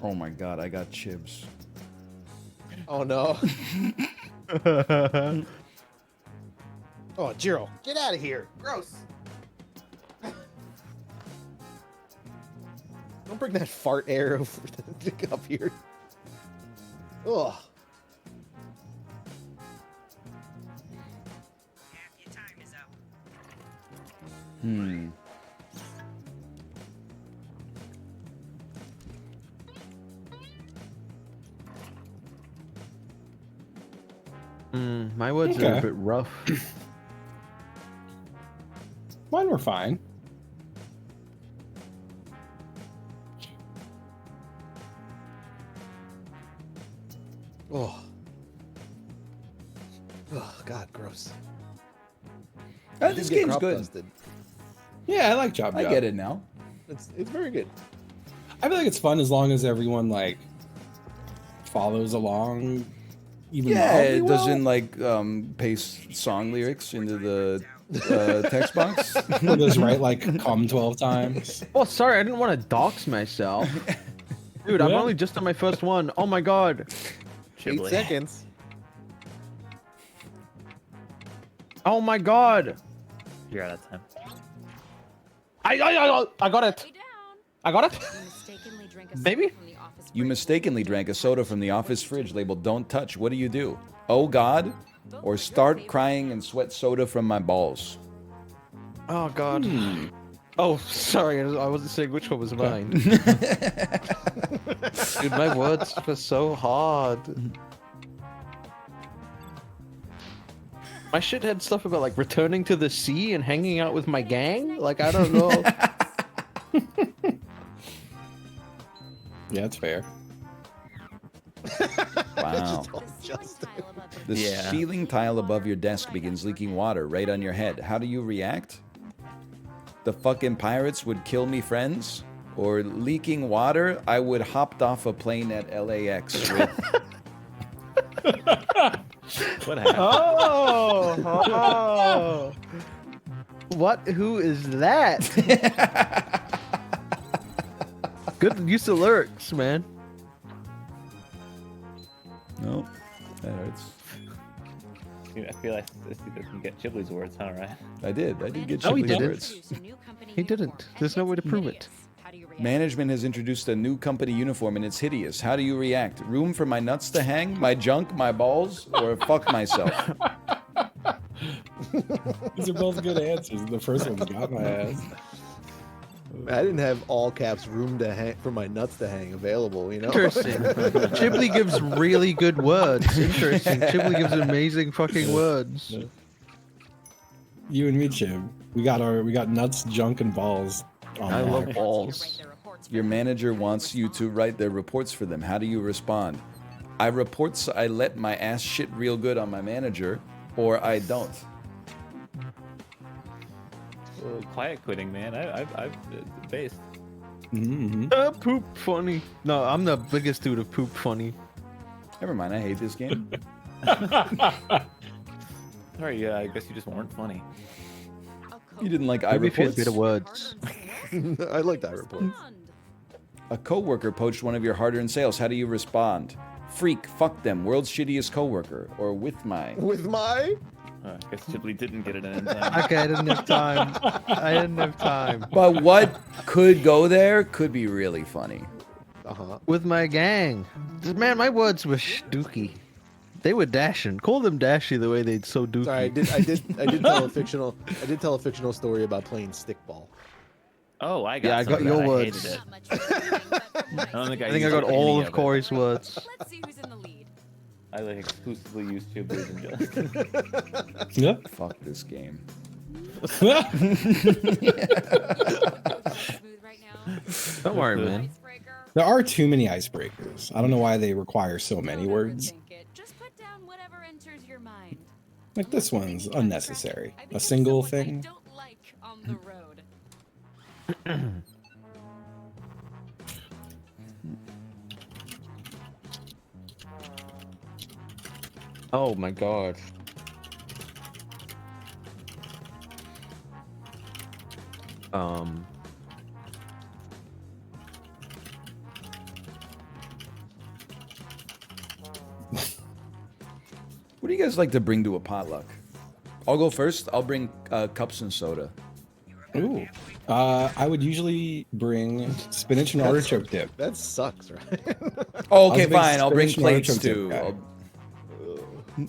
oh my god, I got chibs. Oh no. Oh, Jiro, get out of here. Gross. Don't bring that fart air over up here. Ugh. Half your time is up. My words are a bit rough. Mine were fine. Oh. Oh God, gross. This game's crop good. dusted. Yeah, I like Job. I get it now. It's very good. I feel like it's fun as long as everyone like follows along. Even Yeah, mildly it well. doesn't like paste song lyrics into the text box. Does write like come 12 times. Oh, sorry, I didn't want to dox myself. Dude, I'm Yeah. only just on my first one. Oh my god. 8 Chibli. seconds. Oh my god. You're out of time. I got it. Way down. I got it. You mistakenly drank a Maybe? soda from the office You fridge. mistakenly drank a soda from the office fridge labeled "Don't touch." What do? Oh God, or start crying and sweat soda from my balls. Oh god. Oh, sorry, I wasn't saying which one was mine. Dude, my words were so hard. My shit had stuff about like returning to the sea and hanging out with my gang. Like, I don't know. Yeah, it's fair. Wow. The ceiling tile above your The Yeah. ceiling tile above your desk begins leaking water right on your head. How do you react? The fucking pirates would kill me, friends? Or leaking water? I would hopped off a plane at LAX with... What happened? Oh, what? Who is that? Good use of lyrics, man. No, that hurts. I feel like this doesn't get Chibli's words, huh, right? I did get No, he Chipley's didn't. words. He didn't. There's no way to prove it. Management has introduced a new company uniform and it's hideous. How do you react? Room for my nuts to hang? My junk? My balls? Or fuck myself? These are both good answers. The first one got my ass. I didn't have all caps room to hang for my nuts to hang available, you know? Interesting. Chibli gives really good words. Interesting. Chibli gives amazing fucking words. You and me, Chim. We got nuts, junk, and balls. On I there. love balls. Your manager wants you to write their reports for them. How do you respond? I reports I let my ass shit real good on my manager, or I don't. Quiet quitting, man. I've based. Poop funny. No, I'm the biggest dude of poop funny. Never mind, I hate this game. Sorry, yeah, I guess you just weren't funny. You didn't like I Maybe if you had reports? better words. I like that report. A coworker poached one of your hard-earned sales. How do you respond? Freak, fuck them, world's shittiest coworker, or with my... With my I guess Chibli didn't get it in time. Okay, I didn't have time. I didn't have time. But what could go there could be really funny. With my gang. Man, my words were dookie. They were dashing. Call them dashy the way they'd so dookie. Sorry, I did tell a fictional story about playing stickball. Oh, I got. Yeah, I some got of your that. words. I hated it. I don't think I. I think I used got all any of Corey's words. Let's see who's in the lead. I like exclusively use Chibli's and just. Yeah. Fuck this game. Smooth right now. Don't worry, man. Icebreaker. There are too many icebreakers. I don't know why they require so many Don't words. overthink it. Just put down whatever enters your mind. Like this one's unnecessary. I A became single someone I thing. don't like on the road. Oh my god. What do you guys like to bring to a potluck? I'll go first. I'll bring cups and soda. Ooh. I would usually bring spinach and artichoke dip. That sucks, right? Oh, I was okay, a big fine. I'll bring spinach and plates artichoke dip too. guy.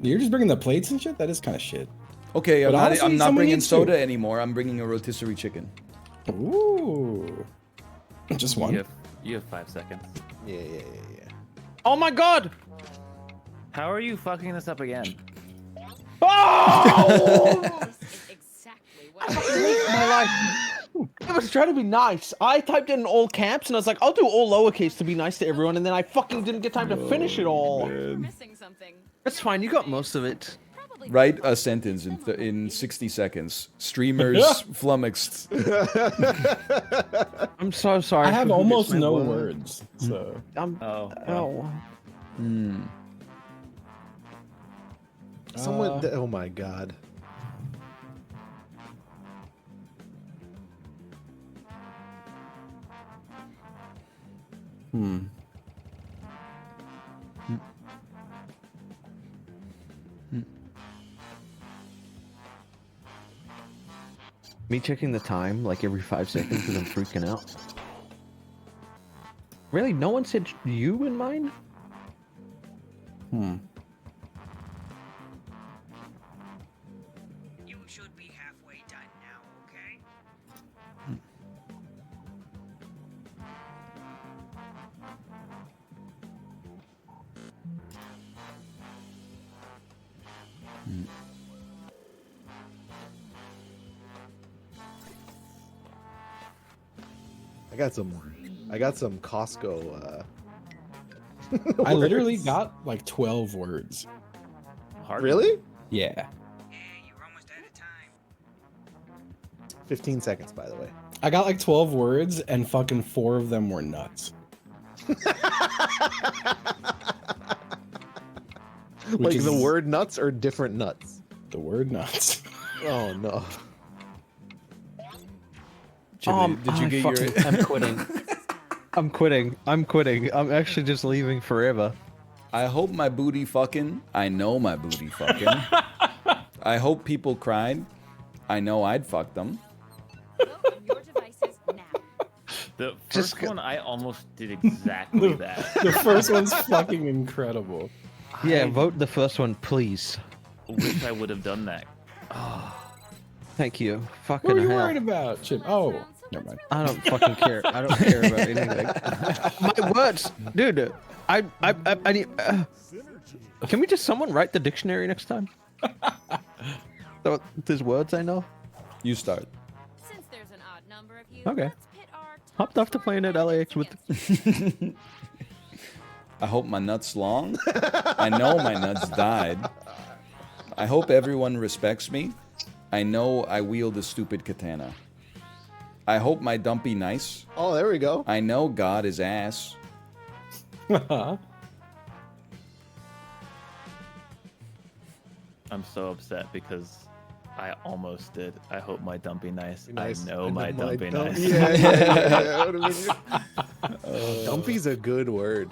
You're just bringing the plates and shit? That is kind of shit. Okay, But honestly, I'm not someone bringing needs soda to. anymore. I'm bringing a rotisserie chicken. Ooh. Just one. You have 5 seconds. Yeah. Oh my god! How are you fucking this up again? Oh! This is exactly what My life. I was trying to be nice. I typed it in all caps and I was like, I'll do all lowercase to be nice to everyone, and then I fucking didn't get time to finish it all. We're missing something. That's fine, you got most of it. Probably Write a sentence in 60 seconds. Streamers flummoxed. I'm so sorry. I have for who almost gets my no word. words. So Oh. Someone. Oh my god. Me checking the time like every 5 seconds because I'm freaking out. Really? No one said you in mine? You should be halfway done now, okay? I got some Costco. I literally words. got like 12 words. Hard. Really? Yeah. Yeah, you're almost out of time. 15 seconds, by the way. I got like 12 words and fucking 4 of them were nuts. Like is- the word nuts or different nuts? The word nuts. Oh no. Jimmy, did you get your... I'm quitting. I'm quitting. I'm quitting. I'm actually just leaving forever. I hope my booty fucking. I know my booty fucking. I hope people cried. I know I'd fuck them. Vote on your devices now. The Just first go- one, I almost did exactly that. The first one's fucking incredible. Yeah, vote the first one, please. Wish I would have done that. Thank you. What Fucking were you hell. worried about, Chip? Oh, never mind. I don't fucking care. I don't care about anything. My words, dude. I need. Can we just someone write the dictionary next time? So there's words I know. You start. Since there's an odd number of you, Okay. let's pit our Hopped off the plane at LAX with. I hope my nuts long. I know my nuts died. I hope everyone respects me. I know I wield a stupid katana. I hope my dumpy nice. Oh, there we go. I know God is ass. I'm so upset because I almost did. I hope my dumpy nice. Nice. I know my dumpy nice. Yeah. That would've been- Dumpy's a good word.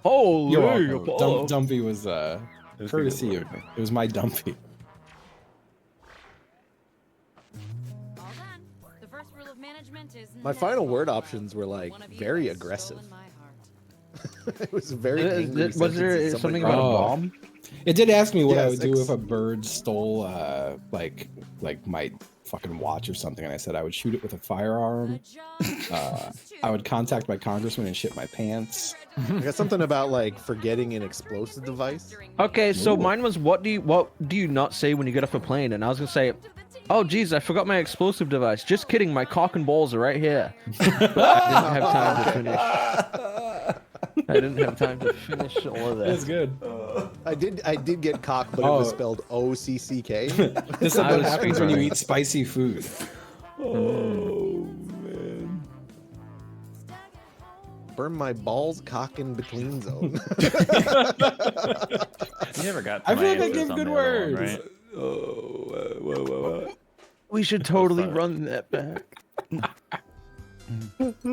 Holy You're welcome. Apollo. Dumpy was was a courtesy good of me. It was my Dumpy. All done. The first rule of management is My never final word fall. options were like One of you very has aggressive. stolen my heart. It was very angry. Was sentences there somebody something wrote. about a Oh. bomb? It did ask me what I Yes, would do if a bird stole like my fucking watch or something, and I said I would shoot it with a firearm. Good job. I would contact my congressman and shit my pants. I got something about like forgetting an explosive device. Okay, so mine was what do you not say when you get off a plane? And I was gonna say, oh geez, I forgot my explosive device. Just kidding, my cock and balls are right here. I didn't have time to finish. I didn't have time to finish all of that. That's good. I did get cock, but it was Oh. spelled O-C-C-K. This is I what was happens when you speaking. eat spicy food. Oh, man. Burn my balls, cock in between zone. You never got. To I my feel like I answers give on good the other one, words. right? Oh, whoa. We should totally fire. run that back.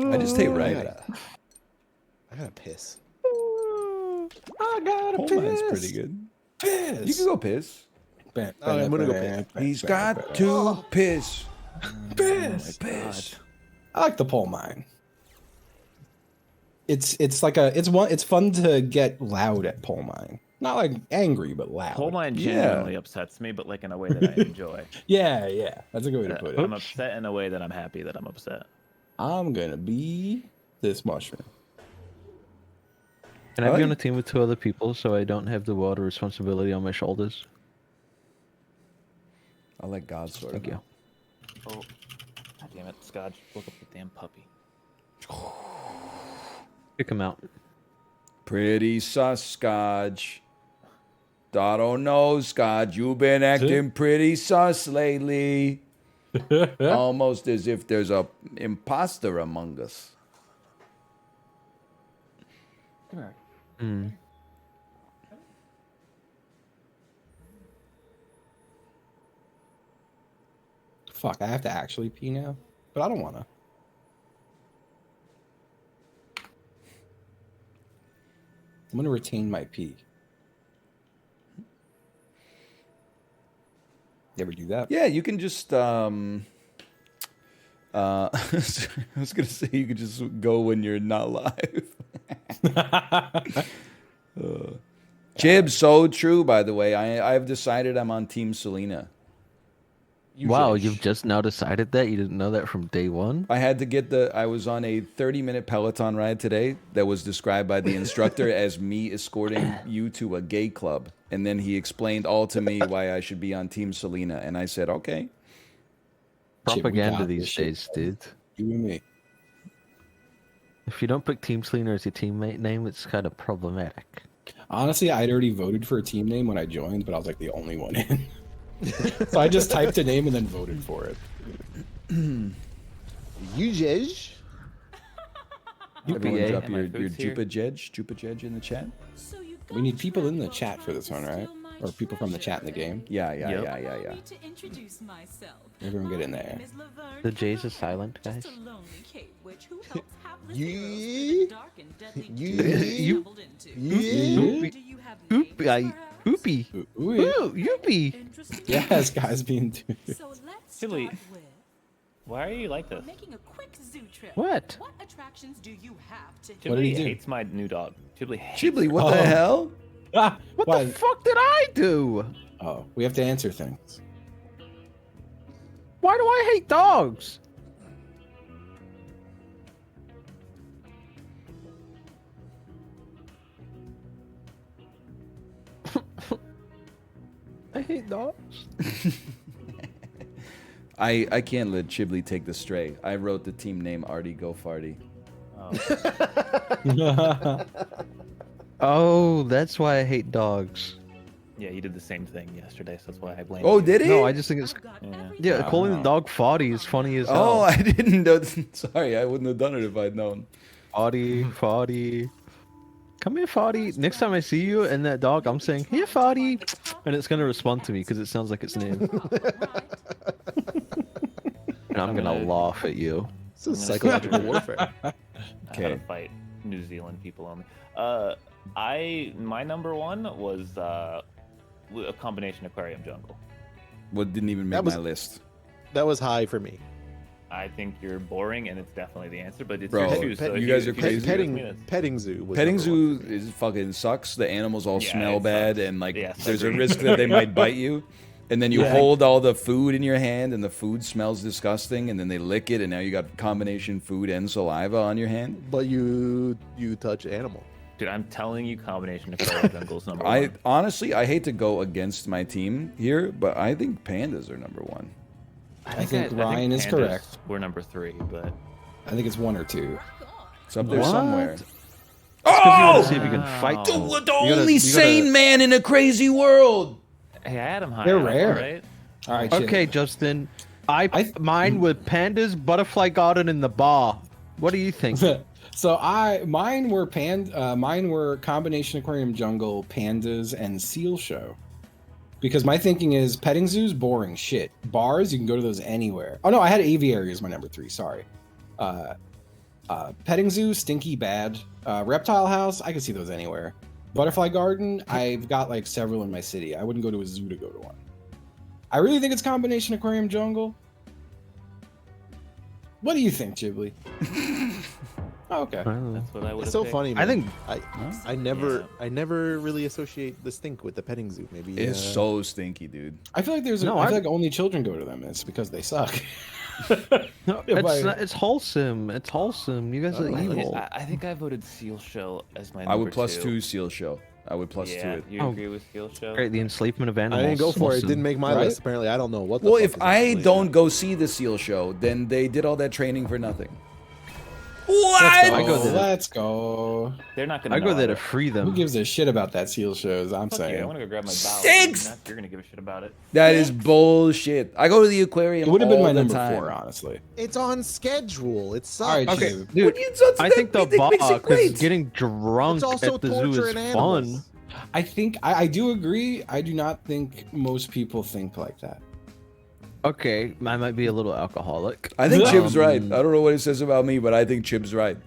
I just hate writing. I gotta piss. I gotta Coal mine's pretty good. piss. You can go piss. I'm gonna go piss. He's got to piss. piss. Piss. I like the pole mine. It's like it's fun to get loud at pole mine. Not like angry, but loud. Coal mine Yeah. genuinely upsets me, but like in a way that I enjoy. Yeah, that's a good way to put it. I'm upset in a way that I'm happy that I'm upset. I'm gonna be this mushroom. Can I be on a team with 2 other people so I don't have the world of responsibility on my shoulders? I'll let God sort Thank it you. out. Oh, God damn it, Scotch. Woke up the damn puppy. Kick him out. Pretty sus, Scotch. I don't know, Scotch. You've been acting pretty sus lately. Almost as if there's a imposter among us. Fuck, I have to actually pee now, but I don't want to. I'm gonna retain my pee. You ever do that? Yeah, you can just I was gonna say you could just go when you're not live. Chib, so true, by the way. I've decided I'm on Team Selena. Wow, you've just now decided that? You didn't know that from day one? I had to get I was on a 30-minute Peloton ride today that was described by the instructor as me escorting you to a gay club. And then he explained all to me why I should be on Team Selena. And I said, okay. Propaganda these days, dude. You and me. If you don't pick Team Selena as your teammate name, it's kind of problematic. Honestly, I'd already voted for a team name when I joined, but I was like the only one in. So I just typed a name and then voted for it. Yujej. Everyone drop And my your food's here. Jupajej in the chat. We need people in the chat for this one, right? Or people from the chat in the game. Yeah. To introduce myself. Everyone get in there. The J's are silent, guys. Just a lonely cave witch who helps hapless Yeah. heroes through the dark and deadly Yeah. dangers they stumbled into. Do you have names, perhaps? Hoopy. Ooh, Ooh, Yoopy. Interesting. yes, guys being too. So let's start Chili. with Why are you like this? making a quick zoo trip. What? What attractions do you have to Chibli What did he do? hates my new dog. Chibli hates Chibli, what Oh. the hell? Ah, What why- the fuck did I do? Oh, we have to answer things. Why do I hate dogs? I hate dogs. I can't let Chibli take the stray. I wrote the team name Artie Go Farty. Oh, that's why I hate dogs. Yeah, you did the same thing yesterday, so that's why I blame Oh, you. did he? No, I just think it's Yeah. yeah. Calling the dog Foddy is funny as Oh, hell. I didn't know. Sorry, I wouldn't have done it if I'd known. Foddy. Come here, Foddy. Next time I see you and that dog, I'm saying, here, Foddy. And it's going to respond to me because it sounds like its name. And I'm going to laugh at you. This is psychological warfare. I had Okay. to fight New Zealand people on me. My number one was a combination aquarium jungle. What didn't even make That was- my list. That was high for me. I think you're boring, and it's definitely the answer. But it's Bro, your choose. So you if guys are if crazy. disagree with me, that's- Petting zoo was Petting number one zoo for me. is fucking sucks. The animals all Yeah, smell it bad, sucks. and like Yes, there's a agreed. risk that they might bite you. And then you hold all the food in your hand, and the food smells disgusting. And then they lick it, and now you got combination food and saliva on your hand. But you touch animal. Dude, I'm telling you, combination aquarium jungle is number I one. honestly, I hate to go against my team here, but I think pandas are number one. I think Ryan is pandas correct. We're number 3, but I think it's 1 or 2. It's up there What? somewhere. It's 'cause you want to see if you can fight The, them. the You gotta- only you gotta- sane man in a crazy world. hey, I had him high. They're up, rare. right? All right, Chip. Okay, Justin. Mine with pandas, butterfly garden, and the bar. What do you think? So mine were combination aquarium jungle, pandas, and seal show. Because my thinking is petting zoos boring shit. Bars you can go to those anywhere. Oh no, I had aviary as my number 3. Sorry. Petting zoo stinky bad. Reptile house I can see those anywhere. Butterfly garden I've got like several in my city. I wouldn't go to a zoo to go to one. I really think it's combination aquarium jungle. What do you think, Ghibli? Oh, okay. That's what I would. It's so funny. I Man. think- I never really associate the stink with the petting zoo. Maybe It's so stinky, dude. I feel like I feel like only children go to them. It's because they suck. No, it's wholesome. It's wholesome. You guys are evil. I think I voted Seal Show as my I number would plus 2. 2 Seal Show. I would plus 2 it. You agree with Seal Show? Great, the enslavement of animals. I didn't go for it. It Awesome. didn't make my Right? list. Apparently, I don't know what. The Well, fuck if is I actually- don't go see the Seal Show, then they did all that training for nothing. Let's What? go. Let's go. They're not gonna. I go know there to it. free Who them. gives a shit about that Seal shows? I'm Fuck you, I saying. want to go grab my bowel. 6! You're gonna give a shit about it. That is bullshit. I go to the aquarium It would have been all my the number time. 4, honestly. It's on schedule. It sucks. All right, Okay, Jacob. dude. What do you- that's- I that- think the that makes it bar, great. because getting drunk It's also at the zoo is torturing fun. animals. I think I do agree. I do not think most people think like that. Okay, I might be a little alcoholic. I think Chip's Um, right. I don't know what it says about me, but I think Chip's right.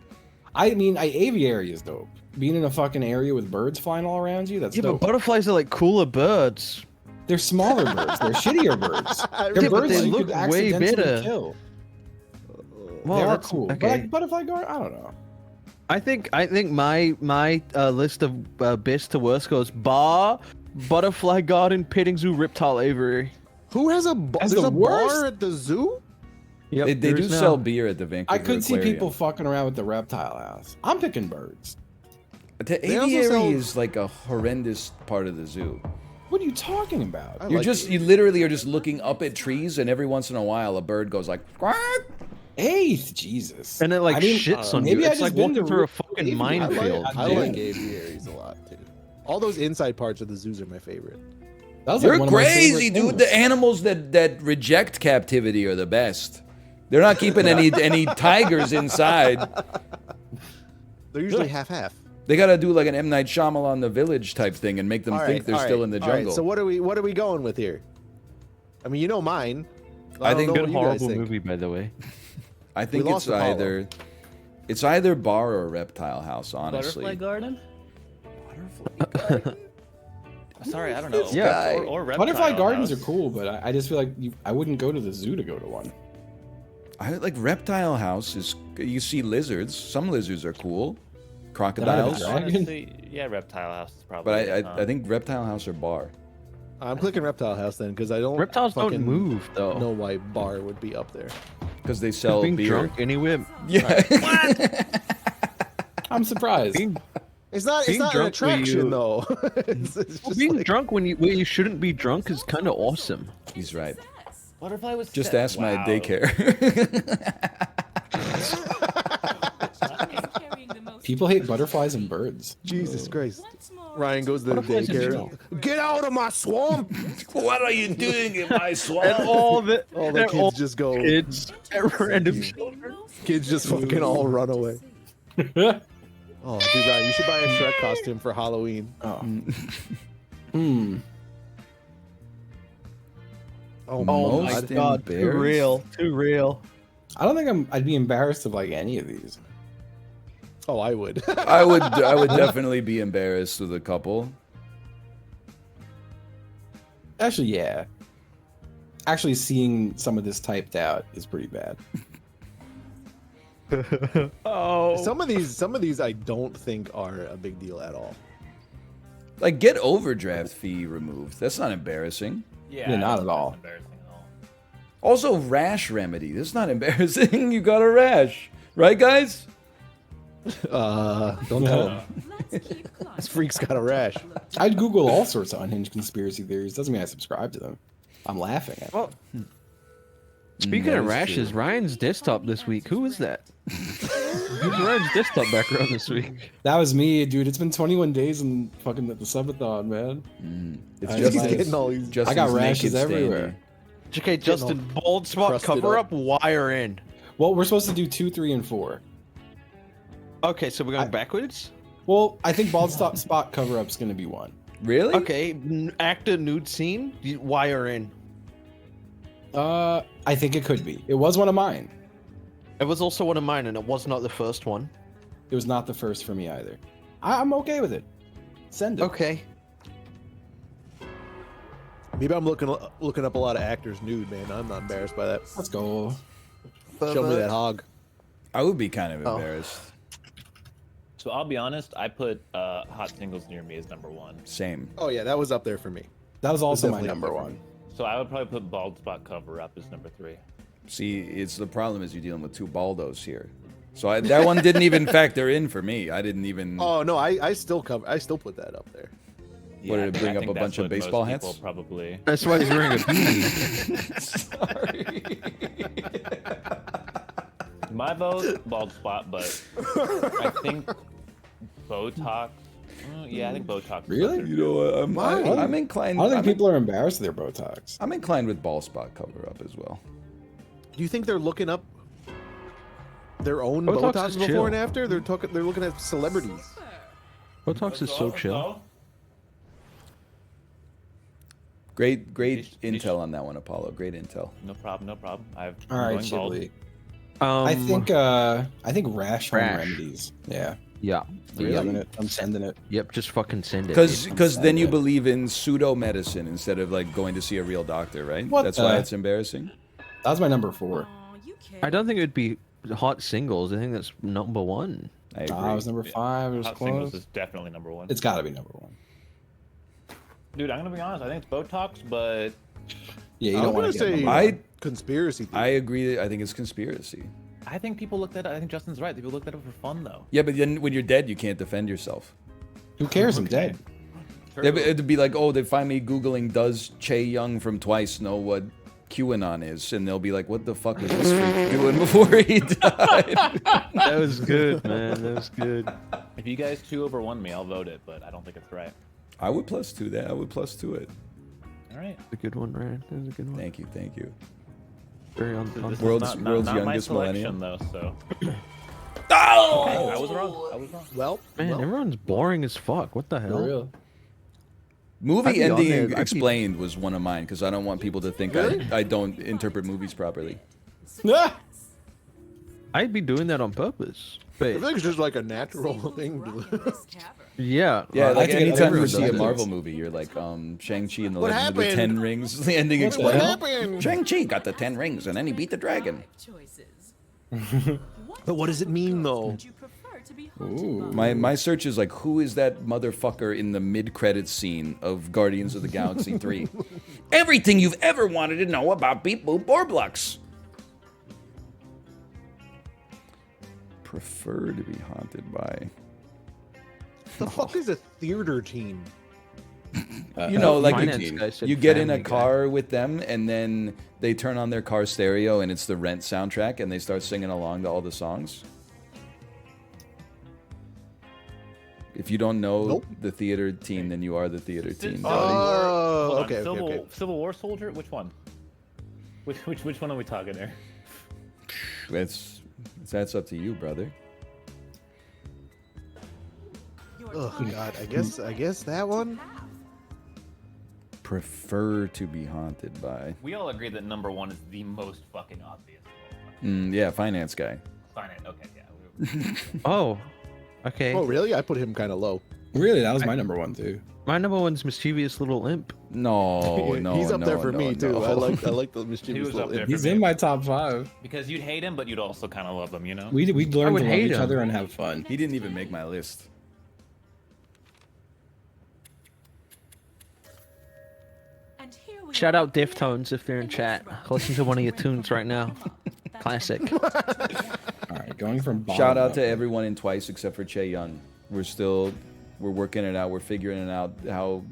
I mean, aviary is dope. Being in a fucking area with birds flying all around you, that's Yeah, but dope. butterflies are like cooler birds. They're smaller birds. They're shittier birds. They're Yeah, but birds they you look could way accidentally better. kill. Well, they are that's cool. okay. But like butterfly guard, I don't know. I think my list of best to worst goes bar, butterfly garden, petting zoo, reptile aviary. Who has a bar? As There's the a worst? bar at the zoo? Yep, They do there's now. sell beer at the Vancouver I could see Aquarium. people fucking around with the reptile house. I'm picking birds. The They also aviary sell- is like a horrendous part of the zoo. What are you talking about? I You're like just it. you literally are just looking up at trees, and every once in a while a bird goes like, "Quack." Eighth, Jesus. And it like I mean, shits on maybe you. I It's just like been walking to through a real fucking aviary. minefield. I Yeah. like aviaries a lot too. All those inside parts of the zoos are my favorite. That was like You're one of my crazy, favorite dude. things. The animals that reject captivity are the best. They're not keeping any tigers inside. They're usually half-half. They gotta do like an M. Night Shyamalan The Village type thing and make them think they're still in the all right, jungle. so what are we going with here? I mean, you know mine. I think- don't know Good what you guys horrible think. movie, by the way. I think lost it's Apollo. either bar or reptile house, honestly. Butterfly Garden. Sorry, I don't know. Yeah. Or reptile Butterfly gardens house. are cool, but I just feel like I wouldn't go to the zoo to go to one. I like reptile house is you see lizards. Some lizards are cool. Crocodiles. Dragon? Honestly, yeah, reptile house is probably. But I think reptile house or bar. I'm clicking reptile house then because I don't. Reptiles don't fucking move though. know why bar would be up there. Because they 'Cause sell being beer. drunk anywhere. Yeah. I'm surprised. It's not Being an drunk where attraction you- though. it's just Being like, drunk where you shouldn't be drunk is kind of awesome. He's right. Butterfly was. Just set- ask my wow. daycare. People hate butterflies and birds. Jesus Christ. Once more. Ryan goes to the Butterflies in daycare. general. Get out of my swamp! What are you doing in my And swamp? all the All the and kids just go. kids and random children. Kids just fucking all run away. Oh, dude, Ryan, you should buy a Shrek costume for Halloween. Oh. Oh, Oh my Most god, too embarrassed? real, too real. I don't think I'd be embarrassed of like any of these. Oh, I would. I would definitely be embarrassed with a couple. Actually, yeah. Actually, seeing some of this typed out is pretty bad. Oh, some of these I don't think are a big deal at all. Like get overdraft fee removed. That's not embarrassing. Yeah, not that's at all. Embarrassing at all. Also, rash remedy. That's not embarrassing. You got a rash, right, guys? Don't tell him. Let's keep This freak's got a rash. I'd Google all sorts of unhinged conspiracy theories. Doesn't mean I subscribe to them. I'm laughing at them. speaking That of is rashes, true. Ryan's desktop this week. Who is that? Who's Ryan's desktop background this week? That was me, dude. It's been 21 days and fucking at the subathon, man. It's I just just- getting all these. I got rashes everywhere. Okay, Justin, bald spot, crusted cover up. up, wire in. Well, we're supposed to do 2, 3, and 4. Okay, so we're going backwards? Well, I think bald spot cover up's gonna be 1. Really? Okay, actor nude scene, wire in. I think it could be. It was one of mine. It was also one of mine, and it was not the first one. It was not the first for me either. I'm okay with it. Send it. Okay. Maybe I'm looking up a lot of actors nude, man. I'm not embarrassed by that. Let's go. Show me that hog. I would be kind of Oh. embarrassed. So I'll be honest. I put Hot Singles Near Me as #1. Same. Oh yeah, that was up there for me. That was also my definitely number up there. 1. So I would probably put Bald Spot Cover Up as #3. See, it's the problem is you're dealing with two Baldos here. So that one didn't even factor in for me. I didn't even. Oh no, I still put that up there. What, did it bring I up think a bunch that's of what most baseball people hats? Probably. That's why he's wearing a beanie. Sorry. My vote, bald spot, but I think Botox. Yeah, I think Botox. Really? You know, I'm inclined. I don't think people are embarrassed of their Botox. I'm inclined with ball spot cover up as well. Do you think they're looking up their own Botox Botox is before chill. and after? They're looking at celebrities. Botox is so chill. Great Yeesh. intel on that one, Apollo. Great intel. No problem, no problem. All right, going bald. Chiblee. Um, I think rash home Rash. remedies. Yeah. Yeah. I'm sending it. Yep. Just fucking send it. Because then you believe in pseudo medicine instead of like going to see a real doctor, right? What That's the- why it's embarrassing. That was my number 4. Aw, you kid. I don't think it would be hot singles. I think that's number 1. I agree. I was number 5. It was Hot singles close. is definitely number 1. It's got to be number 1. Dude, I'm gonna be honest. I think it's Botox, but Yeah, you I'm don't want gonna to say get I- conspiracy theory. I agree. I think it's conspiracy. I think people looked at it. I think Justin's right. People looked at it for fun, though. Yeah, but then when you're dead, you can't defend yourself. Who cares? I'm dead. Yeah, but it'd be like, oh, they find me Googling, does Che Young from Twice know what QAnon is? And they'll be like, what the fuck was this freak doing before he died? That was good, man. That was good. If you guys 2-over-1 me, I'll vote it, but I don't think it's right. I would +2 that. I would +2 it. All right. That's a good one, Ryan. That was a good one. Thank you. Thank you. Very on. This is World's not my youngest selection, millennial. though. So. Oh! Okay, I was wrong. I was wrong. Well, Man, everyone's boring as fuck. What the hell? For real. I'd Movie be on ending there. I'd be- explained was one of mine because I don't want people to think I don't interpret movies properly. Ah! I'd be doing that on purpose. I But feel like it's just like a natural thing. yeah, Yeah, like I think anytime you everyone see a does Marvel this. movie, you're like, Shang-Chi and the What Legend of the happened? Ten Rings. The ending What explained. happened? Shang-Chi got the 10 rings and then he beat the dragon. Choices. But what does it mean, though? Would you prefer to be haunted Ooh. by? My search is like, who is that motherfucker in the mid-credits scene of Guardians of the Galaxy 3? Everything you've ever wanted to know about Beep Boop Borblux. Prefer to be haunted by. The fuck is a theater team? You know, like finance guy said you get in a Family Guy. car with them and then they turn on their car stereo and it's the Rent soundtrack and they start singing along to all the songs. If you don't know Nope. the theater team, then you are the theater team. buddy. Oh, Hold on, okay, okay. Civil War soldier? Which one? Which one are we talking there? That's up to you, brother. Oh God, I guess that one. Prefer to be haunted by. We all agree that number 1 is the most fucking obvious. Yeah, finance guy. Fine. Okay. Yeah. Oh, okay. Oh really? I put him kind of low. Really, that was my number 1 too. My number 1's mischievous little imp. No, no, He's up no, there for no, me too. no. I like the mischievous was up little there. imp. He's in my top 5. Because you'd hate him, but you'd also kind of love him, you know? We'd learn to would love hate each him. other and have fun. He didn't even make my list. And here we Shout are out Deftones if they're in chat. Listen to one of your tunes right now. Classic. All right, going from bottom Shout out up. to everyone in Twice except for Che Young. We're working it out. We're figuring it out. How?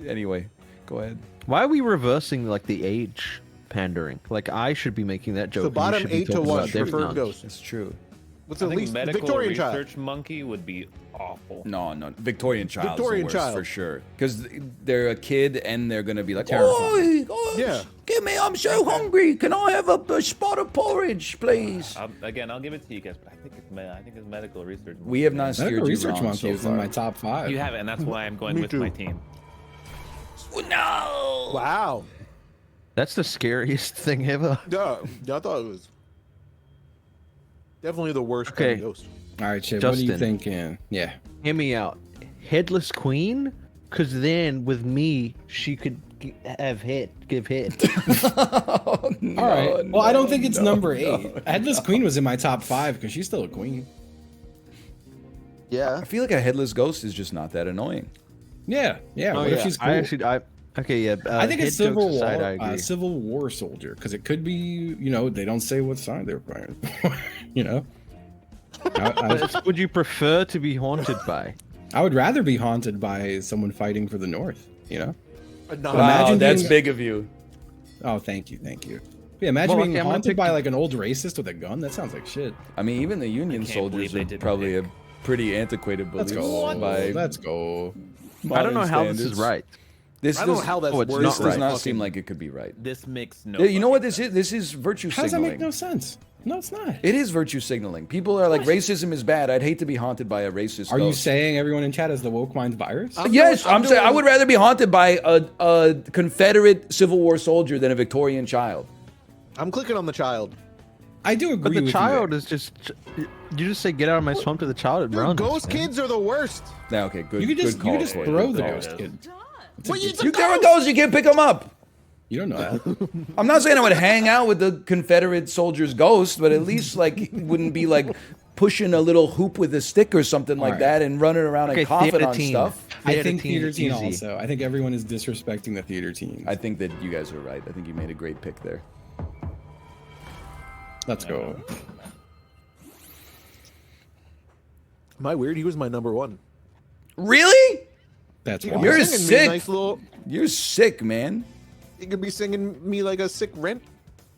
Anyway, go ahead. Why are we reversing like the age pandering? Like I should be making that joke. The and you bottom should be 8 to talking 1 about preferred Deftones. ghost. It's true. What's I at think least medical Victorian research child? monkey would be awful. No, Victorian child. Victorian is the worst, child. for sure. Because they're a kid and they're gonna be like, Terrifying. "Oh, Yeah. give me! I'm so hungry. Can I have a spot of porridge, please?" Again, I'll give it to you guys, but I think it's medical research. We have not steered Medical you Research wrong Monkey so is in far. my top 5. You have it, and that's why I'm going Me with too. my team. No. Wow. That's the scariest thing ever. Yeah, I thought it was definitely the worst kind of Okay. ghost. All right, Chip, what are you Justin. thinking? Yeah. Hear me out. Headless Queen? Because then with me, she could give head. All right. Well, I don't think it's number 8. Headless Queen was in my top 5 because she's still a queen. Yeah. I feel like a headless ghost is just not that annoying. Yeah. Yeah. Oh, What if yeah. she's cool? Okay, yeah. I think it's head jokes Civil aside, I War, agree. Civil War soldier, because it could be, they don't say what side they're playing. Would you prefer to be haunted by? I would rather be haunted by someone fighting for the North. No. Wow, that's being- big of you. Oh, thank you. Yeah, imagine Well, being okay, I'm gonna haunted pick- by like an old racist with a gun. That sounds like shit. I mean, even the Union can't soldiers believe they are didn't probably pick. a pretty antiquated Let's beliefs go. by Let's go. I don't know modern how this is standards. right. This I don't know does, how that's Oh, it's worse. this not does right. not seem like it could be right. This makes no. Yeah, you know what fucking this is? This is virtue How does that signaling. make no sense? No, it's not. It is virtue signaling. People are like, racism is bad. I'd hate to be haunted by a racist. Are you ghost. saying everyone in chat is the woke mind virus? Yes, I'm saying I would rather be haunted by a Confederate Civil War soldier than a Victorian child. I'm clicking on the child. I do agree But the with child you. is just. You just say, get out of my swamp to the child and Dude, runs. ghost man. kids are the worst. Yeah, okay, good. You could just, good call, just Corey, throw good the call. ghost kid. You there it goes. You can't pick him up. You don't know that. I'm not saying I would hang out with the Confederate soldier's ghost, but at least like it wouldn't be like pushing a little hoop with a stick or something like Alright. that and running around Okay, and coughing theater on teen. stuff. I Theater think teen theater is teen easy. also. I think everyone is disrespecting the theater teens. I think that you guys are right. I think you made a great pick there. Let's go. Am I weird? He was my number one. Really? That's He why. could be You're singing me sick. Nice little. You're sick, man. He could be singing me like a sick rent.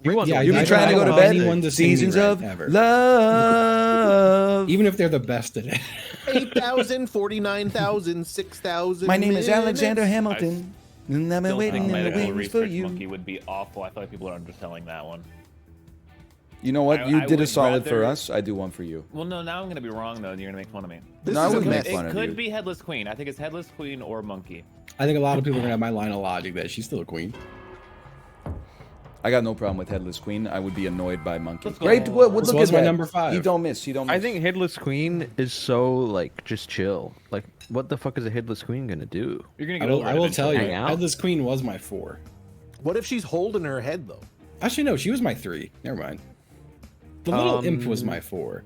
You want Yeah, You've I been trying to don't go to want bed. anyone to sing me Seasons right, of ever. love. Even if they're the best at it. 8,000, 49,000, 6,000. My name is minutes. Alexander Hamilton, and I've been Still waiting think in the Medical wings for Research you. Monkey would be awful. I feel like people are underselling that one. You know what? I- You I did a would solid for rather- us. I do one for you. Well, no, now I'm gonna be wrong though. And you're gonna make fun of me. This No, I is a wouldn't make mess. fun It of could you. be Headless Queen. I think it's Headless Queen or Monkey. I think a lot of people are gonna have my line of logic that she's still a queen. I got no problem with Headless Queen. I would be annoyed by Monkey. Let's go. Great. Look This at was my that. number 5. You don't miss. You don't miss. I think Headless Queen is so like just chill. Like, what the fuck is a Headless Queen gonna do? You're gonna I get will, over I it will eventually. tell you, Hang out. Headless Queen was my 4. What if she's holding her head though? Actually, no, she was my 3. Never mind. The little imp was my 4.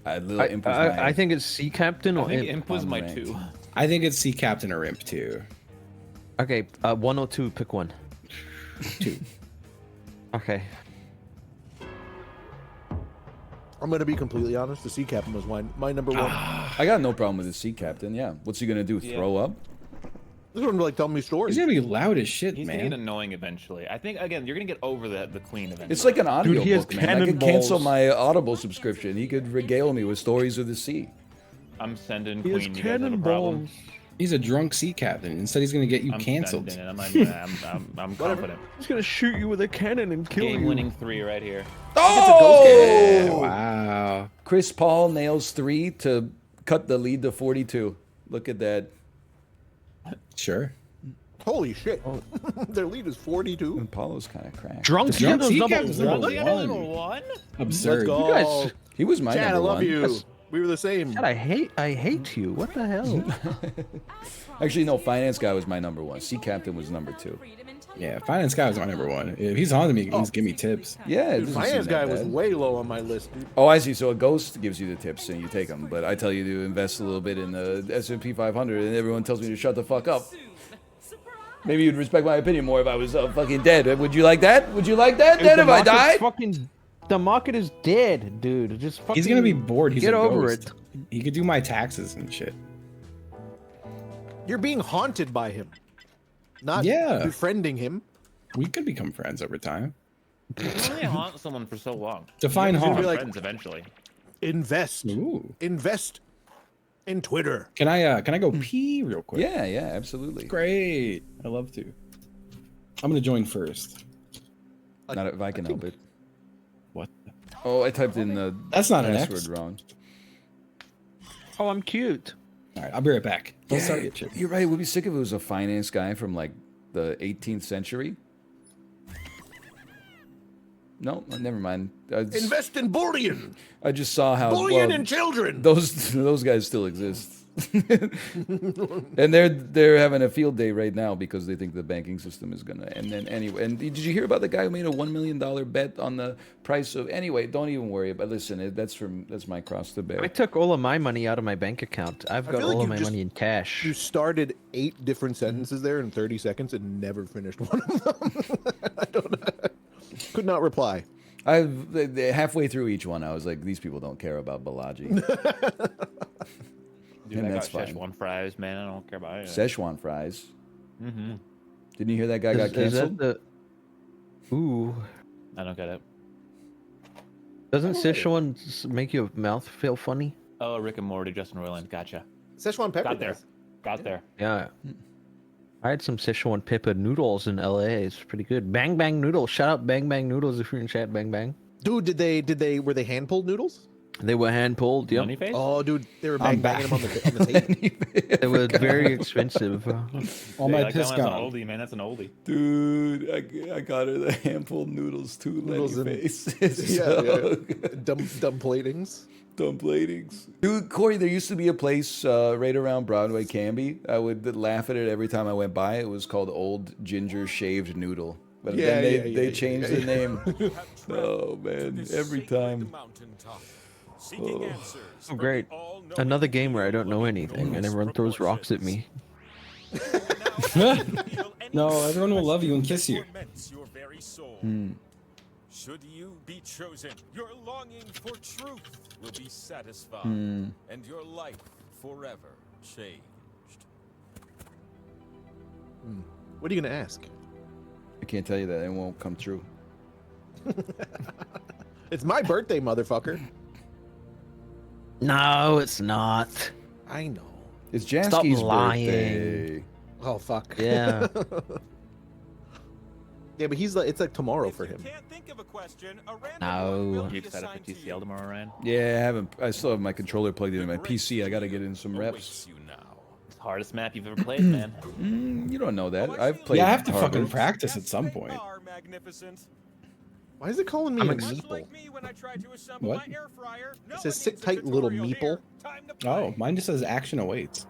Little Imp was my- I think it's Sea Captain I or think Imp. Imp was my Unranked. 2. I think it's Sea Captain or Imp too. Okay, 1 or 2, pick one. 2. Okay. I'm gonna be completely honest. The sea captain was my number one. I got no problem with the sea captain. Yeah. What's he gonna do? Throw up? This one like tell me stories. He's gonna be loud as shit, He's gonna get man. annoying eventually. I think again, you're gonna get over the Queen eventually. It's like an audio he has book, man. I could cancel cannonballs. my Audible subscription. He could regale me with stories of the sea. I'm sending He has Queen. You guys have a problem? cannonballs. He's a drunk sea captain. Instead, he's gonna get you I'm canceled. sending it. I'm confident. He's gonna shoot you with a cannon and kill you. Game-winning 3 right here. Oh! Wow. Chris Paul nails 3 to cut the lead to 42. Look at that. Sure. Holy shit! Their lead is 42. Apollo's kind of cracked. Drunk The drunk Santa's sea number captain's one. number one. One? Absurd. Let's go. You guys- He was my Chad, I number love one. you. We were the same. God, I hate you. What the hell? Actually, no, Finance Guy was my number 1. Sea Captain was number 2. Yeah, Finance Guy was my number 1. If he's haunting me, please give me tips. Yeah, it Dude, doesn't finance seem guy that was bad. way low on my list, dude. Oh, I see. So a ghost gives you the tips and you take them, but I tell you to invest a little bit in the S&P 500, and everyone tells me to shut the fuck up. Maybe you'd respect my opinion more if I was fucking dead. Would you like that? Would you like that? Then The if I market's died? Fucking, the market is dead, dude. Just fucking. He's gonna be bored. He's get a over ghost. He could do my taxes and shit. You're being haunted by him, not Yeah. befriending him. We could become friends over time. You can only haunt someone for so long. Define You're gonna haunt. be like- friends eventually. Invest. Ooh. Invest in Twitter. Can I go pee real quick? Yeah, yeah, absolutely. Great. I love to. I'm gonna join first. Not if I can help it. What? Oh, I typed in the That's not an password X. wrong. Oh, I'm cute. All right, I'll be right back. Don't start yet, Chip. You're right. It would be sick if it was a finance guy from like the 18th century. No, never mind. Invest in bullion. I just saw how Bullion and children. those guys still exist. And they're having a field day right now because they think the banking system is gonna. And then anyway, and did you hear about the guy who made a $1 million bet on the price of? Anyway, don't even worry. But listen, that's my cross to bear. I took all of my money out of my bank account. I've got feel like all of you my just- money in cash. You started 8 different sentences there in 30 seconds and never finished one of them. I don't know. Could not reply. Halfway through each one, I was like, these people don't care about Balaji. Dude, And I that's got fine. Szechuan fries, man. I don't care about it. Szechuan fries. Mm-hmm. Didn't you hear that guy got Is canceled? that the... Ooh. I don't get it. Doesn't Sichuan make your mouth feel funny? Oh, Rick and Morty, Justin Roiland. Gotcha. Szechuan pepper. Got there. does. Got there. Yeah. I had some Sichuan pepper noodles in LA. It's pretty good. Bang Bang Noodles. Shout out Bang Bang Noodles if you're in chat. Bang Bang. Dude, were they hand pulled noodles? They were hand pulled. Yep. Money face? Oh, dude, they were banging them on the table. They were very expensive. All my Like, piss that's an gone. oldie, man. That's an oldie. Dude, I got her the handful noodles too. Noodles Lenny and- face. It's Yeah, so yeah. good. Dumb platings. Dumb platings. Dude, Corey, there used to be a place right around Broadway, Canby. I would laugh at it every time I went by. It was called Old Ginger Shaved Noodle. But Yeah, then they yeah, changed yeah. the name. Oh, man. Every time. Oh, great. Another game where I don't know anything and everyone throws rocks at me. No, everyone will love you and kiss you. Should you be chosen, your longing for truth will be satisfied, Hmm. and your life forever changed. What are you gonna ask? I can't tell you that. It won't come true. It's my birthday, motherfucker. No, it's not. I know. It's Jansky's lying. birthday. Oh fuck. Yeah. Yeah, but it's like tomorrow for him. Can't think of a question. A random No. one will You be excited for assigned to TCL you. tomorrow, Ryan? Yeah, I still have my controller plugged into The my great PC. I got to get in field some reps. awaits you now. It's the hardest map you've ever played, man. You don't know that. I've played Yeah, I have to harder. fucking practice at Yes, some they point. are magnificent. Why is it calling me I'm a ex- Much meeple? like me when I tried to assemble What? my air fryer. No It says one sit needs a tight, little tutorial meeple. here. Time to play. Oh, mine just says action awaits.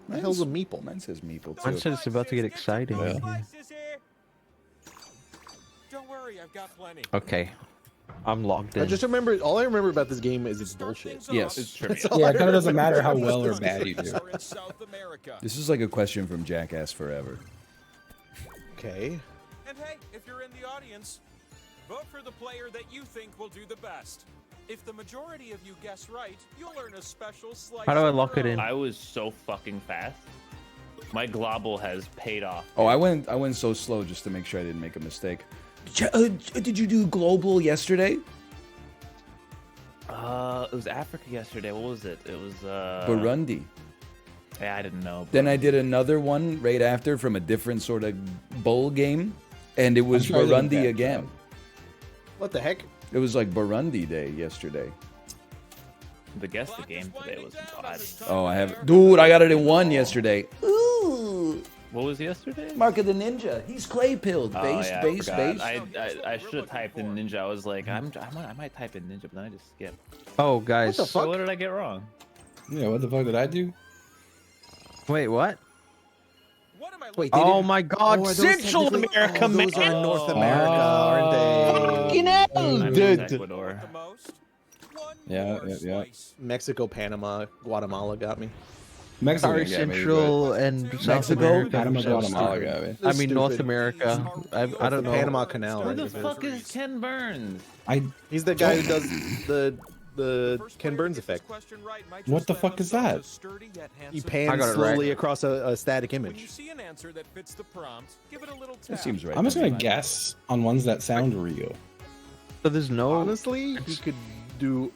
What the hell's a meeple? Mine says meeple Mine too. says it's about to get exciting. Yeah. Slices here. Don't worry, I've got plenty. Okay. I'm logged in. All I remember about this game is it's bullshit. Yes. It's trivia. That's all Yeah, I it kind of doesn't remember. matter how well or bad you do. Are in South America. This is like a question from Jackass Forever. Okay. And hey, if you're in the audience, vote for the player that you think will do the best. If the majority of you guess right, you'll earn a special slice. How do I of lock it your in? own. I was so fucking fast. My global has paid off. Oh, I went so slow just to make sure I didn't make a mistake. Did you do global yesterday? It was Africa yesterday. What was it? It was Burundi. Yeah, I didn't know. Then I did another one right after from a different sort of bowl game, and it was sure I didn't Burundi catch again. What the heck? It was like Burundi Day yesterday. The guess the game today was odd. Oh, I have, dude. I got it in one yesterday. Ooh, What was yesterday? Mark of the Ninja. He's clay pilled. Oh, Base, yeah, base, I base. forgot. I should have typed in ninja. I was like, I might type in ninja, but then I just skipped. Oh, guys. What the fuck? So what did I get wrong? Yeah, what the fuck did I do? Wait, what? What am I Wait, looking they Oh didn't- my God, Oh, are those Central technically- America, man. Those are North America, aren't they? Fucking hell, I'm in dude. Ecuador. the most? One Yeah, more yeah. slice. Mexico, Panama, Guatemala got me. Mexico Sorry, got me, Central and South Mexico? America. but Panama, So Guatemala stupid. got me. I mean, North Stupid. America. I don't know. Panama Canal. Who right? the fuck is Ken Burns? He's the guy who does the First Ken player Burns to get this effect. question right might What just the land fuck is themselves that? a sturdy yet He handsome- pans I got it slowly right. across a static When you image. see an answer that fits the prompt, give it a little tap. That seems right. I'm just to gonna me. guess on ones that sound real. So there's no. Honestly, he could do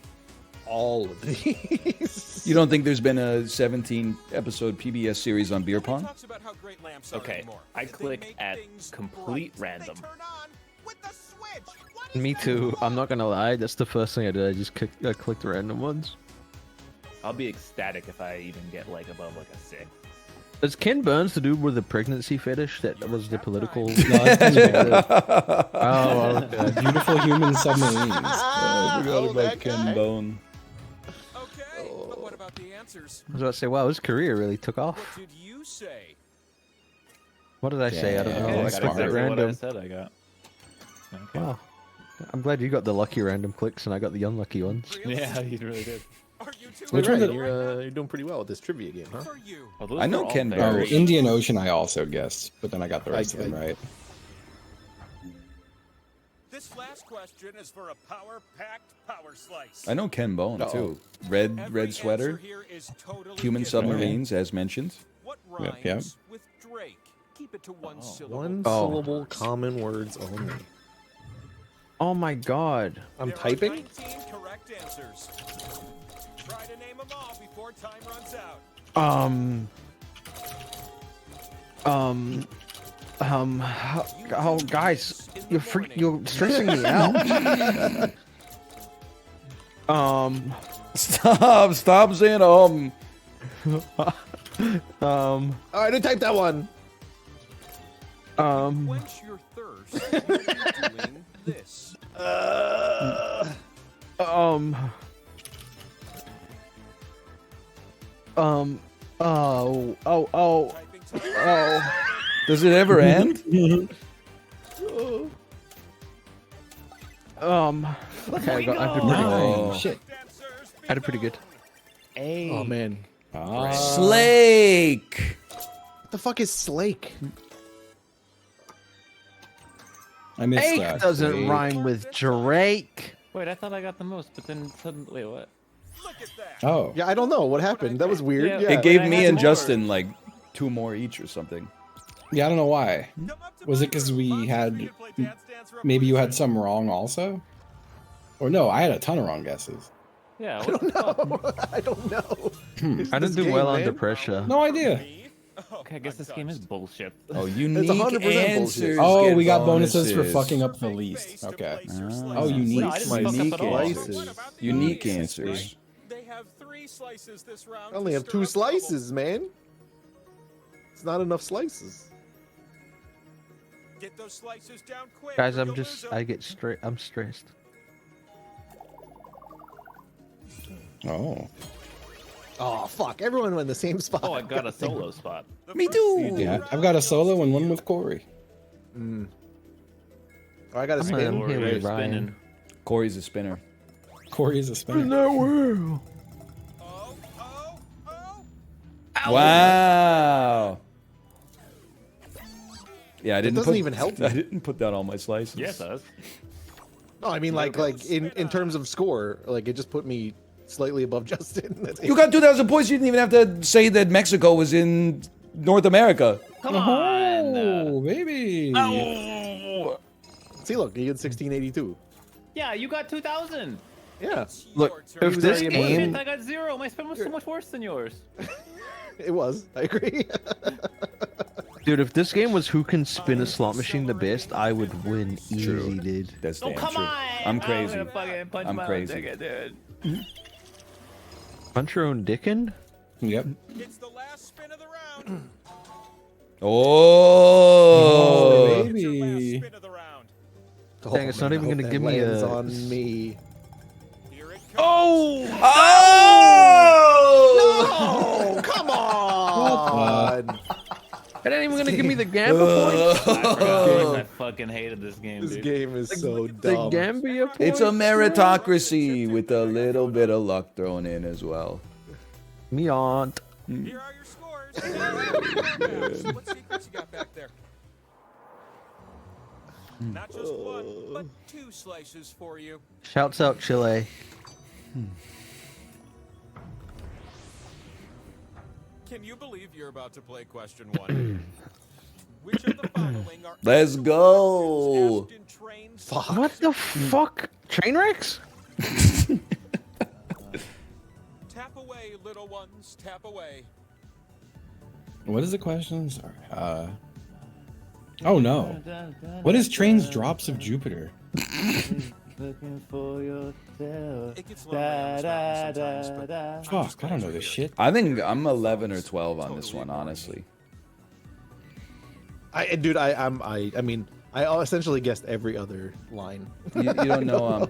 all of these. You don't think there's been a 17 episode PBS series on beer pong? Talks about how great lamps are Okay, anymore. I They click make at things complete bright. They random. turn on with the switch. What is Me that too. for? I'm not gonna lie. That's the first thing I did. I just clicked random ones. I'll be ecstatic if I even get like above like a 6. Is Ken Burns the dude with the pregnancy fetish that was the political? No, that's Ken Barrett. Oh, okay. Beautiful human submarines. I forgot about Ken Bone. Okay, but what about the answers? I was about to say, wow, his career really took off. What did you say? What did I say? I don't know. Yeah, I that's clicked smart. it What I random. said I got. Okay. Wow. I'm glad you got the lucky random clicks and I got the unlucky ones. Yeah, you really did. Are you two Which Right, one? you're doing pretty well with this trivia game, huh? for you? Oh, those I know were all Ken Oh, very- Indian Ocean I also guessed, but then I got the rest of them right. This last question is for a power-packed power slice. I know Ken Bone Uh-oh. too. Every Red sweater, answer here is totally human given. submarines, as mentioned. What rhymes Yep. with Drake? Keep it to one syllable. One Oh. syllable common words only. Oh my god. I'm There are typing? 19 correct answers. Try to name them all before time runs out. Oh, guys, you're stressing me out. Stop saying Oh, I didn't type that one. Quench your thirst. You're doing this. Typing time. Does it ever end? Okay, I did pretty good. Oh. Shit. Answers I did pretty good. Oh man, Slake. what the fuck is Slake? I missed Ake that. doesn't Wait. rhyme with Drake. Wait, I thought I got the most, but then suddenly, wait, what? Look at that. Oh. Yeah, I don't know what happened. That was weird. Yeah. Yeah. It gave I me had and more. Justin like 2 more each or something. Yeah, I don't know why. Come up to Was my it 'cause room. we Monsters had- for you to play Dance Dance Maybe you had Revolution. some wrong also? Or no, I had a ton of wrong guesses. Yeah, I what the fuck? don't know. I don't know. It's I this didn't do game, well man. under pressure. No idea. Me? Oh, Okay, I guess this game is bullshit. Oh, unique 100% bullshit. answers. Oh, get we got bonuses for bonuses. fucking up the least. Okay. Oh, unique. No, I didn't fuck up Unique at all. answers. Unique answers. They have 3 slices this round. I only to have stir 2 up trouble. slices, man. It's not enough slices. Get those slices down quick. Guys, or I'm you'll just, lose 'em. I'm stressed. Oh. Oh fuck! Everyone in the same spot. Oh, I got a solo spot. The Me first too. few Yeah, rounds I've got a solo and one with Corey. Oh, I got a I'm spin. here Or with you're Ryan. spinning. Corey's a spinner. Corey is a spinner. Oh, oh, oh. Wow. Yeah, I didn't doesn't put, even help I me. didn't put down all my slices. Yes, it does. No, I mean like in terms of score, like it just put me slightly above Justin. That's You got 2,000 points. You didn't even have to say that Mexico was in North America. Come on. Oh, baby. See, look, you get 1682. Yeah, you got 2,000. Yeah, Look, Your if was this already in game, I got 0. My spin was so much worse than yours. it was. I agree. dude, if this game was who can spin a slot machine the best, I would win easy, dude. That's Oh, damn come true. on. I'm crazy. I'm gonna fucking punch I'm my crazy. own ticket, dude. Punch your own dick in? Yep. It's the last spin of the round. Oh. It's your last baby. spin of the round. Dang, it's not even I hope gonna that give me lands a- on me. Here it comes. Oh! Oh, come on! It ain't even gonna give me the Gamba points. I forgot how much I fucking hated this game, This dude. game is so The dumb. Gambia points. It's a meritocracy with a little bit of luck thrown in as well. Me aunt. Here are your scores. What secrets you got back there? Not just one, but 2 slices for you. Shouts out Chile. Can you believe you're about to play question 1? Which of the following are Let's actual go. origins cast in trains? Fuck. What the fuck? Trainwrecks? Tap away, little ones, tap away. What is the question? Sorry. Oh no. What is Train's Drops of Jupiter? Looking for yourself. It gets lonely on this mountain sometimes, but Fuck, I don't know this shit. I think I'm 11 or 12 on this one, honestly. I mean, I essentially guessed every other line. You don't know.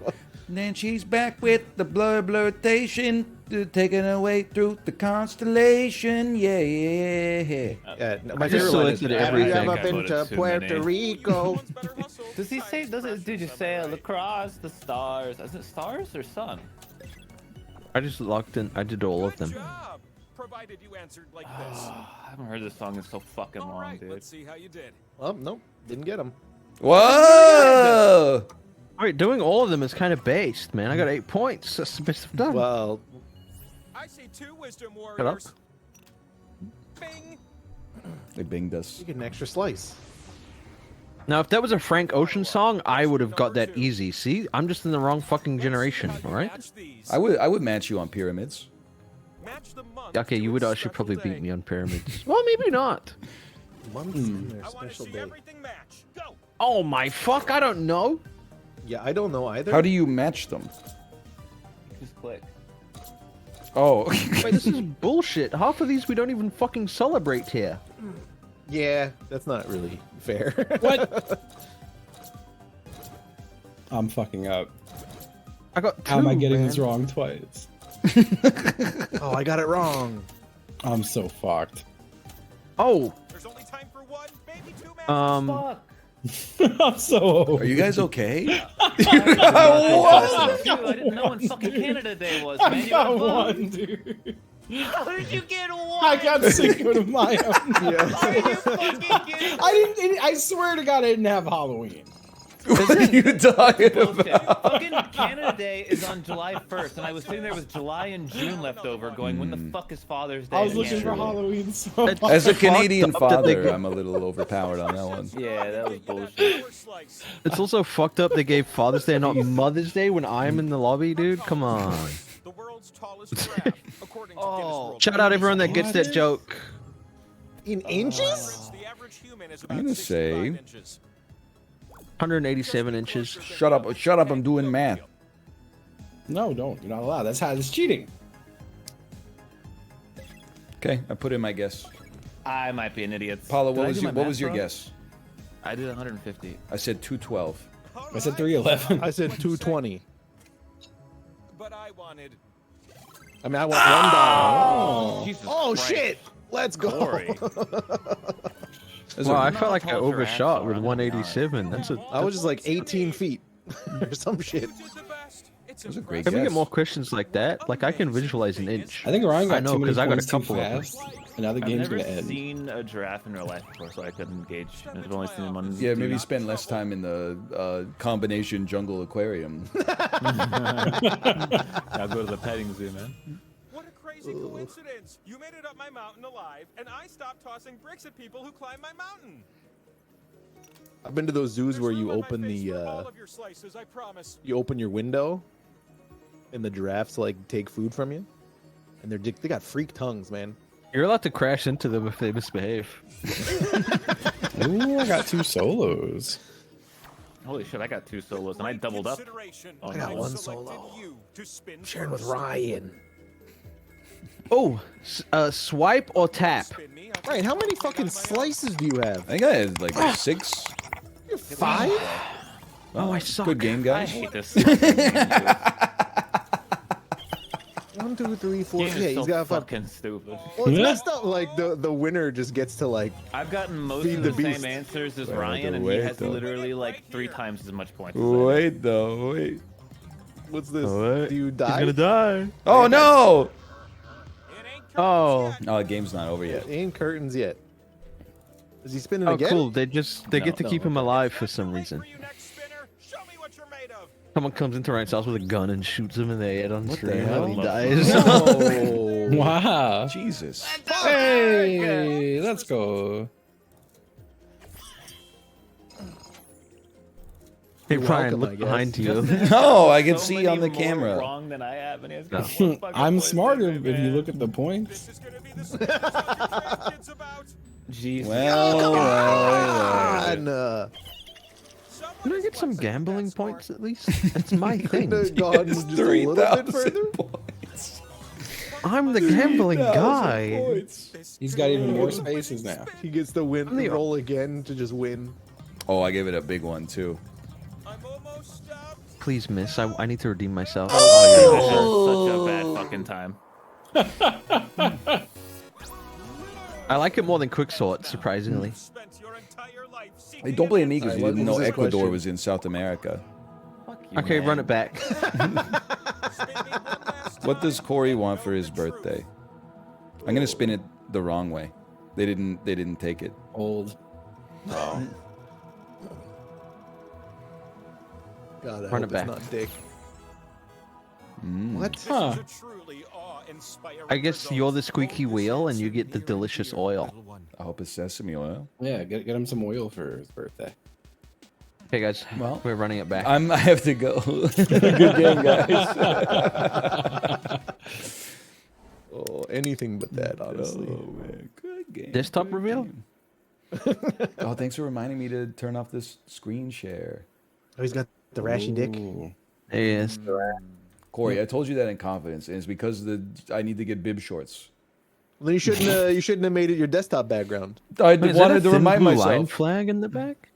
Then she's back with the blurtation, taken away through the constellation. Yeah. Yeah, no, my I just favorite line is, selected "Have you everything. ever I been voted to too Puerto many. Rico?" Does he say? Did you say across the stars? Is it stars or sun? I just locked in. I did all of Good them. job, provided you answered like this. I haven't heard this song in so fucking All long, right, dude. let's see how you did. Well, nope, didn't get him. Whoa! Alright, doing all of them is kind of based, man. I got 8 points. That's the best I've done. Well, I see 2 wisdom Shut up. warriors. Bing. They binged us. you get an extra slice. Now, if that was a Frank Ocean song, I would have got that easy. See, I'm just in the wrong fucking generation, Let's see how you alright? match these. I would match you on pyramids. Match the month Okay, to you would its actually probably special beat day. me on pyramids. Well, maybe not. Months in their I want to special see day. everything match. Go. Oh my fuck, I don't know. Yeah, I don't know either. How do you match them? Just click. Oh. Wait, this is bullshit. Half of these we don't even fucking celebrate here. Yeah, that's not really fair. What? I'm fucking up. I got 2. How am I getting man. this wrong twice? Oh, I got it wrong. I'm so fucked. Oh, There's only time for 1, maybe 2 matches. Fuck. I'm so over. Are you guys okay? Dude, I didn't know when fucking Canada Day was, man. I You got got bugged. one, dude. How did you get one? I got Cinco de Mayo. Are you fucking kidding? I swear to God, I didn't have Halloween. What are you talking Bullshit. about? Fucking Canada Day is on July 1st, and I was sitting there with July and June left over going, when the fuck is Father's Day? I was in looking for Canada? Halloween so It's- much. As a Canadian fucked up that they father, go- I'm a little overpowered on that one. Yeah, that was bullshit. it's also fucked up they gave Father's Day and not Mother's Day when I'm in the lobby, dude. Come on. The world's tallest giraffe, according to Guinness World Shout out everyone that gets that What? joke. In inches? Records. The average human is I'm about gonna 65 say- inches. 187 inches. Shut up, I'm doing math. No, don't. You're not allowed. That's how it's cheating. Okay, I put in my guess. I might be an idiot. Paula, Did what I was do your, my what math was your wrong? guess? I did 150. I said 212. I said 311. I said 220. But I wanted. I mean, I want $1. Jesus Oh Christ. shit! Let's go. Corey. That's Wow, a- I felt like I Tall giraffes overshot are with on the 187. That's a. I was just like 18 feet or some shit. You did the best. It's That was a great Can we get guess. more questions like that? Like I can visualize an inch. I think Ryan got I know, too many 'cause I got a points too couple of them. fast, and now the I've game's never gonna end. seen a giraffe in real life before, so I couldn't gauge. I've only seen them on. Yeah, maybe TV. spend less time in the combination jungle aquarium. I'll go to the petting zoo, man. What a crazy coincidence! You made it up my mountain alive, and I stopped tossing bricks at people who climb my mountain. I've been to those zoos There's where room you on my open face the for all of your slices, I promise. you open your window, and the giraffes like take food from you, and they got freak tongues, man. You're allowed to crash into them if they misbehave. Ooh, I got 2 solos. Holy shit, I got 2 solos and I doubled up. Oh, I got nice. one solo. Sharing with Ryan. Oh, swipe or tap? Ryan, how many fucking slices do you have? I think I had like 6. You're 5? Oh, I suck. Good game, I guys. hate this. fucking game, dude. 1, 2, 3, 4. Game Yeah, is he's so got fucking stupid. Well, it's messed up. Like the winner just gets to like. I've gotten most Feed of the the beast. same answers as Wait, Ryan, and he wait, has though. literally like 3 times as much points. As I do. Wait though, wait. What's this? What? Do you He's die? gonna die. Oh no! Oh. Oh, the game's not over yet. It ain't curtains yet. Is he spinning Oh, again? cool. They get to no, keep him alive for some reason. Someone comes into Ryan's house with a gun and shoots him in the head on What the screen hell? and he dies. Oh. Wow. Jesus. Hey, let's go. Hey, You're Ryan, welcome, I look guess. behind you. No, I can So see many on the more camera. Wrong than I have, and he has got more fucking I'm points smarter than me, if you man. look at the points. This is gonna be the same as kids about. Jesus. Well, well, well. And, Can I get some gambling points at least? That's my thing. God, just a little bit further. points. I'm the gambling 3,000 guy. points. He's got even more spaces now. He gets the win I'm the- roll again to just win. Oh, I gave it a big one too. I'm almost stopped. Please, miss. I need to redeem myself. Oh, such a bad fucking time. I like it more than quicksort, surprisingly. Spent your entire life seeking Hey, don't blame me an because Alright, you didn't what know was this Ecuador question? was in South America. Fuck you, Okay, man. run it back. What does Corey want for his birthday? I'm gonna spin it the wrong way. They didn't take it. Old. God, I Run hope it it's back. not Dick. What? Huh. I guess you're the squeaky wheel and you get the delicious oil. I hope it's sesame oil. Yeah, get him some oil for his birthday. Okay, guys. Well, we're running it back. I have to go. Good game, guys. Oh, anything but that, honestly. Oh man, good game. Desktop good reveal? game. Oh, thanks for reminding me to turn off this screen share. Oh, he's got the rashy dick. Ooh. Yes. Corey, I told you that in confidence, and it's because I need to get bib shorts. Well, then you shouldn't have made it your desktop background. I Wait, is that a wanted to thin remind blue myself. line flag in the back?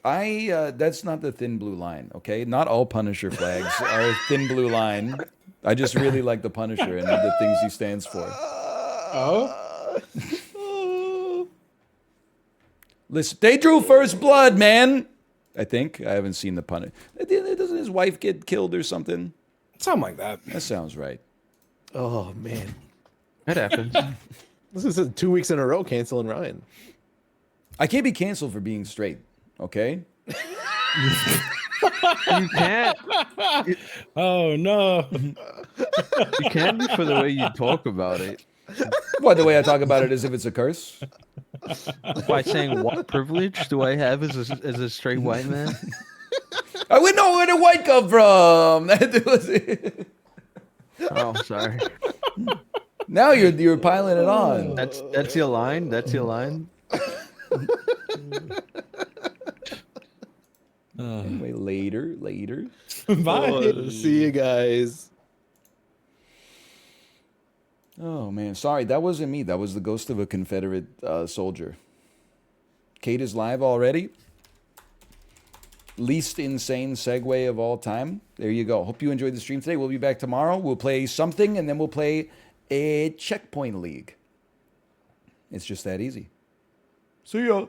That's not the thin blue line, okay? Not all Punisher flags are a thin blue line. I just really like the Punisher and the things he stands for. Oh? Listen, they drew first blood, man. I think I haven't seen the Punisher. Doesn't his wife get killed or something? Something like that. That sounds right. Oh man, That happens. this is 2 weeks in a row canceling Ryan. I can't be canceled for being straight, okay? You can't. Oh no. You can't be for the way you talk about it. What, the way I talk about it as if it's a curse? By saying what privilege do I have as a straight white man? I wouldn't know where the white come from. That was it. Oh, sorry. Now you're piling it on. That's your line. That's your line. Anyway, later. Bye. Oh, see you guys. Oh man, sorry, that wasn't me. That was the ghost of a Confederate soldier. Kate is live already. Least insane segue of all time. There you go. Hope you enjoyed the stream today. We'll be back tomorrow. We'll play something, and then we'll play a checkpoint league. It's just that easy. See ya.